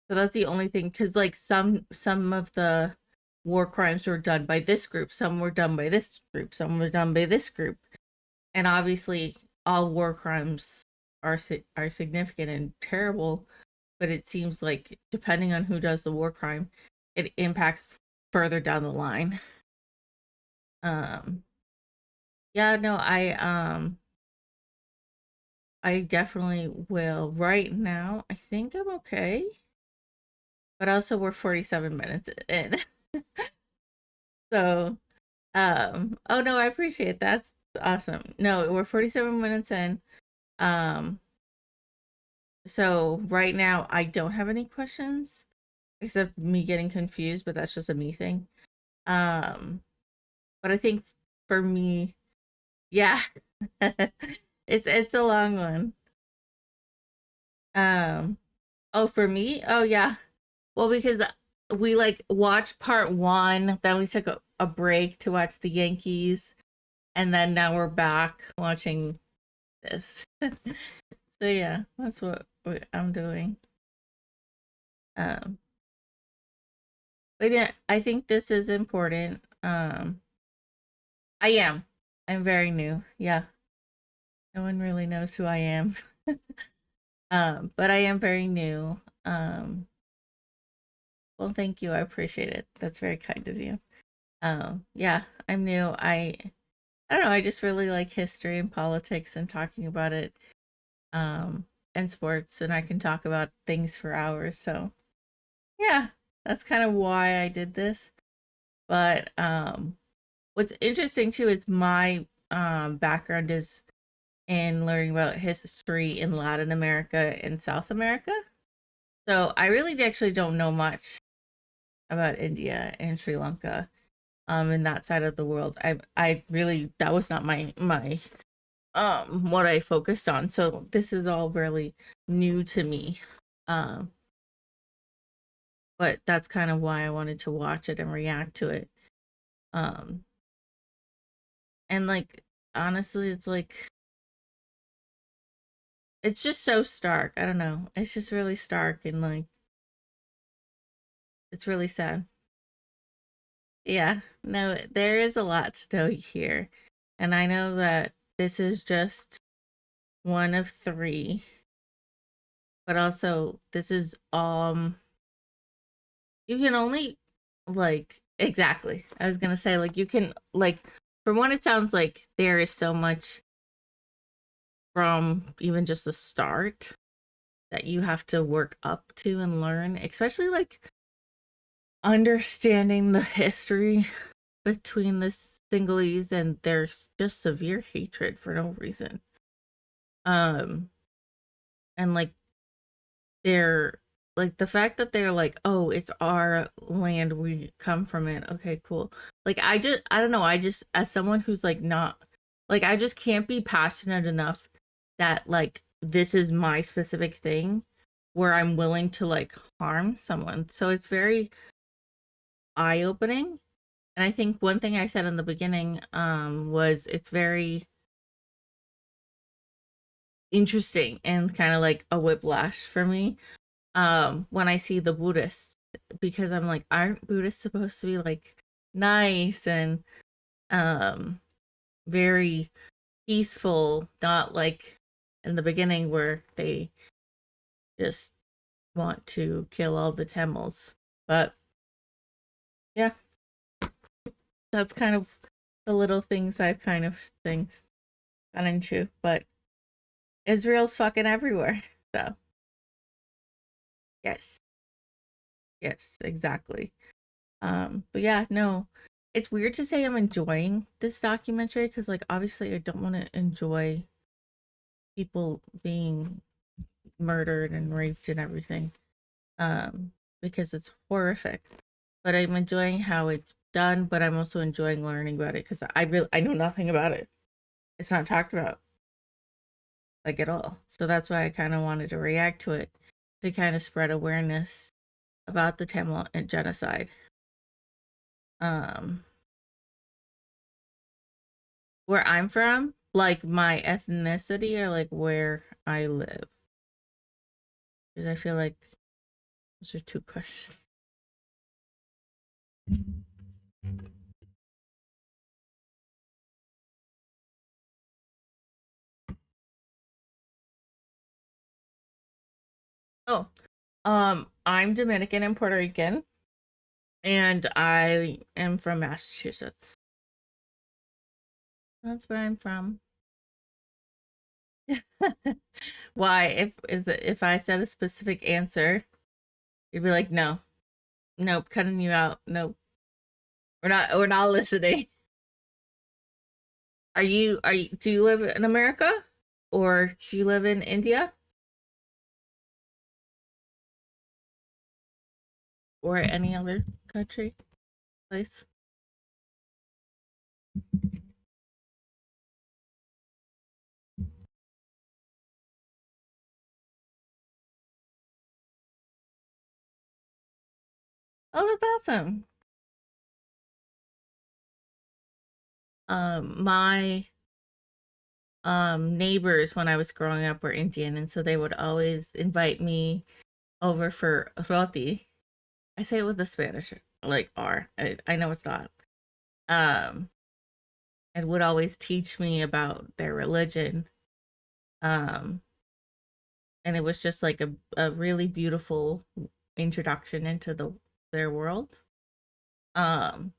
So that's the only thing, because like some of the war crimes were done by this group, some were done by this group, some were done by this group, and obviously all war crimes are significant and terrible, but it seems like depending on who does the war crime, it impacts further down the line. Yeah, no, I definitely will. Right now, I think I'm okay. But also we're 47 minutes in. So, oh no, I appreciate that. That's awesome. No, we're 47 minutes in. So right now I don't have any questions except me getting confused, but that's just a me thing. But I think for me, yeah, it's a long one. Oh, for me? Oh yeah. Well, because we like watched part 1, then we took a break to watch the Yankees, and then now we're back watching this. So yeah, that's what I'm doing. But yeah, I think this is important. I'm very new. Yeah. No one really knows who I am. But I am very new. Well, thank you. I appreciate it. That's very kind of you. Yeah, I'm new. I don't know. I just really like history and politics and talking about it, and sports, and I can talk about things for hours. So, yeah, that's kind of why I did this. But what's interesting too is my background is in learning about history in Latin America and South America. So I really actually don't know much about India and Sri Lanka, in that side of the world. I really, that was not my what I focused on. So this is all really new to me. But that's kind of why I wanted to watch it and react to it. And like honestly, it's like it's just so stark. I don't know. It's just really stark and like it's really sad. Yeah, no, there is a lot to know here. And I know that this is just one of 3. But also this is you can only like exactly. I was gonna say like you can like from what it sounds like there is so much from even just the start that you have to work up to and learn, especially like understanding the history between the Sinhalese, and there's just severe hatred for no reason. And like they're like the fact that they're like, oh, it's our land, we come from it. Okay, cool. Like I don't know, I just, as someone who's like not like, I just can't be passionate enough that like this is my specific thing where I'm willing to like harm someone. So it's very eye-opening. And I think one thing I said in the beginning was it's very interesting and kind of like a whiplash for me when I see the Buddhists, because I'm like, aren't Buddhists supposed to be like nice and very peaceful, not like in the beginning where they just want to kill all the Tamils. But yeah, that's kind of the little things I've kind of gone into. But Israel's fucking everywhere, so yes, exactly. But yeah, no, it's weird to say I'm enjoying this documentary because like obviously I don't want to enjoy people being murdered and raped and everything, because it's horrific. But I'm enjoying how it's done, but I'm also enjoying learning about it because I know nothing about it. It's not talked about like at all. So that's why I kind of wanted to react to it, to kind of spread awareness about the Tamil genocide. Where I'm from, like my ethnicity or like where I live, because I feel like those are two questions. Oh, I'm Dominican and Puerto Rican, and I am from Massachusetts. That's where I'm from. Why? If I said a specific answer, you'd be like, no, nope, cutting you out. Nope, we're not listening. Do you live in America or do you live in India or any other country, place? Oh, that's awesome. My neighbors when I was growing up were Indian, and so they would always invite me over for roti. I say it with the Spanish like R. I know it's not. And would always teach me about their religion. And it was just like a really beautiful introduction into their world. And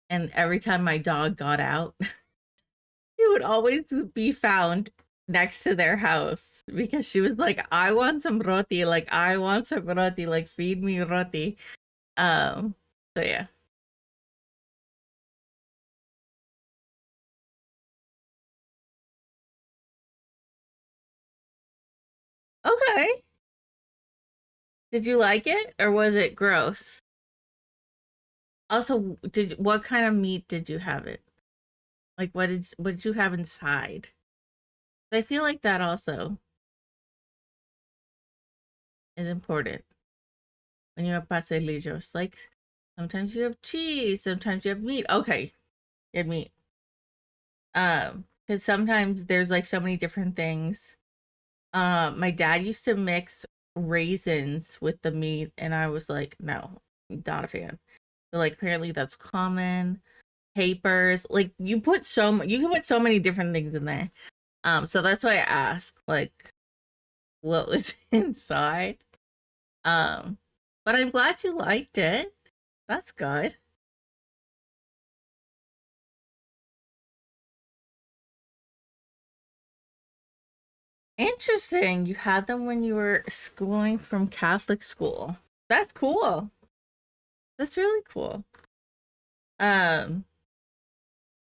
every time my dog got out, she would always be found next to their house because she was like, I want some roti, like I want some roti, like feed me roti. So yeah. Okay. Did you like it or was it gross? Also, what kind of meat did you have it? Like what did you have inside? I feel like that also is important when you have pastelillos. Like sometimes you have cheese, sometimes you have meat. Okay, you have meat. Because sometimes there's like so many different things. My dad used to mix raisins with the meat, and I was like, no, not a fan. But like apparently that's common. Papers, like you can put so many different things in there. So that's why I asked like what was inside. But I'm glad you liked it. That's good. Interesting. You had them when you were schooling from Catholic school. That's cool. That's really cool.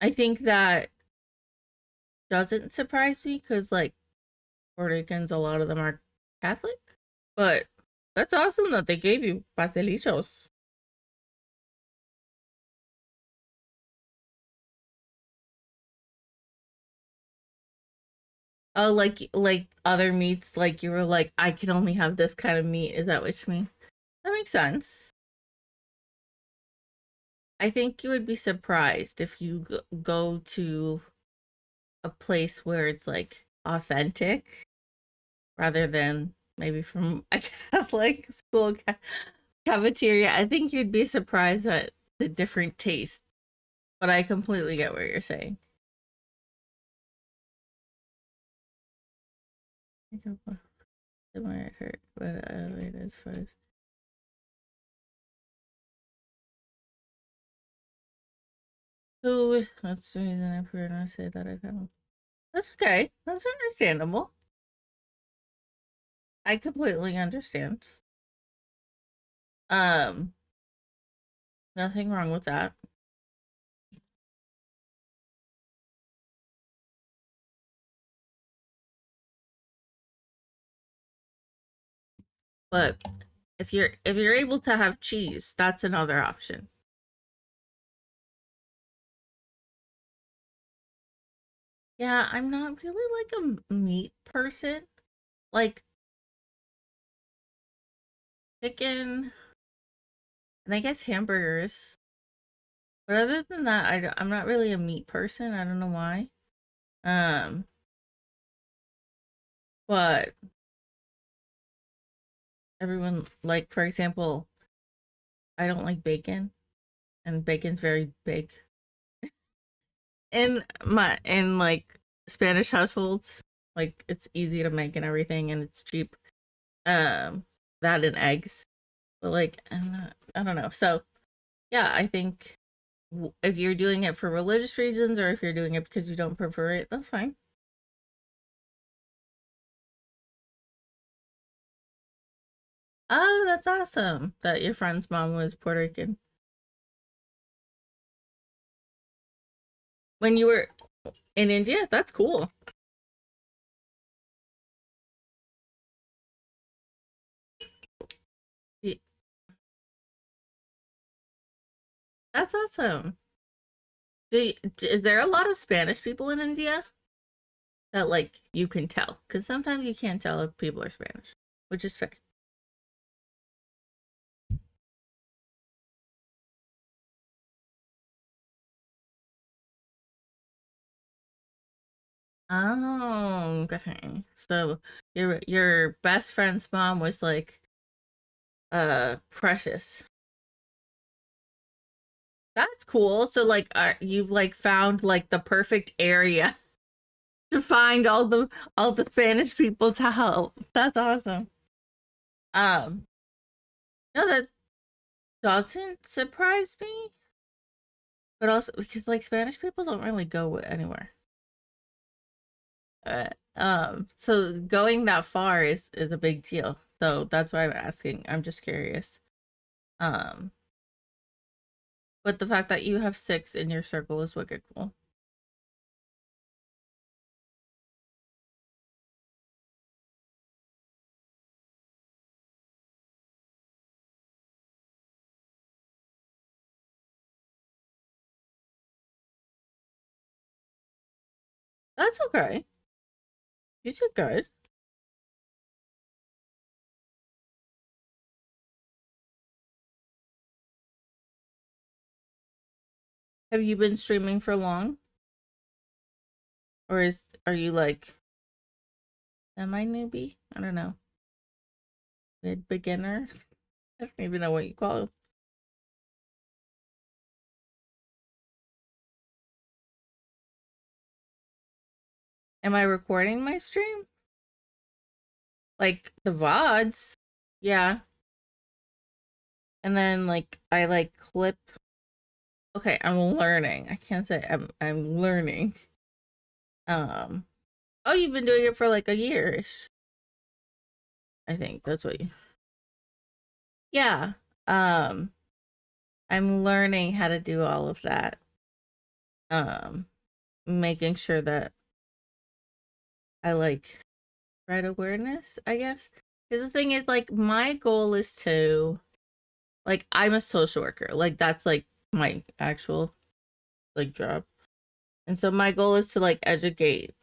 I think that doesn't surprise me because, like, Puerto Ricans, a lot of them are Catholic. But that's awesome that they gave you pastelitos. Oh, like other meats, like you were like, I can only have this kind of meat. Is that what you mean? That makes sense. I think you would be surprised if you go to a place where it's like authentic rather than maybe from a Catholic school cafeteria. I think you'd be surprised at the different tastes, but I completely get what you're saying. It might hurt, but it is first. Who? That's the reason I prefer not to say that I don't. That's okay. That's understandable. I completely understand. Um, Nothing wrong with that. But if you're able to have cheese, that's another option. Yeah, I'm not really like a meat person. Like chicken and I guess hamburgers. But other than that, I'm not really a meat person. I don't know why. Um, but everyone, like, for example, I don't like bacon, and bacon's very big in like Spanish households. Like, it's easy to make and everything, and it's cheap. That and eggs, but like, I don't know. So yeah, I think if you're doing it for religious reasons or if you're doing it because you don't prefer it, that's fine. Oh, that's awesome that your friend's mom was Puerto Rican. When you were in India, that's cool. Yeah, that's awesome. Is there a lot of Spanish people in India that like you can tell? Because sometimes you can't tell if people are Spanish, which is fair. Oh, okay. So your best friend's mom was like precious. That's cool. So like you've like found like the perfect area to find all the Spanish people to help. That's awesome. Um no, that doesn't surprise me. But also because like Spanish people don't really go anywhere. So going that far is a big deal. So that's why I'm asking. I'm just curious. Um but the fact that you have 6 in your circle is wicked cool. That's okay. You did good. Have you been streaming for long? Or are you like semi newbie? I don't know. Mid beginner? I don't even know what you call it. Am I recording my stream? Like the VODs? Yeah. And then like I like clip. Okay, I'm learning. I can't say I'm learning. Oh, you've been doing it for like a year-ish. I think that's what you. Yeah. I'm learning how to do all of that. making sure that I like spread awareness, I guess. Because the thing is, like, my goal is to, like, I'm a social worker. Like, that's like my actual like job. And so my goal is to like educate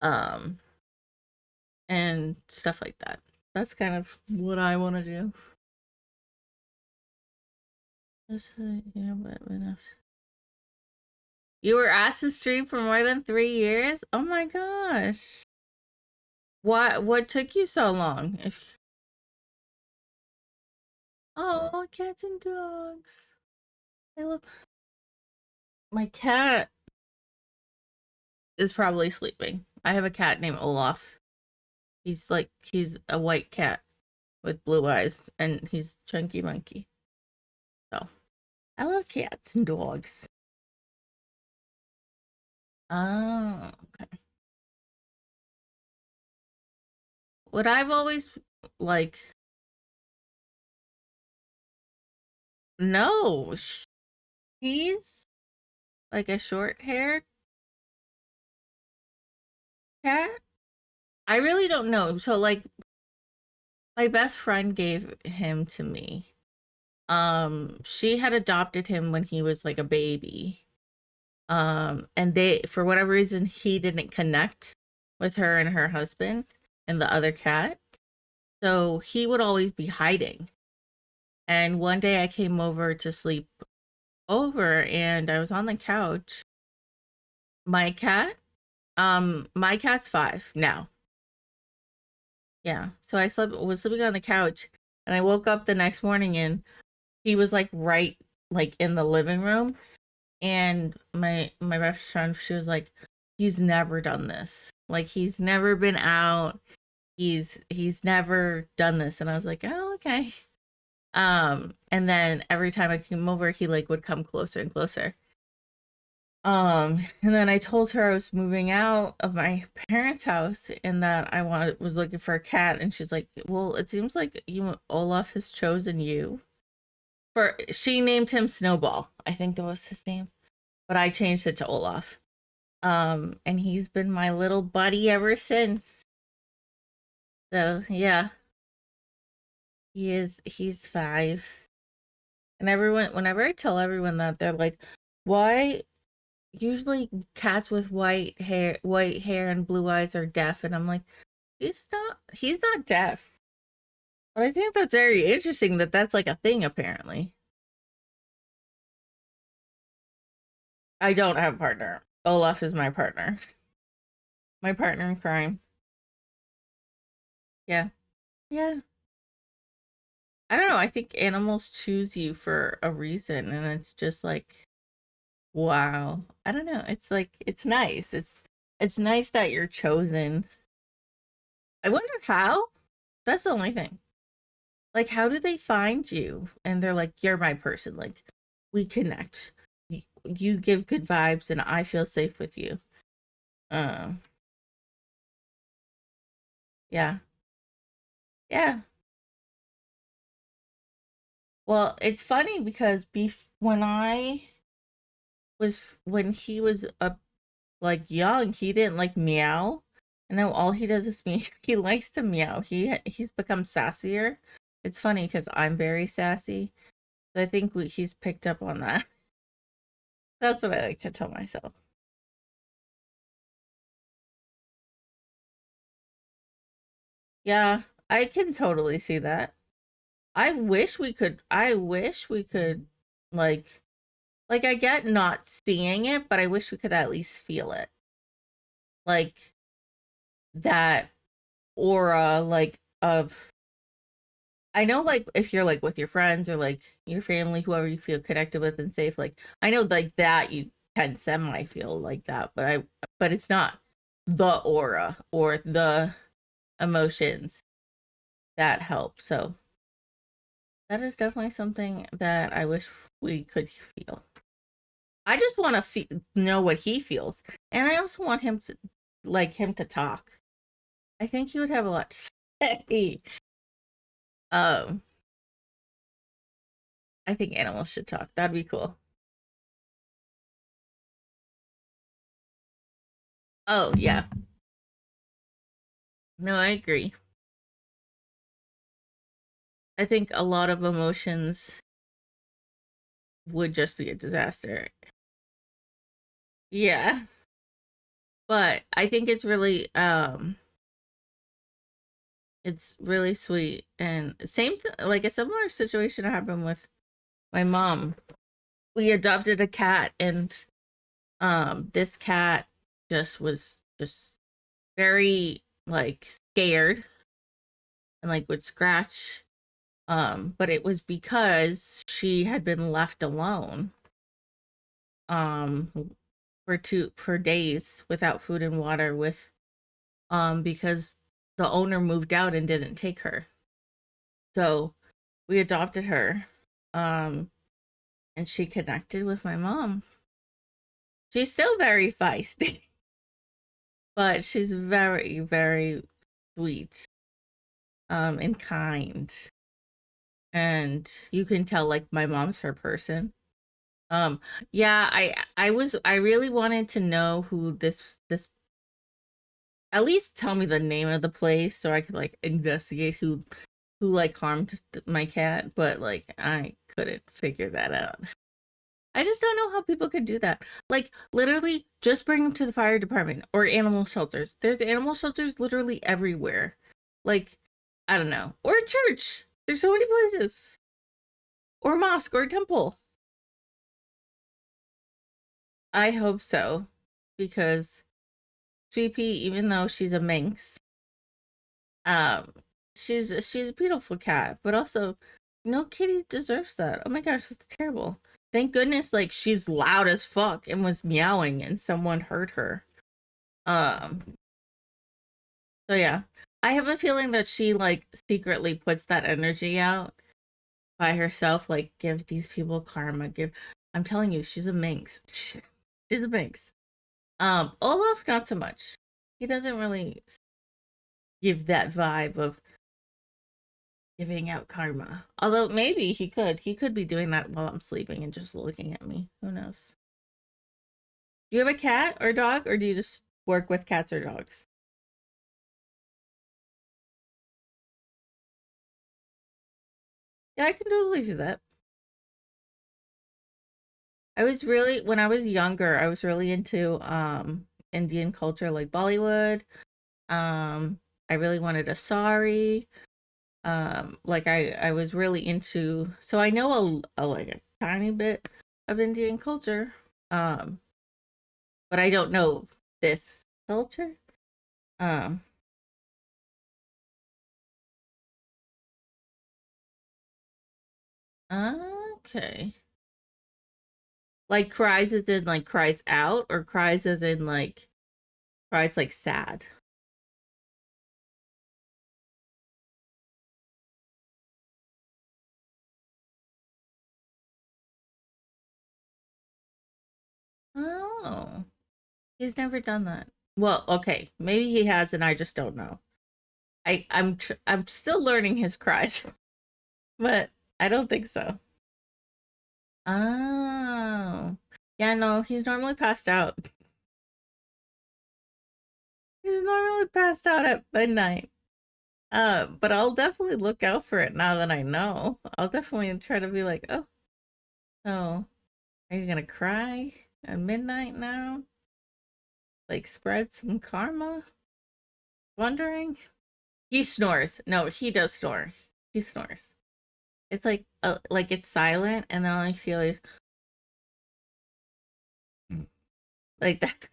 and stuff like that. That's kind of what I want to do. You were asked to stream for more than 3 years? Oh my gosh. What took you so long? Oh, cats and dogs. I love my cat is probably sleeping. I have a cat named Olaf. He's a white cat with blue eyes, and he's chunky monkey. So I love cats and dogs. Oh, okay. What I've always like, no, he's like a short-haired cat. I really don't know. So like, my best friend gave him to me. She had adopted him when he was like a baby. And they, for whatever reason, he didn't connect with her and her husband and the other cat. So he would always be hiding. And one day I came over to sleep over and I was on the couch. My cat's 5 now. Yeah. So I was sleeping on the couch and I woke up the next morning and he was like right like in the living room. And my best friend, she was like, he's never done this. Like he's never been out. He's never done this. And I was like, oh, okay. And then every time I came over, he like would come closer and closer. And then I told her I was moving out of my parents' house and that I was looking for a cat. And she's like, well, it seems like Olaf has chosen you. She named him Snowball. I think that was his name. But I changed it to Olaf. And he's been my little buddy ever since. So yeah. He's 5. And whenever I tell everyone that, they're like, why usually cats with white hair and blue eyes are deaf? And I'm like, he's not deaf. But I think that's very interesting that that's like a thing apparently. I don't have a partner. Olaf is my partner. My partner in crime. Yeah. Yeah. I don't know. I think animals choose you for a reason, and it's just like, wow. I don't know. It's like, it's nice. It's nice that you're chosen. I wonder how. That's the only thing. Like, how do they find you? And they're like, you're my person. Like, we connect. You give good vibes, and I feel safe with you. Yeah. Yeah. Well, it's funny because when he was like young, he didn't like meow. And now all he does is meow. He likes to meow. He's become sassier. It's funny because I'm very sassy. So I think he's picked up on that. That's what I like to tell myself. Yeah, I can totally see that. I wish we could like I get not seeing it, but I wish we could at least feel it. Like that aura like of, I know like if you're like with your friends or like your family, whoever you feel connected with and safe, like I know like that you can semi feel like that, but it's not the aura or the emotions that help. So that is definitely something that I wish we could feel. I just want to know what he feels, and I also want him to talk. I think he would have a lot to say. I think animals should talk. That'd be cool. Oh, yeah. No, I agree. I think a lot of emotions would just be a disaster. Yeah. But I think it's really sweet. And like a similar situation happened with my mom. We adopted a cat, and this cat was very like scared and like would scratch. But it was because she had been left alone for days without food and water because the owner moved out and didn't take her. So we adopted her. And she connected with my mom. She's still very feisty, but she's very, very sweet, and kind. And you can tell like my mom's her person. Yeah, I really wanted to know who this at least tell me the name of the place so I could like investigate who like harmed my cat, but like I couldn't figure that out. I just don't know how people could do that. Like literally just bring them to the fire department or animal shelters. There's animal shelters literally everywhere. Like I don't know. Or a church. There's so many places. Or a mosque or a temple. I hope so, because Sweet Pea, even though she's a minx, she's a beautiful cat, but also no kitty deserves that. Oh my gosh, that's terrible. Thank goodness, like she's loud as fuck and was meowing, and someone heard her. So yeah, I have a feeling that she like secretly puts that energy out by herself. Like, give these people karma. I'm telling you, she's a minx. She's a minx. Olaf, not so much. He doesn't really give that vibe of giving out karma. Although maybe he could. He could be doing that while I'm sleeping and just looking at me. Who knows? Do you have a cat or dog, or do you just work with cats or dogs? Yeah, I can totally see that. When I was younger, I was really into Indian culture, like Bollywood. I really wanted a sari. Like I was really into, so I know like a tiny bit of Indian culture. But I don't know this culture. Um okay. Like cries as in like cries out, or cries as in like cries like sad? Oh, he's never done that. Well, okay, maybe he has and I just don't know. I'm still learning his cries, but I don't think so. Oh, yeah, no, he's normally passed out. He's normally passed out at midnight. But I'll definitely look out for it now that I know. I'll definitely try to be like, oh, oh, are you gonna cry at midnight now? Like spread some karma? Wondering? He snores. No, he does snore. He snores. It's like it's silent, and then all I feel is like that.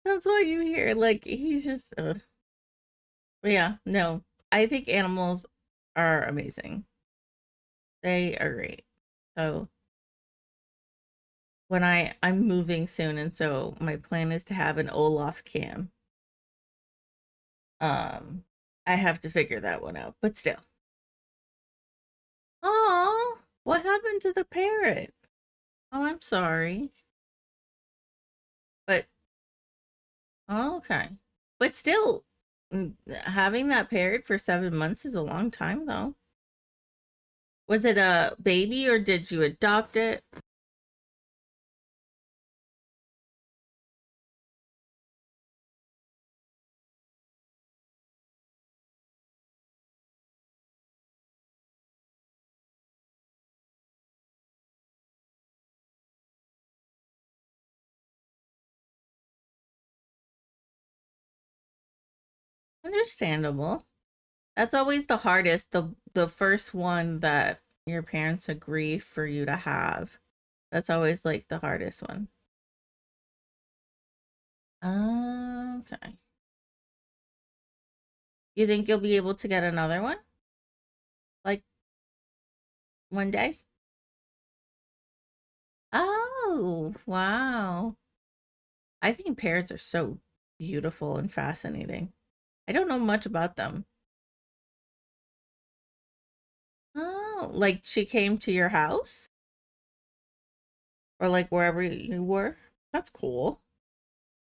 That's what you hear. Like he's just. But yeah, no. I think animals are amazing. They are great. So when I'm moving soon, and so my plan is to have an Olaf cam. Um, I have to figure that one out, but still. Oh, what happened to the parrot? Oh, I'm sorry. But oh, okay. But still, having that parrot for 7 months is a long time, though. Was it a baby or did you adopt it? Understandable. That's always the hardest. The first one that your parents agree for you to have. That's always like the hardest one. Okay. You think you'll be able to get another one? Like one day? Oh, wow. I think parrots are so beautiful and fascinating. I don't know much about them. Oh, like she came to your house? Or like wherever you were? That's cool.